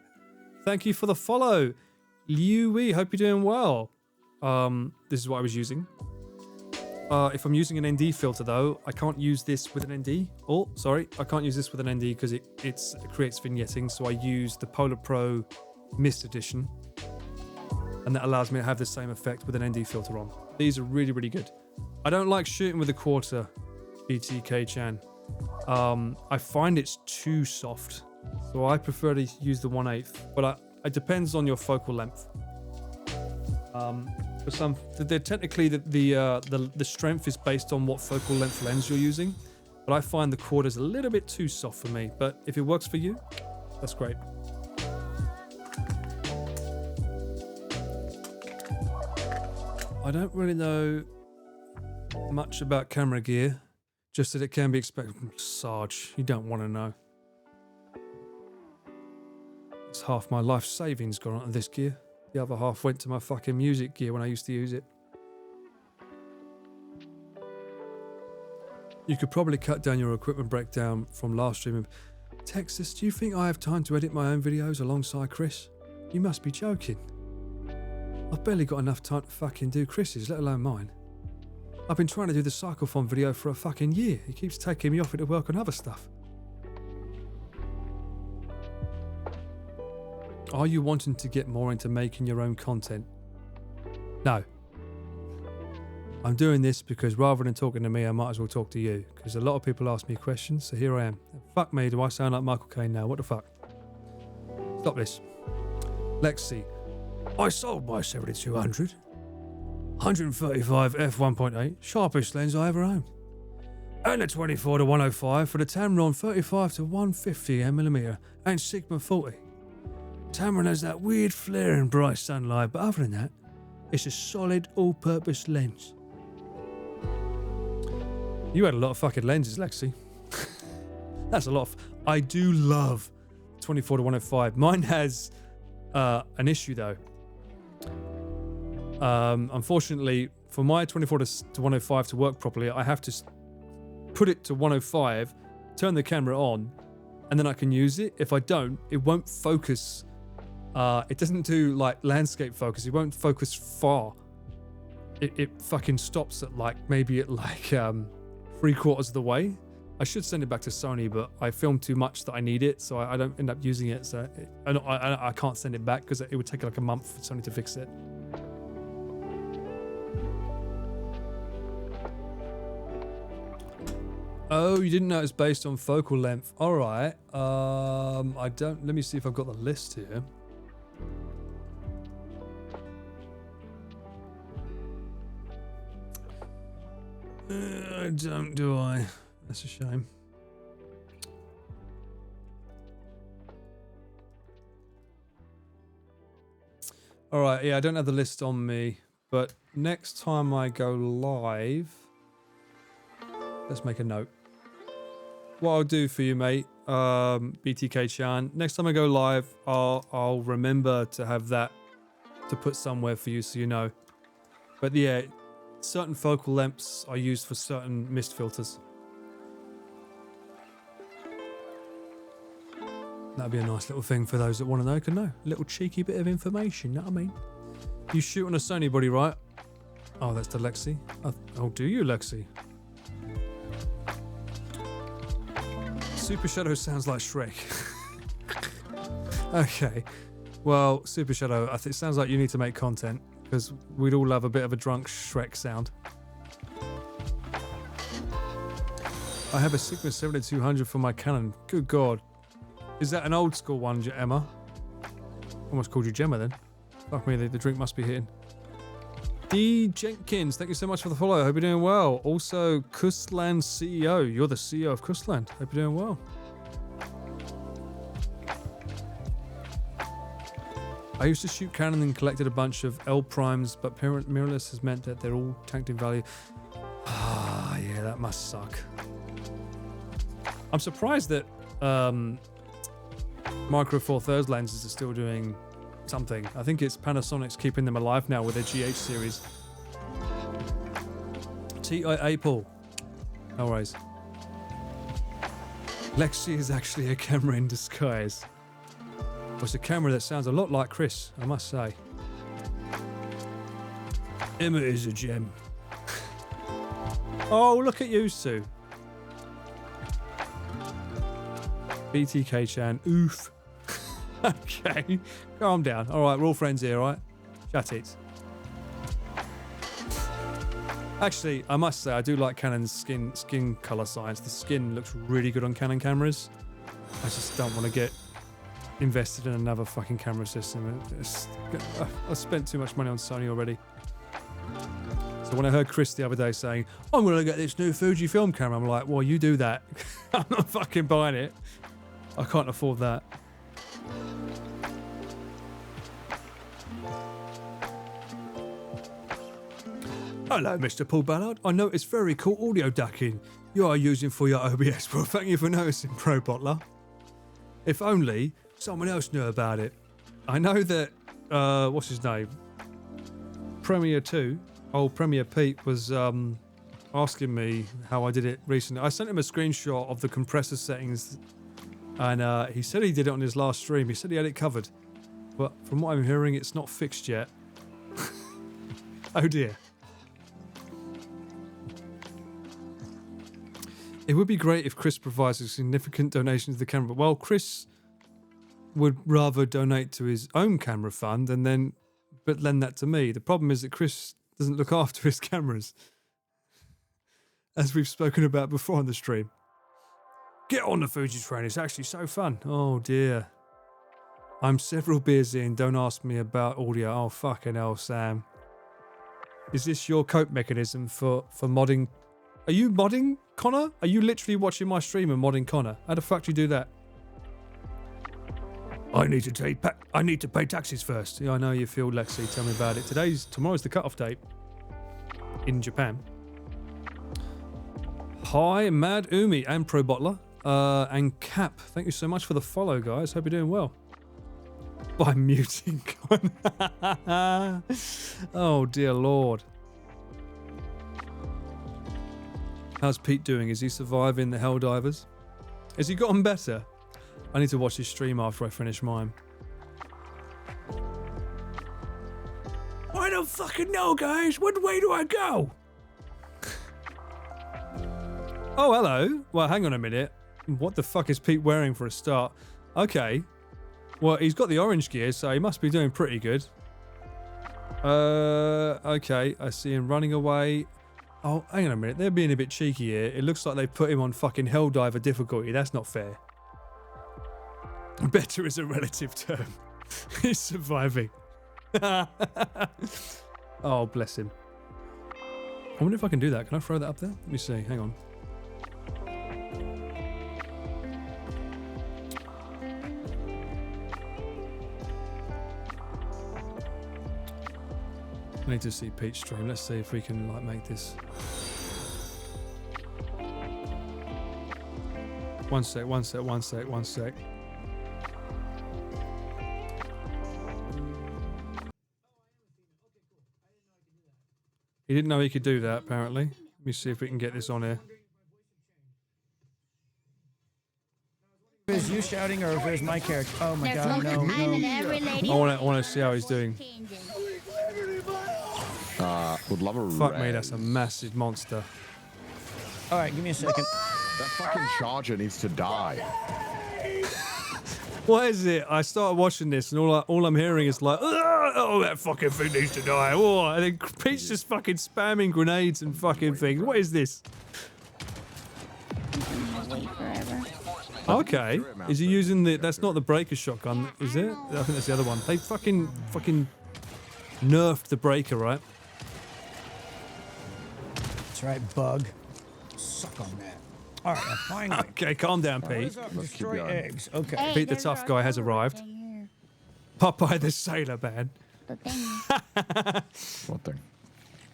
Thank you for the follow. Liu Wee, hope you're doing well. This is what I was using. If I'm using an ND filter though, I can't use this with an ND. Oh, sorry. I can't use this with an ND because it creates vignetting. So I use the Polar Pro Mist Edition. And that allows me to have the same effect with an ND filter on. These are really, really good. I don't like shooting with a quarter, BTK Chan. I find it's too soft. So I prefer to use the 1/8, but it depends on your focal length. For some, they're technically the strength is based on what focal length lens you're using, but I find the quarter's a little bit too soft for me. But if it works for you, that's great. I don't really know much about camera gear, just that it can be expected. Sarge, you don't want to know. It's half my life savings gone onto this gear. The other half went to my fucking music gear when I used to use it. You could probably cut down your equipment breakdown from last stream. Texas, do you think I have time to edit my own videos alongside Chris? You must be joking. I've barely got enough time to fucking do Chris's, let alone mine. I've been trying to do the Cyclophone video for a fucking year. He keeps taking me off it to work on other stuff. Are you wanting to get more into making your own content? No. I'm doing this because rather than talking to me, I might as well talk to you. Because a lot of people ask me questions, so here I am. Fuck me, do I sound like Michael Caine now? What the fuck? Stop this. Lexi. I sold my 7200. 135 f1.8, sharpest lens I ever owned. And a 24 to 105 for the Tamron 35 to 150 mm and Sigma 40. Tamron has that weird flare in bright sunlight, but other than that, it's a solid all-purpose lens. You had a lot of fucking lenses, Lexi. That's a lot of... I do love 24 to 105. Mine has an issue though. Unfortunately, for my 24 to 105 to work properly, I have to put it to 105, turn the camera on, and then I can use it. If I don't, it won't focus. It doesn't do like landscape focus. It won't focus far. It fucking stops at like maybe at like 3/4 of the way. I should send it back to Sony, but I filmed too much that I need it, so I don't end up using it. So I can't send it back because it would take like a month for Sony to fix it. Oh, you didn't know it's based on focal length. All right. I don't. Let me see if I've got the list here. I don't, do I? That's a shame. All right. Yeah, I don't have the list on me, but next time I go live, let's make a note. What I'll do for you, mate, BTK Chan, next time I go live, I'll remember to have that to put somewhere for you so you know. But yeah, certain focal lengths are used for certain mist filters. That'd be a nice little thing for those that want to know, can know. A little cheeky bit of information, you know what I mean? You shoot on a Sony body, right? Oh, that's the Lexi. Oh, do you, Lexi? Super Shadow sounds like Shrek. Okay. Well, Super Shadow, I think it sounds like you need to make content because we'd all love a bit of a drunk Shrek sound. I have a Sigma 7200 for my Canon. Good God. Is that an old school one, Emma? Almost called you Gemma then. Fuck me, the drink must be hitting. D. Jenkins, thank you so much for the follow. Hope you're doing well. Also, Kustland CEO. You're the CEO of Kustland. Hope you're doing well. I used to shoot Canon and collected a bunch of L primes, but mirrorless has meant that they're all tanked in value. Ah, yeah, that must suck. I'm surprised that Micro Four Thirds lenses are still doing something. I think it's Panasonic's keeping them alive now with their GH series. TIA Paul. No worries. Lexi is actually a camera in disguise. It's a camera that sounds a lot like Chris, I must say. Emma is a gem. Oh, look at you two. BTK Chan, oof. Okay, calm down. All right, we're all friends here, all right? Shut it. Actually, I must say, I do like Canon's skin color science. The skin looks really good on Canon cameras. I just don't want to get invested in another fucking camera system. I've spent too much money on Sony already. So when I heard Chris the other day saying, I'm going to get this new Fujifilm camera, I'm like, well, you do that. I'm not fucking buying it. I can't afford that. Hello, Mr. Paul Ballard. I noticed very cool audio ducking you are using for your OBS. Well, thank you for noticing, Pro Bottler. If only someone else knew about it. I know that, what's his name? Premiere 2, old Premiere Pete, was asking me how I did it recently. I sent him a screenshot of the compressor settings, and he said he did it on his last stream. He said he had it covered. But from what I'm hearing, it's not fixed yet. Oh dear. It would be great if Chris provides a significant donation to the camera. Well, Chris would rather donate to his own camera fund but lend that to me. The problem is that Chris doesn't look after his cameras, as we've spoken about before on the stream. Get on the Fuji train, it's actually so fun. Oh dear. I'm several beers in, don't ask me about audio. Oh fucking hell, Sam. Is this your cope mechanism for modding? Are you modding, Connor? Are you literally watching my stream and modding Connor? How the fuck do you do that? I need to pay taxes first. Yeah, I know you feel, Lexi. Tell me about it. Tomorrow's the cutoff date in Japan. Hi, Mad Umi and Pro Bottler and Cap. Thank you so much for the follow, guys. Hope you're doing well. By muting Connor. Oh dear Lord. How's Pete doing? Is he surviving the Helldivers? Has he gotten better? I need to watch his stream after I finish mine. I don't fucking know, guys. What way do I go? Oh, hello. Well, hang on a minute. What the fuck is Pete wearing for a start? Okay. Well, he's got the orange gear, so he must be doing pretty good. Okay. I see him running away. Oh, hang on a minute. They're being a bit cheeky here. It looks like they put him on fucking Helldiver difficulty. That's not fair. Better is a relative term. He's surviving. Oh, bless him. I wonder if I can do that. Can I throw that up there? Let me see. Hang on. I need to see Pete's stream. Let's see if we can like make this. One sec. He didn't know he could do that, apparently. Let me see if we can get this on here. If it's you shouting or if it's my character. Oh my god, no. I want to see how he's doing. Would love a Fuck me, that's a massive monster. Alright, give me a second. That fucking charger needs to die. What is it? I started watching this and all I'm hearing is like, oh, that fucking thing needs to die. Oh, and then Pete's just fucking spamming grenades and fucking things. What is this? Okay. Is he using the... That's not the breaker shotgun, is it? I think that's the other one. They fucking nerfed the breaker, right? That's right, bug. Suck on that. Alright, finally. Okay, calm down, Pete. Destroy eggs. Okay. Hey, Pete the there's tough our guy has little arrived. thing here. Popeye the Sailor Man. The thingy. What thing?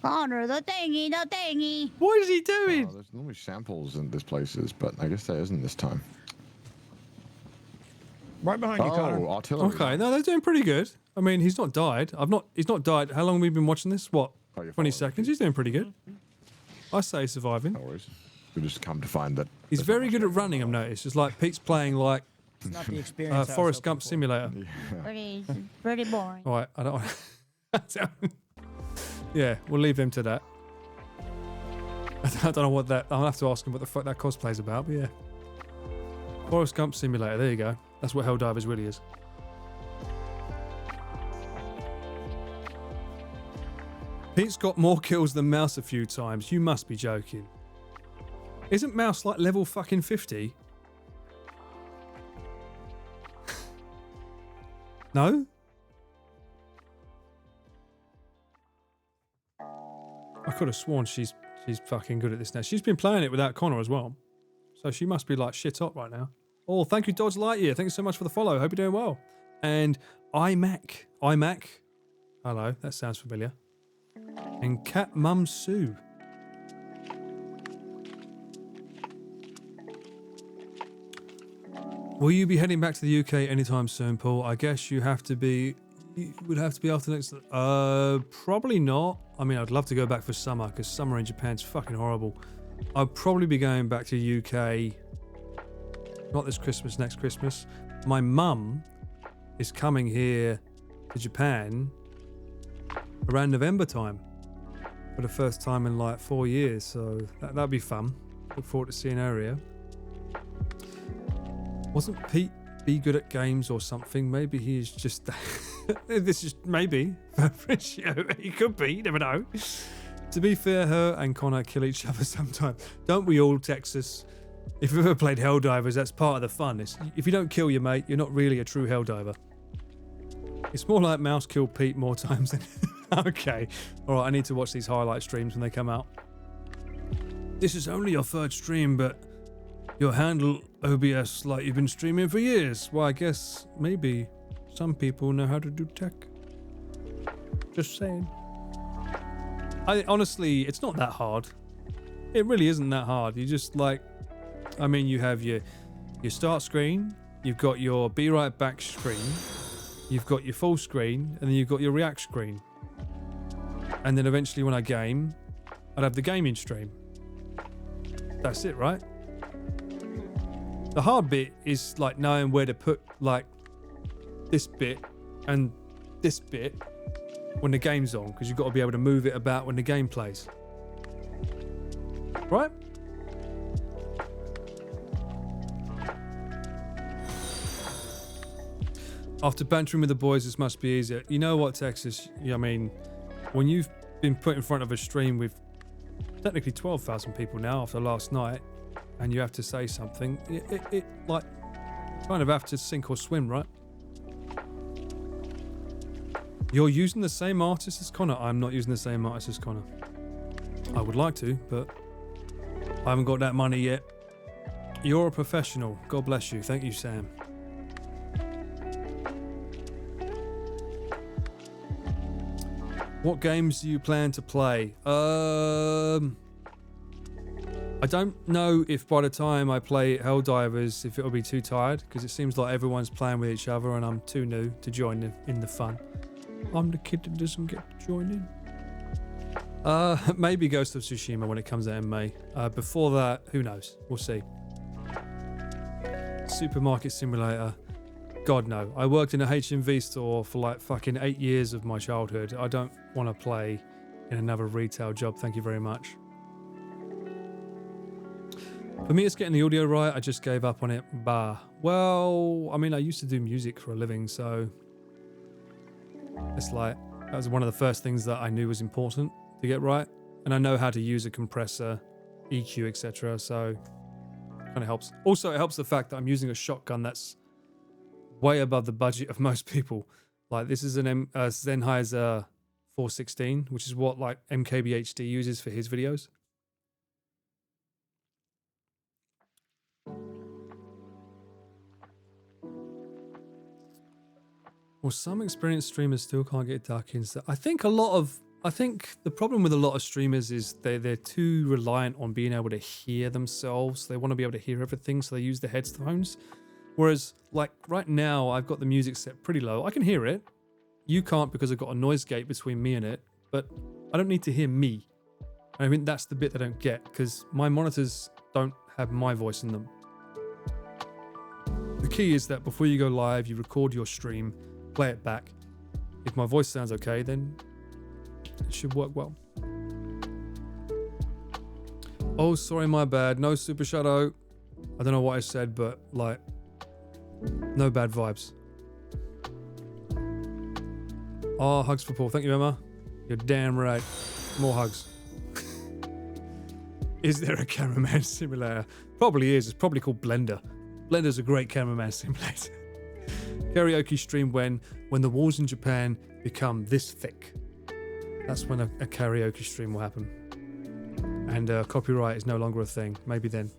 Connor, the thingy. What is he doing? There's normally samples in these places, but I guess there isn't this time. Right behind you, Connor. Oh, artillery. Okay, no, they're doing pretty good. I mean, he's not died. He's not died. How long have we been watching this? What? Oh, you're 20 following seconds. He's doing pretty good. I say he's surviving. No worries. We just come to find that. He's there's very not good much at running, I've noticed. It's like Pete's playing like It's not the experience. I was Forrest hoping Gump for. Simulator. Pretty boring. All right, I don't want Yeah, we'll leave him to that. I don't know what that... I'll have to ask him what the fuck that cosplay's about, but yeah. Forrest Gump Simulator, there you go. That's what Helldivers really is. Pete's got more kills than Mouse a few times. You must be joking. Isn't Mouse like level fucking 50? No? I could have sworn she's fucking good at this now. She's been playing it without Connor as well. So she must be like shit up right now. Oh, thank you, Dodge Lightyear. Thank you so much for the follow. Hope you're doing well. And iMac. Hello, that sounds familiar. And Cat Mum Sue. Will you be heading back to the UK anytime soon, Paul? I guess you would have to be after next. Probably not. I mean, I'd love to go back for summer because summer in Japan's fucking horrible. I'd probably be going back to the UK. Not this Christmas, next Christmas. My mum is coming here to Japan around November time for the first time in like 4 years. So that'd be fun. Look forward to seeing her here. Wasn't Pete be good at games or something? Maybe he's just... This is maybe. He could be, you never know. To be fair, her and Connor kill each other sometimes. Don't we all, Texas? If you've ever played Helldivers, that's part of the fun. If you don't kill your mate, you're not really a true Helldiver. It's more like Mouse killed Pete more times than... Okay. Alright, I need to watch these highlight streams when they come out. This is only your third stream, but your handle OBS like you've been streaming for years. Well, I guess maybe some people know how to do tech. Just saying. Honestly, it's not that hard. It really isn't that hard. You just like... I mean, you have your start screen, you've got your be right back screen, you've got your full screen, and then you've got your react screen. And then eventually when I game, I'd have the gaming stream. That's it, right? The hard bit is like knowing where to put like this bit and this bit when the game's on, because you've got to be able to move it about when the game plays. Right? After bantering with the boys, this must be easier. You know what, Texas? I mean, when you've been put in front of a stream with technically 12,000 people now after last night, and you have to say something, it like kind of have to sink or swim, right? You're using the same artist as Connor. I'm not using the same artist as Connor. I would like to, but I haven't got that money yet. You're a professional. God bless you. Thank you, Sam. What games do you plan to play? I don't know if by the time I play Helldivers, if it'll be too tired, because it seems like everyone's playing with each other and I'm too new to join in the fun. I'm the kid that doesn't get to join in. Maybe Ghost of Tsushima when it comes out in May. Before that, who knows? We'll see. Supermarket Simulator. God no. I worked in a HMV store for like fucking 8 years of my childhood. I don't want to play in another retail job. Thank you very much. For me, it's getting the audio right. I just gave up on it. Bah. Well, I mean, I used to do music for a living, so it's like that was one of the first things that I knew was important to get right. And I know how to use a compressor, EQ, etc. So kind of helps. Also, it helps the fact that I'm using a shotgun that's way above the budget of most people. Like this is an Sennheiser 416, which is what like MKBHD uses for his videos. Well, some experienced streamers still can't get dark inside. I think the problem with a lot of streamers is they're too reliant on being able to hear themselves. They want to be able to hear everything, so they use the headphones. Whereas, like right now, I've got the music set pretty low. I can hear it. You can't because I've got a noise gate between me and it. But I don't need to hear me. I mean, that's the bit I don't get because my monitors don't have my voice in them. The key is that before you go live, you record your stream, play it back. If my voice sounds okay, then it should work well. Oh, sorry, my bad. No Super Shadow. I don't know what I said, but like, no bad vibes. Oh, hugs for Paul. Thank you, Emma. You're damn right. More hugs. Is there a cameraman simulator? Probably is. It's probably called Blender. Blender's a great cameraman simulator. Karaoke stream when the walls in Japan become this thick. That's when a karaoke stream will happen. And copyright is no longer a thing. Maybe then.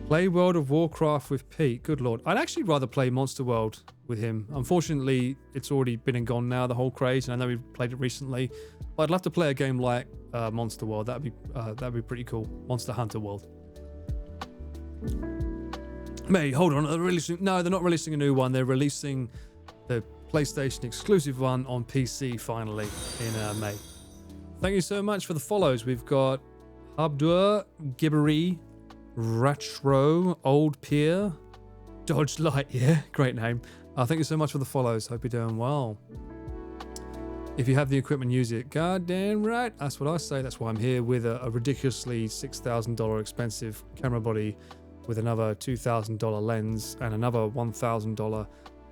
Play World of Warcraft with Pete. Good lord. I'd actually rather play Monster World with him. Unfortunately, it's already been and gone now, the whole craze, and I know we played it recently. But I'd love to play a game like Monster World. That'd be pretty cool. Monster Hunter World. May, hold on. No, they're not releasing a new one. They're releasing the PlayStation exclusive one on PC finally in May. Thank you so much for the follows. We've got Abdur, Gibbery, Retro, Old Pier, Dodge Light. Yeah, great name. Thank you so much for the follows. Hope you're doing well. If you have the equipment, use it. Goddamn right. That's what I say. That's why I'm here with a ridiculously $6,000 expensive camera body with another $2,000 lens and another $1,000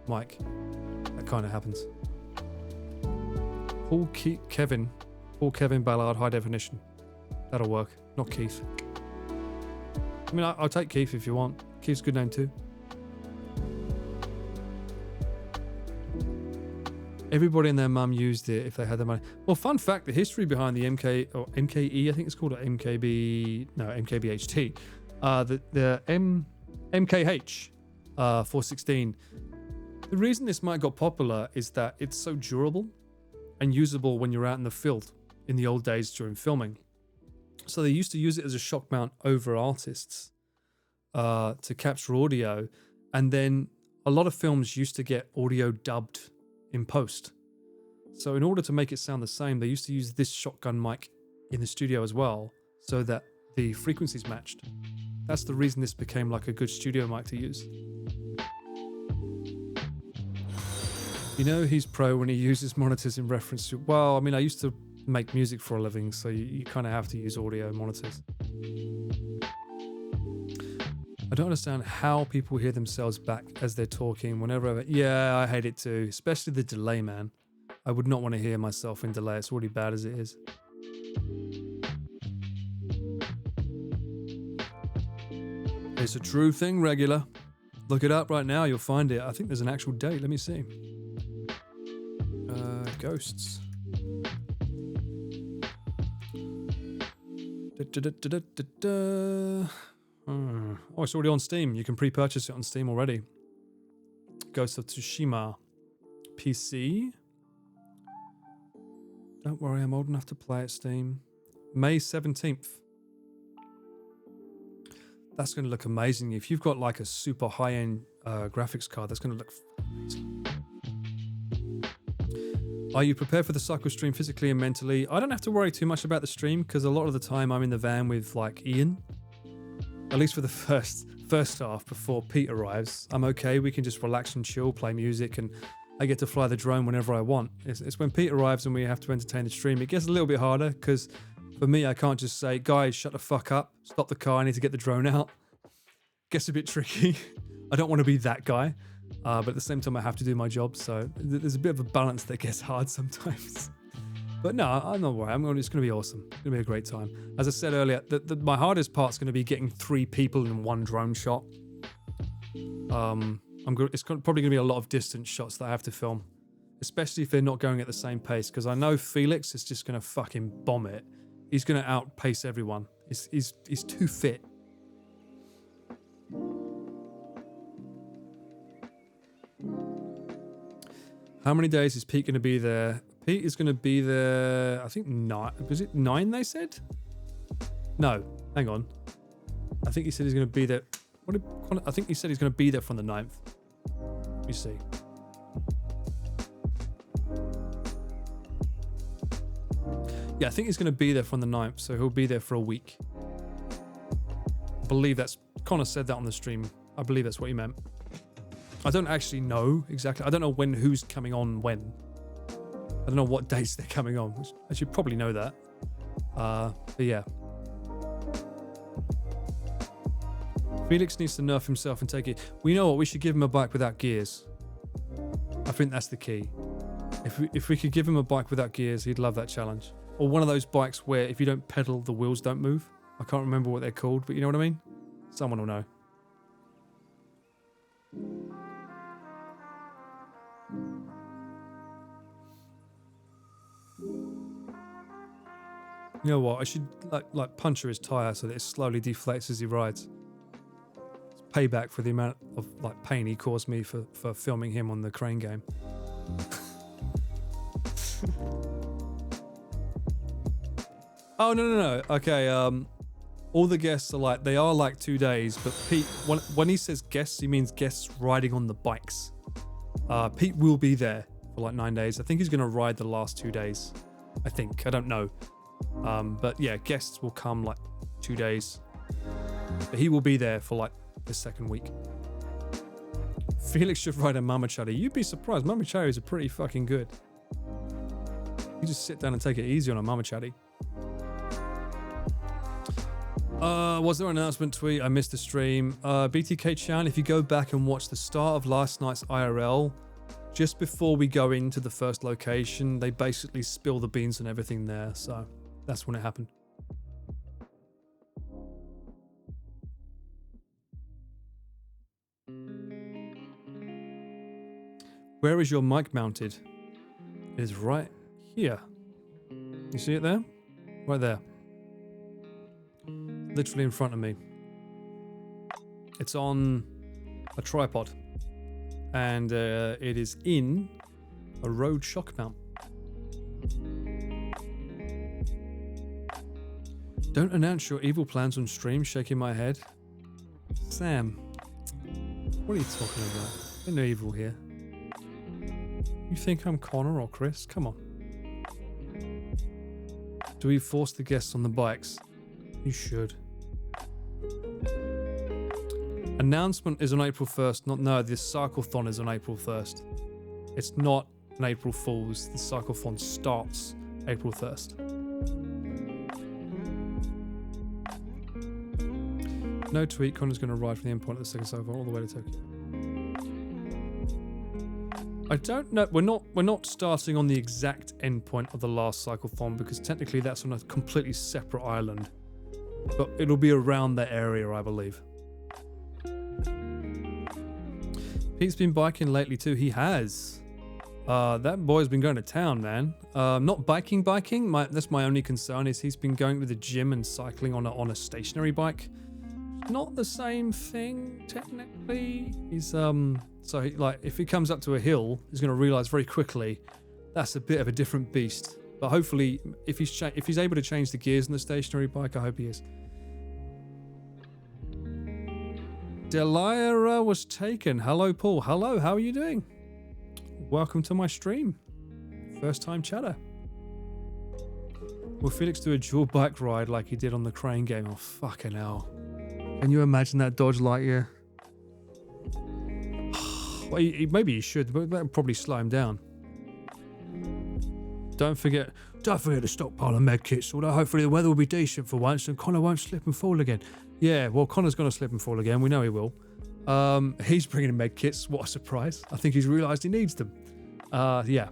mic. That kind of happens. Paul Kevin Ballard, high definition. That'll work. Not Keith. I mean, I'll take Keith if you want. Keith's a good name too. Everybody and their mum used it if they had the money. Well, fun fact, the history behind the MKE, I think it's called an MKBHT. The MKH 416. The reason this mic got popular is that it's so durable and usable when you're out in the field in the old days during filming. So they used to use it as a shock mount over artists to capture audio. And then a lot of films used to get audio dubbed in post. So in order to make it sound the same, they used to use this shotgun mic in the studio as well so that the frequencies matched. That's the reason this became like a good studio mic to use. You know he's pro when he uses monitors in reference to... Well, I mean, I used to make music for a living, so you kind of have to use audio monitors. I don't understand how people hear themselves back as they're talking whenever. Yeah, I hate it too, especially the delay, man. I would not want to hear myself in delay. It's already bad as it is. It's a true thing, regular. Look it up right now. You'll find it. I think there's an actual date. Let me see. Ghosts. Oh, it's already on Steam. You can pre-purchase it on Steam already. Ghost of Tsushima. PC. Don't worry, I'm old enough to play it, Steam. May 17th. That's going to look amazing. If you've got like a super high-end graphics card, that's going to look amazing. Are you prepared for the cycle stream physically and mentally? I don't have to worry too much about the stream because a lot of the time I'm in the van with like Ian. At least for the first half before Pete arrives. I'm okay. We can just relax and chill, play music, and I get to fly the drone whenever I want. It's when Pete arrives and we have to entertain the stream. It gets a little bit harder because for me, I can't just say, guys, shut the fuck up. Stop the car. I need to get the drone out. Gets a bit tricky. I don't want to be that guy. But at the same time, I have to do my job. So there's a bit of a balance that gets hard sometimes. But no, I'm not worried. It's going to be awesome. It's going to be a great time. As I said earlier, my hardest part's going to be getting 3 people in one drone shot. It's probably going to be a lot of distance shots that I have to film. Especially if they're not going at the same pace. Because I know Felix is just going to fucking bomb it. He's going to outpace everyone. He's too fit. How many days is Pete going to be there? Pete is going to be there, I think 9. Was it 9 they said? No, hang on. I think he said he's going to be there. I think he said he's going to be there from the 9th. Let me see. Yeah, I think he's going to be there from the 9th, so he'll be there for a week. I believe that's... Connor said that on the stream. I believe that's what he meant. I don't actually know exactly. I don't know who's coming on when. I don't know what dates they're coming on. Which I should probably know that. But yeah. Felix needs to nerf himself and take it. We know what, we should give him a bike without gears. I think that's the key. If we could give him a bike without gears, he'd love that challenge. Or one of those bikes where if you don't pedal, the wheels don't move. I can't remember what they're called, but you know what I mean? Someone will know. You know what? I should like puncture his tire so that it slowly deflates as he rides. It's payback for the amount of like pain he caused me for filming him on the crane game. Oh no. Okay, all the guests are like, they are like 2 days, but Pete, when he says guests, he means guests riding on the bikes. Pete will be there for like 9 days. I think he's gonna ride the last 2 days. I think, I don't know. But yeah, guests will come like 2 days. But he will be there for like the second week. Felix should ride a mamachari. You'd be surprised. Mamacharis are pretty fucking good. You just sit down and take it easy on a mamachari. Was there an announcement tweet? I missed the stream. BTK Chan, if you go back and watch the start of last night's IRL, just before we go into the first location, they basically spill the beans and everything there. So that's when it happened. Where is your mic mounted? It is right here. You see it there? Right there. Literally in front of me. It's on a tripod. And it is in a Rode shock mount. Don't announce your evil plans on stream, shaking my head. Sam, what are you talking about? There's no evil here. You think I'm Connor or Chris? Come on. Do we force the guests on the bikes? You should. Announcement is on April 1st. No, the Cyclethon is on April 1st. It's not an April Fool's. The Cyclethon starts April 1st. No tweak. Connor's going to ride from the endpoint of the second cycle all the way to Tokyo. I don't know. We're not starting on the exact endpoint of the last cyclothon because technically that's on a completely separate island. But it'll be around that area, I believe. Pete's been biking lately too. He has. That boy's been going to town, man. Not biking. That's my only concern is he's been going to the gym and cycling on a stationary bike. Not the same thing technically. He's so he, like if he comes up to a hill, he's going to realize very quickly that's a bit of a different beast. But hopefully, if he's able to change the gears on the stationary bike, I hope he is. Delia was taken. Hello, Paul. Hello, how are you doing? Welcome to my stream. First time chatter. Will Felix do a dual bike ride like he did on the crane game? Oh, fucking hell. Can you imagine that Dodge Lightyear? Well, maybe he should, but that would probably slow him down. Don't forget to stockpile of med kits, although hopefully the weather will be decent for once and Connor won't slip and fall again. Yeah, well, Connor's going to slip and fall again. We know he will. He's bringing in med kits. What a surprise. I think he's realised he needs them. Yeah.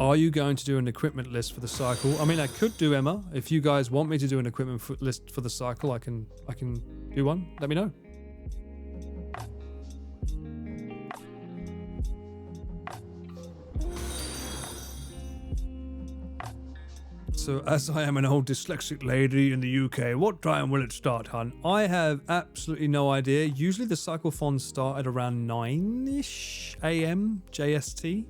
Are you going to do an equipment list for the cycle? I mean, I could do, Emma. If you guys want me to do an equipment list for the cycle, I can do one. Let me know. So, as I am an old dyslexic lady in the UK, what time will it start, hun? I have absolutely no idea. Usually the cyclothon start at around 9-ish a.m. JST.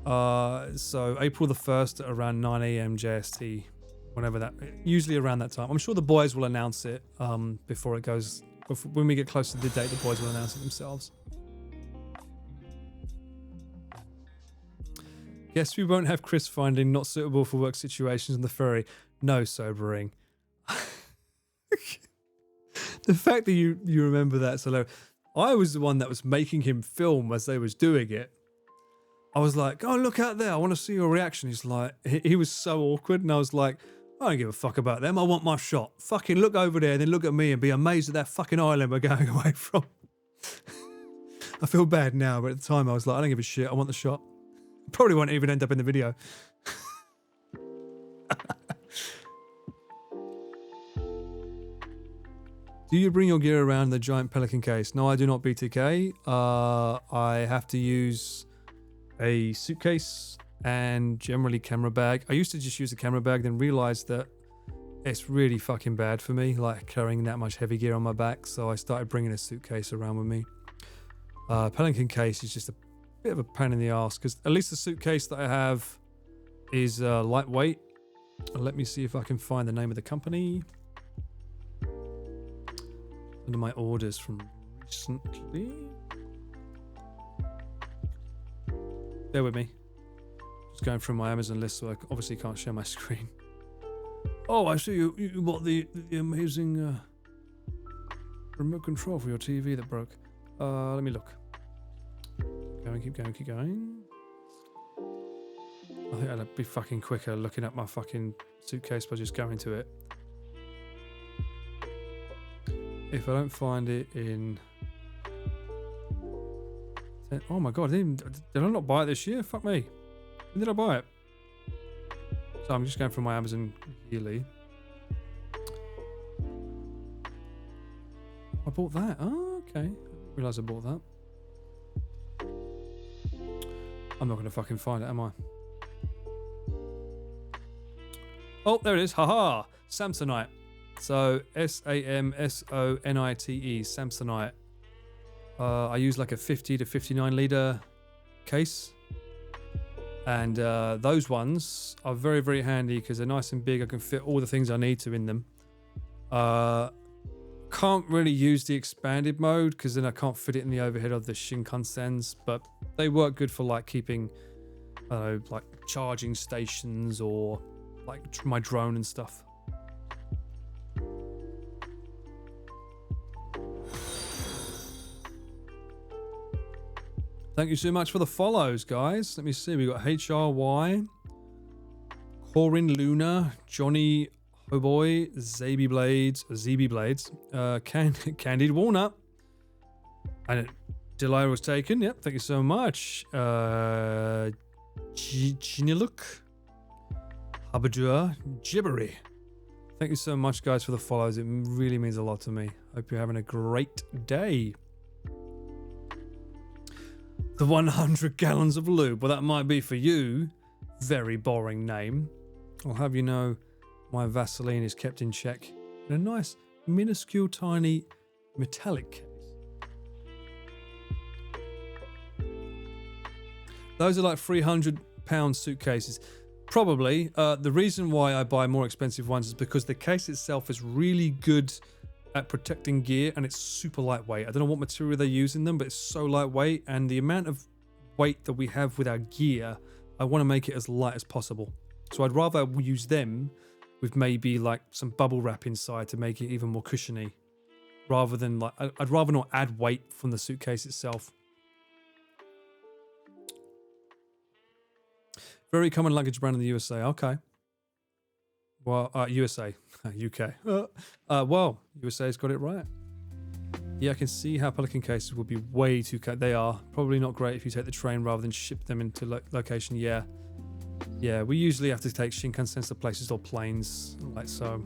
So April the 1st at around 9 a.m. JST, whenever that, usually around that time. I'm sure the boys will announce it before it goes, when we get close to the date, the boys will announce it themselves. Guess we won't have Chris finding not suitable for work situations on the ferry. No sobering. The fact that you remember that, so I was the one that was making him film as they was doing it. I was like, oh, look out there. I want to see your reaction. He's like, he was so awkward. And I was like, I don't give a fuck about them. I want my shot. Fucking look over there, then look at me and be amazed at that fucking island we're going away from. I feel bad now, but at the time I was like, I don't give a shit. I want the shot. Probably won't even end up in the video. Do you bring your gear around the giant Pelican case? No, I do not, BTK. I have to use a suitcase and generally camera bag. I used to just use a camera bag, then realized that it's really fucking bad for me, like carrying that much heavy gear on my back. So I started bringing a suitcase around with me. Pelican case is just a bit of a pain in the ass because at least the suitcase that I have is lightweight. Let me see if I can find the name of the company under my orders from recently. Bear with me. Just going through my Amazon list, so I obviously can't share my screen. Oh, I see you bought the amazing remote control for your TV that broke. Let me look. Keep going. I think I'd be fucking quicker looking at my fucking suitcase by just going to it. If I don't find it in... Oh my god, did I not buy it this year? Fuck me. When did I buy it? So I'm just going through my Amazon yearly. I bought that. Oh, okay. I didn't realise I bought that. I'm not going to fucking find it, am I? Oh, there it is. Haha. Samsonite. So Samsonite. Samsonite. I use like a 50 to 59 litre case. And those ones are very, very handy because they're nice and big. I can fit all the things I need to in them. Can't really use the expanded mode because then I can't fit it in the overhead of the Shinkansens, but they work good for like keeping, I don't know, like charging stations or like my drone and stuff. Thank you so much for the follows, guys. Let me see. We got HRY, Corin Luna, Johnny Oh boy, ZB Blades, Candied Walnut. And Delia was taken. Yep, thank you so much. Chiniluk. Habadua Gibbery. Thank you so much, guys, for the follows. It really means a lot to me. Hope you're having a great day. The 100 gallons of lube. Well, that might be for you. Very boring name. I'll have you know my Vaseline is kept in check in a nice, minuscule, tiny, metallic case. Those are like £300 suitcases. Probably. The reason why I buy more expensive ones is because the case itself is really good at protecting gear and it's super lightweight. I don't know what material they use in them, but it's so lightweight, and the amount of weight that we have with our gear, I want to make it as light as possible. So I'd rather use them with maybe like some bubble wrap inside to make it even more cushiony, rather than like, I'd rather not add weight from the suitcase itself. Very common luggage brand in the USA. Okay. Well, USA. UK. Well, USA's got it right. Yeah, I can see how Pelican cases would be way too... They are. Probably not great if you take the train rather than ship them into location. Yeah. Yeah, we usually have to take Shinkansen to places or planes. Like, so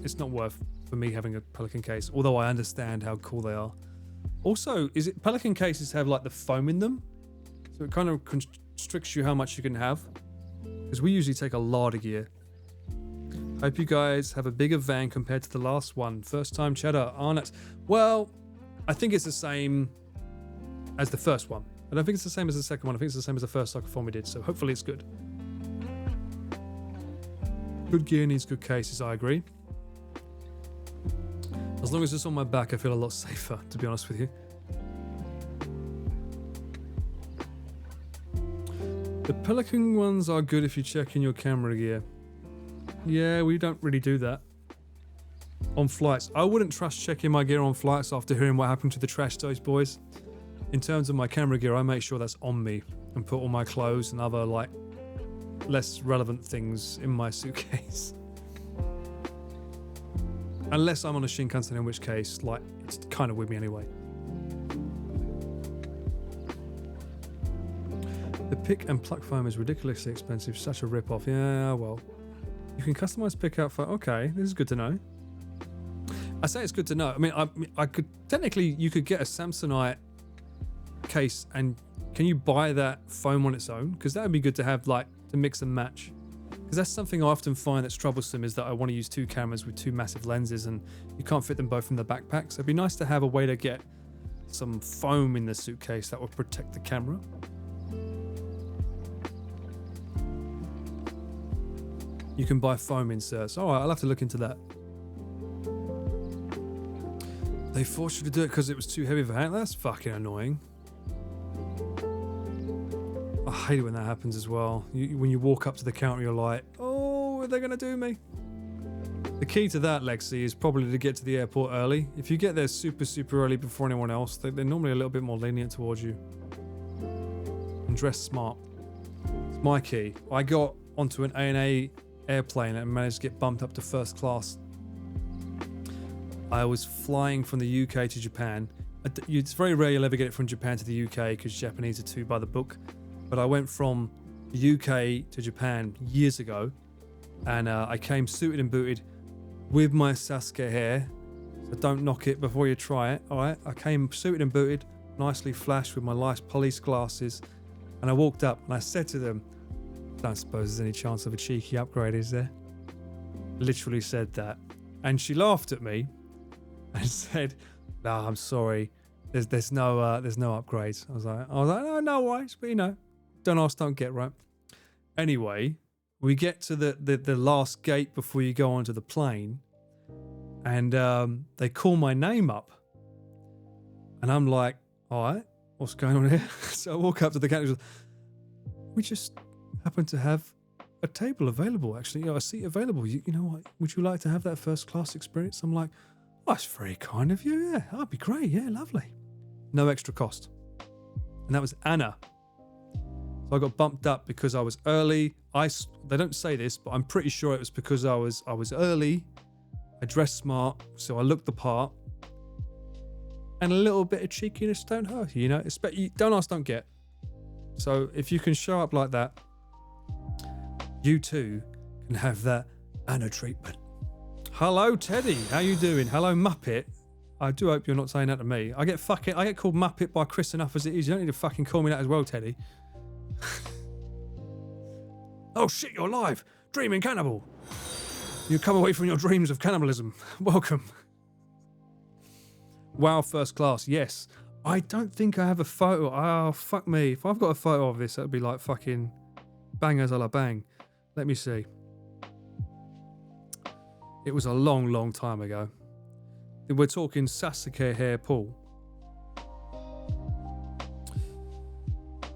it's not worth for me having a Pelican case, although I understand how cool they are. Also, is it Pelican cases have like the foam in them? So it kind of constricts you how much you can have. Because we usually take a lot of gear. Hope you guys have a bigger van compared to the last one. First time cheddar, Arnett. Well, I think it's the same as the first one. I don't think it's the same as the second one. I think it's the same as the first Psychoform we did. So hopefully it's good. Good gear needs good cases, I agree. As long as it's on my back, I feel a lot safer, to be honest with you. The Pelican ones are good if you check in your camera gear. Yeah, we don't really do that on flights. I wouldn't trust checking my gear on flights after hearing what happened to the Trash Toys boys. In terms of my camera gear, I make sure that's on me and put all my clothes and other like less relevant things in my suitcase. Unless I'm on a Shinkansen, in which case, like, it's kind of with me anyway. The pick and pluck foam is ridiculously expensive. Such a rip-off. Yeah, well. You can customize pick out foam. Okay, this is good to know. I say it's good to know. I mean, I could technically, you could get a Samsonite case, and can you buy that foam on its own? Because that would be good to have, like, to mix and match. Because that's something I often find that's troublesome, is that I want to use two cameras with two massive lenses and you can't fit them both in the backpack. So it'd be nice to have a way to get some foam in the suitcase that would protect the camera. You can buy foam inserts. All right, I'll have to look into that. They forced you to do it because it was too heavy for hand. That's fucking annoying. I hate it when that happens as well. When you walk up to the counter, you're like, oh, are they going to do me? The key to that, Lexi, is probably to get to the airport early. If you get there super, super early before anyone else, they're normally a little bit more lenient towards you. And dress smart. It's my key. I got onto an ANA airplane and managed to get bumped up to first class. I was flying from the UK to Japan. It's very rare you'll ever get it from Japan to the UK because Japanese are too by the book. But I went from the UK to Japan years ago, and I came suited and booted with my Sasuke hair. So don't knock it before you try it. All right, I came suited and booted, nicely flashed with my nice police glasses, and I walked up and I said to them, "Don't suppose there's any chance of a cheeky upgrade, is there?" Literally said that, and she laughed at me and said, "No, I'm sorry. There's no upgrades." I was like, "Oh, no worries, but you know, don't ask, don't get," right? Anyway, we get to the last gate before you go onto the plane, and they call my name up, and I'm like, "All right, what's going on here?" So I walk up to the counter. "We just happen to have a table available, actually, you know, a seat available. You know what? Would you like to have that first class experience?" I'm like, "Oh, that's very kind of you. Yeah, that'd be great. Yeah, lovely. No extra cost." And that was Anna. So I got bumped up because I was early. They don't say this, but I'm pretty sure it was because I was early. I dressed smart, so I looked the part. And a little bit of cheekiness don't hurt, you know. Don't ask, don't get. So if you can show up like that, you too can have that Anna treatment. Hello, Teddy. How you doing? Hello, Muppet. I do hope you're not saying that to me. I get called Muppet by Chris enough as it is. You don't need to fucking call me that as well, Teddy. Oh shit, you're alive. Dreaming cannibal. You come away from your dreams of cannibalism. Welcome. Wow, first class. Yes. I don't think I have a photo. Oh, fuck me. If I've got a photo of this, that'd be like fucking bangers a la bang. Let me see. It was a long, long time ago. We're talking Sasuke hair pool.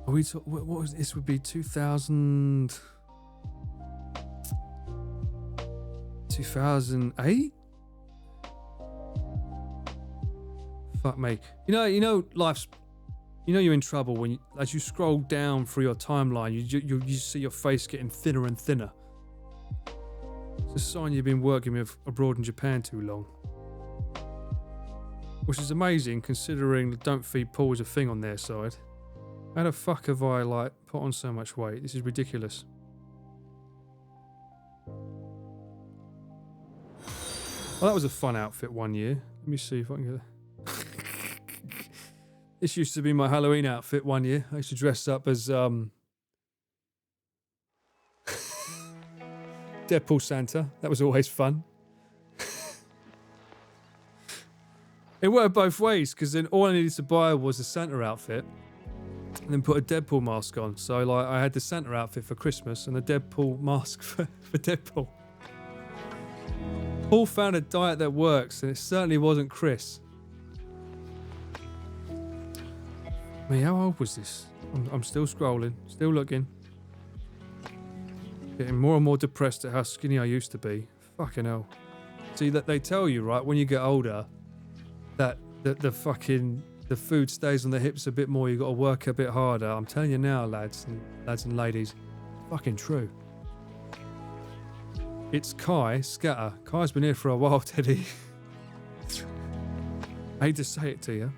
Are we what was this? Would be 2000... 2008? Fuck me. You know, life's... You know you're in trouble when as you scroll down through your timeline, you see your face getting thinner and thinner. It's a sign you've been working with abroad in Japan too long. Which is amazing considering the don't feed Paul is a thing on their side. How the fuck have I put on so much weight? This is ridiculous. Well, that was a fun outfit one year. Let me see if I can get This used to be my Halloween outfit one year. I used to dress up as Deadpool Santa. That was always fun. It worked both ways because then all I needed to buy was a Santa outfit and then put a Deadpool mask on. So I had the Santa outfit for Christmas and the Deadpool mask for Deadpool. Paul found a diet that works and it certainly wasn't Chris. Me, how old was this? I'm still scrolling, still looking. Getting more and more depressed at how skinny I used to be. Fucking hell. See, that they tell you, right, when you get older, that the food stays on the hips a bit more, you got to work a bit harder. I'm telling you now, lads and ladies, fucking true. It's Kai Scatter. Kai's been here for a while, Teddy. I hate to say it to you.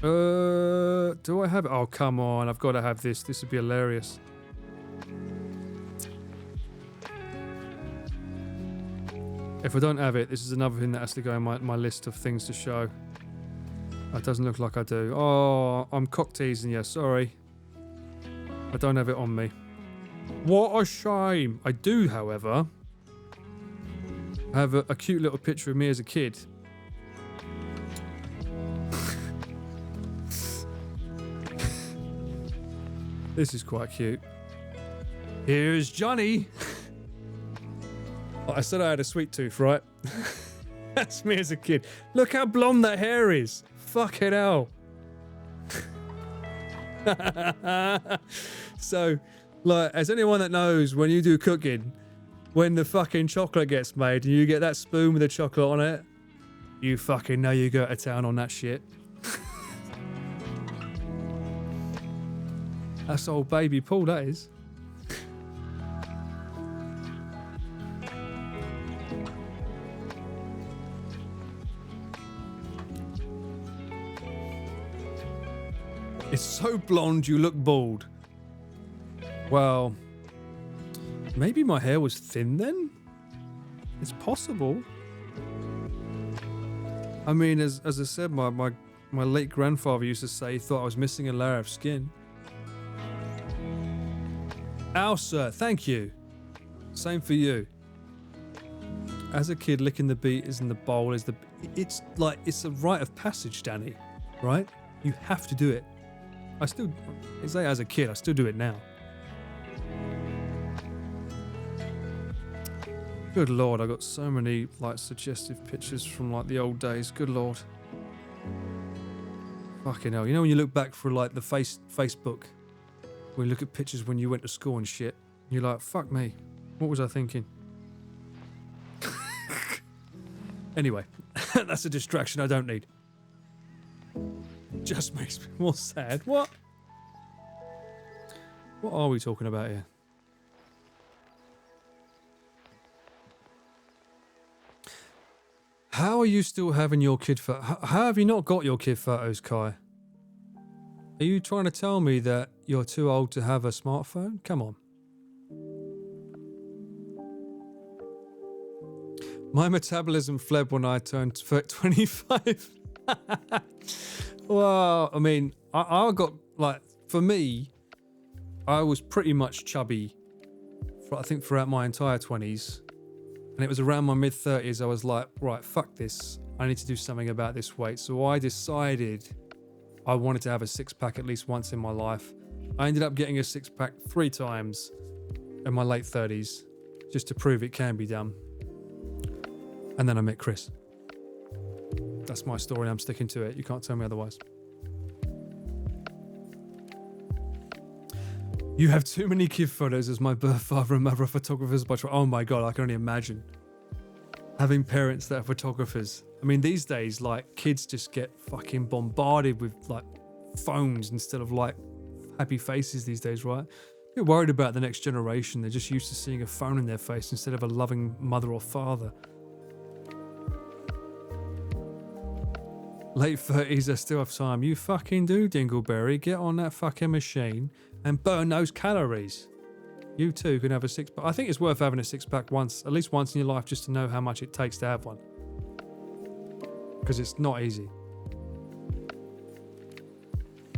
Do I have it? Oh, come on. I've got to have this. This would be hilarious. If I don't have it, this is another thing that has to go in my list of things to show. It doesn't look like I do. Oh, I'm cock teasing you. Sorry. I don't have it on me. What a shame. I do, however, have a cute little picture of me as a kid. This is quite cute. Here's Johnny. I said I had a sweet tooth, right? That's me as a kid. Look how blonde that hair is. Fucking hell. So, as anyone that knows, when you do cooking, when the fucking chocolate gets made and you get that spoon with the chocolate on it, you fucking know you go to town on that shit. That's old baby Paul, that is. It's so blonde you look bald. Well, maybe my hair was thin then? It's possible. I mean, as I said, my late grandfather used to say he thought I was missing a layer of skin. Ow, sir, thank you. Same for you. As a kid, licking the beaters in the bowl is it's a rite of passage, Danny, right? You have to do it. As a kid, I still do it now. Good lord, I got so many suggestive pictures from the old days. Good lord. Fucking hell. You know when you look back for the Facebook, when you look at pictures when you went to school and shit, you're like, fuck me. What was I thinking? Anyway, that's a distraction I don't need. Just makes me more sad. What? What are we talking about here? How are you still having your kid photo? How have you not got your kid photos, Kai? Are you trying to tell me that you're too old to have a smartphone? Come on. My metabolism fled when I turned 25. Well, I mean, I got, like, for me, I was pretty much chubby, I think, throughout my entire 20s. And it was around my mid-30s I was like, right, fuck this. I need to do something about this weight. So I decided I wanted to have a six-pack at least once in my life. I ended up getting a six-pack 3 times in my late 30s just to prove it can be done. And then I met Chris. That's my story. I'm sticking to it. You can't tell me otherwise. You have too many kid photos as my birth father and mother are photographers by choice. Oh my God, I can only imagine having parents that are photographers. I mean, these days, like, kids just get fucking bombarded with, like, phones instead of, like, happy faces these days, right? You're worried about the next generation. They're just used to seeing a phone in their face instead of a loving mother or father. Late 30s, I still have time. You fucking do, Dingleberry. Get on that fucking machine and burn those calories. You too can have a six-pack. I think it's worth having a six-pack once, at least once in your life, just to know how much it takes to have one. Because it's not easy.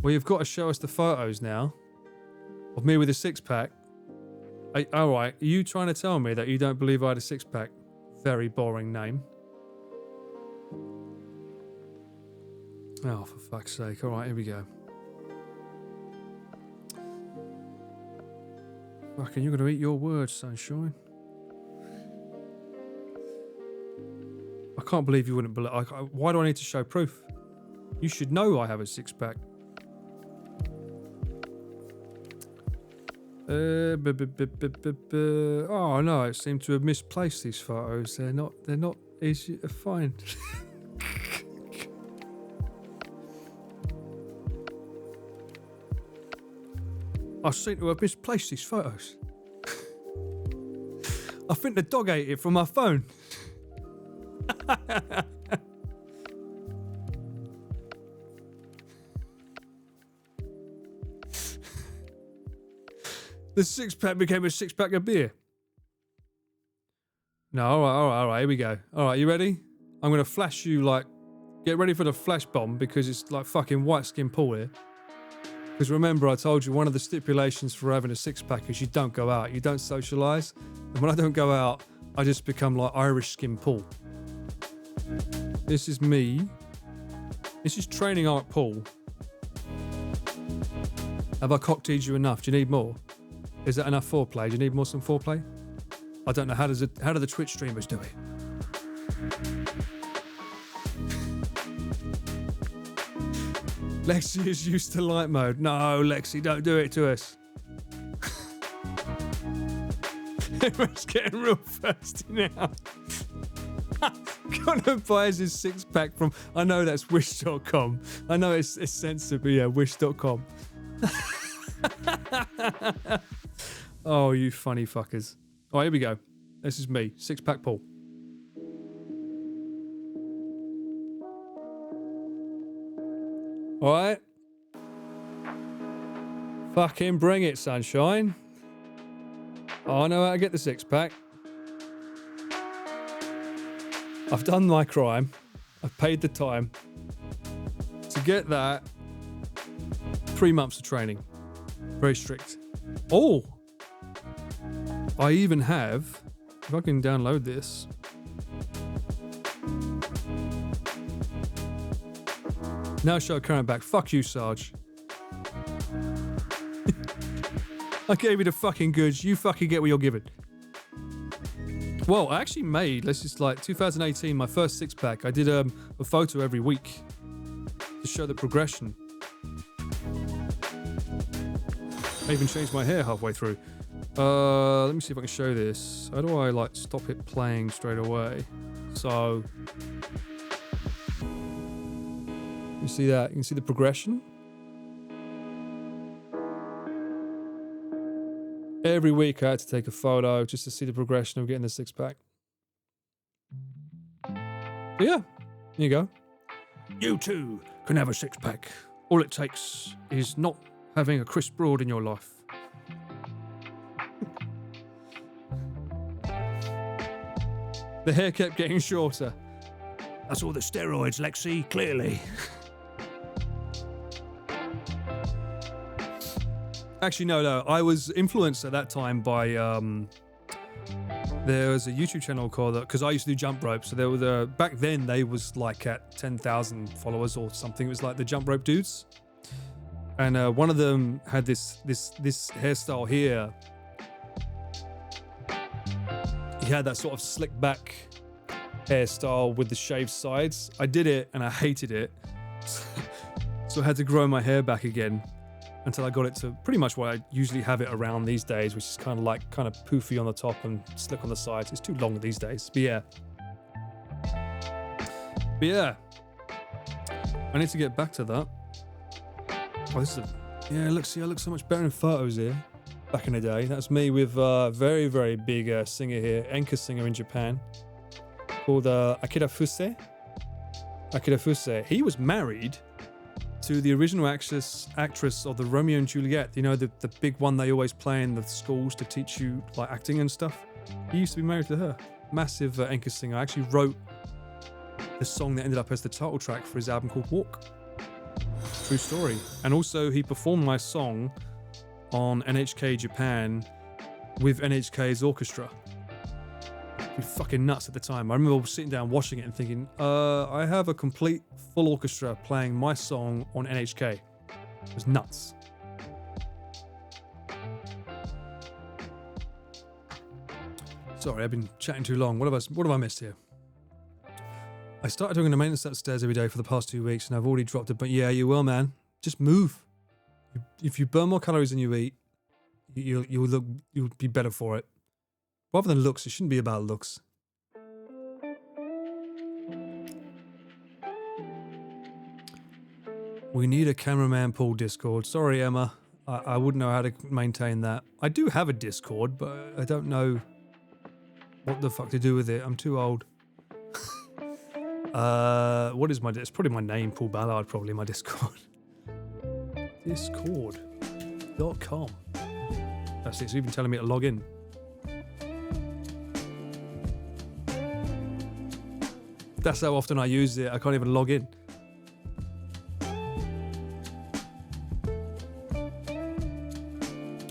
Well, you've got to show us the photos now of me with a six-pack. All right, are you trying to tell me that you don't believe I had a six-pack? Very boring name. Oh, for fuck's sake. All right, here we go. Fucking, you're going to eat your words, sunshine. I can't believe you wouldn't believe. Why do I need to show proof? You should know I have a six-pack. Oh no, I seem to have misplaced these photos. They're not easy to find. I seem to have misplaced these photos. I think the dog ate it from my phone. The six-pack became a six-pack of beer. No, all right, here we go. All right, you ready? I'm going to flash you, like, get ready for the flash bomb because it's like fucking white skin Paul here. Because remember, I told you one of the stipulations for having a six-pack is you don't go out, you don't socialise. And when I don't go out, I just become like Irish skin Paul. This is me. This is training art Paul. Have I cock-teased you enough? Do you need more? Is that enough foreplay? Do you need some foreplay? I don't know. How do the Twitch streamers do it? Lexi is used to light mode. No, Lexi, don't do it to us. Everyone's getting real thirsty now. Connor buys his six-pack from... I know that's wish.com. I know it's censored, but yeah, wish.com. Oh, you funny fuckers. All right, here we go. This is me, six-pack Paul. All right. Fucking bring it, sunshine. I know how to get the six-pack. I've done my crime. I've paid the time. To get that, 3 months of training. Very strict. Oh! I even have, if I can download this. Now show current back. Fuck you, Sarge. I gave you the fucking goods. You fucking get what you're given. Well, I actually made, let's just like 2018, my first six-pack. I did a photo every week to show the progression. I even changed my hair halfway through. Let me see if I can show this. How do I like stop it playing straight away? So, you see that? You can see the progression. Every week I had to take a photo just to see the progression of getting the six-pack. But yeah, here you go. You too can have a six-pack. All it takes is not having a Chris Broad in your life. The hair kept getting shorter. That's all the steroids, Lexi, clearly. Actually, no. I was influenced at that time by there was a YouTube channel called, because I used to do jump rope. So there was back then they was like at 10,000 followers or something. It was like the jump rope dudes, and one of them had this hairstyle here. He had that sort of slick back hairstyle with the shaved sides. I did it and I hated it, so I had to grow my hair back again until I got it to pretty much what I usually have it around these days, which is kind of poofy on the top and slick on the sides. It's too long these days, but yeah. I need to get back to that. Oh, this is I look so much better in photos here. Back in the day, that's me with a very, very big singer here, enka singer in Japan, called Akira Fuse. He was married to the original actress of the Romeo and Juliet. You know, the big one they always play in the schools to teach you like acting and stuff. He used to be married to her. Massive enka singer. I actually wrote the song that ended up as the title track for his album called Walk. True story. And also he performed my song on NHK Japan with NHK's orchestra. It'd be fucking nuts at the time. I remember sitting down watching it and thinking, I have a complete full orchestra playing my song on NHK. It was nuts. Sorry, I've been chatting too long. What have I missed here? I started doing the maintenance upstairs every day for the past 2 weeks and I've already dropped it, but yeah, you will, man. Just move. If you burn more calories than you eat, you'll be better for it. Rather than looks, it shouldn't be about looks. We need a cameraman pool Discord. Sorry, Emma. I wouldn't know how to maintain that. I do have a Discord, but I don't know what the fuck to do with it. I'm too old. What is it's probably my name, Paul Ballard, probably my Discord. Discord.com. That's it. It's even telling me to log in. That's how often I use it. I can't even log in.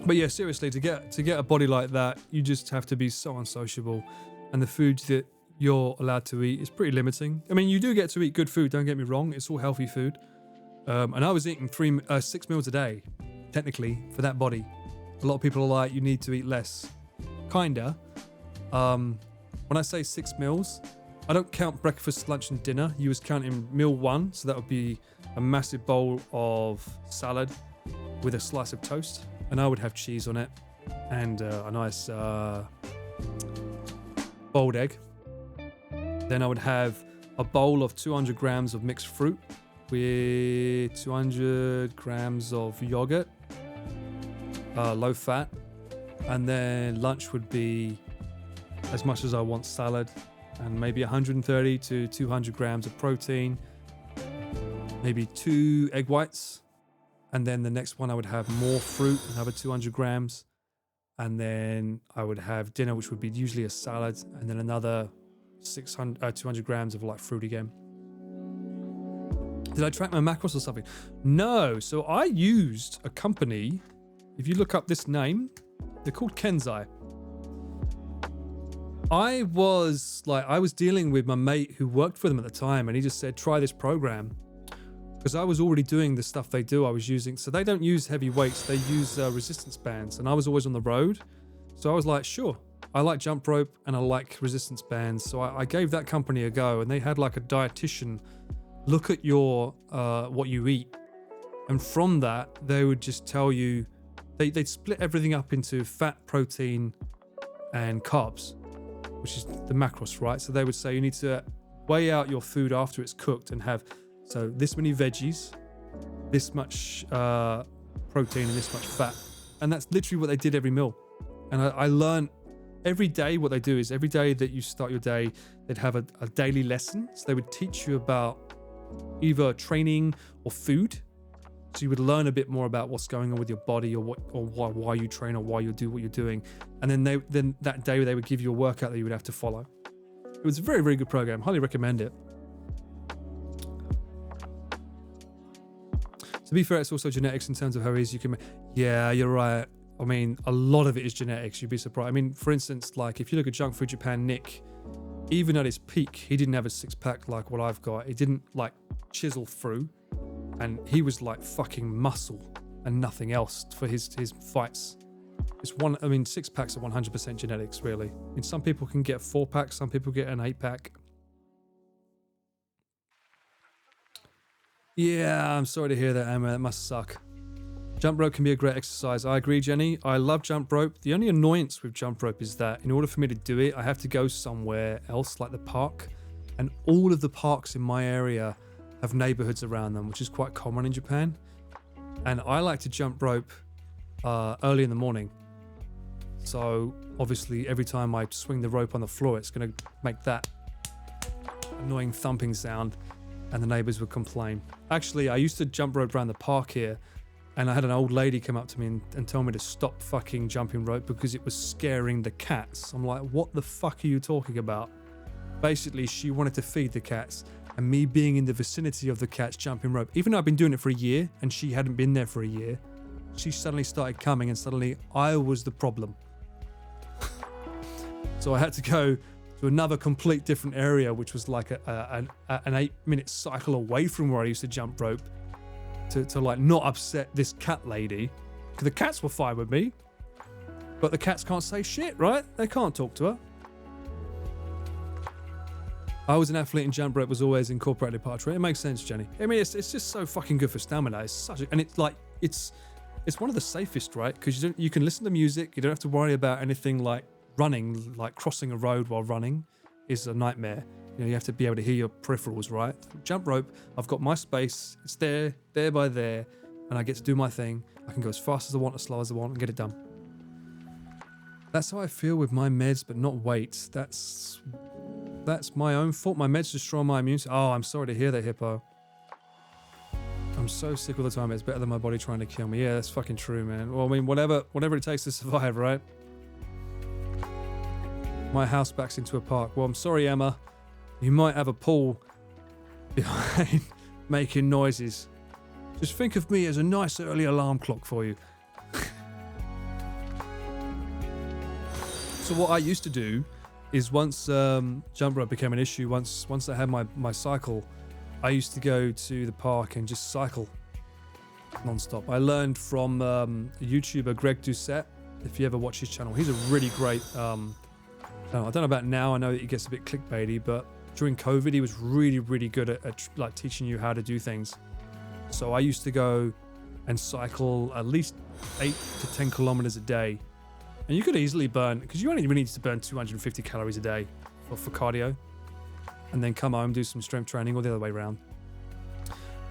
But yeah, seriously, to get a body like that, you just have to be so unsociable, and the food that you're allowed to eat is pretty limiting. I mean, you do get to eat good food. Don't get me wrong; it's all healthy food. And I was eating 6 meals a day, technically, for that body. A lot of people are like, you need to eat less. Kinda. When I say 6 meals, I don't count breakfast, lunch, and dinner. You was counting meal 1, so that would be a massive bowl of salad with a slice of toast, and I would have cheese on it, and a nice boiled egg. Then I would have a bowl of 200 grams of mixed fruit with 200 grams of yogurt, low fat, and then lunch would be as much as I want salad, and maybe 130 to 200 grams of protein, maybe 2 egg whites, and then the next one I would have more fruit, another 200 grams, and then I would have dinner, which would be usually a salad, and then another 200 grams of like fruit again. Did I track my macros or something? No. So I used a company. If you look up this name, they're called Kenzai. I was dealing with my mate who worked for them at the time, and he just said, try this program. Because I was already doing the stuff they do. I was using, so they don't use heavy weights, they use resistance bands, and I was always on the road. So I was like, sure, I like jump rope and I like resistance bands. So I gave that company a go, and they had like a dietitian look at your what you eat, and from that they would just tell you, they'd split everything up into fat, protein, and carbs, which is the macros, right? So they would say you need to weigh out your food after it's cooked and have this many veggies, this much protein, and this much fat, and that's literally what they did every meal. And I learned every day. What they do is every day that you start your day, they'd have a daily lesson. So they would teach you about either training or food. So you would learn a bit more about what's going on with your body, or why you train, or why you do what you're doing. And then that day they would give you a workout that you would have to follow. It was a very, very good program. Highly recommend it. To be fair, it's also genetics in terms of how easy you can. Yeah, you're right. I mean, a lot of it is genetics. You'd be surprised. I mean, for instance, like if you look at Junk Food Japan, Nick, even at his peak, he didn't have a six-pack like what I've got. It didn't like chisel through. And he was like fucking muscle and nothing else for his fights. It's one. I mean, six packs are 100% genetics, really. I mean, some people can get a 4-pack, some people get an 8-pack. Yeah, I'm sorry to hear that, Emma. That must suck. Jump rope can be a great exercise. I agree, Jenny. I love jump rope. The only annoyance with jump rope is that in order for me to do it, I have to go somewhere else, like the park. And all of the parks in my area have neighborhoods around them, which is quite common in Japan. And I like to jump rope early in the morning. So obviously every time I swing the rope on the floor, it's going to make that annoying thumping sound, and the neighbors would complain. Actually, I used to jump rope around the park here, and I had an old lady come up to me and tell me to stop fucking jumping rope because it was scaring the cats. I'm like, what the fuck are you talking about? Basically, she wanted to feed the cats, and me being in the vicinity of the cats jumping rope, even though I've been doing it for a year and she hadn't been there for a year, she suddenly started coming, and suddenly I was the problem. So I had to go to another complete different area, which was like an 8-minute cycle away from where I used to jump rope to like not upset this cat lady, because the cats were fine with me, but the cats can't say shit, right? They can't talk to her. I was an athlete and jump rope was always incorporated part of it. It makes sense, Jenny. I mean, it's just so fucking good for stamina. It's such a, and it's like, it's one of the safest, right? Because you can listen to music. You don't have to worry about anything like running, like crossing a road while running is a nightmare. You know, you have to be able to hear your peripherals, right? Jump rope, I've got my space. It's there by there, and I get to do my thing. I can go as fast as I want, as slow as I want, and get it done. That's how I feel with my meds, but not weight. That's my own fault. My meds destroy my immune system. Oh, I'm sorry to hear that, Hippo. I'm so sick all the time. It's better than my body trying to kill me. Yeah, that's fucking true, man. Well, I mean, whatever it takes to survive, right? My house backs into a park. Well, I'm sorry, Emma. You might have a pool behind making noises. Just think of me as a nice early alarm clock for you. So what I used to do is once jump rope became an issue, once I had my cycle, I used to go to the park and just cycle non-stop. I learned from a YouTuber, Greg Doucette. If you ever watch his channel, he's a really great channel. I don't know about now, I know that he gets a bit clickbaity, but during COVID, he was really, really good at like teaching you how to do things. So I used to go and cycle at least 8 to 10 kilometers a day. And you could easily burn, because you only really need to burn 250 calories a day for cardio. And then come home, do some strength training, or the other way around.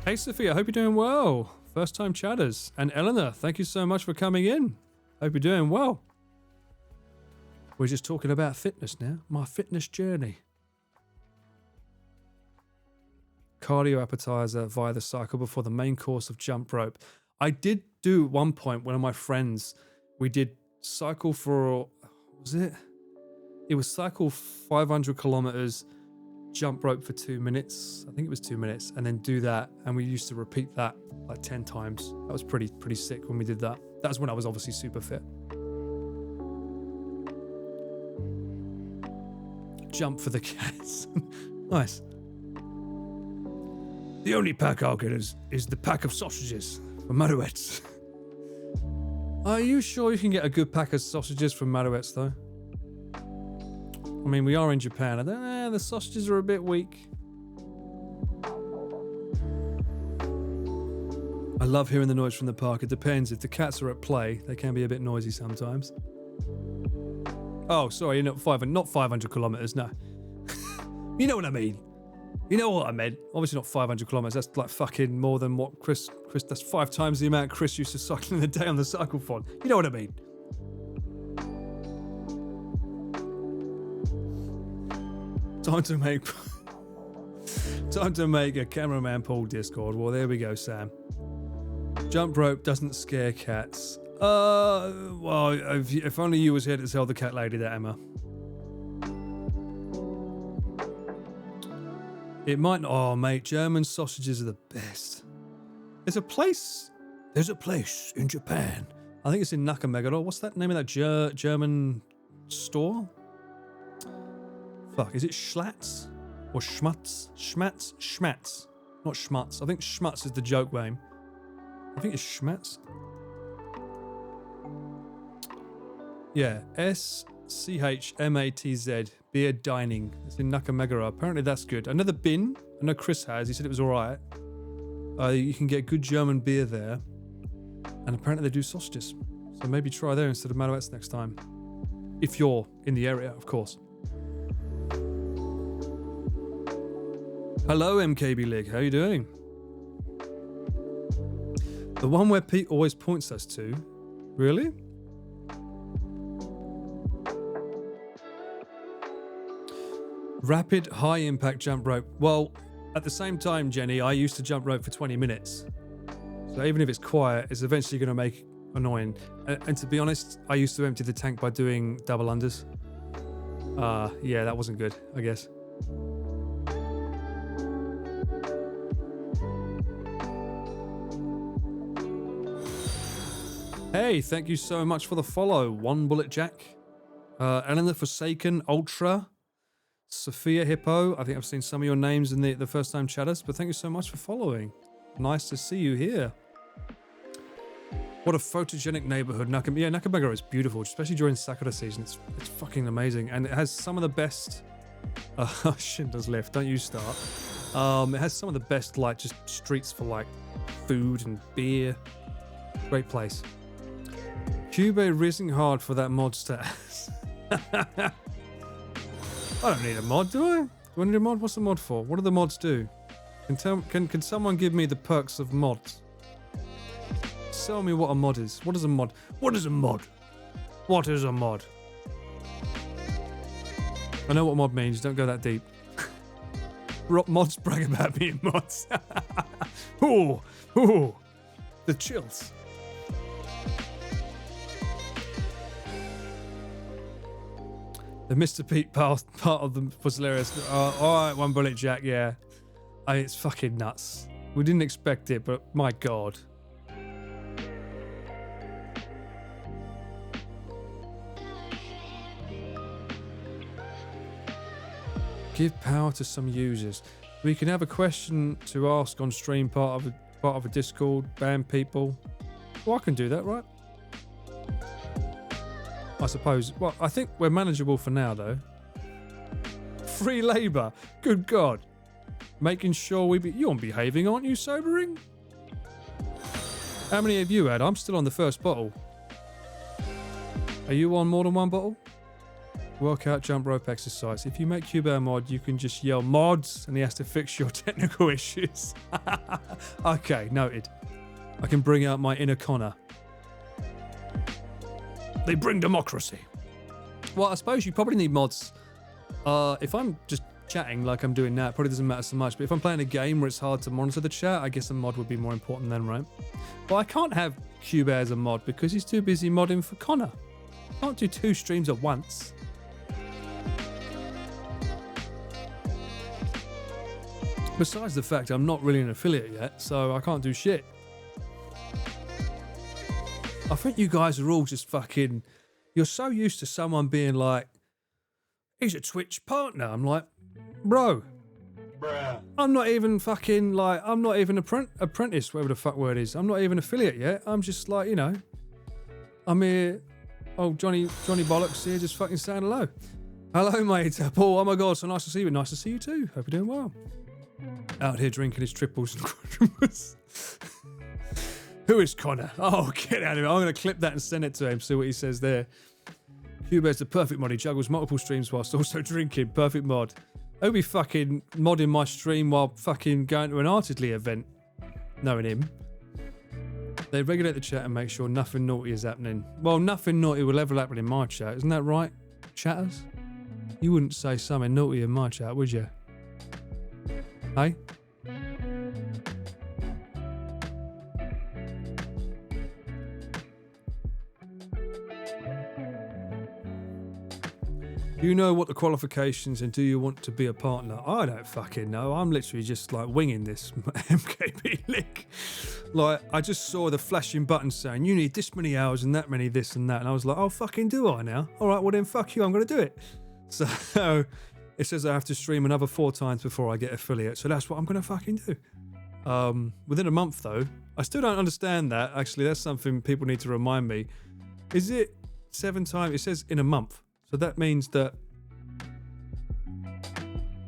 Hey, Sophia, I hope you're doing well. First time chatters. And Eleanor, thank you so much for coming in. Hope you're doing well. We're just talking about fitness now. My fitness journey. Cardio appetizer via the cycle before the main course of jump rope. I did do at one point, one of my friends, we did cycle for, it was cycle 500 kilometers, jump rope for 2 minutes. I think it was 2 minutes, and then do that. And we used to repeat that like 10 times. That was pretty sick when we did that. That was when I was obviously super fit. Jump for the cats. Nice. The only pack I'll get is the pack of sausages from Marouettes. Are you sure you can get a good pack of sausages from Marouettes, though? I mean, we are in Japan. I don't know, the sausages are a bit weak. I love hearing the noise from the park. It depends. If the cats are at play, they can be a bit noisy sometimes. Oh, sorry, not 500 kilometers, no. You know what I mean. You know what I meant. Obviously not 500 kilometers. That's like fucking more than what Chris, that's 5 times the amount Chris used to cycle in a day on the cycle phone. You know what I mean. Time to make time to make a cameraman pool Discord. Well, there we go, Sam. Jump rope doesn't scare cats. Well, if only you was here to tell the cat lady that, Emma. It might. Oh, mate, German sausages are the best. There's a place in Japan. I think it's in Nakameguro. What's that name of that German store? Fuck, is it Schlatz or Schmatz? Schmatz. Not Schmatz. I think Schmatz is the joke name. I think it's Schmatz. Yeah, SCHMATZ. Beer dining. It's in Nakameguro. Apparently that's good. Another bin. I know Chris has. He said it was alright. You can get good German beer there. And apparently they do sausages. So maybe try there instead of Malouette's next time. If you're in the area, of course. Hello, MKB League. How you doing? The one where Pete always points us to. Really? Rapid high impact jump rope. Well, at the same time, Jenny, I used to jump rope for 20 minutes. So even if it's quiet, it's eventually going to make annoying. And to be honest, I used to empty the tank by doing double unders. Yeah, that wasn't good, I guess. Hey, thank you so much for the follow. One Bullet Jack. Ellen the Forsaken, Ultra. Sophia Hippo. I think I've seen some of your names in the first time chatters, but thank you so much for following. Nice to see you here. What a photogenic neighborhood. Nakameguro is beautiful, especially during Sakura season. It's fucking amazing. And it has some of the best... Schindler's Lift, don't you start. It has some of the best, like, just streets for, like, food and beer. Great place. Cube rising hard for that mod status. I don't need a mod, do I? Do I need a mod? What's the mod for? What do the mods do? Can someone give me the perks of mods? Tell me what a mod is. What is a mod? What is a mod? What is a mod? I know what mod means. Don't go that deep. Mods brag about being mods. Ooh, the chills. The Mr. Pete part of them was hilarious. Alright, One Bullet Jack, yeah. It's fucking nuts. We didn't expect it, but my god. Give power to some users. We can have a question to ask on stream, part of a Discord, ban people. Well, I can do that, right? I suppose. Well, I think we're manageable for now, though. Free labour. Good God. Making sure you're behaving, aren't you, Sobering? How many have you had? I'm still on the first bottle. Are you on more than one bottle? Workout jump rope exercise. If you make Cuba a mod, you can just yell mods and he has to fix your technical issues. Okay, noted. I can bring out my inner Connor. They bring democracy. Well, I suppose you probably need mods. If I'm just chatting like I'm doing now, it probably doesn't matter so much. But if I'm playing a game where it's hard to monitor the chat, I guess a mod would be more important then, right? But I can't have Cuba as a mod because he's too busy modding for Connor. I can't do 2 streams at once. Besides the fact I'm not really an affiliate yet, so I can't do shit. I think you guys are all just fucking... You're so used to someone being like, he's a Twitch partner. I'm like, bro. Bruh. I'm not even fucking like, I'm not even apprentice, whatever the fuck word is. I'm not even affiliate yet. I'm just like, you know, I'm here. Oh, Johnny Bollocks here just fucking saying hello. Hello, mate. Paul, oh my God, so nice to see you. Nice to see you too. Hope you're doing well. Out here drinking his triples and quadruples. Who is Connor? Oh, get out of here. I'm going to clip that and send it to him, see what he says there. Hubert's the perfect mod. He juggles multiple streams whilst also drinking. Perfect mod. He'll be fucking modding my stream while fucking going to an Artistry event. Knowing him. They regulate the chat and make sure nothing naughty is happening. Well, nothing naughty will ever happen in my chat. Isn't that right, chatters? You wouldn't say something naughty in my chat, would you? Hey? Do you know what the qualifications and do you want to be a partner? I don't fucking know. I'm literally just like winging this MKB link. Like, I just saw the flashing button saying, you need this many hours and that many this and that. And I was like, oh, fucking do I now? All right, well then fuck you, I'm going to do it. So it says I have to stream another 4 times before I get affiliate. So that's what I'm going to fucking do. Within a month though. I still don't understand that. Actually, that's something people need to remind me. Is it 7 times? It says in a month. So that means that,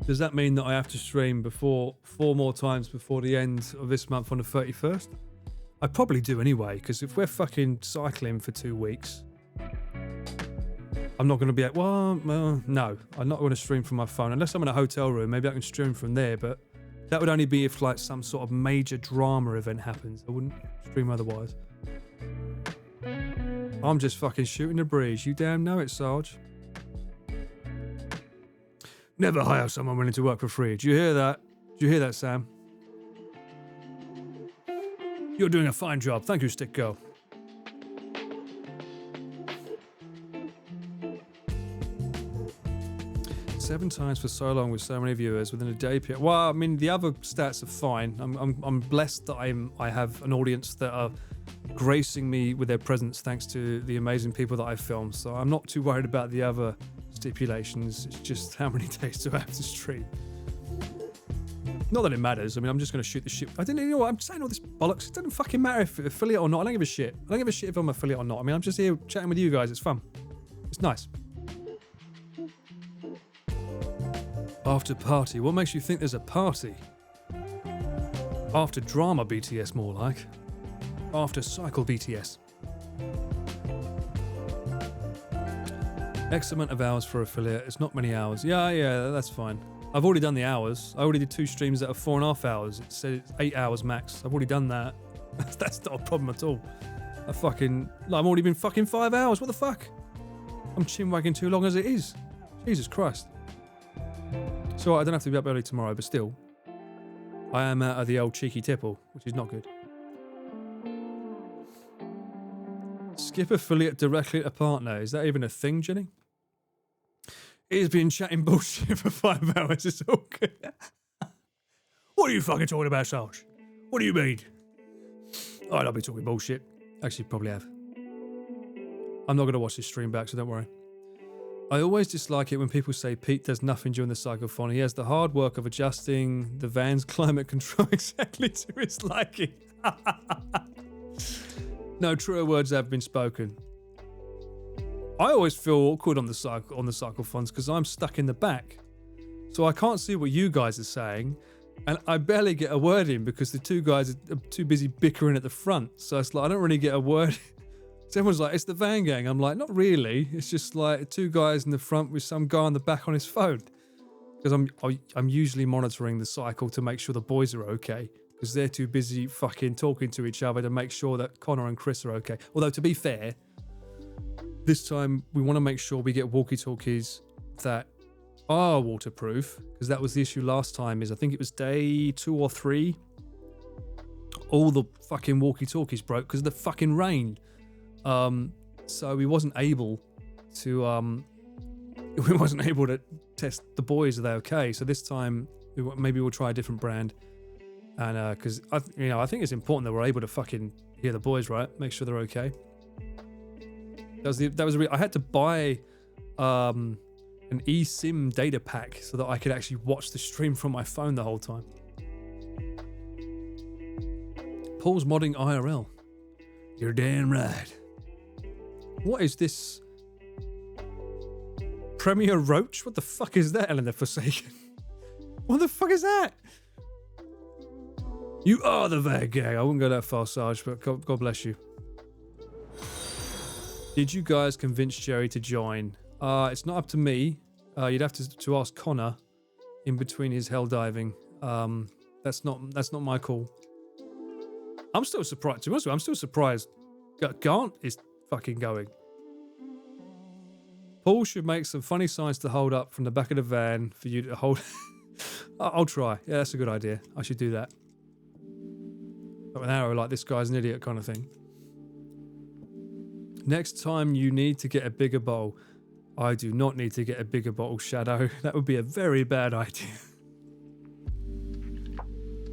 does that mean that I have to stream before 4 more times before the end of this month on the 31st? I probably do anyway, because if we're fucking cycling for 2 weeks, I'm not going to be like, well, no, I'm not going to stream from my phone unless I'm in a hotel room. Maybe I can stream from there, but that would only be if like some sort of major drama event happens. I wouldn't stream otherwise. I'm just fucking shooting the breeze. You damn know it, Sarge. Never hire someone willing to work for free. Do you hear that? Do you hear that, Sam? You're doing a fine job. Thank you, Stick Girl. Seven times for so long with so many viewers within a day period. Well, I mean, the other stats are fine. I'm blessed that I have an audience that are gracing me with their presence thanks to the amazing people that I film. So I'm not too worried about the other stipulations. It's just how many days do I have to stream. Not that it matters. I mean, I'm just going to shoot the shit. I didn't, you know what, I'm saying all this bollocks. It doesn't fucking matter if affiliate or not. I don't give a shit. I don't give a shit if I'm affiliate or not. I mean, I'm just here chatting with you guys. It's fun. It's nice. After party. What makes you think there's a party? After drama BTS, more like. After cycle BTS. X amount of hours for affiliate. It's not many hours. Yeah, that's fine. I've already done the hours. I already did 2 streams that are 4.5 hours. It said it's 8 hours max. I've already done that. That's not a problem at all. I've already been fucking 5 hours. What the fuck? I'm chin-wagging too long as it is. Jesus Christ. So I don't have to be up early tomorrow, but still. I am out of the old cheeky tipple, which is not good. Skip affiliate directly at a partner. Is that even a thing, Jenny? He's been chatting bullshit for 5 hours. It's all good. What are you fucking talking about, Sarge? What do you mean? Oh, I'll be talking bullshit. Actually, probably have. I'm not going to watch this stream back, so don't worry. I always dislike it when people say Pete does nothing during the cyclophone. He has the hard work of adjusting the van's climate control exactly to his liking. No, truer words have been spoken. I always feel awkward on the cyclophones because I'm stuck in the back. So I can't see what you guys are saying. And I barely get a word in because the 2 guys are too busy bickering at the front. So it's like, I don't really get a word. So everyone's like, it's the van gang. I'm like, not really. It's just like 2 guys in the front with some guy on the back on his phone. Because I'm usually monitoring the cycle to make sure the boys are okay. Because they're too busy fucking talking to each other to make sure that Connor and Chris are okay. Although, to be fair, this time we want to make sure we get walkie-talkies that are waterproof. Because that was the issue last time. I think it was day 2 or 3. All the fucking walkie-talkies broke because of the fucking rain. So we wasn't able to test the boys, are they okay? So this time maybe we'll try a different brand, and because I think it's important that we're able to fucking hear the boys, right? Make sure they're okay. I had to buy an eSIM data pack so that I could actually watch the stream from my phone the whole time. Paul's modding IRL. You're damn right. What is this? Premier Roach? What the fuck is that, Ellen the Forsaken? What the fuck is that? You are the van gang. I wouldn't go that far, Sarge, but God bless you. Did you guys convince Jerry to join? It's not up to me. You'd have to ask Connor in between his hell diving. That's not my call. I'm still surprised. To be honest with you, I'm still surprised Gant is fucking going. Paul should make some funny signs to hold up from the back of the van for you to hold. I'll try. Yeah, that's a good idea. I should do that. But with an arrow like this guy's an idiot kind of thing. Next time you need to get a bigger bottle. I do not need to get a bigger bottle, Shadow. That would be a very bad idea.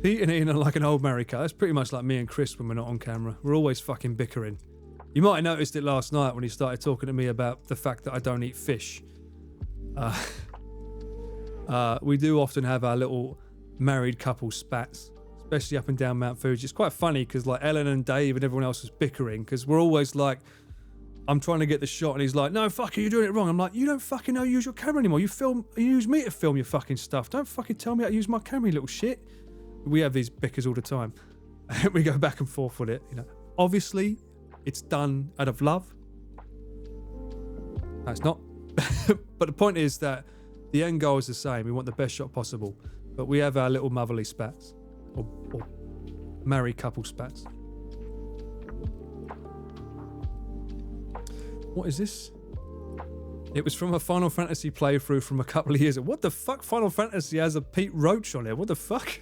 Pete and Ian are like an old married couple. That's pretty much like me and Chris when we're not on camera. We're always fucking bickering. You might have noticed it last night when he started talking to me about the fact that I don't eat fish. We do often have our little married couple spats, especially up and down Mount Fuji. It's quite funny because like Ellen and Dave and everyone else was bickering because we're always like, I'm trying to get the shot and he's like, no, fuck it, you're doing it wrong. I'm like, you don't fucking know use your camera anymore. You use me to film your fucking stuff. Don't fucking tell me how to use my camera, you little shit. We have these bickers all the time. And we go back and forth with it, you know. Obviously, it's done out of love. No, it's not. But the point is that the end goal is the same. We want the best shot possible. But we have our little motherly spats. Or married couple spats. What is this? It was from a Final Fantasy playthrough from a couple of years ago. What the fuck? Final Fantasy has a Pete Roach on it. What the fuck?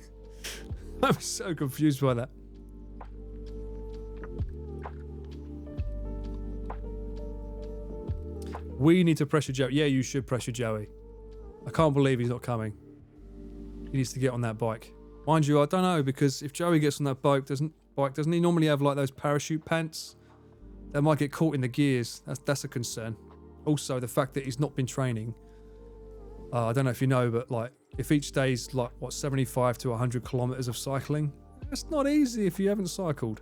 I'm so confused by that. We need to pressure Joey. Yeah, you should pressure Joey. I can't believe he's not coming. He needs to get on that bike. Mind you, I don't know, because if Joey gets on that bike, doesn't he normally have like those parachute pants? That might get caught in the gears. That's a concern. Also, the fact that he's not been training. I don't know if you know, but like, if each day's like, what, 75 to 100 kilometers of cycling, that's not easy if you haven't cycled.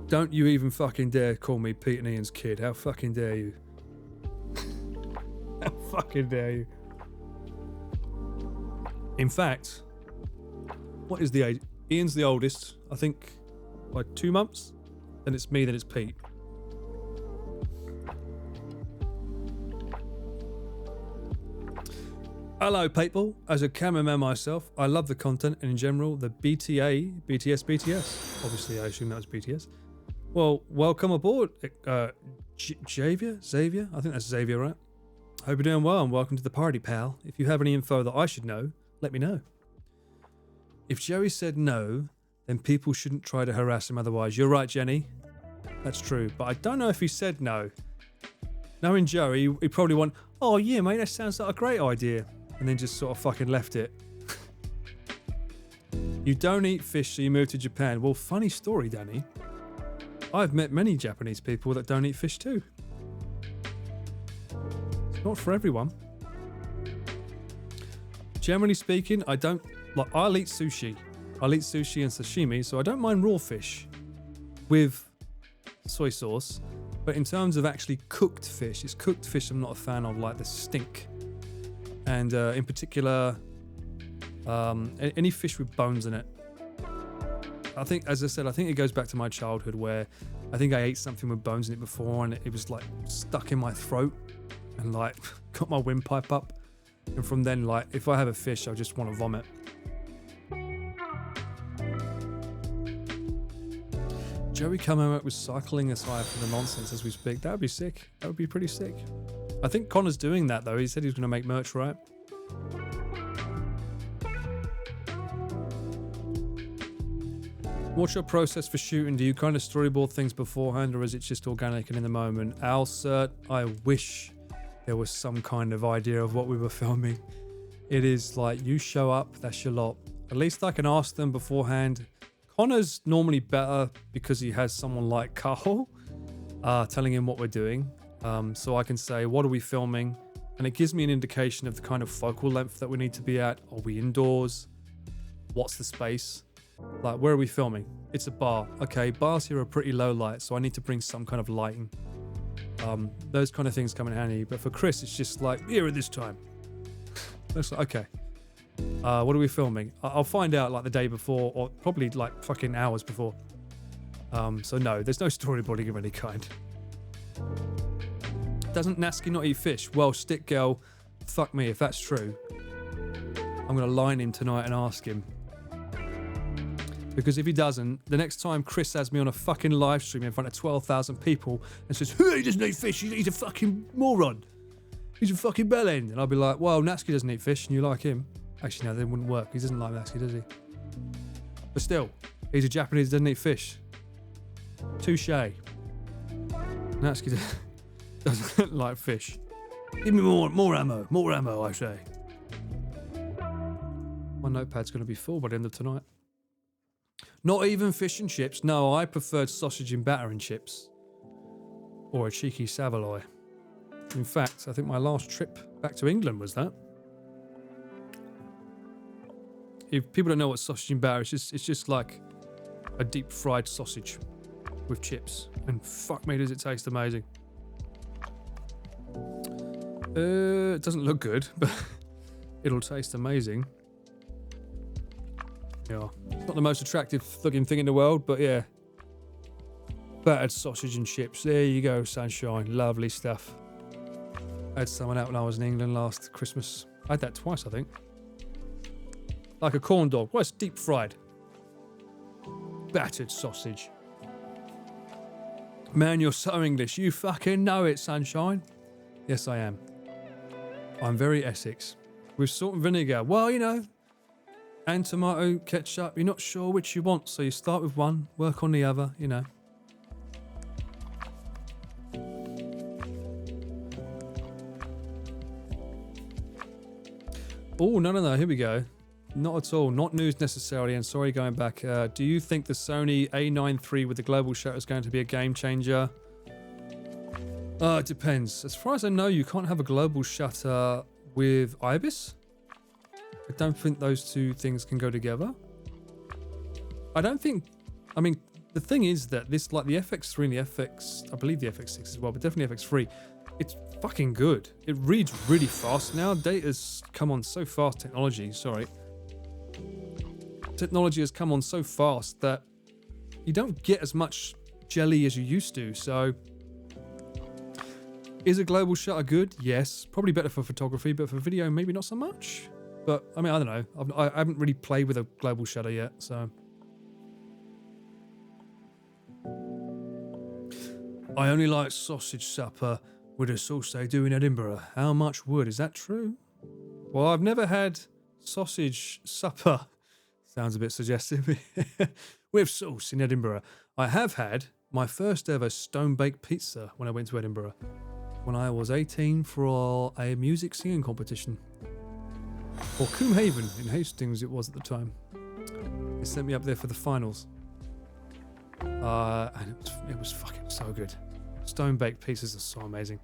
Don't you even fucking dare call me Pete and Ian's kid. How fucking dare you? How fucking dare you? In fact, what is the age? Ian's the oldest, I think, by 2 months. Then it's me, then it's Pete. Hello, people. As a cameraman myself, I love the content and in general, the BTS. Obviously, I assume that was BTS. Well, welcome aboard, Xavier? I think that's Xavier, right? Hope you're doing well and welcome to the party, pal. If you have any info that I should know, let me know. If Joey said no, then people shouldn't try to harass him otherwise. You're right, Jenny. That's true, but I don't know if he said no. Knowing Joey, he probably went, oh yeah, mate, that sounds like a great idea. And then just sort of fucking left it. You don't eat fish, so you moved to Japan. Well, funny story, Danny. I've met many Japanese people that don't eat fish too. It's not for everyone. Generally speaking, I'll eat sushi. I'll eat sushi and sashimi, so I don't mind raw fish with soy sauce. But in terms of actually cooked fish, it's cooked fish I'm not a fan of, like the stink. And in particular, any fish with bones in it. I think, as I said, I think it goes back to my childhood where I think I ate something with bones in it before and it was like stuck in my throat and like got my windpipe up. And from then, like, if I have a fish, I just want to vomit. Joey Kammerer was cycling aside from the nonsense as we speak. That would be sick. That would be pretty sick. I think Connor's doing that though. He said he was going to make merch, right? What's your process for shooting? Do you kind of storyboard things beforehand or is it just organic and in the moment? Alcert, I wish there was some kind of idea of what we were filming. It is like, you show up, that's your lot. At least I can ask them beforehand. Connor's normally better because he has someone like Carl telling him what we're doing. So I can say, what are we filming? And it gives me an indication of the kind of focal length that we need to be at. Are we indoors? What's the space? Like, where are we filming? It's a bar. Okay, bars here are pretty low light, so I need to bring some kind of lighting. Those kind of things come in handy. But for Chris, it's just like, here at this time. It's like, okay. What are we filming? I'll find out like the day before, or probably like fucking hours before. So no, there's no storyboarding of any kind. Doesn't Nasky not eat fish? Well, Stick Girl, fuck me if that's true. I'm gonna line him tonight and ask him. Because if he doesn't, the next time Chris has me on a fucking live stream in front of 12,000 people and says, "Hey, he doesn't eat fish, he's a fucking moron. He's a fucking bellend." And I'll be like, "Well, Natsuki doesn't eat fish and you like him." Actually, no, that wouldn't work. He doesn't like Natsuki, does he? But still, he's a Japanese that doesn't eat fish. Touche. Natsuki doesn't like fish. Give me more ammo, I say. My notepad's going to be full by the end of tonight. Not even fish and chips. No, I preferred sausage and batter and chips. Or a cheeky Savoy. In fact, I think my last trip back to England was that. If people don't know what sausage and batter is, it's just like a deep fried sausage with chips. And fuck me, does it taste amazing. It doesn't look good, but it'll taste amazing. Yeah, it's not the most attractive looking thing in the world, but yeah. Battered sausage and chips. There you go, sunshine. Lovely stuff. I had some of that when I was in England last Christmas. I had that twice, I think. Like a corn dog. Well, it's deep fried. Battered sausage. Man, you're so English. You fucking know it, sunshine. Yes, I am. I'm very Essex. With salt and vinegar. Well, you know. And tomato, ketchup. You're not sure which you want, so you start with one, work on the other, you know. Oh, no. Here we go. Not at all. Not news necessarily. And sorry, going back. Do you think the Sony A9 III with the global shutter is going to be a game changer? It depends. As far as I know, you can't have a global shutter with IBIS. I don't think those two things can go together. I don't think... I mean, the thing is that this, like the FX3 and the FX... I believe the FX6 as well, but definitely FX3. It's fucking good. It reads really fast now. Data's come on so fast. Technology has come on so fast that you don't get as much jelly as you used to. So, is a global shutter good? Yes. Probably better for photography, but for video, maybe not so much. But, I mean, I don't know. I haven't really played with a global shutter yet, so... I only like sausage supper with a sauce they do in Edinburgh. How much wood? Is that true? Well, I've never had sausage supper. Sounds a bit suggestive. With sauce in Edinburgh. I have had my first ever stone-baked pizza when I went to Edinburgh. When I was 18 for a music singing competition. Or Coomhaven in Hastings it was at the time. They sent me up there for the finals. And it was fucking so good. Stone baked pieces are so amazing.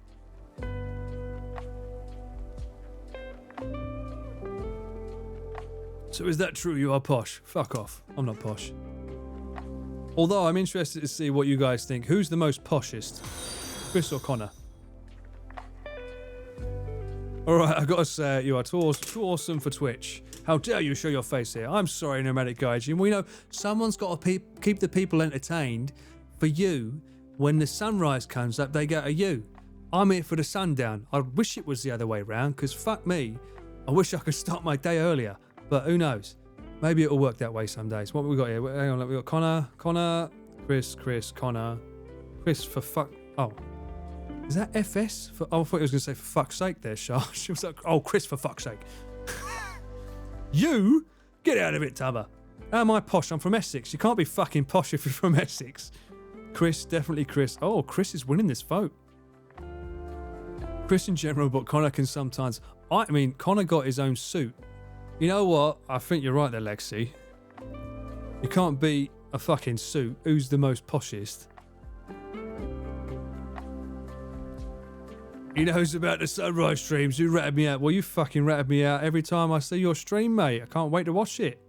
So is that true you are posh? Fuck off. I'm not posh. Although I'm interested to see what you guys think. Who's the most poshest? Chris or Connor? Alright, I gotta say, you are too awesome for Twitch. How dare you show your face here? I'm sorry, Nomadic Gaijin. We know someone's got to keep the people entertained. For you, when the sunrise comes up, they go to you. I'm here for the sundown. I wish it was the other way round, because fuck me. I wish I could start my day earlier. But who knows? Maybe it'll work that way some days. What have we got here? Hang on, we got Connor, Chris, Connor. Chris for fuck... Oh. Is that FS? Oh, I thought he was going to say for fuck's sake there, Shah. She was like, oh, Chris for fuck's sake. You? Get out of it, Tubber. How am I posh? I'm from Essex. You can't be fucking posh if you're from Essex. Chris, definitely Chris. Oh, Chris is winning this vote. Chris in general, but Connor can sometimes... I mean, Connor got his own suit. You know what? I think you're right there, Lexi. You can't beat a fucking suit. Who's the most poshest? He knows about the sunrise streams. Who ratted me out? Well, you fucking ratted me out every time I see your stream, mate. I can't wait to watch it.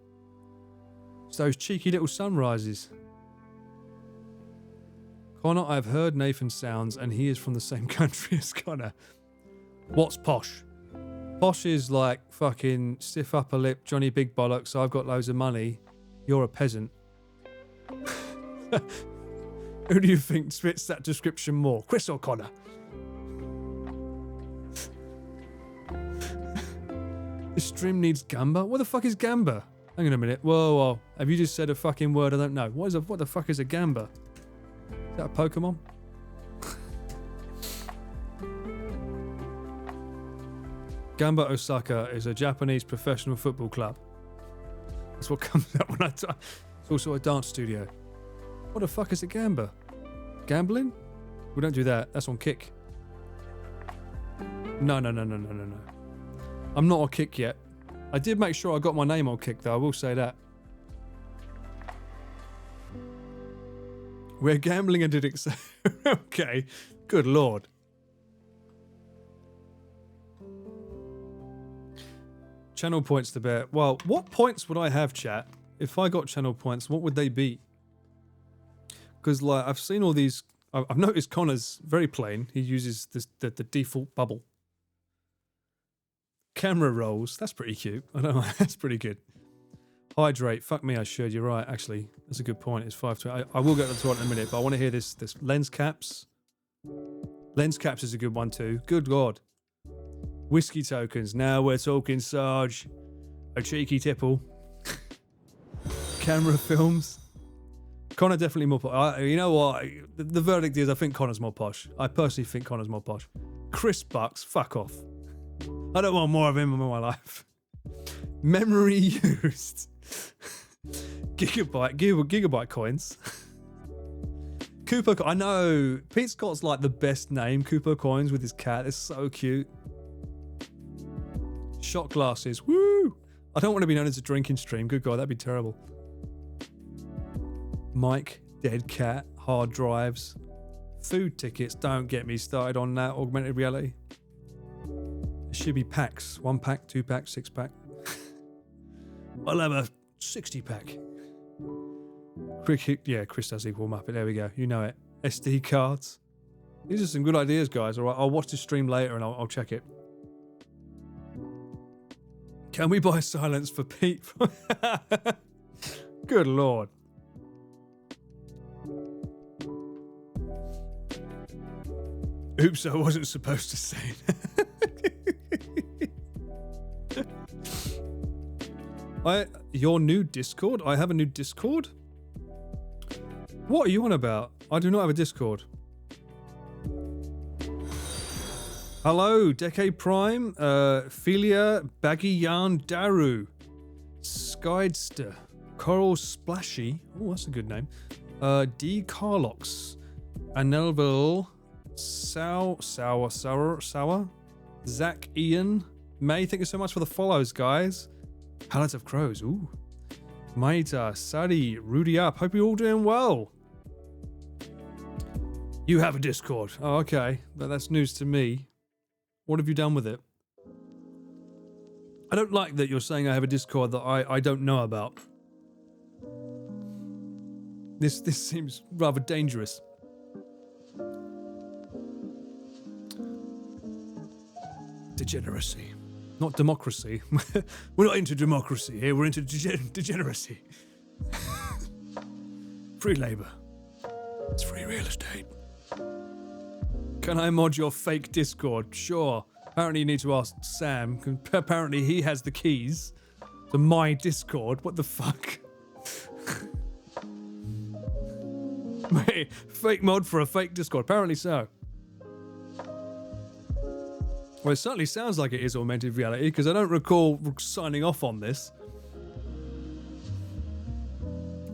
It's those cheeky little sunrises. Connor, I've heard Nathan sounds, and he is from the same country as Connor. What's posh? Posh is like fucking stiff upper lip, Johnny Big Bollocks. I've got loads of money. You're a peasant. Who do you think fits that description more, Chris or Connor? This stream needs Gamba? What the fuck is Gamba? Hang on a minute. Whoa, whoa. Have you just said a fucking word I don't know? What the fuck is a gamba? Is that a Pokemon? Gamba Osaka is a Japanese professional football club. That's what comes up when I type. It's also a dance studio. What the fuck is a gamba? Gambling? We don't do that. That's on Kick. No. I'm not on Kick yet. I did make sure I got my name on Kick though, I will say that. We're gambling and did okay. Good lord. Channel points to bear. Well, what points would I have, chat? If I got channel points, what would they be? Because like I've seen all these. I've noticed Connor's very plain. He uses the default bubble. Camera rolls. That's pretty cute. I don't know. That's pretty good. Hydrate. Fuck me, I should. You're right, actually. That's a good point. It's 5:20. I will get to the toilet in a minute, but I want to hear this lens caps. Lens caps is a good one too. Good God. Whiskey tokens. Now we're talking, Sarge. A cheeky tipple. Camera films. Connor definitely more posh. You know what? The verdict is I think Connor's more posh. I personally think Connor's more posh. Chris Bucks. Fuck off. I don't want more of him in my life. Memory used. Gigabyte coins. Cooper. I know. Pete Scott's like the best name. Cooper coins with his cat. It's so cute. Shot glasses. Woo! I don't want to be known as a drinking stream. Good God, that'd be terrible. Mic, dead cat, hard drives, food tickets. Don't get me started on that. Augmented reality. It should be packs. 1 pack, 2 pack, 6 pack. I'll have a 60 pack. Cricket. Yeah, Chris does equal Muppet. There we go. You know it. SD cards. These are some good ideas, guys. All right, I'll watch the stream later and I'll check it. Can we buy silence for Pete? Good Lord. Oops, I wasn't supposed to say that. Your new Discord? I have a new Discord? What are you on about? I do not have a Discord. Hello, Decade Prime, Philia, Baggy Yarn Daru, Skydster, Coral Splashy, oh that's a good name, D Carlox, Anelville, Sour, Zach Ian, May, thank you so much for the follows, guys. Palette of Crows, ooh. Maita, Sadi, Rudy Up, hope you're all doing well. You have a Discord, oh okay, but that's news to me. What have you done with it? I don't like that you're saying I have a Discord that I don't know about. This seems rather dangerous. Degeneracy. Not democracy. We're not into democracy here, we're into degeneracy. Free labor. It's free real estate. Can I mod your fake Discord? Sure. Apparently you need to ask Sam. Apparently he has the keys to my Discord. What the fuck? Wait, fake mod for a fake Discord. Apparently so. Well, it certainly sounds like it is augmented reality because I don't recall signing off on this.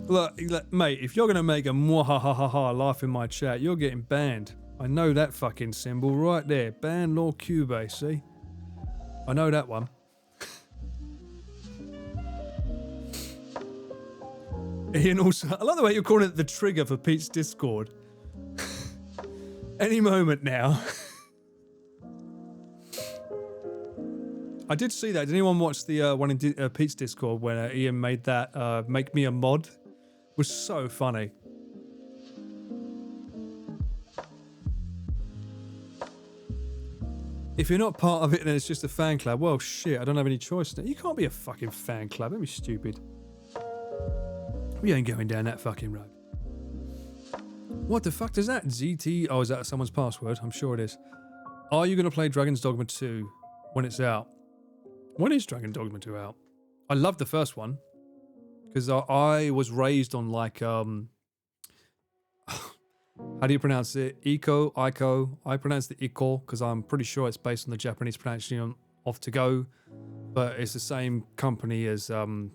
Look, mate, if you're going to make a mwahahaha laugh in my chat, you're getting banned. I know that fucking symbol right there. Ban Law Cube, see? I know that one. Ian also... I like the way you're calling it the trigger for Pete's Discord. Any moment now. I did see that. Did anyone watch the one in Pete's Discord when Ian made that make me a mod? It was so funny. If you're not part of it and it's just a fan club, well, shit, I don't have any choice now. You can't be a fucking fan club. Don't be stupid. We ain't going down that fucking road. What the fuck does that? ZT? Oh, is that someone's password? I'm sure it is. Are you going to play Dragon's Dogma 2 when it's out? When is Dragon Dogma 2 out? I love the first one. because I was raised on like how do you pronounce it? Ico. I pronounce the Iko because I'm pretty sure it's based on the Japanese pronunciation of To Go, but it's the same company as The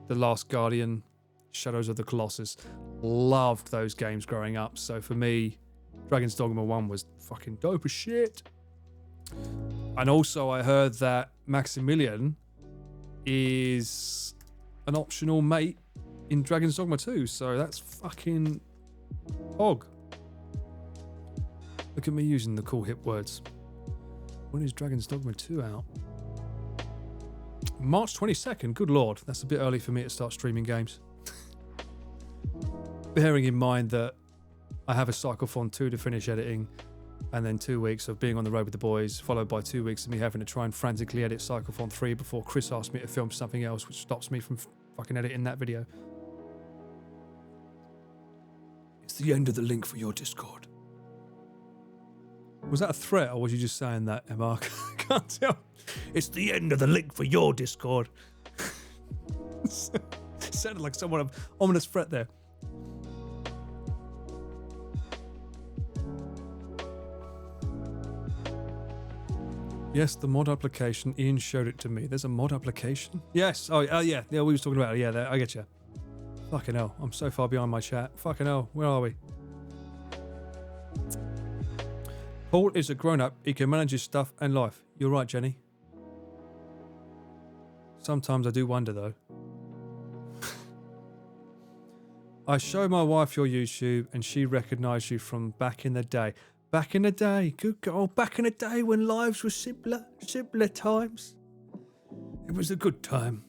Last Guardian, Shadows of the Colossus. Loved those games growing up. So for me, Dragon's Dogma 1 was fucking dope as shit. And also I heard that Maximilian is an optional mate in Dragon's Dogma 2, so that's fucking hog. Look at me using the cool hip words. When is Dragon's Dogma 2 out? March 22nd, good lord, that's a bit early for me to start streaming games. Bearing in mind that I have a Cyclophon 2 to finish editing, and then 2 weeks of being on the road with the boys, followed by 2 weeks of me having to try and frantically edit Cyclophon 3 before Chris asked me to film something else, which stops me from fucking editing that video. It's the end of the link for your Discord. Was that a threat, or was you just saying that, Emma? I can't tell. It's the end of the link for your Discord. Sounded like someone of ominous threat there. Yes, the mod application. Ian showed it to me. There's a mod application? Yes. Oh, yeah. Yeah, we was talking about it. Yeah, I get you. Fucking hell. I'm so far behind my chat. Fucking hell. Where are we? Paul is a grown-up. He can manage his stuff and life. You're right, Jenny. Sometimes I do wonder, though. I show my wife your YouTube, and she recognised you from back in the day. Back in the day, good God, back in the day when lives were simpler times. It was a good time.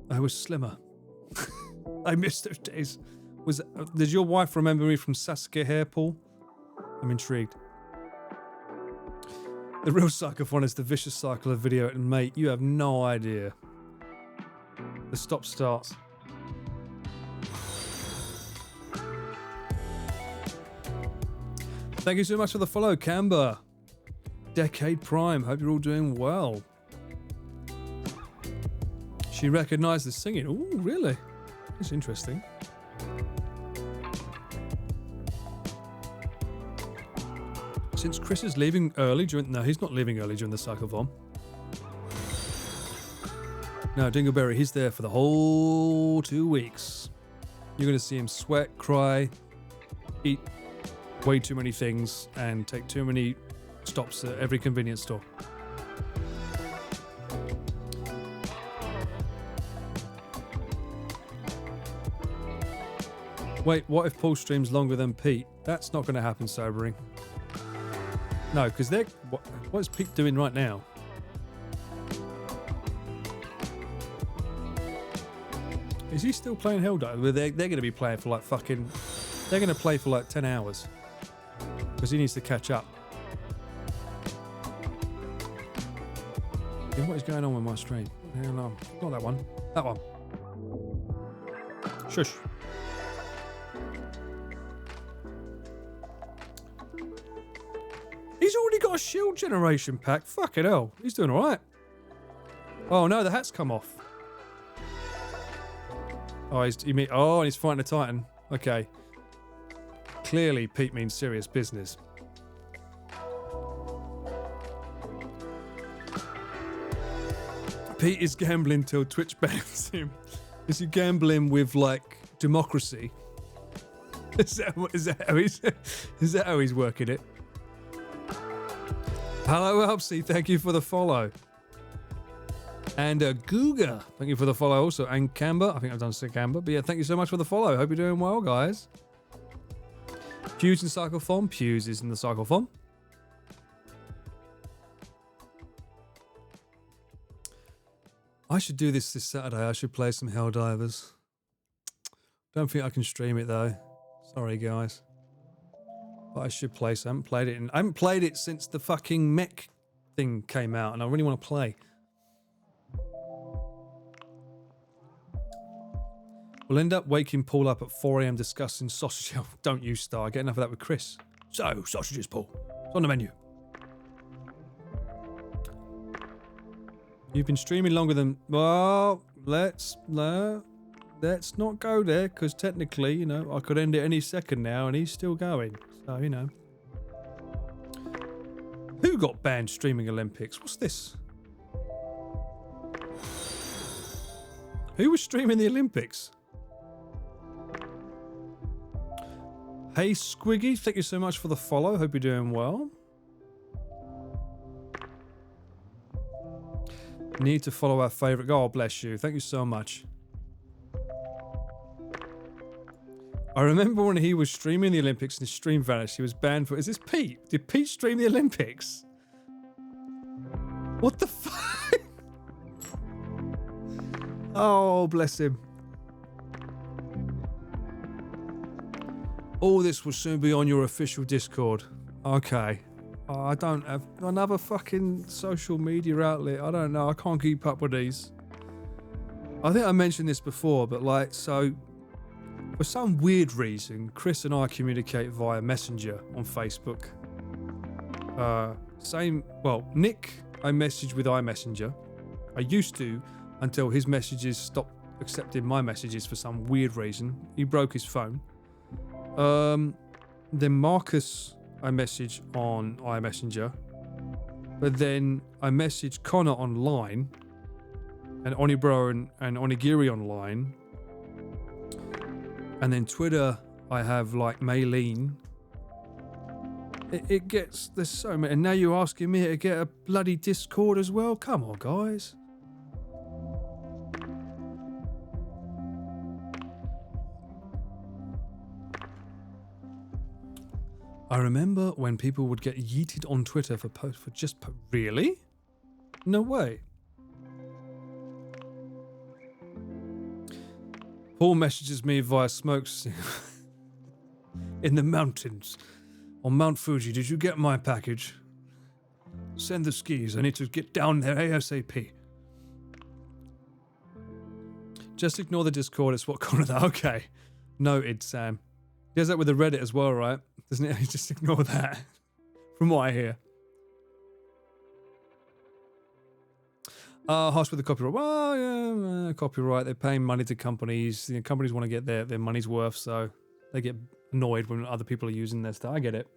I was slimmer. I miss those days. Does your wife remember me from Sasuke Hair, Paul? I'm intrigued. The real Psychophon is the vicious cycle of video, and mate, you have no idea. The stop starts. Thank you so much for the follow, Camber. Decade Prime. Hope you're all doing well. She recognised the singing. Oh, really? That's interesting. Since Chris is leaving early during... No, he's not leaving early during the Cyclophon. No, Dingleberry, he's there for the whole 2 weeks. You're going to see him sweat, cry, eat way too many things, and take too many stops at every convenience store. Wait, what if Paul streams longer than Pete? That's not going to happen, Sobering. No, because they're... What is Pete doing right now? Is he still playing Helldivers? They're going to be playing for like fucking... They're going to play for like 10 hours. Because he needs to catch up. Yeah, what is going on with my stream? Hang on. Not that one. That one. Shush. He's already got a shield generation pack. Fucking hell. He's doing alright. Oh no, the hat's come off. Oh, and he's fighting a Titan. Okay. Clearly, Pete means serious business. Pete is gambling till Twitch bans him. Is he gambling with, like, democracy? Is that how he's working it? Hello, Upsy. Thank you for the follow. And Googa, thank you for the follow also. And Camber, I think I've done Camber. But yeah, thank you so much for the follow. Hope you're doing well, guys. Pews in Cyclophon. Pews is in the Cyclophon. I should do this Saturday. I should play some Helldivers. Don't think I can stream it though. Sorry, guys. But I should play some. I haven't played it since the fucking mech thing came out, and I really want to play. We'll end up waking Paul up at 4 AM discussing sausage. Oh, don't you start. Get enough of that with Chris. So, sausages, Paul. It's on the menu. You've been streaming longer than... Well, let's not go there, because technically, you know, I could end it any second now, and he's still going. So, you know. Who got banned streaming Olympics? What's this? Who was streaming the Olympics? Hey Squiggy, thank you so much for the follow. Hope you're doing well. Need to follow our favourite. God bless you. Thank you so much. I remember when he was streaming the Olympics and his stream vanished. He was banned for... Is this Pete? Did Pete stream the Olympics? What the fuck? Oh, bless him. All this will soon be on your official Discord. Okay. Oh, I don't have another fucking social media outlet. I don't know. I can't keep up with these. I think I mentioned this before, but like, so for some weird reason, Chris and I communicate via Messenger on Facebook. Nick, I message with iMessenger. I used to until his messages stopped accepting my messages for some weird reason. He broke his phone. Then Marcus, I message on iMessenger, but then I message Connor online, and Onibro and Onigiri online, and then Twitter I have like Maylene. It gets, there's so many, and now you're asking me to get a bloody Discord as well? Come on, guys. I remember when people would get yeeted on Twitter for posts for just really? No way. Paul messages me via smokes in the mountains on Mount Fuji. Did you get my package? Send the skis. I need to get down there ASAP. Just ignore the Discord. It's what Connor. Okay. Noted, Sam. He does that with the Reddit as well, right? Doesn't it? Just ignore that. From what I hear. Harsh with the copyright. Well, yeah, copyright. They're paying money to companies. You know, companies want to get their money's worth, so they get annoyed when other people are using their stuff. I get it.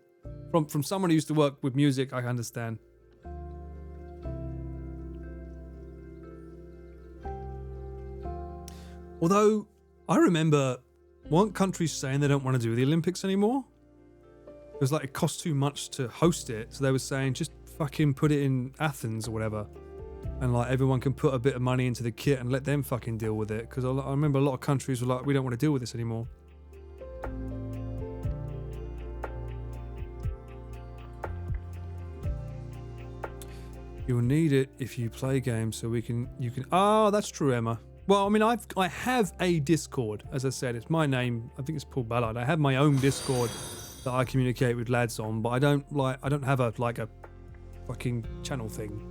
From someone who used to work with music, I understand. Although, I remember, weren't countries saying they don't want to do the Olympics anymore? It was like it cost too much to host it, so they were saying just fucking put it in Athens or whatever, and like everyone can put a bit of money into the kit and let them fucking deal with it. Because I remember a lot of countries were like, we don't want to deal with this anymore. You'll need it if you play games, so you can. Oh, that's true, Emma. Well, I mean, I have a Discord, as I said. It's my name. I think it's Paul Ballard. I have my own Discord that I communicate with lads on, but I don't have a fucking channel thing.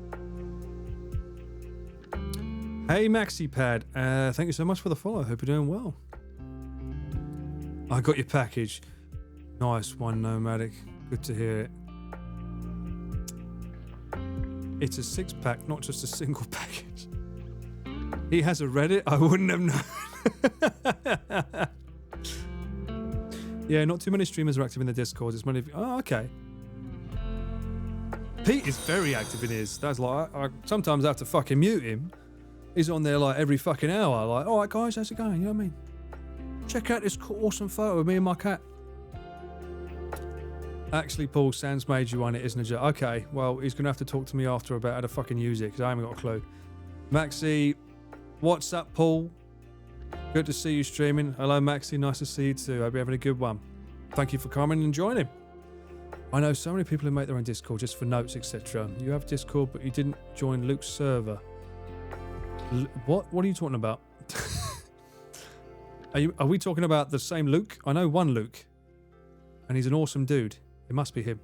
Hey MaxiPad, thank you so much for the follow. Hope you're doing well. I got your package. Nice one, Nomadic. Good to hear it. It's a 6-pack, not just a single package. He has a Reddit? I wouldn't have known. Yeah, not too many streamers are active in the Discord. It's many. Oh, okay. Pete is very active in his. That's like, I sometimes have to fucking mute him. He's on there like every fucking hour. Like, all right, guys, how's it going? You know what I mean? Check out this awesome photo of me and my cat. Actually, Paul, Sam's made you one. It isn't a joke. Okay, well, he's going to have to talk to me after about how to fucking use it because I haven't got a clue. Maxi, what's up, Paul? Good to see you streaming. Hello, Maxi. Nice to see you too. Hope you're having a good one. Thank you for coming and joining. I know so many people who make their own Discord just for notes, etc. You have Discord, but you didn't join Luke's server. What? What are you talking about? Are we talking about the same Luke? I know one Luke, and he's an awesome dude. It must be him.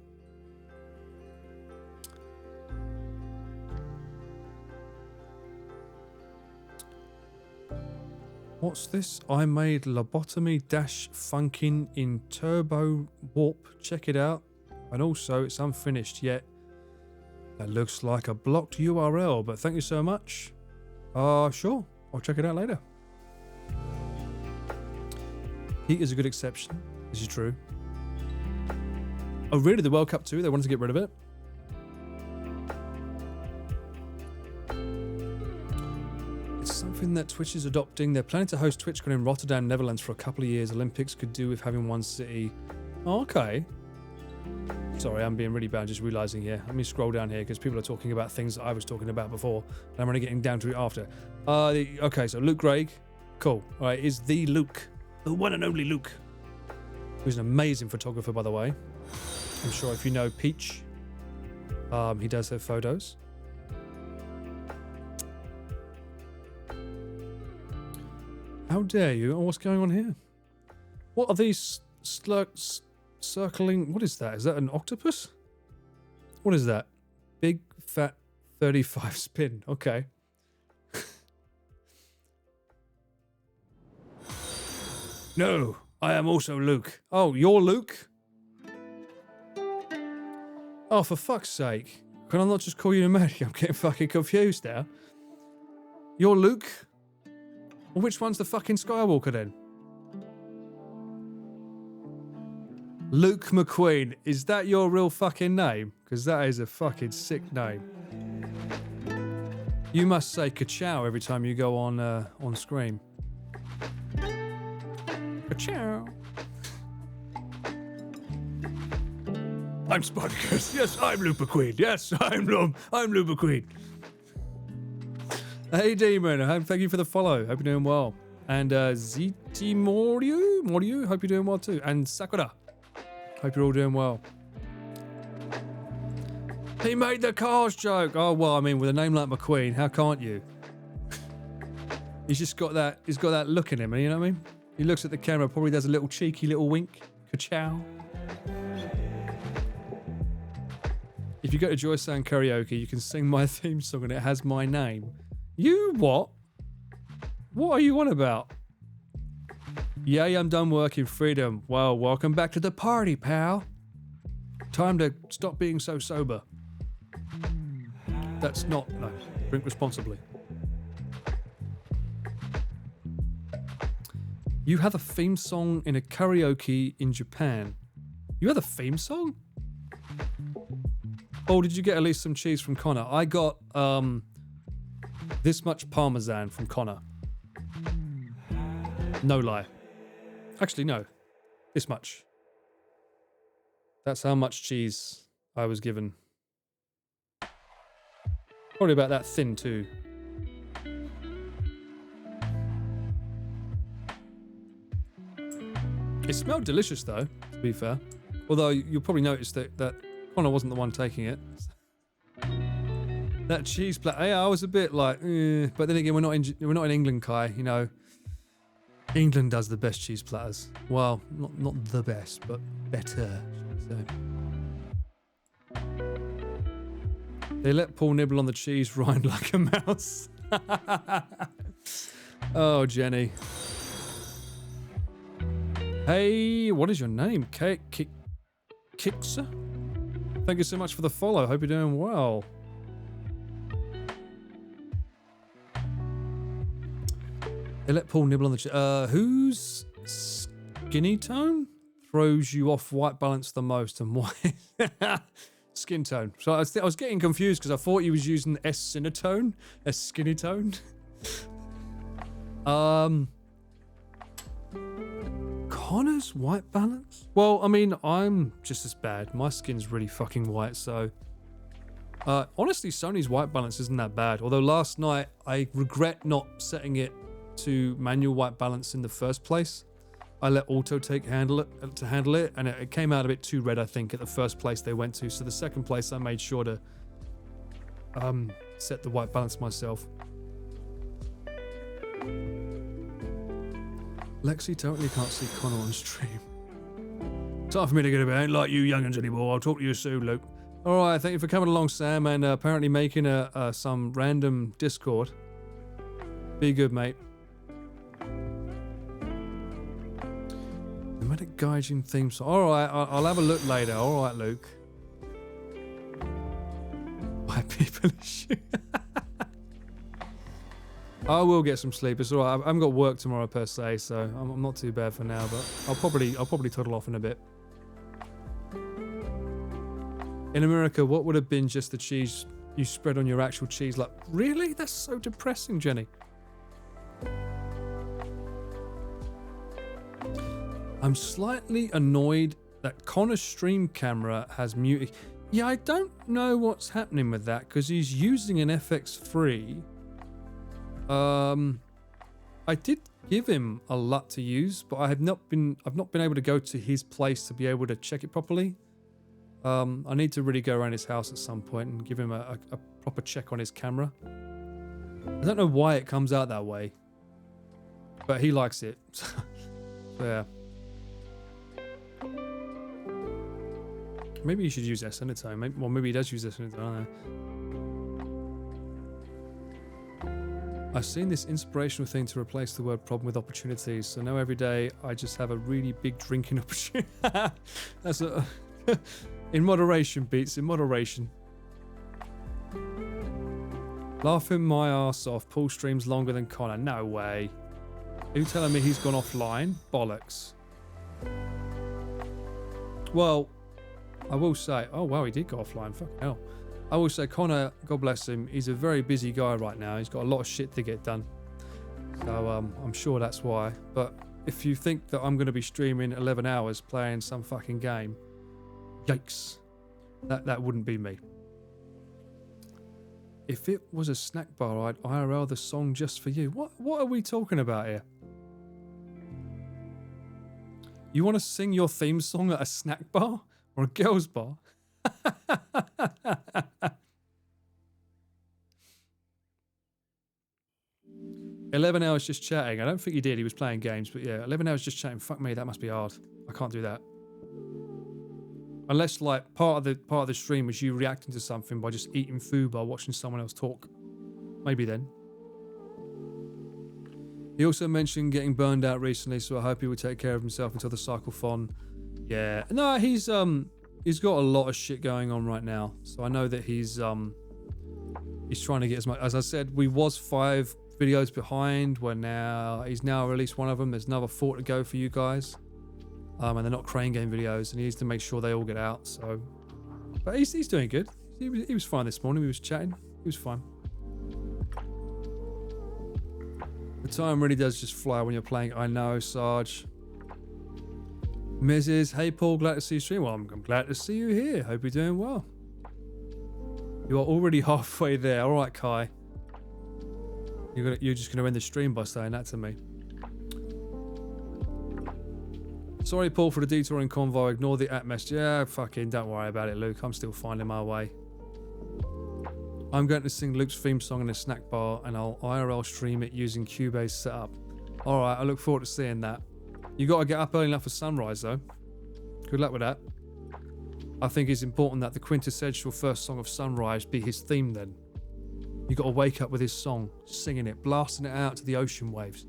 What's this? I made lobotomy dash funkin in turbo warp. Check it out. And also, it's unfinished yet. That looks like a blocked URL, but thank you so much. Sure. I'll check it out later. Heat is a good exception. This is true. Oh, really? The World Cup too? They wanted to get rid of it? It's something that Twitch is adopting. They're planning to host TwitchCon in Rotterdam, Netherlands for a couple of years. Olympics could do with having one city. Oh, okay. Sorry, I'm being really bad, just realizing here. Let me scroll down here because people are talking about things that I was talking about before. And I'm only getting down to it after. Okay, so Luke Gregg. Cool. All right, is the Luke. The one and only Luke. Who's an amazing photographer, by the way. I'm sure if you know Peach, he does her photos. How dare you? Oh, what's going on here? What are these circling? What is that? Is that an octopus? What is that? Big fat 35 spin. Okay. No, I am also Luke. Oh, you're Luke? Oh, for fuck's sake. Can I not just call you American? I'm getting fucking confused now. You're Luke? Well, which one's the fucking Skywalker then? Luke McQueen. Is that your real fucking name? Because that is a fucking sick name. You must say ka-chow every time you go on screen. Ka-chow. I'm Spartacus. Yes, I'm Luke McQueen. Yes, I'm Luke McQueen. Hey, Demon. Thank you for the follow. Hope you're doing well. And Ziti Moriu, hope you're doing well too. And Sakura, hope you're all doing well. He made the cars joke. Oh, well, I mean, with a name like McQueen, how can't you? He's just got that, he's got that look in him, you know what I mean? He looks at the camera, probably does a little cheeky little wink. Ka-chow. If you go to Joy Sound Karaoke, you can sing my theme song and it has my name. You what? What are you on about? Yay, I'm done working. Freedom. Well, welcome back to the party, pal. Time to stop being so sober. That's not... No. Drink responsibly. You have a theme song in a karaoke in Japan. You had a theme song? Oh, did you get at least some cheese from Connor? I got this much Parmesan from Connor. No lie. Actually, no. This much. That's how much cheese I was given. Probably about that thin too. It smelled delicious though, to be fair. Although you'll probably notice that Connor wasn't the one taking it. That cheese platter, yeah, I was a bit like, but then again, we're not in England, Kai. You know, England does the best cheese platters. Well, not the best, but better. Should I say. They let Paul nibble on the cheese rind like a mouse. Oh, Jenny. Hey, what is your name? Kixer? Thank you so much for the follow. Hope you're doing well. They let Paul nibble on the... whose skinny tone throws you off white balance the most and why? Skin tone. So I was getting confused because I thought he was using S-cinetone, skinny tone. Connor's white balance? Well, I mean, I'm just as bad. My skin's really fucking white, so... honestly, Sony's white balance isn't that bad. Although last night, I regret not setting it to manual white balance in the first place. I let auto handle it, and it came out a bit too red, I think, at the first place they went to. So the second place, I made sure to set the white balance myself. Lexi totally can't see Connor on stream. Time for me to get a bit. I ain't like you young'uns anymore. I'll talk to you soon, Luke. All right, thank you for coming along, Sam, and apparently making some random Discord. Be good, mate. The Medic Gaijin theme song. All right, I'll have a look later. All right, Luke. White people issue. I will get some sleep. It's all right. I haven't got work tomorrow per se, so I'm not too bad for now. But I'll probably toddle off in a bit. In America, what would have been just the cheese you spread on your actual cheese? Like, really? That's so depressing, Jenny. I'm slightly annoyed that Connor's stream camera has muted. Yeah, I don't know what's happening with that because he's using an FX3. I did give him a LUT to use, but I've not been able to go to his place to be able to check it properly. I need to really go around his house at some point and give him a proper check on his camera. I don't know why it comes out that way, but he likes it. So, yeah. Maybe you should use S-Enitone. Maybe he does use S-Enitone, I don't know. I've seen this inspirational thing to replace the word problem with opportunities. So now every day I just have a really big drinking opportunity. That's a... in moderation, Beats, in moderation. Laughing my ass off. Paul streams longer than Connor. No way. Are you telling me he's gone offline? Bollocks. Well, I will say... Oh, wow, he did go offline. Fucking hell. I will say, Connor, God bless him, he's a very busy guy right now. He's got a lot of shit to get done. So I'm sure that's why. But if you think that I'm going to be streaming 11 hours playing some fucking game, yikes. That wouldn't be me. If it was a snack bar, I'd IRL the song just for you. What are we talking about here? You want to sing your theme song at a snack bar or a girls bar? 11 hours just chatting. I don't think he did. He was playing games, but yeah, 11 hours just chatting. Fuck me, that must be hard. I can't do that. Unless like part of the stream was you reacting to something by just eating food while watching someone else talk. Maybe then. He also mentioned getting burned out recently, so I hope he would take care of himself until the cyclothon. Yeah, no, he's got a lot of shit going on right now, so I know that he's trying to get as much. As I said, we was 5 videos behind. He's now released one of them. There's another 4 to go for you guys, and they're not crane game videos, and he needs to make sure they all get out. So, but he's doing good. He was fine this morning. We was chatting. He was fine. The time really does just fly when you're playing. I know, Sarge. Mrs. Hey Paul, glad to see you stream. Well, I'm glad to see you here. Hope you're doing well. You are already halfway there. All right, Kai. You're just going to end the stream by saying that to me. Sorry, Paul, for the detour and convo. Ignore the at message. Yeah, fucking don't worry about it, Luke. I'm still finding my way. I'm going to sing Luke's theme song in a snack bar, and I'll IRL stream it using Cubase setup. All right, I look forward to seeing that. You got to get up early enough for sunrise, though. Good luck with that. I think it's important that the quintessential first song of Sunrise be his theme then. You got to wake up with his song, singing it, blasting it out to the ocean waves.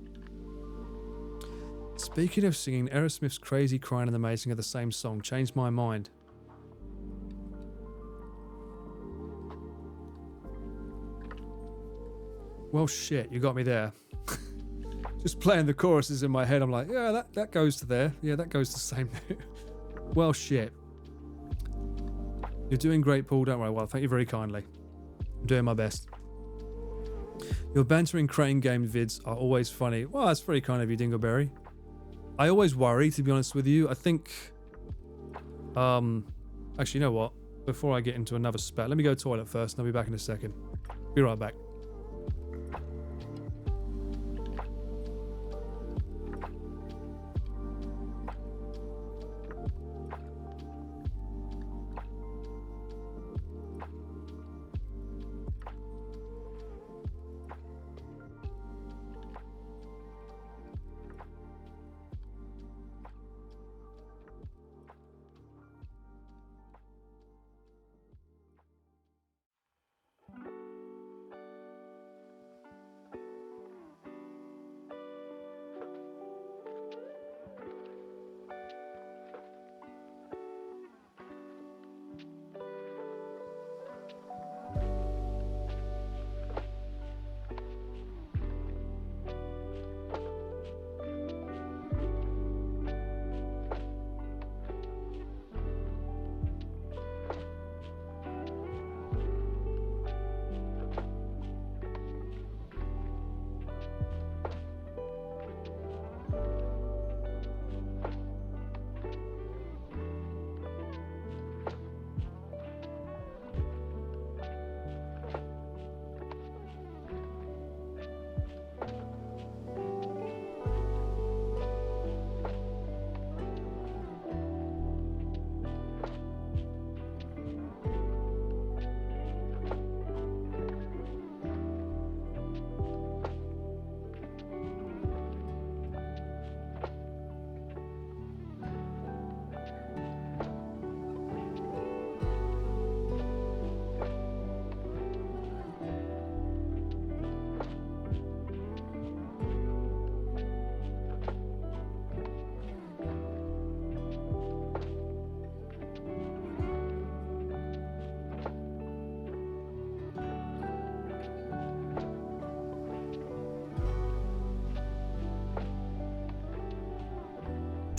Speaking of singing, Aerosmith's Crazy, Crying and Amazing are the same song. Changed my mind. Well, shit, you got me there. Just playing the choruses in my head, I'm like, yeah, that goes to there. Yeah, that goes to the same. Well, shit. You're doing great, Paul. Don't worry. Well, thank you very kindly. I'm doing my best. Your bantering crane game vids are always funny. Well, that's very kind of you, Dingleberry. I always worry, to be honest with you. I think... Actually, you know what? Before I get into another spat, let me go to the toilet first, and I'll be back in a second. Be right back.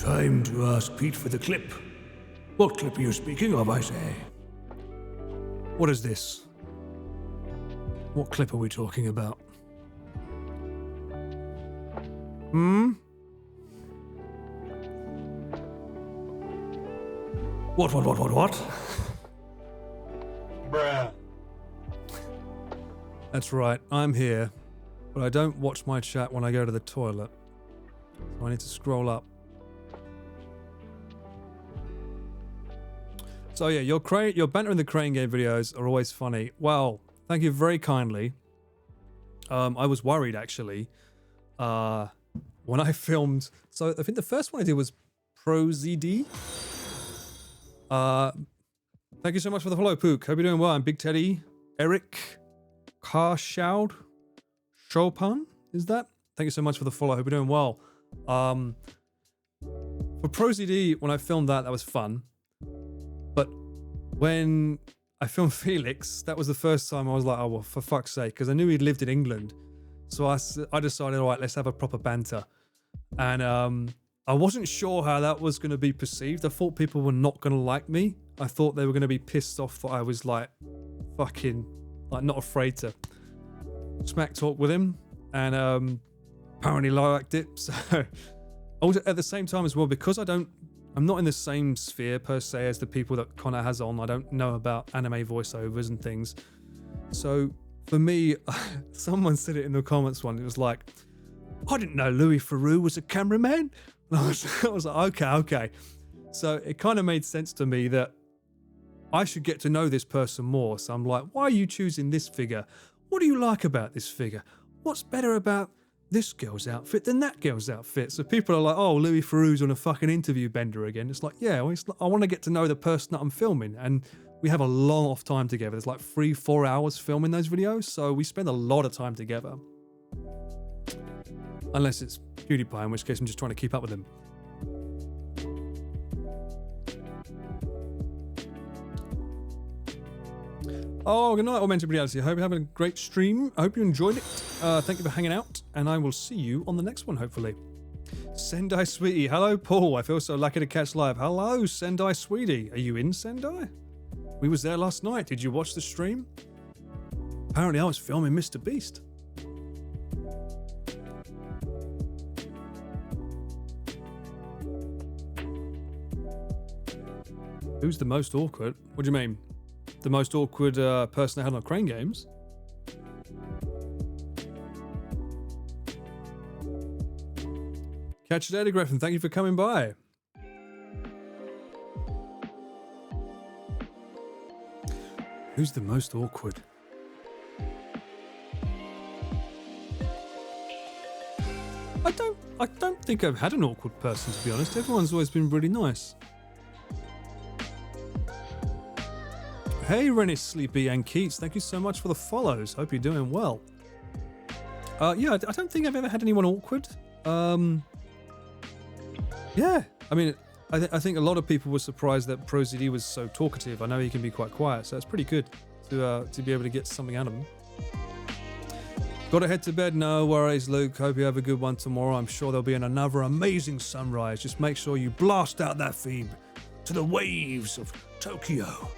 Time to ask Pete for the clip. What clip are you speaking of, I say? What is this? What clip are we talking about? What? Bruh. That's right, I'm here, but I don't watch my chat when I go to the toilet. So I need to scroll up. So yeah, your banter in the crane game videos are always funny. Well, thank you very kindly. I was worried actually when I filmed. So I think the first one I did was ProZD. Thank you so much for the follow, Pook. Hope you're doing well. I'm Big Teddy, Eric, Karshoud, Chopin. Is that? Thank you so much for the follow. Hope you're doing well. For ProZD, when I filmed that was fun. But when I filmed Felix, that was the first time I was like, oh, well, for fuck's sake, because I knew he'd lived in England. So I decided, all right, let's have a proper banter. And I wasn't sure how that was going to be perceived. I thought people were not going to like me. I thought they were going to be pissed off that I was like, fucking, like not afraid to smack talk with him. And apparently liked it. So also, at the same time as well, because I'm not in the same sphere per se as the people that Connor has on. I don't know about anime voiceovers and things. So for me, someone said it in the comments one. It was like, I didn't know Louis Theroux was a cameraman. And I was like, okay. So it kind of made sense to me that I should get to know this person more. So I'm like, why are you choosing this figure? What do you like about this figure? What's better about this girl's outfit than that girl's outfit? So people are like, oh, Louis Theroux's on a fucking interview bender again. It's like, yeah, well, I want to get to know the person that I'm filming. And we have a lot of time together. There's like 3-4 hours filming those videos. So we spend a lot of time together. Unless it's PewDiePie, in which case I'm just trying to keep up with him. Oh, good night, Augmented Reality. I hope you're having a great stream. I hope you enjoyed it. Thank you for hanging out, and I will see you on the next one, hopefully. Sendai Sweetie. Hello, Paul. I feel so lucky to catch live. Hello, Sendai Sweetie. Are you in Sendai? We was there last night. Did you watch the stream? Apparently, I was filming MrBeast. Who's the most awkward? What do you mean? The most awkward person I had on Crane Games? Catch you later, Griffin. Thank you for coming by. Who's the most awkward? I don't think I've had an awkward person, to be honest. Everyone's always been really nice. Hey, Rennie, Sleepy, and Keats, thank you so much for the follows. Hope you're doing well. Yeah, I don't think I've ever had anyone awkward. Yeah, I mean, I think a lot of people were surprised that ProZD was so talkative. I know he can be quite quiet, so it's pretty good to be able to get something out of him. Gotta head to bed. No worries, Luke. Hope you have a good one tomorrow. I'm sure there'll be another amazing sunrise. Just make sure you blast out that theme to the waves of Tokyo.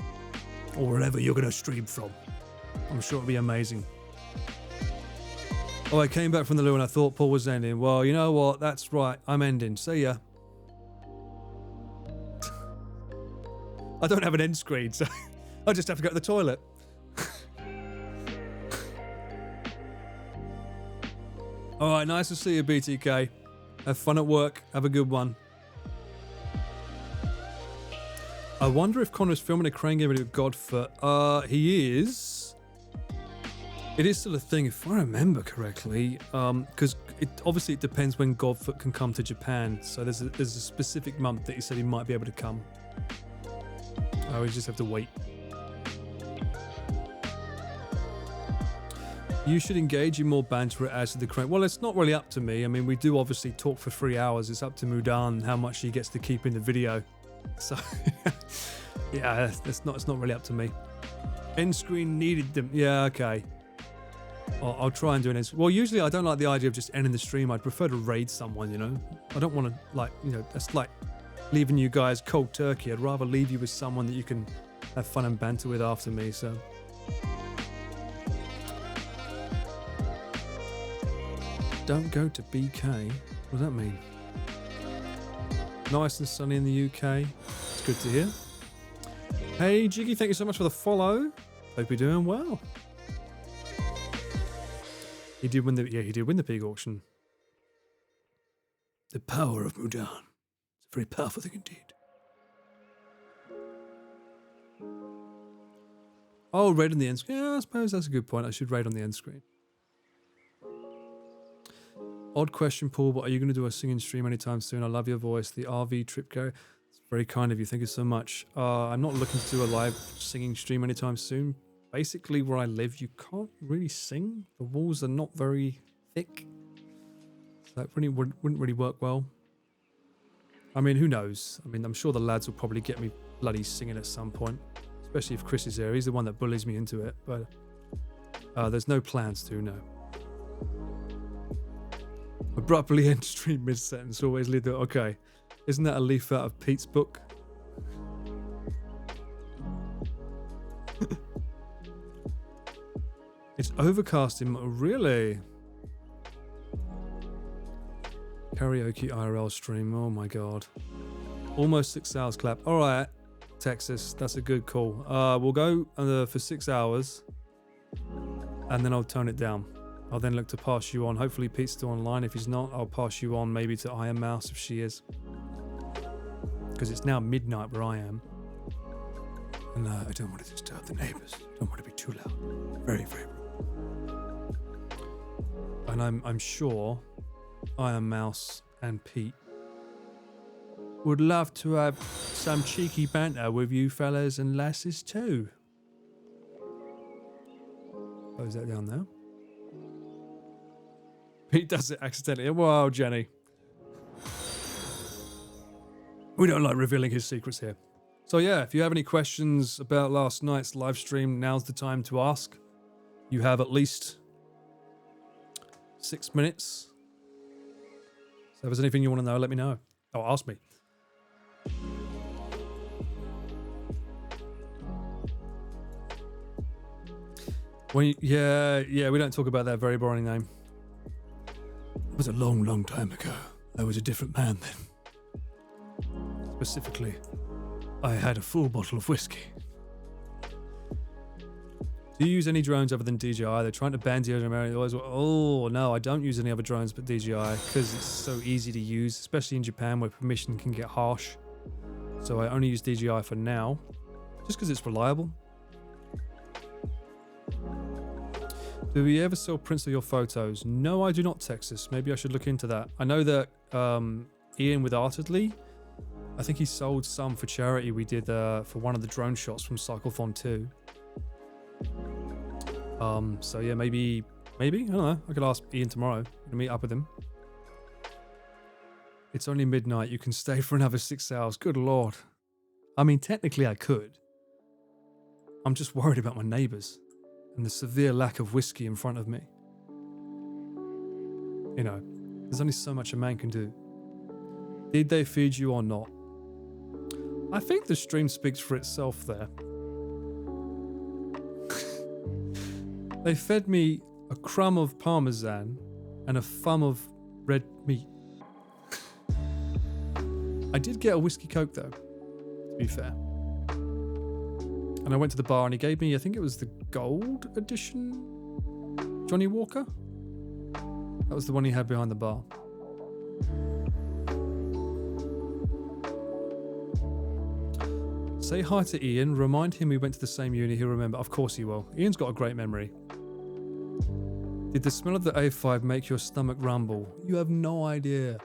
Or wherever you're going to stream from. I'm sure it'll be amazing. Oh, I came back from the loo and I thought Paul was ending. Well, you know what? That's right. I'm ending. See ya. I don't have an end screen, so I just have to go to the toilet. All right, nice to see you, BTK. Have fun at work. Have a good one. I wonder if Connor's filming a Crane game video with Godfoot. He is. It is still a thing, if I remember correctly. Because obviously it depends when Godfoot can come to Japan. So there's a specific month that he said he might be able to come. Oh, we just have to wait. You should engage in more banter as to the Crane. Well, it's not really up to me. I mean, we do obviously talk for 3 hours. It's up to Mudan how much he gets to keep in the video. So, yeah, it's not really up to me. End screen needed them. Yeah, okay. I'll try and do an Well, usually I don't like the idea of just ending the stream. I'd prefer to raid someone, you know? I don't want to, like, you know, that's like leaving you guys cold turkey. I'd rather leave you with someone that you can have fun and banter with after me, so. Don't go to BK. What does that mean? Nice and sunny in the UK. It's good to hear. Hey, Jiggy, thank you so much for the follow. Hope you're doing well. He did win the pig auction. The power of Mudan. It's a very powerful thing indeed. Oh, raid on the end screen. Yeah, I suppose that's a good point. I should raid on the end screen. Odd question, Paul, but are you going to do a singing stream anytime soon? I love your voice. The RV trip go. It's very kind of you. Thank you so much. I'm not looking to do a live singing stream anytime soon. Basically, where I live, you can't really sing. The walls are not very thick. So that really wouldn't really work well. I mean, who knows? I mean, I'm sure the lads will probably get me bloody singing at some point. Especially if Chris is there. He's the one that bullies me into it. But there's no plans to, no. Abruptly end stream mid-sentence. Always leave it. Okay. Isn't that a leaf out of Pete's book? It's overcast in... Really? Karaoke IRL stream. Oh my god. Almost 6 hours clap. Alright, Texas. That's a good call. We'll go for 6 hours. And then I'll tone it down. I'll then look to pass you on. Hopefully Pete's still online. If he's not, I'll pass you on maybe to Iron Mouse if she is. Because it's now midnight where I am. And I don't want to disturb the neighbours. Don't want to be too loud. Very, very rude. And I'm sure Iron Mouse and Pete would love to have some cheeky banter with you fellas and lasses too. Close that down now. Pete does it accidentally. Wow, Jenny. We don't like revealing his secrets here. So yeah, if you have any questions about last night's live stream, now's the time to ask. You have at least 6 minutes. So if there's anything you want to know, let me know. Oh, ask me. Yeah, we don't talk about that very boring name. It was a long, long time ago. I was a different man then. Specifically, I had a full bottle of whiskey. Do you use any drones other than DJI? They're trying to ban DJI. Oh, no, I don't use any other drones but DJI because it's so easy to use, especially in Japan where permission can get harsh. So I only use DJI for now, just because it's reliable. Do we ever sell prints of your photos? No, I do not, Texas. Maybe I should look into that. I know that Ian with Artistry, I think he sold some for charity we did for one of the drone shots from Cyclothon 2. So yeah, maybe, I don't know. I could ask Ian tomorrow to meet up with him. It's only midnight. You can stay for another 6 hours. Good Lord. I mean, technically I could. I'm just worried about my neighbours and the severe lack of whiskey in front of me. You know, there's only so much a man can do. Did they feed you or not? I think the stream speaks for itself there. They fed me a crumb of parmesan and a thumb of red meat. I did get a whiskey coke though, to be fair. And I went to the bar and he gave me, I think it was the gold edition Johnny Walker. That was the one he had behind the bar. Say hi to Ian. Remind him we went to the same uni. He'll remember. Of course he will. Ian's got a great memory. Did the smell of the A5 make your stomach rumble? You have no idea.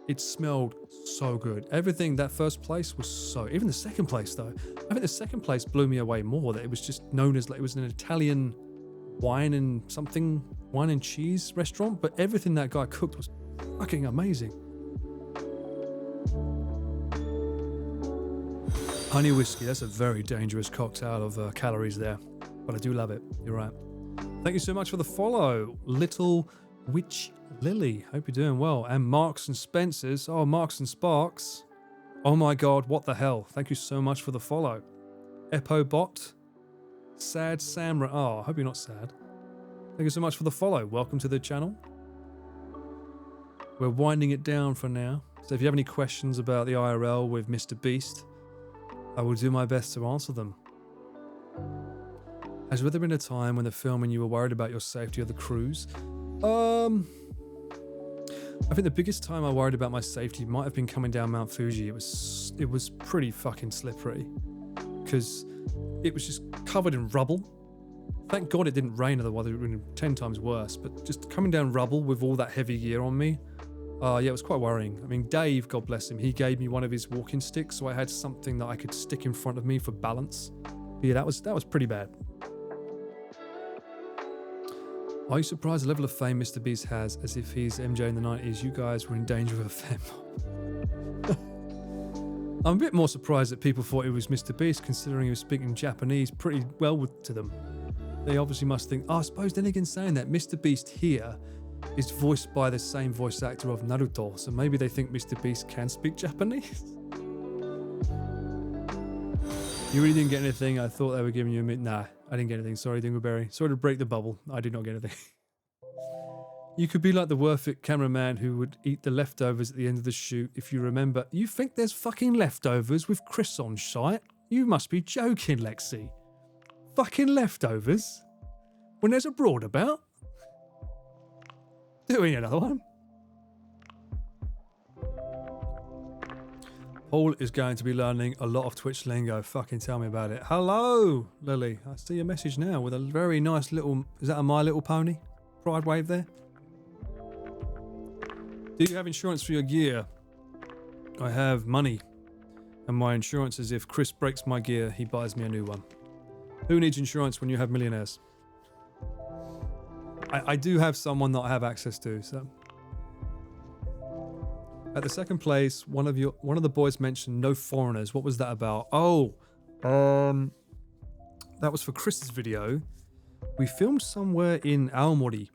It smelled so good. Everything, that first place was so... Even the second place, though. I think the second place blew me away more. That it was just known as... Like, it was an Italian wine and cheese restaurant. But everything that guy cooked was fucking amazing. Honey whiskey, that's a very dangerous cocktail of calories there. But I do love it. You're right. Thank you so much for the follow, Little Witch Lily. Hope you're doing well. And Marks and Spencers. Oh, Marks and Sparks. Oh my God, what the hell? Thank you so much for the follow. Epobot. Sad Samra. Oh, I hope you're not sad. Thank you so much for the follow. Welcome to the channel. We're winding it down for now. So if you have any questions about the IRL with MrBeast, I will do my best to answer them. Has there been a time when the filming you were worried about your safety or the crews? I think the biggest time I worried about my safety might have been coming down Mount Fuji. It was pretty fucking slippery because it was just covered in rubble. Thank God it didn't rain, otherwise it would have been 10 times worse. But just coming down rubble with all that heavy gear on me, yeah, it was quite worrying. I mean, Dave, God bless him, he gave me one of his walking sticks, so I had something that I could stick in front of me for balance. But yeah, that was pretty bad. Are you surprised the level of fame MrBeast has, as if he's MJ in the 90s? You guys were in danger of a fem mob. I'm a bit more surprised that people thought it was MrBeast, considering he was speaking Japanese pretty well to them. They obviously must think, oh, I suppose then again saying that, MrBeast here is voiced by the same voice actor of Naruto, so maybe they think MrBeast can speak Japanese. You really didn't get anything? I thought they were giving you a minute. Nah, I didn't get anything. Sorry, Dingleberry. Sorry to break the bubble. I did not get anything. You could be like the worth it cameraman who would eat the leftovers at the end of the shoot if you remember. You think there's fucking leftovers with Chris on site? You must be joking, Lexi. Fucking leftovers? When there's a broad about? Doing another one? Paul is going to be learning a lot of Twitch lingo. Fucking tell me about it. Hello, Lily. I see your message now with a very nice little... Is that a My Little Pony? Pride wave there? Do you have insurance for your gear? I have money. And my insurance is if Chris breaks my gear, he buys me a new one. Who needs insurance when you have millionaires? I do have someone that I have access to, so... At the second place, one of the boys mentioned no foreigners. What was that about? Oh, that was for Chris's video. We filmed somewhere in Aomori,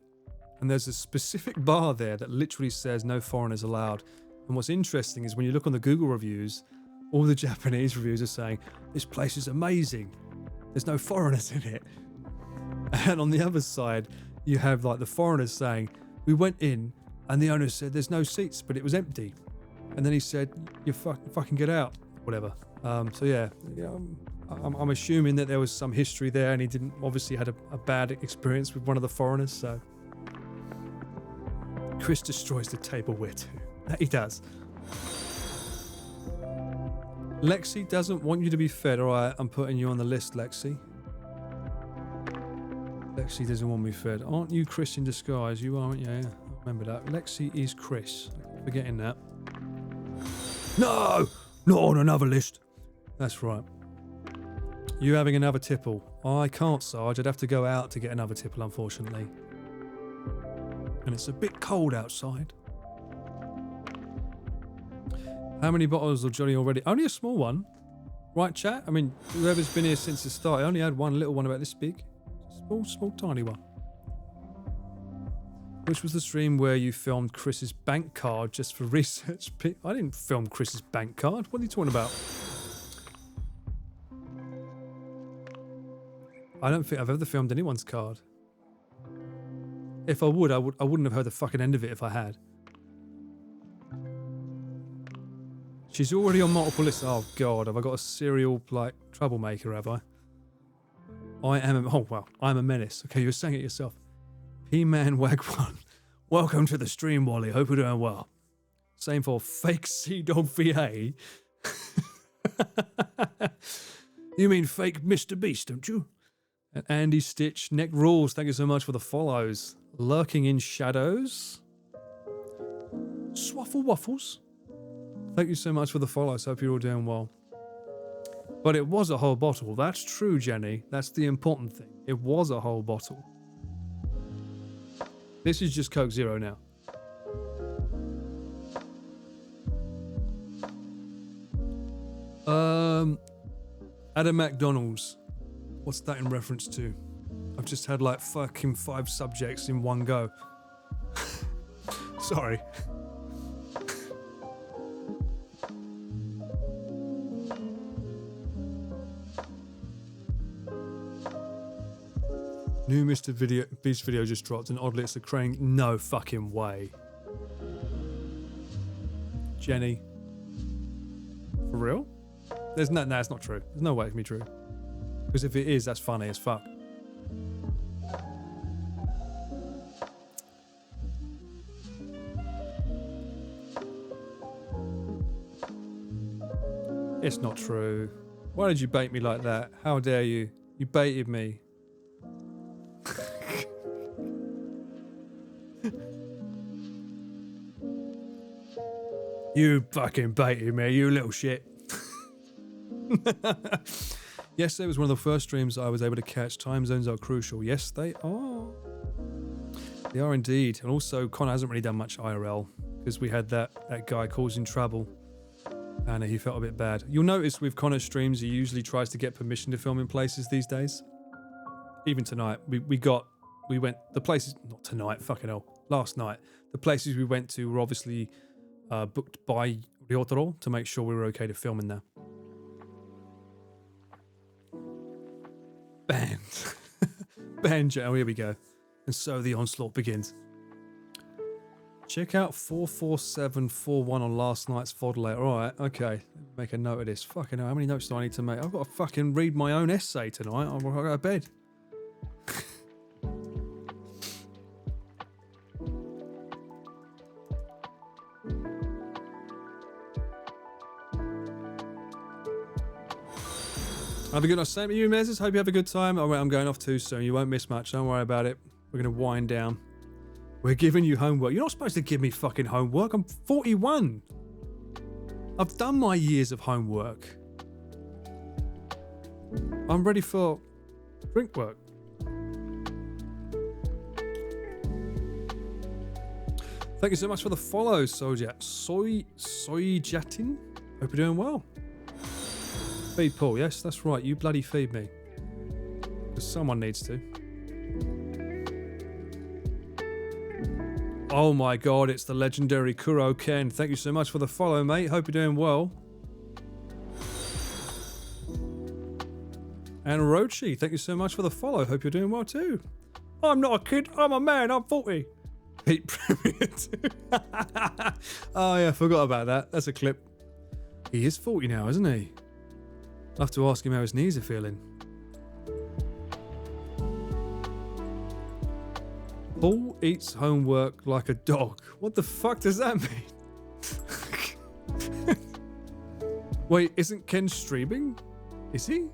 and there's a specific bar there that literally says no foreigners allowed. And what's interesting is when you look on the Google reviews, all the Japanese reviews are saying, this place is amazing. There's no foreigners in it. And on the other side, you have like the foreigners saying, we went in, and the owner said, there's no seats, but it was empty. And then he said, you fucking get out, whatever. So yeah, I'm assuming that there was some history there and he didn't obviously had a bad experience with one of the foreigners, so. Chris destroys the tableware too. He does. Lexi doesn't want you to be fed. All right, I'm putting you on the list, Lexi. Lexi doesn't want me fed. Aren't you Chris in disguise? You aren't, yeah. Remember that. Lexi is Chris. Forgetting that. No! Not on another list. That's right. You having another tipple? I can't, Sarge. I'd have to go out to get another tipple, unfortunately. And it's a bit cold outside. How many bottles of Johnny already? Only a small one. Right, chat? I mean, whoever's been here since the start, I only had one little one about this big. Small, tiny one. Which was the stream where you filmed Chris's bank card just for research? I didn't film Chris's bank card. What are you talking about? I don't think I've ever filmed anyone's card. If I would, I wouldn't have heard the fucking end of it if I had. She's already on multiple lists. Oh God, have I got a serial like troublemaker? Have I? I'm a menace. Okay, you were saying it yourself. P-Man Wag One. Welcome to the stream, Wally. Hope you're doing well. Same for Fake Sea Dog VA. You mean fake MrBeast, don't you? And Andy Stitch, Neck Rules. Thank you so much for the follows. Lurking in Shadows. Swaffle Waffles. Thank you so much for the follows. Hope you're all doing well. But it was a whole bottle. That's true, Jenny. That's the important thing. It was a whole bottle. This is just Coke Zero now. At a McDonald's. What's that in reference to? I've just had like fucking 5 subjects in one go. Sorry. New MrBeast video just dropped and oddly it's a crane. No fucking way. Jenny. For real? There's no, it's not true. There's no way it can be true. Because if it is, that's funny as fuck. It's not true. Why did you bait me like that? How dare you? You baited me. You fucking baited me, you little shit. Yesterday was one of the first streams I was able to catch. Time zones are crucial. Yes, they are. They are indeed. And also, Connor hasn't really done much IRL because we had that guy causing trouble and he felt a bit bad. You'll notice with Connor's streams, he usually tries to get permission to film in places these days. Even tonight, we went, the places, not tonight, fucking hell, last night, the places we went to were obviously booked by Dietary to make sure we were okay to film in there. Banned. Banned. Oh, here we go. And so the onslaught begins. Check out 44741 on last night's VOD later. Alright, okay. Make a note of this. Fucking hell, how many notes do I need to make? I've got to fucking read my own essay tonight. I'll go to bed. Have a good night. Same to you, Mezes. Hope you have a good time. Oh, wait, I'm going off too soon. You won't miss much. Don't worry about it. We're going to wind down. We're giving you homework. You're not supposed to give me fucking homework. I'm 41. I've done my years of homework. I'm ready for drink work. Thank you so much for the follow, Soyjatin. Hope you're doing well. Feed Paul, yes, that's right. You bloody feed me. Because someone needs to. Oh my god, it's the legendary Kuro Ken. Thank you so much for the follow, mate. Hope you're doing well. And Rochi, thank you so much for the follow. Hope you're doing well too. I'm not a kid, I'm a man, I'm 40. Pete Premier too. Oh yeah, I forgot about that. That's a clip. He is 40 now, isn't he? I'll have to ask him how his knees are feeling. Paul eats homework like a dog. What the fuck does that mean? Wait, isn't Ken streaming? Is he?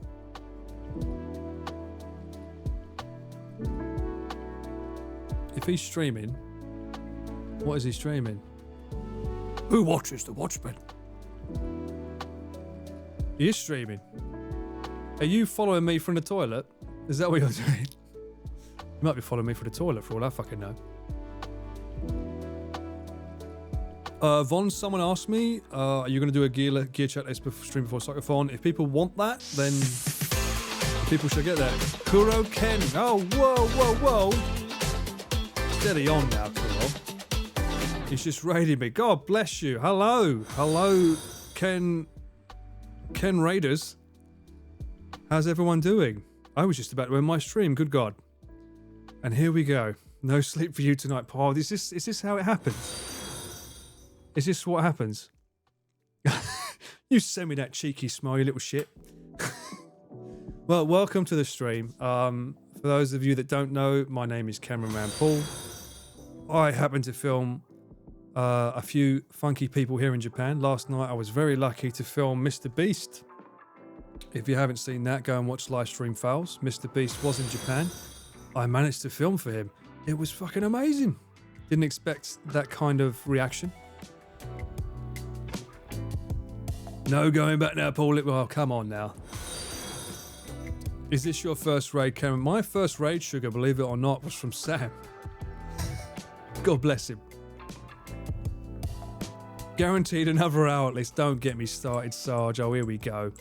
If he's streaming, what is he streaming? Who watches the Watchmen? He is streaming. Are you following me from the toilet? Is that what you're doing? You might be following me from the toilet for all I fucking know. Von, someone asked me, are you going to do a gear chat stream before Psychophon? If people want that, then people should get that. Kuro Ken. Oh, whoa, whoa, whoa. Steady on now, Kuro. He's just raiding me. God bless you. Hello. Hello, Ken Raiders. How's everyone doing? I was just about to end my stream, good God. And here we go. No sleep for you tonight, Paul. Is this how it happens? Is this what happens? You send me that cheeky smile, you little shit. Well, welcome to the stream. For those of you that don't know, my name is Cameraman Paul. I happen to film a few funky people here in Japan. Last night I was very lucky to film MrBeast. If you haven't seen that, go and watch Livestream Fails. MrBeast was in Japan. I managed to film for him. It was fucking amazing. Didn't expect that kind of reaction. No going back now, Paul. Well, come on now. Is this your first raid, Cameron? My first raid, sugar, believe it or not, was from Sam. God bless him. Guaranteed another hour at least. Don't get me started, Sarge. Oh, here we go.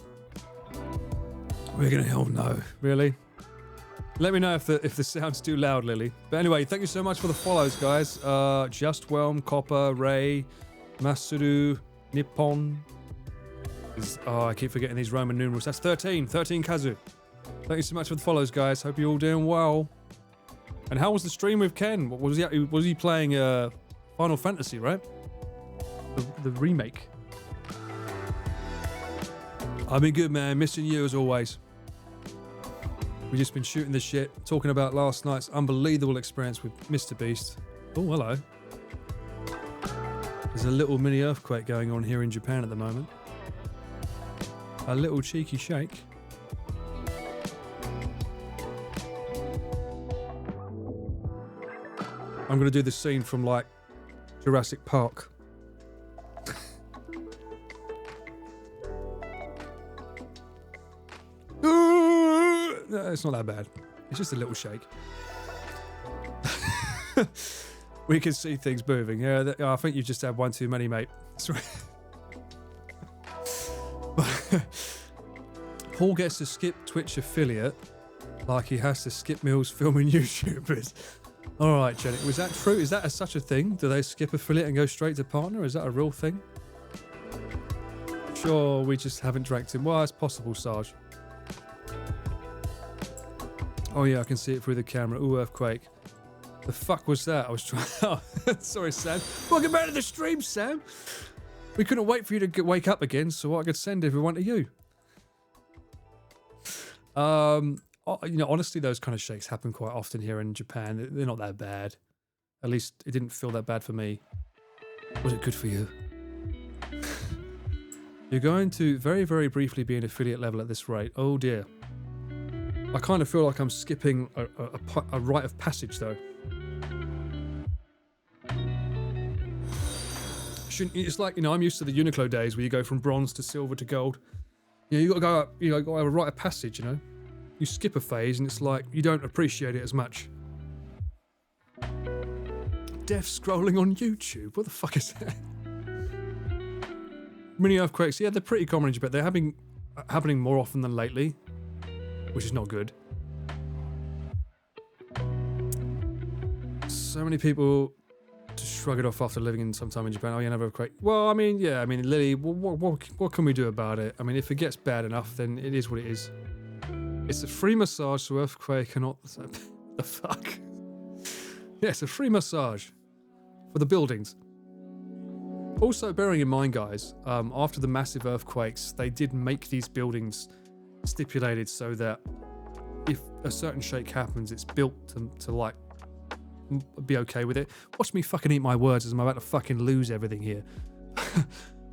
We're gonna... Oh, no. Really? Let me know if the sound's too loud, Lily. But anyway, thank you so much for the follows, guys. Just Whelm, Copper, Ray, Masuru, Nippon. Oh, I keep forgetting these Roman numerals. That's 13. 13 Kazu. Thank you so much for the follows, guys. Hope you're all doing well. And how was the stream with Ken? What was he? Was he playing Final Fantasy, right? The remake. I've been good, man. Missing you as always. We've just been shooting the shit, talking about last night's unbelievable experience with MrBeast. Oh, hello. There's a little mini earthquake going on here in Japan at the moment. A little cheeky shake. I'm going to do the scene from, like, Jurassic Park. No, it's not that bad. It's just a little shake. We can see things moving. Yeah, I think you've just had one too many, mate. That's right. Paul gets to skip Twitch affiliate like he has to skip meals filming YouTubers. All right, Jenny. Was that true? Is that such a thing? Do they skip affiliate and go straight to partner? Is that a real thing? Sure, we just haven't dragged him. Well, it's possible, Sarge. Oh yeah, I can see it through the camera. Ooh, earthquake. The fuck was that? I was trying... Oh, sorry, Sam. Welcome back to the stream, Sam. We couldn't wait for you to wake up again so I could send everyone to you. You know, honestly, those kind of shakes happen quite often here in Japan. They're not that bad. At least it didn't feel that bad for me. Was it good for you? You're going to very, very briefly be an affiliate level at this rate. Oh dear. I kind of feel like I'm skipping a rite of passage, though. It's like, you know, I'm used to the Uniqlo days where you go from bronze to silver to gold. You know, you got to go up, you know, got to have a rite of passage, you know. You skip a phase and it's like you don't appreciate it as much. Death scrolling on YouTube. What the fuck is that? Mini earthquakes. Yeah, they're pretty common in Japan. They're happening more often than lately, which is not good. So many people just shrug it off after living in some time in Japan. Oh, yeah, another earthquake. Well, I mean, yeah, I mean, Lily, what can we do about it? I mean, if it gets bad enough, then it is what it is. It's a free massage, so earthquake cannot... The fuck? Yeah, it's a free massage for the buildings. Also, bearing in mind, guys, after the massive earthquakes, they did make these buildings stipulated so that if a certain shake happens, it's built to like, be okay with it. Watch me fucking eat my words as I'm about to fucking lose everything here.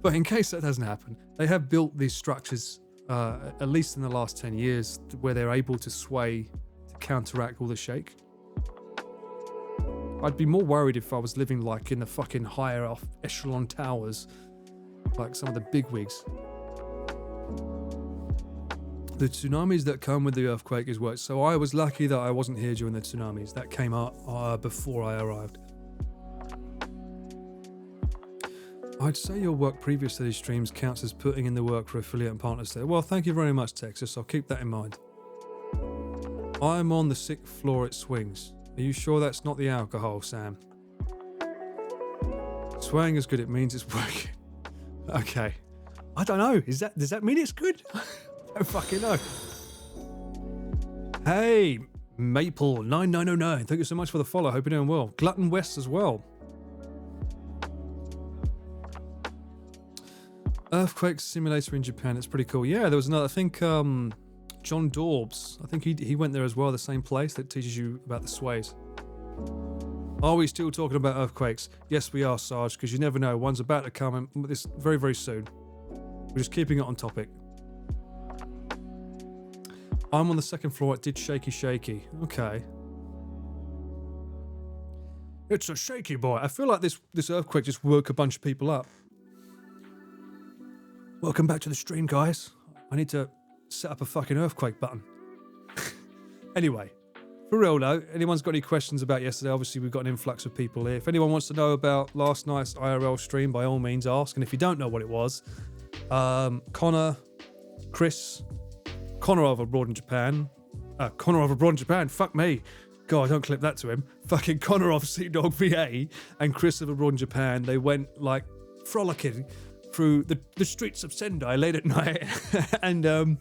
But in case that doesn't happen, they have built these structures, at least in the last 10 years, where they're able to sway to counteract all the shake. I'd be more worried if I was living like in the fucking higher off echelon towers, like some of the bigwigs. The tsunamis that come with the earthquake is worse. So I was lucky that I wasn't here during the tsunamis. That came out before I arrived. I'd say your work previous to these streams counts as putting in the work for affiliate and partners there. Well, thank you very much, Texas. I'll keep that in mind. I'm on the 6th floor at Swings. Are you sure that's not the alcohol, Sam? Swaying is good. It means it's working. Okay. I don't know. Does that mean it's good? I don't fucking know. Hey, Maple9909. Thank you so much for the follow. Hope you're doing well. Glutton West as well. Earthquake simulator in Japan. It's pretty cool. Yeah, there was another. I think John Dorbs. I think he went there as well. The same place that teaches you about the sways. Are we still talking about earthquakes? Yes, we are, Sarge. Because you never know. One's about to come, and this very, very soon. We're just keeping it on topic. I'm on the 2nd floor. It did shaky. Okay. It's a shaky boy. I feel like this earthquake just woke a bunch of people up. Welcome back to the stream, guys. I need to set up a fucking earthquake button. Anyway, for real though, anyone's got any questions about yesterday? Obviously, we've got an influx of people here. If anyone wants to know about last night's IRL stream, by all means ask. And if you don't know what it was, Connor of Abroad in Japan, Connor of Abroad Japan, fuck me. God, don't clip that to him. Fucking Connor of Sea Dog VA and Chris of Abroad Japan, they went like frolicking through the streets of Sendai late at night. And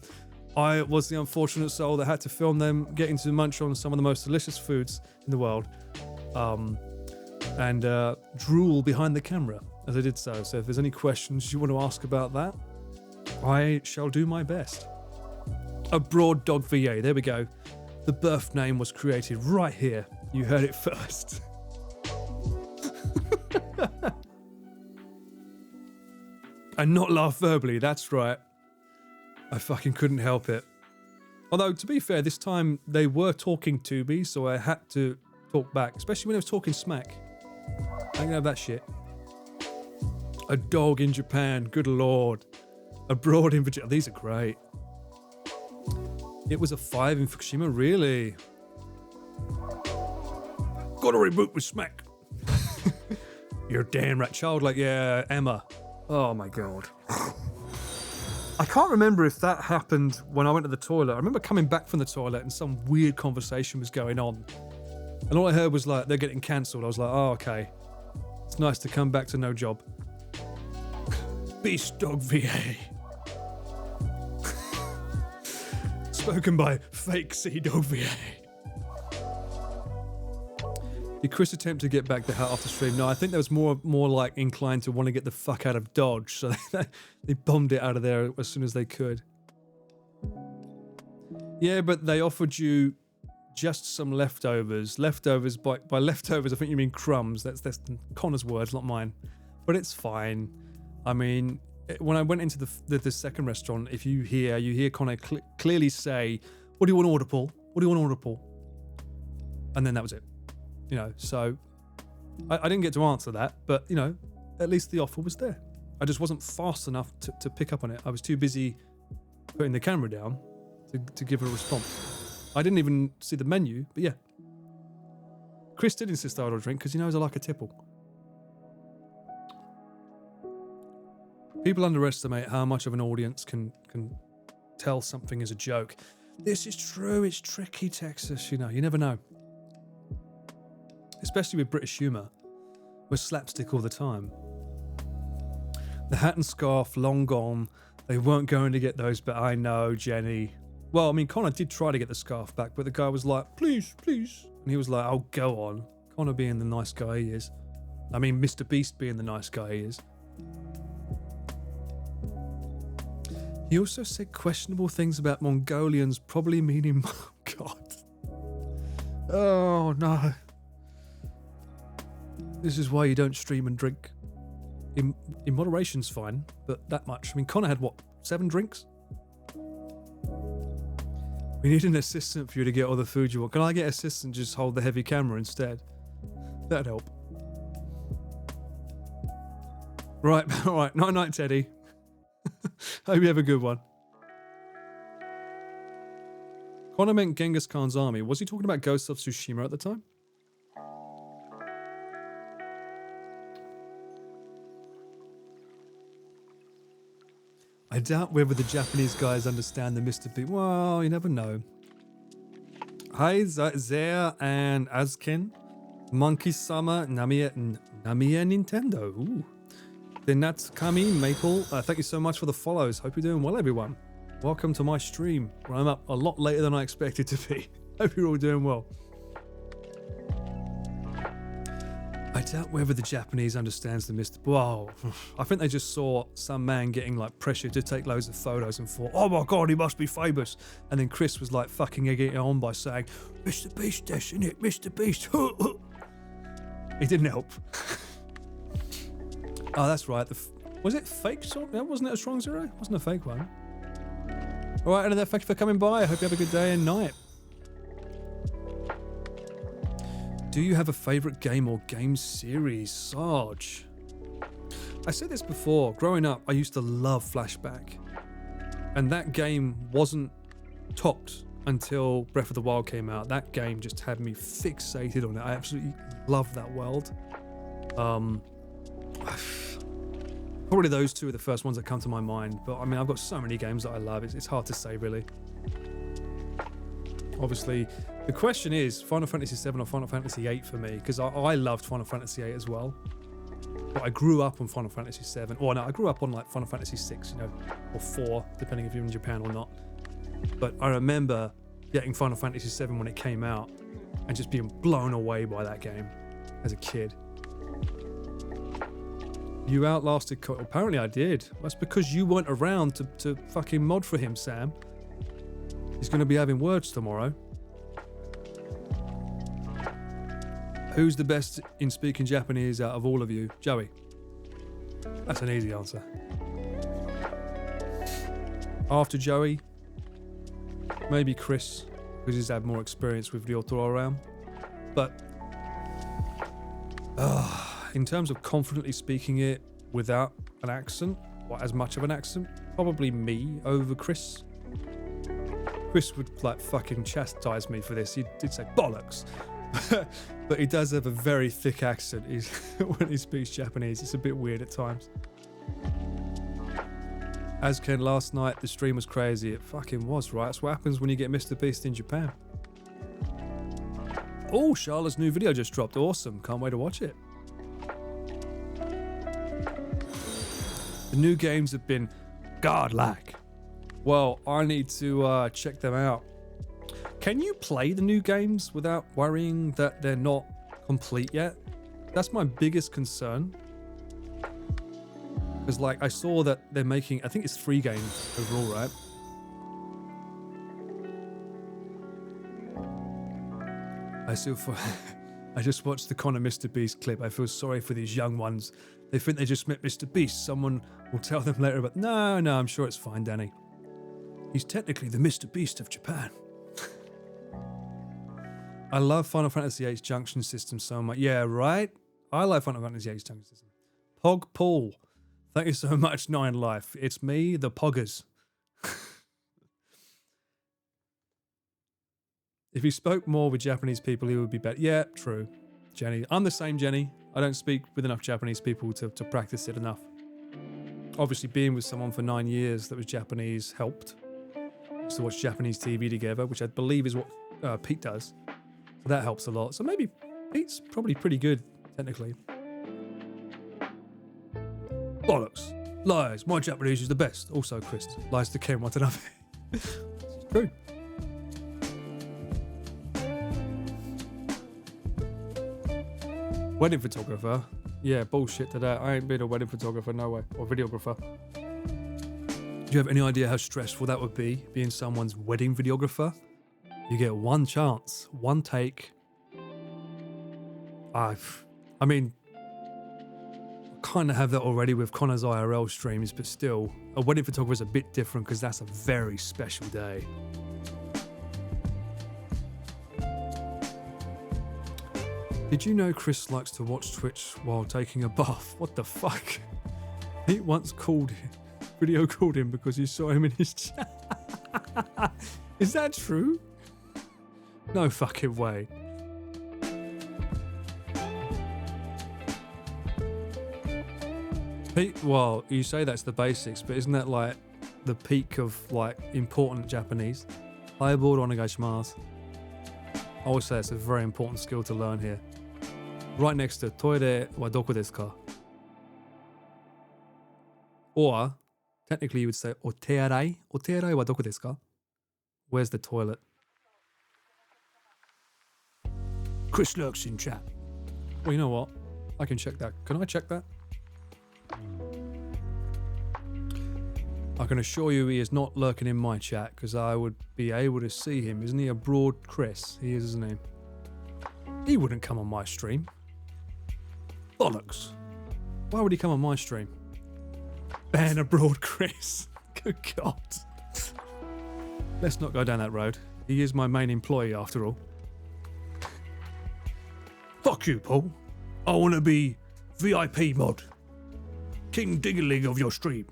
I was the unfortunate soul that had to film them getting to munch on some of the most delicious foods in the world. And drool behind the camera as I did so. So if there's any questions you want to ask about that, I shall do my best. Abroad Dog VA, there we go. The birth name was created right here. You heard it first. And not laugh verbally, that's right. I fucking couldn't help it. Although, to be fair, this time they were talking to me, so I had to talk back, especially when I was talking smack. I can have that shit. A dog in Japan, good lord. Abroad in Virginia, these are great. It was a 5 in Fukushima, really? Gotta reboot with smack. You're damn right. Child, like, yeah, Emma. Oh my god. I can't remember if that happened when I went to the toilet. I remember coming back from the toilet and some weird conversation was going on. And all I heard was like, they're getting cancelled. I was like, oh, okay. It's nice to come back to no job. Beast Dog VA. Spoken by fake Sea Dog VA. Did Chris attempt to get back the hat after stream? No, I think there was more like inclined to want to get the fuck out of Dodge, so they bombed it out of there as soon as they could. Yeah, but they offered you just some leftovers. Leftovers, by leftovers, I think you mean crumbs. That's Connor's words, not mine. But it's fine. I mean, when I went into the second restaurant, if you hear Connor clearly say, "What do you want to order, Paul? What do you want to order, Paul?" And then that was it. You know, so I didn't get to answer that, but, you know, at least the offer was there. I just wasn't fast enough to pick up on it. I was too busy putting the camera down to give a response. I didn't even see the menu, but yeah. Chris did insist I order a drink because he knows I like a tipple. People underestimate how much of an audience can tell something is a joke. This is true, it's tricky, Texas, you know, you never know. Especially with British humour. We're slapstick all the time. The hat and scarf, long gone. They weren't going to get those, but I know, Jenny. Well, I mean, Connor did try to get the scarf back, but the guy was like, please, please. And he was like, oh, go on. Connor being the nice guy he is. I mean, MrBeast being the nice guy he is. He also said questionable things about Mongolians, probably meaning, oh, God. Oh, no. This is why you don't stream and drink. In moderation's fine, but that much. I mean, Connor had, what, 7 drinks? We need an assistant for you to get all the food you want. Can I get assistant just hold the heavy camera instead? That'd help. Right, all right. Night-night, Teddy. Hope you have a good one. Connor meant Genghis Khan's army. Was he talking about Ghost of Tsushima at the time? I doubt whether the Japanese guys understand the MrBeast. Well, you never know. Hi, Zare and Azkin. Monkey-sama, Namiya Nintendo. Ooh. The Natsukami Maple. Thank you so much for the follows. Hope you're doing well, everyone. Welcome to my stream, where I'm up a lot later than I expected to be. Hope you're all doing well. I doubt whether the Japanese understands the Mr. Wow. I think they just saw some man getting like pressured to take loads of photos and thought, oh my god, he must be famous. And then Chris was like fucking egging it on by saying, MrBeast, that's in it, MrBeast. It didn't help. Oh, that's right. Was it fake song? Wasn't it a strong zero? It wasn't a fake one. All right, and thank you for coming by. I hope you have a good day and night. Do you have a favourite game or game series, Sarge? I said this before. Growing up, I used to love Flashback. And that game wasn't topped until Breath of the Wild came out. That game just had me fixated on it. I absolutely love that world. Probably those two are the first ones that come to my mind. But I mean, I've got so many games that I love. It's hard to say, really. Obviously, the question is Final Fantasy 7 or Final Fantasy 8 for me, because I loved Final Fantasy 8 as well. But I grew up on Final Fantasy 7. Or no, I grew up on like Final Fantasy 6, you know, or 4, depending if you're in Japan or not. But I remember getting Final Fantasy 7 when it came out and just being blown away by that game as a kid. You outlasted... Apparently I did. That's because you weren't around to fucking mod for him, Sam. He's going to be having words tomorrow. Who's the best in speaking Japanese out of all of you? Joey. That's an easy answer. After Joey, maybe Chris, because he's had more experience with the Dietary realm. But in terms of confidently speaking it without an accent, or as much of an accent, probably me over Chris. Chris would like fucking chastise me for this. He did say bollocks. But he does have a very thick accent when he speaks Japanese. It's a bit weird at times. As Ken, last night the stream was crazy. It fucking was, right? That's what happens when you get MrBeast in Japan. Oh, Charlotte's new video just dropped. Awesome. Can't wait to watch it. The new games have been godlike. Well, I need to check them out. Can you play the new games without worrying that they're not complete yet? That's my biggest concern. Because like I saw that they're making, I think it's 3 games overall, right? I just watched the Connor MrBeast clip. I feel sorry for these young ones. They think they just met MrBeast. Someone will tell them later about, no, I'm sure it's fine, Danny. He's technically the MrBeast of Japan. I love Final Fantasy VIII's junction system so much. Yeah, right? I love Final Fantasy VIII's junction system. Pog Paul. Thank you so much, Nine Life. It's me, the Poggers. If he spoke more with Japanese people, he would be better. Yeah, true. Jenny. I'm the same, Jenny. I don't speak with enough Japanese people to practice it enough. Obviously, being with someone for 9 years that was Japanese helped. We used to watch Japanese TV together, which I believe is what Pete does. So that helps a lot. So maybe Pete's probably pretty good, technically. Bollocks. Lies. My Japanese is the best. Also, Chris. Lies to Ken. What enough. It's true. Wedding photographer? Yeah, bullshit to that. I ain't been a wedding photographer, no way. Or videographer. Do you have any idea how stressful that would be, being someone's wedding videographer? You get one chance, one take. I mean, I kind of have that already with Connor's IRL streams, but still, a wedding photographer is a bit different because that's a very special day. Did you know Chris likes to watch Twitch while taking a bath? What the fuck? He once video called him because he saw him in his chat. Is that true? No fucking way. Pete, well, you say that's the basics, but isn't that like the peak of like important Japanese? Highboard onegaishimasu. I always say it's a very important skill to learn here. Right next to toire wa doko desu ka? Or technically you would say otearai. Otearai wa doko desu ka? Where's the toilet? Chris lurks in chat. Well, you know what? I can check that. Can I check that? I can assure you he is not lurking in my chat because I would be able to see him. Isn't he abroad, Chris? He is, isn't he? He wouldn't come on my stream. Bollocks. Why would he come on my stream? Ban abroad, Chris. Good God. Let's not go down that road. He is my main employee after all. Fuck you, Paul. I want to be VIP mod. King Dingaling of your stream.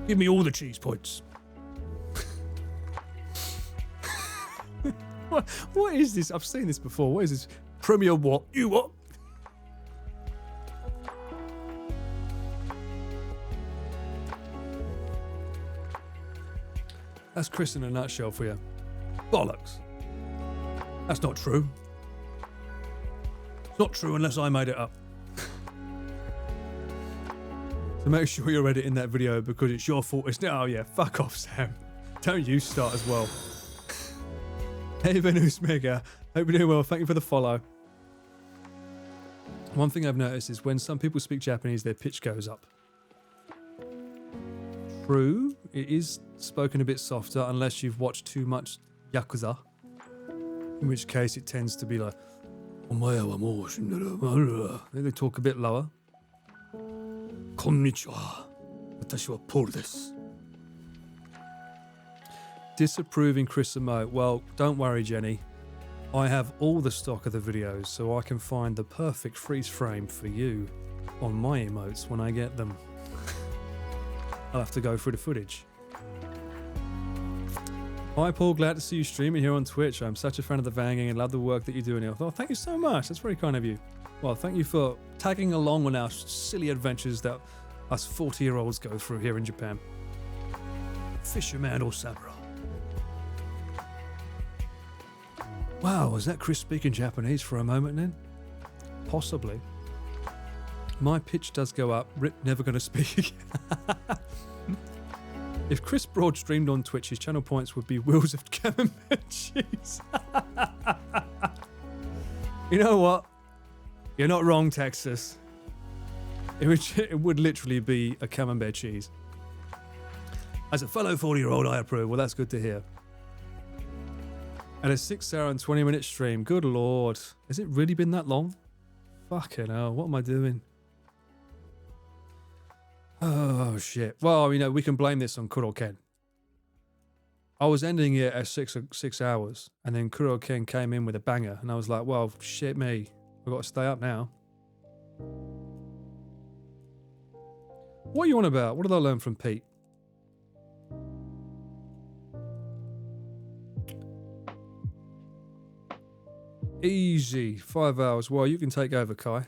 Give me all the cheese points. What is this? I've seen this before. What is this? Premier what? You what? That's Chris in a nutshell for you. Bollocks. That's not true. It's not true unless I made it up. So make sure you're editing that video because it's your fault. It's oh yeah, fuck off, Sam. Don't you start as well. Hey Venus Mega, hope you're doing well. Thank you for the follow. One thing I've noticed is when some people speak Japanese, their pitch goes up. True, it is spoken a bit softer unless you've watched too much Yakuza, in which case it tends to be like, they talk a bit lower. Konnichiwa. Watashi wa Paul desu. Disapproving Chris emote. Well, don't worry, Jenny. I have all the stock of the videos, so I can find the perfect freeze frame for you on my emotes when I get them. I'll have to go through the footage. Hi Paul, glad to see you streaming here on Twitch. I'm such a fan of the Vanging and love the work that you do in here. Oh, thank you so much. That's very kind of you. Well, thank you for tagging along on our silly adventures that us 40-year-olds go through here in Japan. Fisherman or samurai. Wow, was that Chris speaking Japanese for a moment then? Possibly. My pitch does go up. Rip, never going to speak again. If Chris Broad streamed on Twitch, his channel points would be wheels of cameraman cheese. You know what? You're not wrong, Texas. It would literally be a camembert cheese. As a fellow 40-year-old, I approve. Well, that's good to hear. And a 6 hour and 20-minute stream. Good lord. Has it really been that long? Fucking hell. What am I doing? Oh, shit. Well, you know, we can blame this on Kuro-ken. I was ending it at 6 hours, and then Kuro-ken came in with a banger, and I was like, well, shit me. I've got to stay up now. What are you on about? What did I learn from Pete? Easy. 5 hours. Well, you can take over, Kai.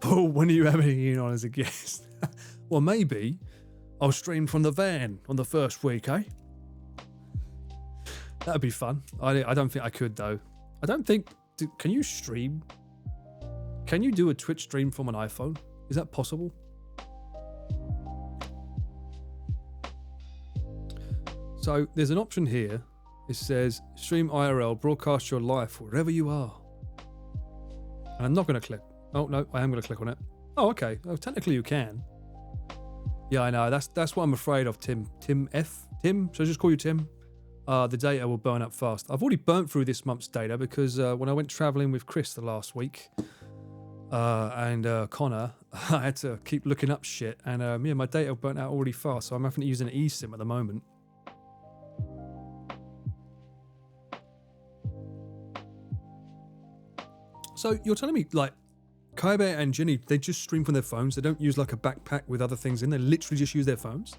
Paul, when are you having you on as a guest? Well, maybe I'll stream from the van on the first week, eh? That'd be fun. I don't think I could, though. I don't think... Can you stream? Can you do a Twitch stream from an iPhone? Is that possible? So there's an option here. It says stream IRL, broadcast your life wherever you are. And I'm not going to click. Oh no, I am going to click on it. Oh, okay. Oh, technically you can. Yeah, I know. That's what I'm afraid of, Tim. Tim F. Tim? Should I just call you Tim? The data will burn up fast. I've already burnt through this month's data because when I went traveling with Chris the last week and Connor, I had to keep looking up shit. And yeah, my data burnt out already fast. So I'm having to use an eSIM at the moment. So you're telling me, like, Kaibe and Jenny, they just stream from their phones? They don't use, like, a backpack with other things in? They literally just use their phones?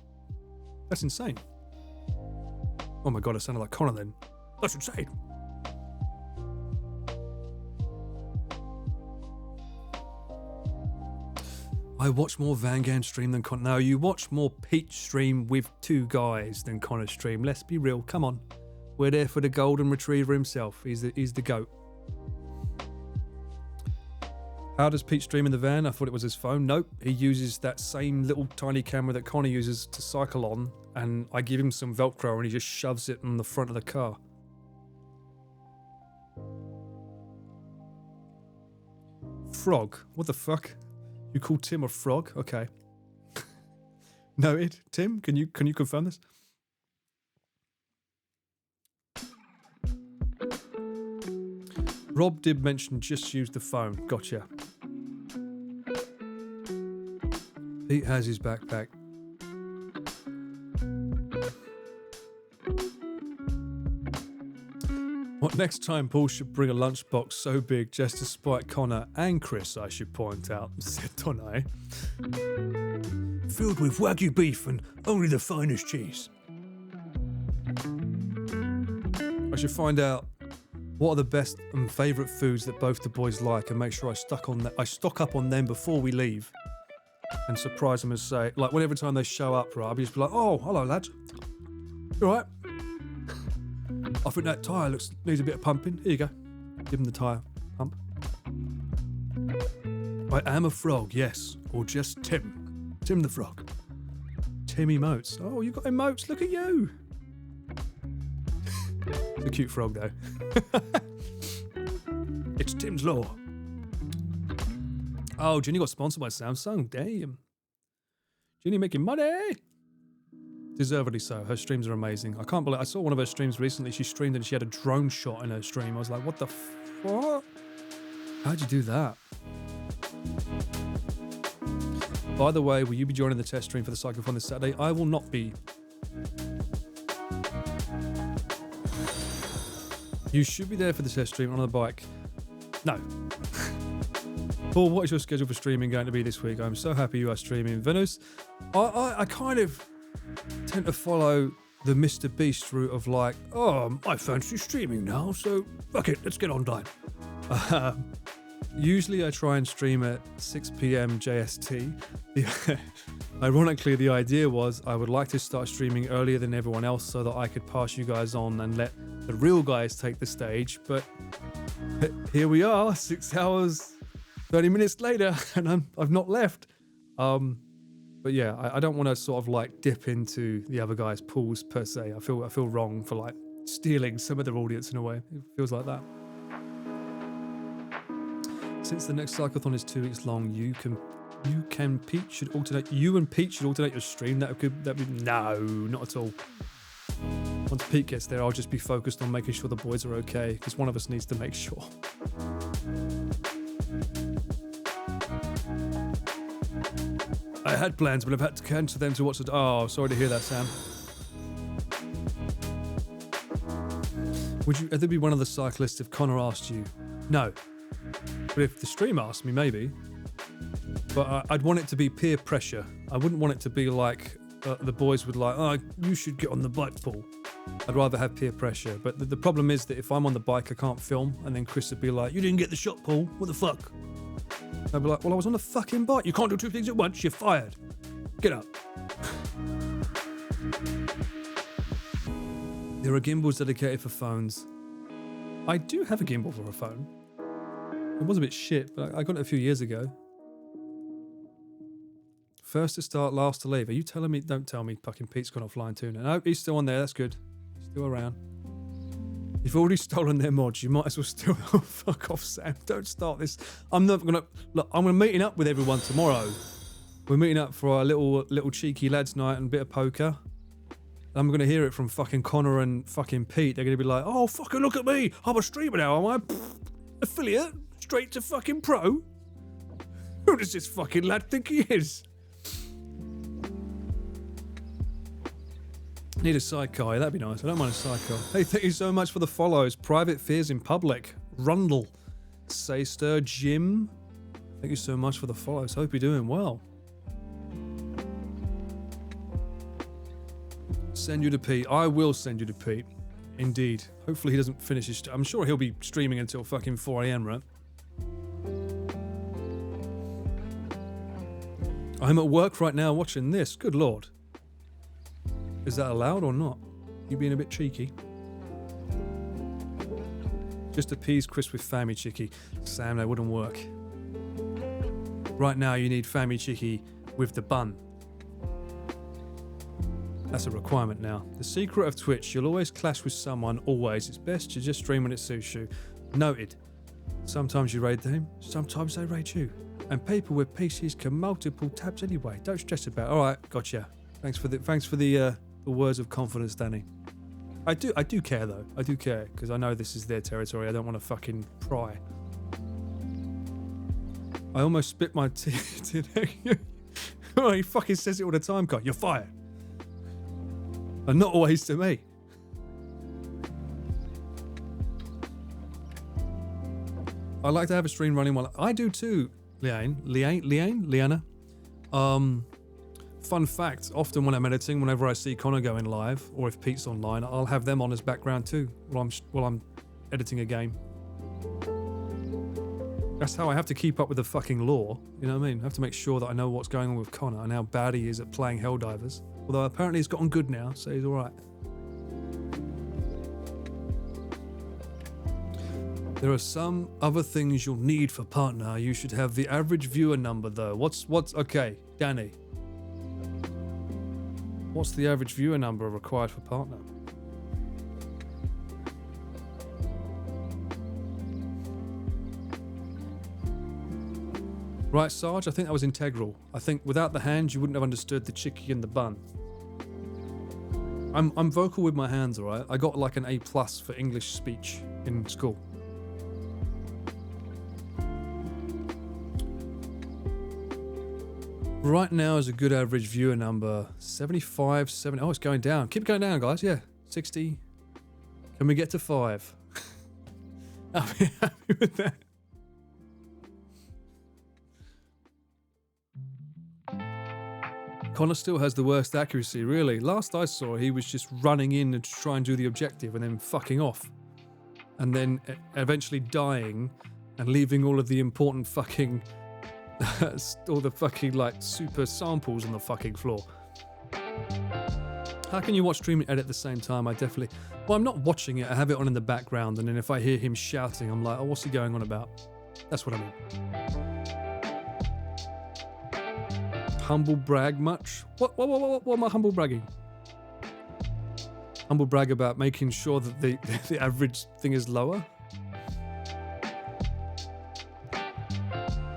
That's insane. Oh my god, I sounded like Connor then. That's insane. I watch more Vangan stream than Connor. No, you watch more Pete stream with 2 guys than Connor stream. Let's be real. Come on. We're there for the golden retriever himself. He's the goat. How does Pete stream in the van? I thought it was his phone. Nope. He uses that same little tiny camera that Connor uses to cycle on, and I give him some Velcro and he just shoves it on the front of the car. Frog? What the fuck? You call Tim a frog? Okay. Noted. Tim, can you confirm this? Rob did mention just use the phone. Gotcha. Pete has his backpack. What next time Paul should bring a lunchbox so big just to spite Connor and Chris, I should point out, said Tonai. Filled with Wagyu beef and only the finest cheese. I should find out what are the best and favourite foods that both the boys like and make sure I stock up on them before we leave and surprise them and say, like, whenever time they show up, right, I'll just be like, oh, hello, lads. You all right? I think that tyre needs a bit of pumping. Here you go. Give him the tyre pump. I am a frog, yes. Or just Tim. Tim the frog. Tim emotes. Oh, you got emotes. Look at you. It's a cute frog, though. It's Tim's Law. Oh, Ginny got sponsored by Samsung. Damn. Ginny making money. Deservedly so. Her streams are amazing. I can't believe I saw one of her streams recently. She streamed and she had a drone shot in her stream. I was like, what the fuck? How'd you do that? By the way, will you be joining the test stream for the Cyclothon this Saturday? I will not be. You should be there for the test stream on the bike. No. Paul, what is your schedule for streaming going to be this week? I'm so happy you are streaming. Venus, I kind of tend to follow the MrBeast route of like, oh, I fancy streaming now, so fuck it, let's get online. Usually I try and stream at 6 p.m. JST. Ironically, the idea was I would like to start streaming earlier than everyone else so that I could pass you guys on and let the real guys take the stage. But here we are, 6 hours, 30 minutes later, and I've not left. But yeah, I don't want to sort of like dip into the other guys' pools per se. I feel wrong for like stealing some of their audience in a way. It feels like that. Since the next cyclothon is 2 weeks long, you and Pete should alternate your stream. That would be no, not at all. Once Pete gets there, I'll just be focused on making sure the boys are okay, because one of us needs to make sure. I had plans, but I've had to cancel them to watch it. Oh, sorry to hear that, Sam. Would you ever be one of the cyclists if Connor asked you? No. But if the stream asked me, maybe. But I'd want it to be peer pressure. I wouldn't want it to be like the boys would like, oh, you should get on the bike, Paul. I'd rather have peer pressure. But the problem is that if I'm on the bike, I can't film. And then Chris would be like, you didn't get the shot, Paul. What the fuck? I'd be like, well, I was on the fucking bike. You can't do two things at once. You're fired. Get up. There are gimbals dedicated for phones. I do have a gimbal for a phone. It was a bit shit, but I got it a few years ago. First to start, last to leave. Are you telling me? Don't tell me fucking Pete's gone offline too. No, he's still on there. That's good. He's still around. You've already stolen their mods. You might as well steal. Oh, fuck off, Sam. Don't start this. I'm not gonna look. I'm gonna meeting up with everyone tomorrow. We're meeting up for our little cheeky lads night and a bit of poker. I'm gonna hear it from fucking Connor and fucking Pete. They're gonna be like, "Oh, fucking look at me! I'm a streamer now, am I? Pfft, affiliate, straight to fucking pro. Who does this fucking lad think he is?" Need a sidecar, that'd be nice. I don't mind a sidecar. Hey, thank you so much for the follows. Private Fears in Public, Rundle, Sayster, Jim. Thank you so much for the follows. Hope you're doing well. Send you to Pete. I will send you to Pete. Indeed. Hopefully he doesn't finish his... I'm sure he'll be streaming until fucking 4 a.m, right? I'm at work right now watching this. Good lord. Is that allowed or not? You being a bit cheeky? Just appease Chris with Fammy Chicky. Sam, that wouldn't work. Right now you need Fammy Chicky with the bun. That's a requirement now. The secret of Twitch, you'll always clash with someone, always. It's best to just stream when it suits you. Noted. Sometimes you raid them, sometimes they raid you. And people with PCs can multiple tabs anyway. Don't stress about it. Alright, gotcha. Thanks for the words of confidence, Danny. I do care though. I do care, because I know this is their territory. I don't want to fucking pry. I almost spit my teeth today. Oh, he fucking says it all the time, guy. You're fired. And not always to me. I like to have a stream running while I do too, Leanna. Fun fact, often when I'm editing, whenever I see Connor going live, or if Pete's online, I'll have them on as background too, while I'm editing a game. That's how I have to keep up with the fucking lore, you know what I mean? I have to make sure that I know what's going on with Connor and how bad he is at playing Helldivers. Although apparently he's gotten good now, so he's alright. There are some other things you'll need for partner. You should have the average viewer number though. What's okay, Danny? What's the average viewer number required for partner? Right, Sarge, I think that was integral. I think without the hands, you wouldn't have understood the chicky and the bun. I'm vocal with my hands, all right? I got like an A+ for English speech in school. Right now is a good average viewer number. 75, 70. Oh, it's going down. Keep going down, guys. Yeah, 60. Can we get to 5? I'll be happy with that. Connor still has the worst accuracy, really. Last I saw, he was just running in to try and do the objective and then fucking off. And then eventually dying and leaving all of the important fucking... all the fucking, like, super samples on the fucking floor. How can you watch stream and edit at the same time? I definitely... Well, I'm not watching it. I have it on in the background. And then if I hear him shouting, I'm like, oh, what's he going on about? That's what I mean. Humble brag much? What am I humble bragging? Humble brag about making sure that the average thing is lower?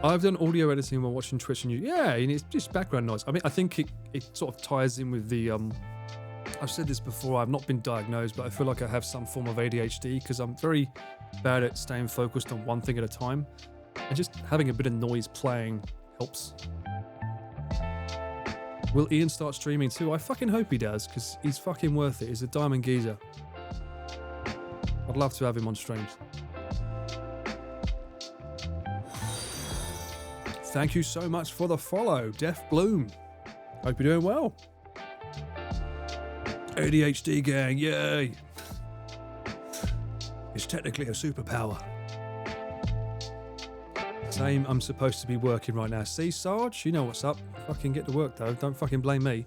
I've done audio editing while watching Twitch and yeah, and it's just background noise. I mean, I think it sort of ties in with the, I've said this before, I've not been diagnosed, but I feel like I have some form of ADHD because I'm very bad at staying focused on one thing at a time. And just having a bit of noise playing helps. Will Ian start streaming too? I fucking hope he does, because he's fucking worth it. He's a diamond geezer. I'd love to have him on streams. Thank you so much for the follow, Def Bloom. Hope you're doing well. ADHD gang, yay. It's technically a superpower. Same, I'm supposed to be working right now. See, Sarge, you know what's up. Fucking get to work though. Don't fucking blame me.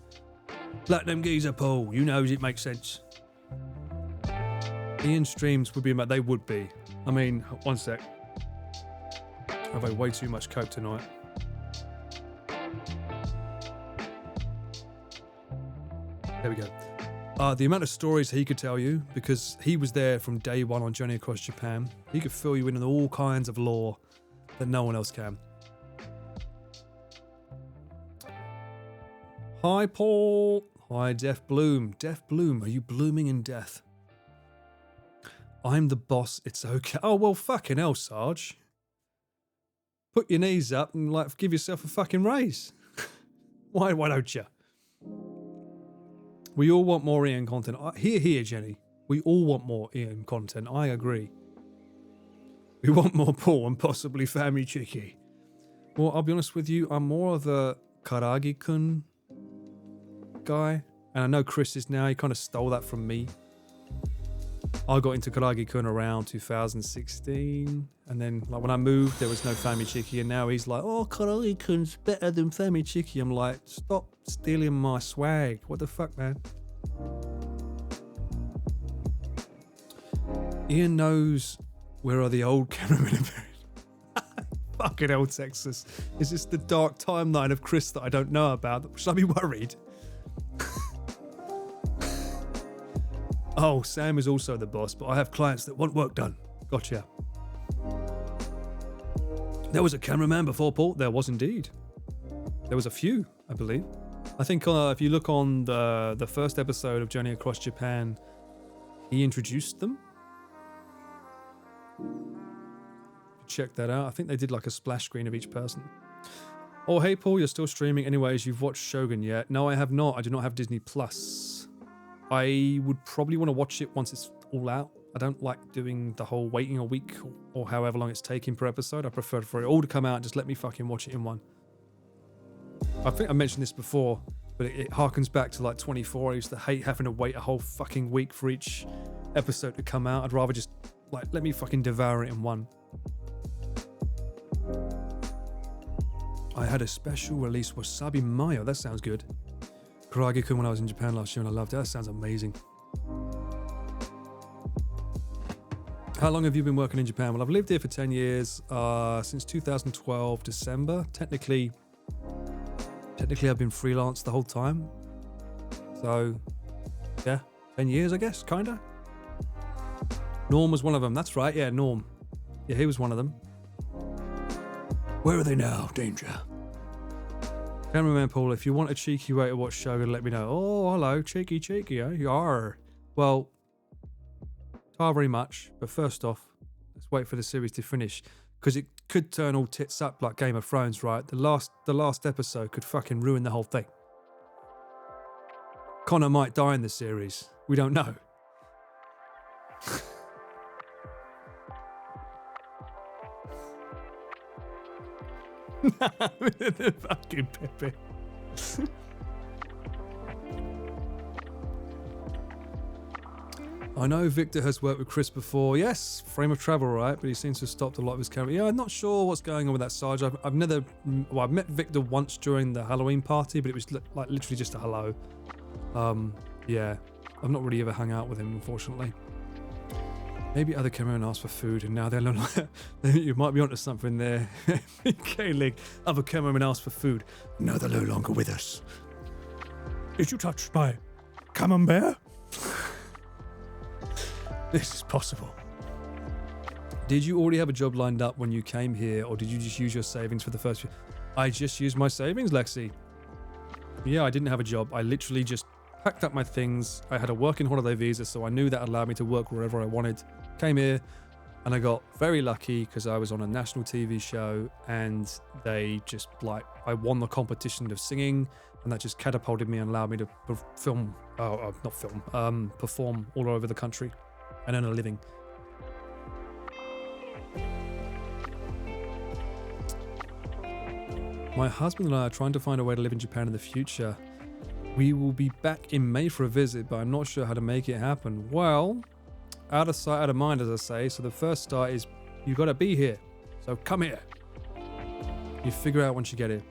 Platinum geezer Paul, you knows it makes sense. Ian streams would be about. They would be. I mean, one sec. I've had way too much coke tonight. There we go. The amount of stories he could tell you, because he was there from day one on Journey Across Japan. He could fill you in on all kinds of lore that no one else can. Hi, Paul. Hi, Def Bloom. Def Bloom, are you blooming in death? I'm the boss, it's okay. Oh, well, fucking hell, Sarge. Put your knees up and, like, give yourself a fucking raise. Why don't you? We all want more Ian content. Here, Jenny. We all want more Ian content. I agree. We want more Paul and possibly Family Chicky. Well, I'll be honest with you. I'm more of a Karagi-kun guy. And I know Chris is now. He kind of stole that from me. I got into Karagi-kun around 2016. And then, like, when I moved, there was no Family Chicky. And now he's like, oh, Karagi-kun's better than Family Chicky. I'm like, stop stealing my swag. What the fuck, man? Ian knows where are the old cameramen buried. Fucking hell, Texas. Is this the dark timeline of Chris that I don't know about? Should I be worried? Oh, Sam is also the boss, but I have clients that want work done. Gotcha. There was a cameraman before Paul. There was indeed. There was a few, I believe. I think if you look on the first episode of Journey Across Japan, he introduced them. Check that out. I think they did like a splash screen of each person. Oh, hey, Paul, you're still streaming. Anyways, you've watched Shogun yet? No, I have not. I do not have Disney Plus. I would probably want to watch it once it's all out. I don't like doing the whole waiting a week or however long it's taking per episode. I prefer for it all to come out and just let me fucking watch it in one. I think I mentioned this before, but it harkens back to like 24. I used to hate having to wait a whole fucking week for each episode to come out. I'd rather just like let me fucking devour it in one. I had a special release Wasabi Mayo. That sounds good. Karagi-kun when I was in Japan last year and I loved it. That sounds amazing. How long have you been working in Japan? Well, I've lived here for 10 years, since 2012, December. Technically, I've been freelance the whole time. So, yeah, 10 years, I guess, kinda. Norm was one of them. That's right, yeah, Norm. Yeah, he was one of them. Where are they now, Danger? Cameraman Paul, if you want a cheeky way to watch Shogun, let me know. Oh, hello, cheeky, eh? Yar. Well, not very much, but first off, let's wait for the series to finish, because it could turn all tits up like Game of Thrones, right? The last episode could fucking ruin the whole thing. Connor might die in the series. We don't know. The fucking Pepe. I know Victor has worked with Chris before. Yes, Frame of Travel, right? But he seems to have stopped a lot of his camera. Yeah, I'm not sure what's going on with that Sarge. I've never... Well, I've met Victor once during the Halloween party, but it was like literally just a hello. Yeah. I've not really ever hung out with him, unfortunately. Maybe other cameramen asked for food, and now they're not like... You might be onto something there. K-Lig, other cameramen asked for food. No, they're no longer with us. Did you touch my camembert? This is possible. Did you already have a job lined up when you came here, or did you just use your savings for the first few? I just used my savings, Lexi. Yeah, I didn't have a job. I literally just packed up my things. I had a working holiday visa, so I knew that allowed me to work wherever I wanted. Came here, and I got very lucky because I was on a national TV show, and they just I won the competition of singing, and that just catapulted me and allowed me to perform all over the country and earn a living. My husband and I are trying to find a way to live in Japan in the future. We will be back in May for a visit, but I'm not sure how to make it happen. Well, out of sight, out of mind, as I say. So the first start is you got to be here. So come here. You figure out once you get here.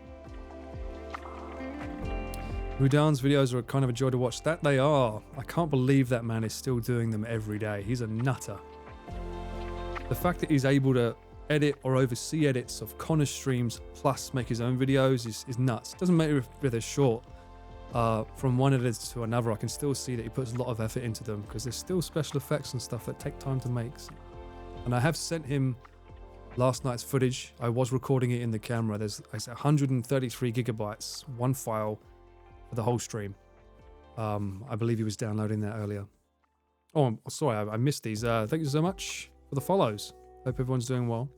Mudan's videos are kind of a joy to watch. That they are. I can't believe that man is still doing them every day. He's a nutter. The fact that he's able to edit or oversee edits of Connor streams plus make his own videos is nuts. Doesn't matter if they're short. From one editor to another, I can still see that he puts a lot of effort into them because there's still special effects and stuff that take time to make. And I have sent him last night's footage. I was recording it in the camera. There's 133 gigabytes, one file for the whole stream. I believe he was downloading that earlier. Oh, I'm sorry, I missed these. Thank you so much for the follows. Hope everyone's doing well.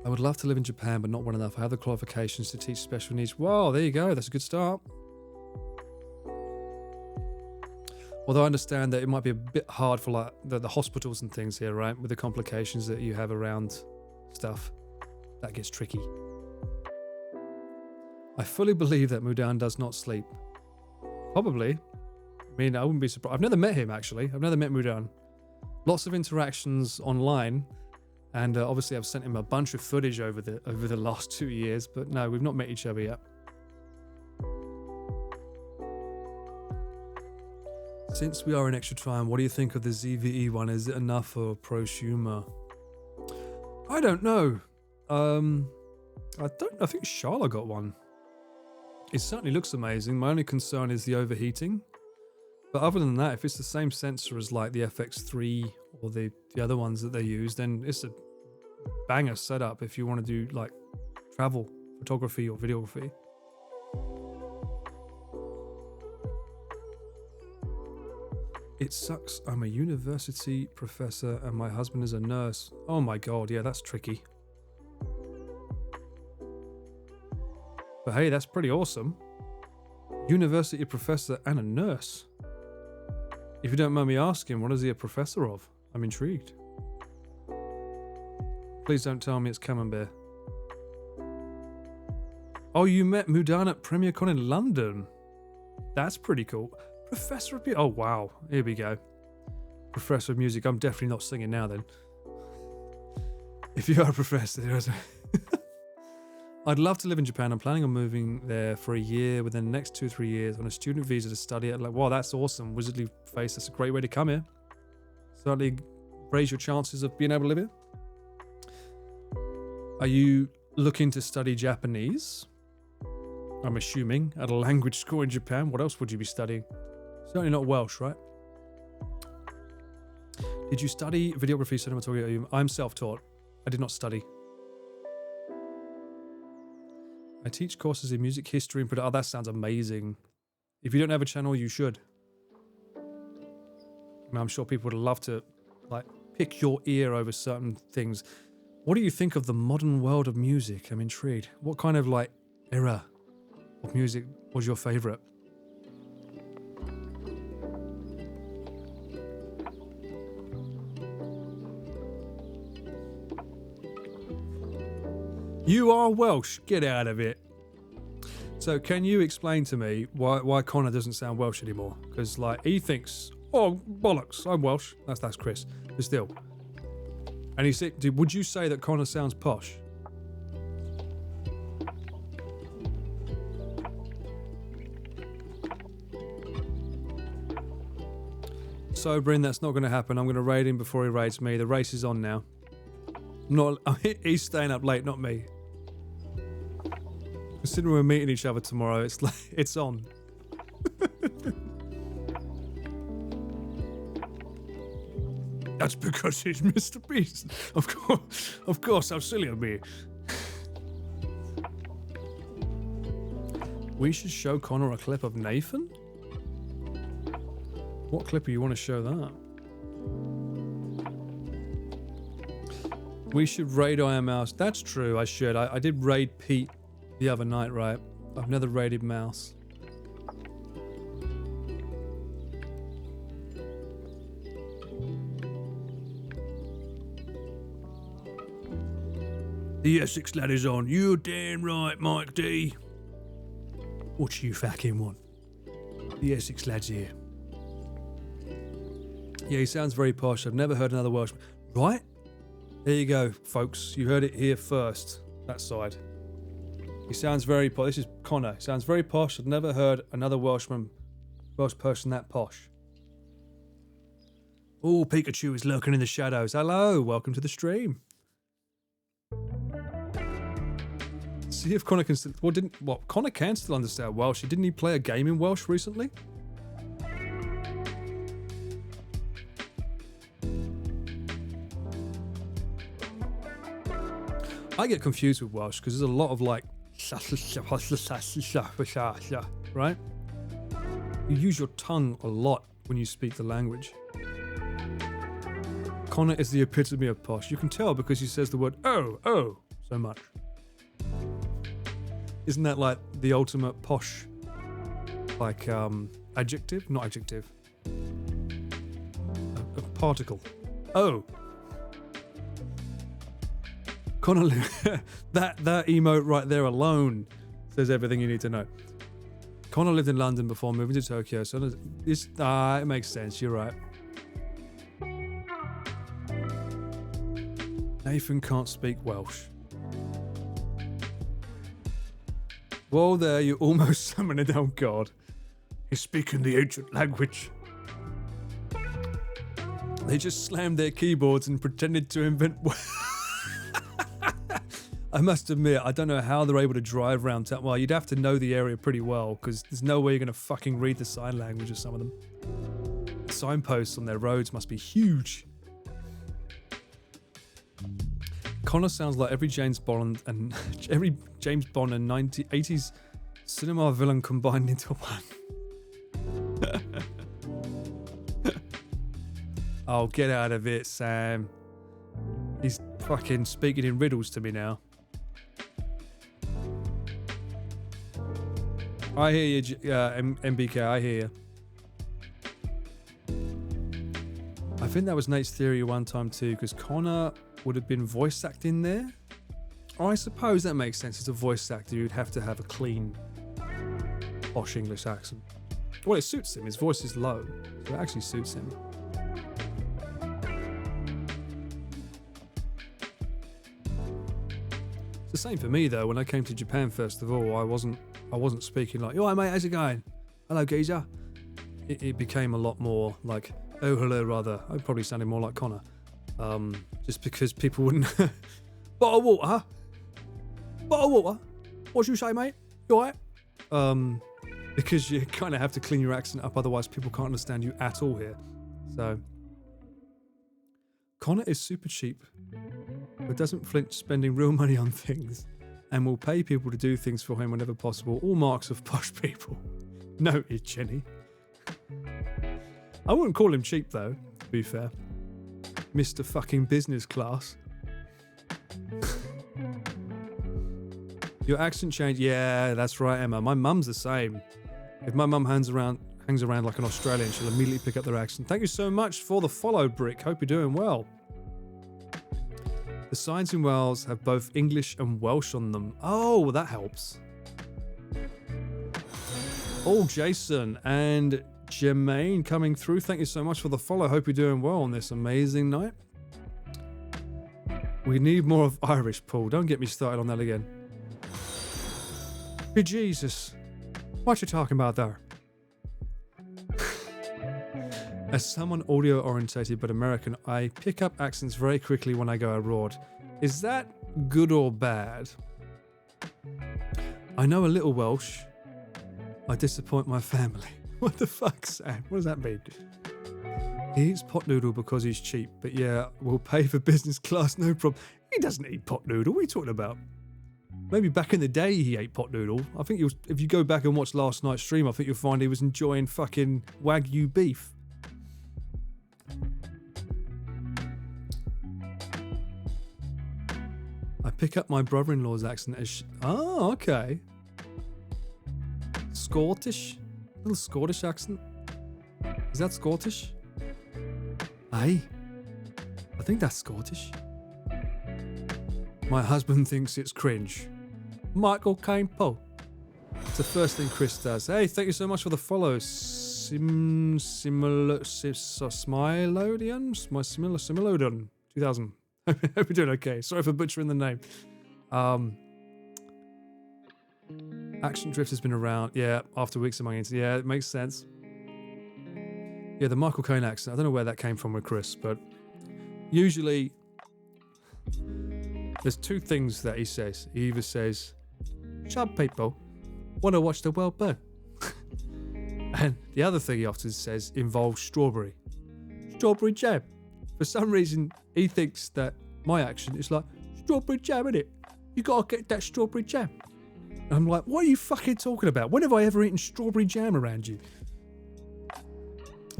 I would love to live in Japan, but not well enough. I have the qualifications to teach special needs. Wow, there you go. That's a good start. Although I understand that it might be a bit hard for like the hospitals and things here, right? With the complications that you have around stuff. That gets tricky. I fully believe that Mudan does not sleep. Probably. I mean, I wouldn't be surprised. I've never met him, actually. I've never met Mudan. Lots of interactions online. And obviously I've sent him a bunch of footage over the last 2 years. But no, we've not met each other yet. Since we are in extra time, what do you think of the ZVE one? Is it enough for prosumer? I don't know. I think Charlotte got one. It certainly looks amazing. My only concern is the overheating. But other than that, if it's the same sensor as like the FX3 or the other ones that they use, then it's a banger setup if you want to do like travel photography or videography. It sucks. I'm a university professor and my husband is a nurse. Oh my god, yeah, that's tricky. But hey, that's pretty awesome. University professor and a nurse. If you don't mind me asking, what is he a professor of? I'm intrigued. Please don't tell me it's Camembert. Oh, you met Mudan at PremierCon in London. That's pretty cool. Professor of music. Oh, wow. Here we go. Professor of music. I'm definitely not singing now then. If you are a professor, I'd love to live in Japan. I'm planning on moving there for a year within the next 2 or 3 years on a student visa to study it. Like, wow, that's awesome. Wizardly face, that's a great way to come here. Certainly raise your chances of being able to live here. Are you looking to study Japanese? I'm assuming at a language school in Japan. What else would you be studying? Certainly not Welsh, right? Did you study videography, cinematography? I'm self-taught. I did not study. I teach courses in music history and production. Oh, that sounds amazing. If you don't have a channel, you should. I mean, I'm sure people would love to, like, pick your ear over certain things. What do you think of the modern world of music? I'm intrigued. What kind of, like, era of music was your favorite? You are Welsh. Get out of it. So can you explain to me why Connor doesn't sound Welsh anymore? Because like he thinks, oh bollocks, I'm Welsh. That's Chris. But still. And he said, would you say that Connor sounds posh? So Bryn, that's not going to happen. I'm going to raid him before he raids me. The race is on now. He's staying up late, not me. Considering we're meeting each other tomorrow, it's like it's on. That's because he's MrBeast. Of course, how silly of me. We should show Connor a clip of Nathan? What clip do you want to show that? We should raid Iron Mouse. That's true, I should. I did raid Pete the other night, right? I've never raided Mouse. The Essex lad is on. You're damn right, Mike D. What do you fucking want? The Essex lad's here. Yeah, he sounds very posh. I've never heard another Welshman. Right? There you go, folks. You heard it here first. That side. He sounds very posh. This is Connor. He sounds very posh. I've never heard another Welsh person that posh. Oh, Pikachu is lurking in the shadows. Hello, welcome to the stream. See if Connor can still... Connor can still understand Welsh. Didn't he play a game in Welsh recently? I get confused with Welsh because there's a lot of like... right? You use your tongue a lot when you speak the language. Connor is the epitome of posh. You can tell because he says the word oh so much. Isn't that like the ultimate posh, like adjective? Not adjective. A particle. Oh. Connor, that emote right there alone says everything you need to know. Connor lived in London before moving to Tokyo, so this it makes sense. You're right. Nathan can't speak Welsh. Whoa there, you almost summoned it. Oh God. He's speaking the ancient language. They just slammed their keyboards and pretended to invent... I must admit, I don't know how they're able to drive around town. Well, you'd have to know the area pretty well, because there's no way you're going to fucking read the sign language of some of them. The signposts on their roads must be huge. Connor sounds like every James Bond and 80s cinema villain combined into one. Oh, get out of it, Sam. He's fucking speaking in riddles to me now. I hear you, MBK, I hear you. I think that was Nate's theory one time too, because Connor would have been voice acting there. Oh, I suppose that makes sense. As a voice actor, you'd have to have a clean, posh English accent. Well, it suits him. His voice is low, so it actually suits him. It's the same for me though. When I came to Japan, first of all, I wasn't speaking like, "Yo, mate, how's it going? Hello, geezer." It became a lot more like, "Oh, hello," rather. I probably sounded more like Connor, just because people wouldn't. Bottle of water. Bottle of water. What you say, mate? You alright? Because you kind of have to clean your accent up, otherwise people can't understand you at all here. So, Connor is super cheap, but doesn't flinch spending real money on things, and will pay people to do things for him whenever possible. All marks of posh people. Noted, Jenny. I wouldn't call him cheap though, to be fair. Mr. fucking business class. Your accent changed. Yeah, that's right, Emma. My mum's the same. If my mum hangs around like an Australian, she'll immediately pick up their accent. Thank you so much for the follow, Brick. Hope you're doing well. The signs in Wales have both English and Welsh on them. Oh, well, that helps. Oh, Jason and Jermaine coming through. Thank you so much for the follow. Hope you're doing well on this amazing night. We need more of Irish, Paul. Don't get me started on that again. Hey, Jesus. What you talking about there? As someone audio orientated but American, I pick up accents very quickly when I go abroad. Is that good or bad? I know a little Welsh. I disappoint my family. What the fuck, Sam? What does that mean? He eats pot noodle because he's cheap, but yeah, we'll pay for business class, no problem. He doesn't eat pot noodle. What are you talking about? Maybe back in the day he ate pot noodle. I think if you go back and watch last night's stream, I think you'll find he was enjoying fucking Wagyu beef. I pick up my brother-in-law's accent as... Oh, okay. Scottish? Little Scottish accent. Is that Scottish? Aye. I think that's Scottish. My husband thinks it's cringe. Michael Caine Poe. It's the first thing Chris does. Hey, thank you so much for the follow. Similodion 2000. Hope you're doing okay. Sorry for butchering the name. Action Drift has been around. Yeah, after weeks among it. Yeah, it makes sense. Yeah, the Michael Caine accent. I don't know where that came from with Chris, but usually there's two things that he says. He either says, "Shut people, want to watch the world burn." And the other thing he often says involves strawberry jam. For some reason, he thinks that my accent is like, strawberry jam, innit? You gotta get that strawberry jam. And I'm like, what are you fucking talking about? When have I ever eaten strawberry jam around you?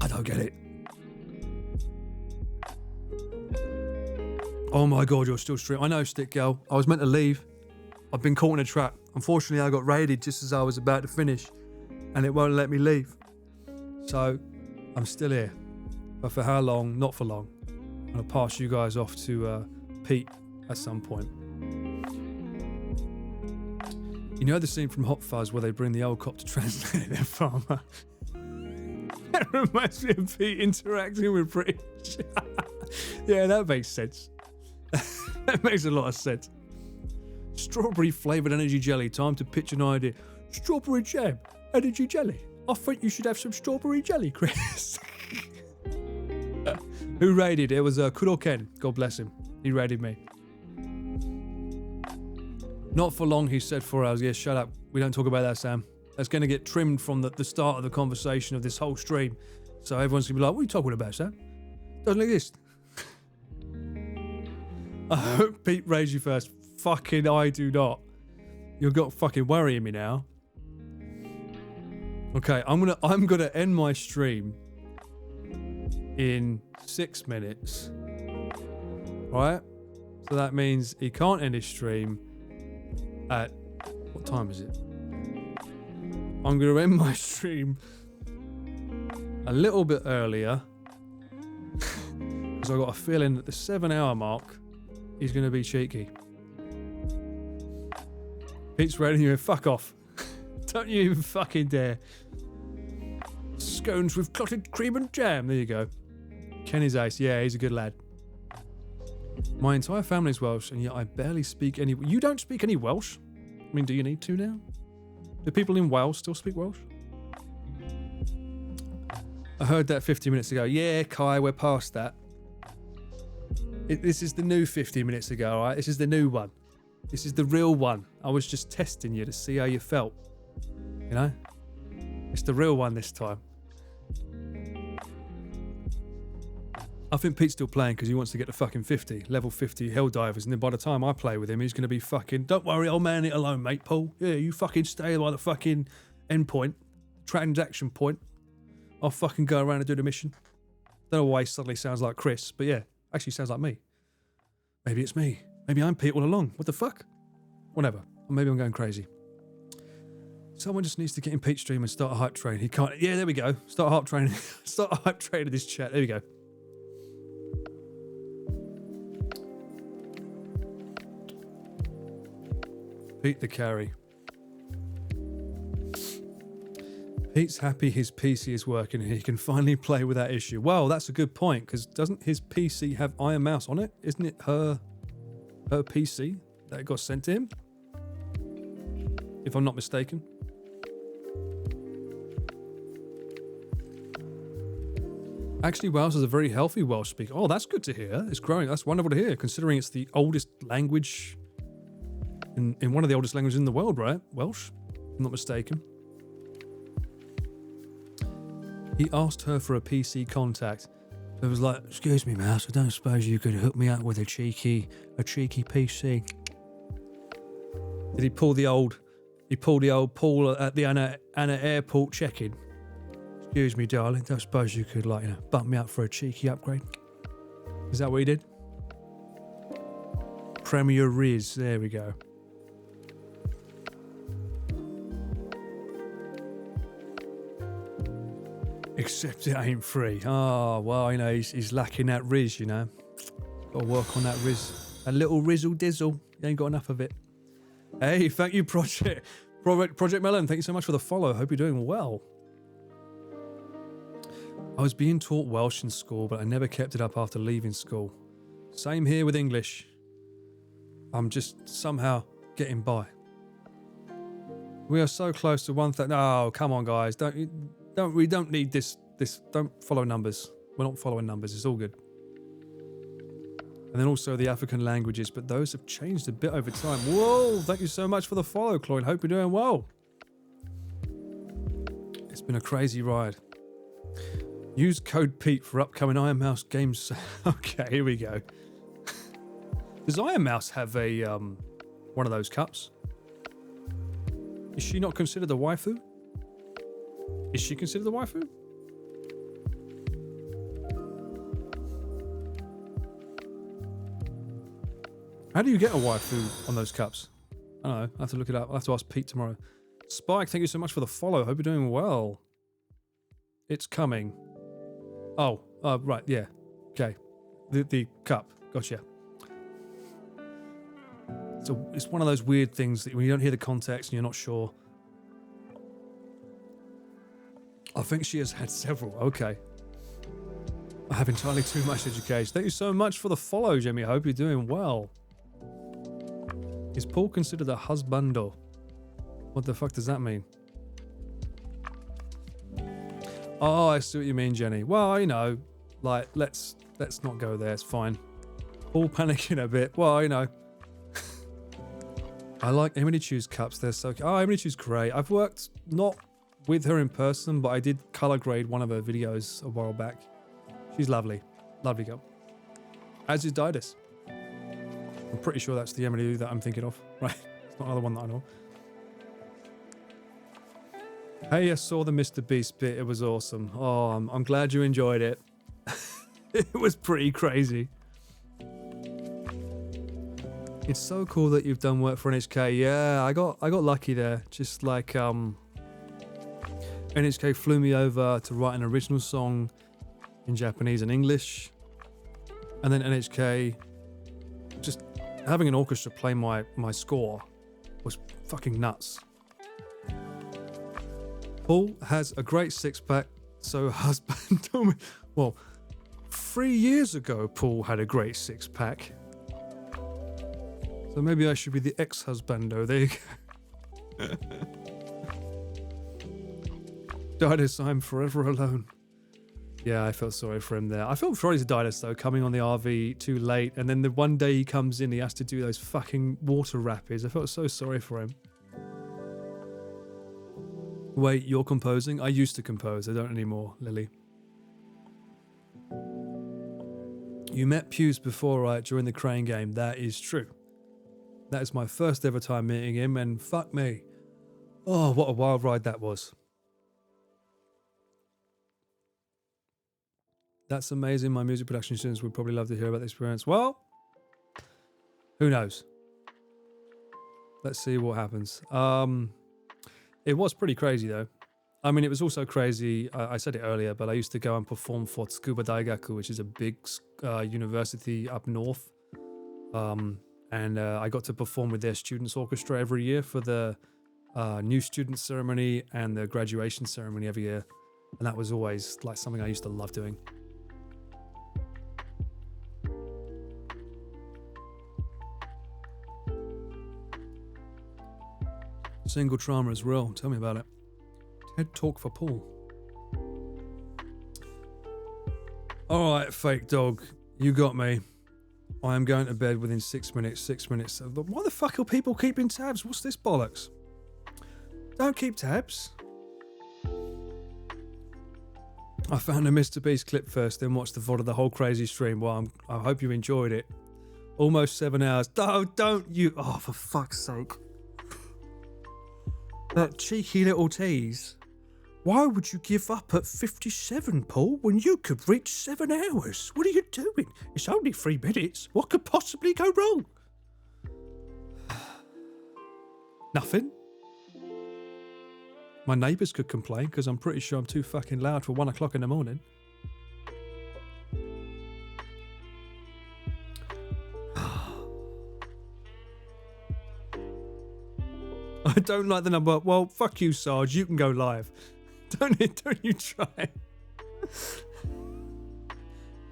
I don't get it. Oh my god, you're still streaming. I know, Stick Girl. I was meant to leave. I've been caught in a trap. Unfortunately, I got raided just as I was about to finish, and it won't let me leave. So, I'm still here. But for how long? Not for long. I'm going to pass you guys off to Pete at some point. You know the scene from Hot Fuzz where they bring the old cop to translate their farmer? That reminds me of Pete interacting with British. Yeah, that makes sense. That makes a lot of sense. Strawberry flavoured energy jelly. Time to pitch an idea. Strawberry jam. Energy jelly. I think you should have some strawberry jelly, Chris. Who raided? It was Kuro Ken. God bless him. He raided me. Not for long, he said 4 hours. Yeah, shut up. We don't talk about that, Sam. That's going to get trimmed from the start of the conversation of this whole stream. So everyone's going to be like, what are you talking about, Sam? Doesn't exist. I hope Pete raised you first. Fucking I do not. You're got fucking worrying me now. Okay, I'm gonna end my stream in 6 minutes. Right? So that means he can't end his stream at... What time is it? I'm gonna end my stream a little bit earlier because I got a feeling that the 7-hour mark he's gonna be cheeky. Pete's raiding you. Fuck off. Don't you even fucking dare. Scones with clotted cream and jam. There you go. Kenny's ace. Yeah, he's a good lad. My entire family's Welsh, and yet I barely speak any. You don't speak any Welsh? I mean, do you need to now? Do people in Wales still speak Welsh? I heard that 50 minutes ago. Yeah, Kai, we're past that. This is the new 50 minutes ago, all right? This is the new one. This is the real one. I was just testing you to see how you felt. You know? It's the real one this time. I think Pete's still playing because he wants to get to fucking 50. Level 50 Helldivers. And then by the time I play with him, he's going to be fucking... Don't worry, I'll man it alone, mate, Paul. Yeah, you fucking stay by the fucking endpoint. Transaction point. I'll fucking go around and do the mission. Don't know why he suddenly sounds like Chris, but yeah, actually sounds like me. Maybe it's me. Maybe I'm Pete all along. What the fuck? Whatever. Or maybe I'm going crazy. Someone just needs to get in Pete's stream and start a hype train. He can't... Yeah, there we go. Start a hype train. Start a hype train in this chat. There we go. Pete the carry. Pete's happy his PC is working and he can finally play without issue. Well, that's a good point, because doesn't his PC have Iron Mouse on it? Isn't it her PC that got sent to him? If I'm not mistaken. Actually, Welsh is a very healthy Welsh speaker. Oh, that's good to hear. It's growing. That's wonderful to hear, considering it's the oldest language in one of the oldest languages in the world, right? Welsh, if I'm not mistaken. He asked her for a PC contact. It was like, excuse me, Mouse, I don't suppose you could hook me up with a cheeky PC. Did he pull the old Paul at the Anna airport check-in? Excuse me, darling, don't suppose you could, like, bump me up for a cheeky upgrade? Is that what he did? Premier Riz, there we go. Except it ain't free. Oh, well, he's lacking that Riz, Got to work on that Riz. A little Rizzle Dizzle. You ain't got enough of it. Hey, thank you, Project Melon. Thank you so much for the follow. Hope you're doing well. I was being taught Welsh in school, but I never kept it up after leaving school. Same here with English. I'm just somehow getting by. We are so close to 1,000. Oh, come on, guys. We don't need this. Don't follow numbers. We're not following numbers. It's all good. And then also the African languages, but those have changed a bit over time. Whoa! Thank you so much for the follow, Cloyd. Hope you're doing well. It's been a crazy ride. Use code Pete for upcoming Iron Mouse games. Okay, here we go. Does Iron Mouse have a one of those cups? Is she not considered a waifu? Is she considered a waifu? How do you get a waifu on those cups? I don't know. I have to look it up. I'll have to ask Pete tomorrow. Spike, thank you so much for the follow. Hope you're doing well. It's coming. Oh, right, yeah. Okay. The cup. Gotcha. So it's one of those weird things that when you don't hear the context and you're not sure. I think she has had several. Okay. I have entirely too much education. Thank you so much for the follow, Jimmy. I hope you're doing well. Is Paul considered a husbando? What the fuck does that mean? Oh, I see what you mean, Jenny. Well, like, let's not go there. It's fine. Paul panicking a bit. Well, I like Emily Chu's cups. They're so... Oh, Emily Chu's great. I've worked not with her in person, but I did color grade one of her videos a while back. She's lovely. Lovely girl. As is Didus. I'm pretty sure that's the Emily that I'm thinking of. Right. It's not another one that I know. Hey, I saw the MrBeast bit. It was awesome. Oh, I'm glad you enjoyed it. It was pretty crazy. It's so cool that you've done work for NHK. Yeah, I got lucky there. Just like NHK flew me over to write an original song in Japanese and English, and then NHK just having an orchestra play my score was fucking nuts. Paul has a great six-pack, so husband told me. Well, 3 years ago, Paul had a great six-pack. So maybe I should be the ex-husbando. There you go. Didas, I'm forever alone. Yeah, I felt sorry for him there. I felt sorry to Didas, though, coming on the RV too late. And then the one day he comes in, he has to do those fucking water rapids. I felt so sorry for him. Wait, you're composing? I used to compose. I don't anymore, Lily. You met Pews before, right, during the Crane game. That is true. That is my first ever time meeting him, and fuck me. Oh, what a wild ride that was. That's amazing. My music production students would probably love to hear about the experience. Well, who knows? Let's see what happens. It was pretty crazy, though. I mean, it was also crazy. I said it earlier, but I used to go and perform for Tsukuba Daigaku, which is a big university up north. And I got to perform with their students' orchestra every year for the new student ceremony and the graduation ceremony every year. And that was always like something I used to love doing. Single trauma is real. Tell me about it. TED Talk for Paul. Alright, fake dog. You got me. I am going to bed within 6 minutes. 6 minutes. Why the fuck are people keeping tabs? What's this bollocks? Don't keep tabs. I found a MrBeast clip first, then watched the VOD of the whole crazy stream. Well, I hope you enjoyed it. Almost 7 hours. Oh, don't you... Oh, for fuck's sake. That cheeky little tease. Why would you give up at 57, Paul, when you could reach 7 hours? What are you doing? It's only 3 minutes. What could possibly go wrong? Nothing. My neighbours could complain because I'm pretty sure I'm too fucking loud for 1 o'clock in the morning. I don't like the number. Well, fuck you, Sarge. You can go live. Don't you try.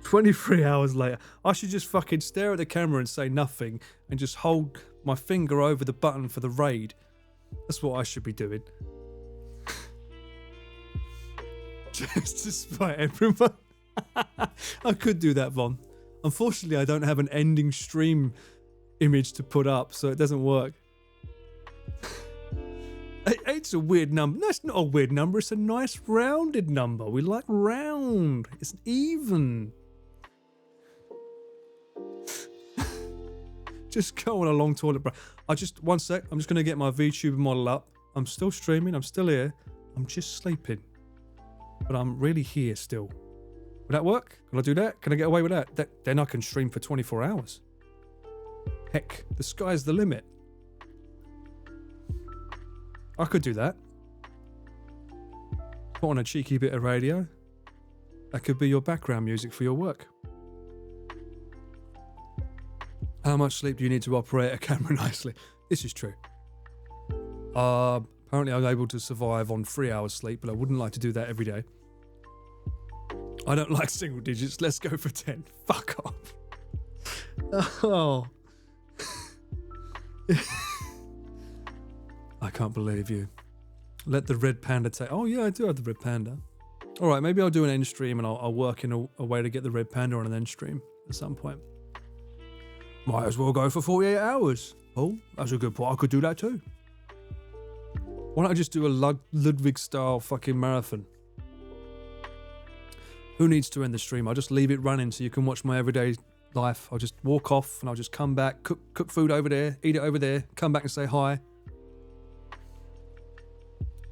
23 hours later. I should just fucking stare at the camera and say nothing and just hold my finger over the button for the raid. That's what I should be doing. Just to spite everyone. I could do that, Von. Unfortunately, I don't have an ending stream image to put up, so it doesn't work. It's a weird number. No, it's not a weird number. It's a nice rounded number. We like round. It's even. Just go on a long toilet break. One sec. I'm just going to get my VTuber model up. I'm still streaming. I'm still here. I'm just sleeping. But I'm really here still. Would that work? Can I do that? Can I get away with that? Then I can stream for 24 hours. Heck, the sky's the limit. I could do that. Put on a cheeky bit of radio. That could be your background music for your work. How much sleep do you need to operate a camera nicely? This is true. Apparently I'm able to survive on 3 hours sleep, but I wouldn't like to do that every day. I don't like single digits. Let's go for 10. Fuck off. Oh. I can't believe you. Let the red panda take... Oh, yeah, I do have the red panda. All right, maybe I'll do an end stream and I'll work in a way to get the red panda on an end stream at some point. Might as well go for 48 hours. Oh, that's a good point. I could do that too. Why don't I just do a Ludwig-style fucking marathon? Who needs to end the stream? I'll just leave it running so you can watch my everyday life. I'll just walk off and I'll just come back, cook food over there, eat it over there, come back and say hi.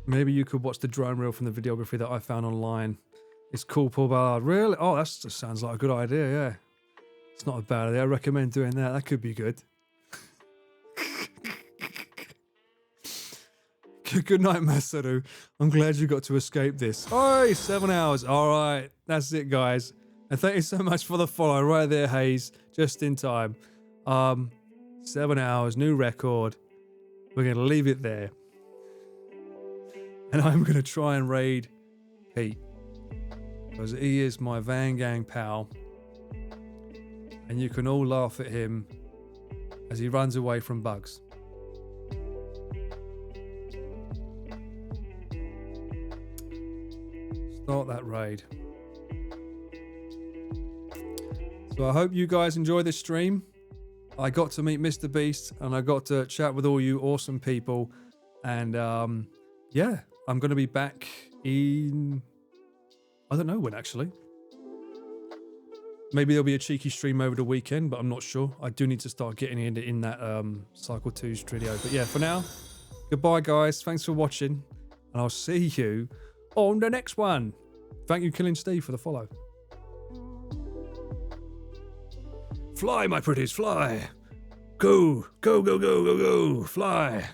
Maybe you could watch the drone reel from the videography that I found online. It's cool, Paul Ballard. Really? Oh, that just sounds like a good idea, yeah. It's not a bad idea. I recommend doing that. That could be good. Good night, Masaru. I'm glad you got to escape this. Oh, 7 hours. All right. That's it, guys. And thank you so much for the follow right there, Hayes. Just in time. 7 hours, new record. We're going to leave it there. And I'm going to try and raid Pete. Because he is my Van Gang pal. And you can all laugh at him as he runs away from bugs. Start that raid. So I hope you guys enjoy this stream. I got to meet MrBeast and I got to chat with all you awesome people. And yeah, I'm going to be back in... I don't know when, actually. Maybe there'll be a cheeky stream over the weekend, but I'm not sure. I do need to start getting in that Cycle 2 studio. But yeah, for now, goodbye, guys. Thanks for watching. And I'll see you on the next one. Thank you, Killing Steve, for the follow. Fly, my pretties, fly. Go, go, go, go, go, go, fly.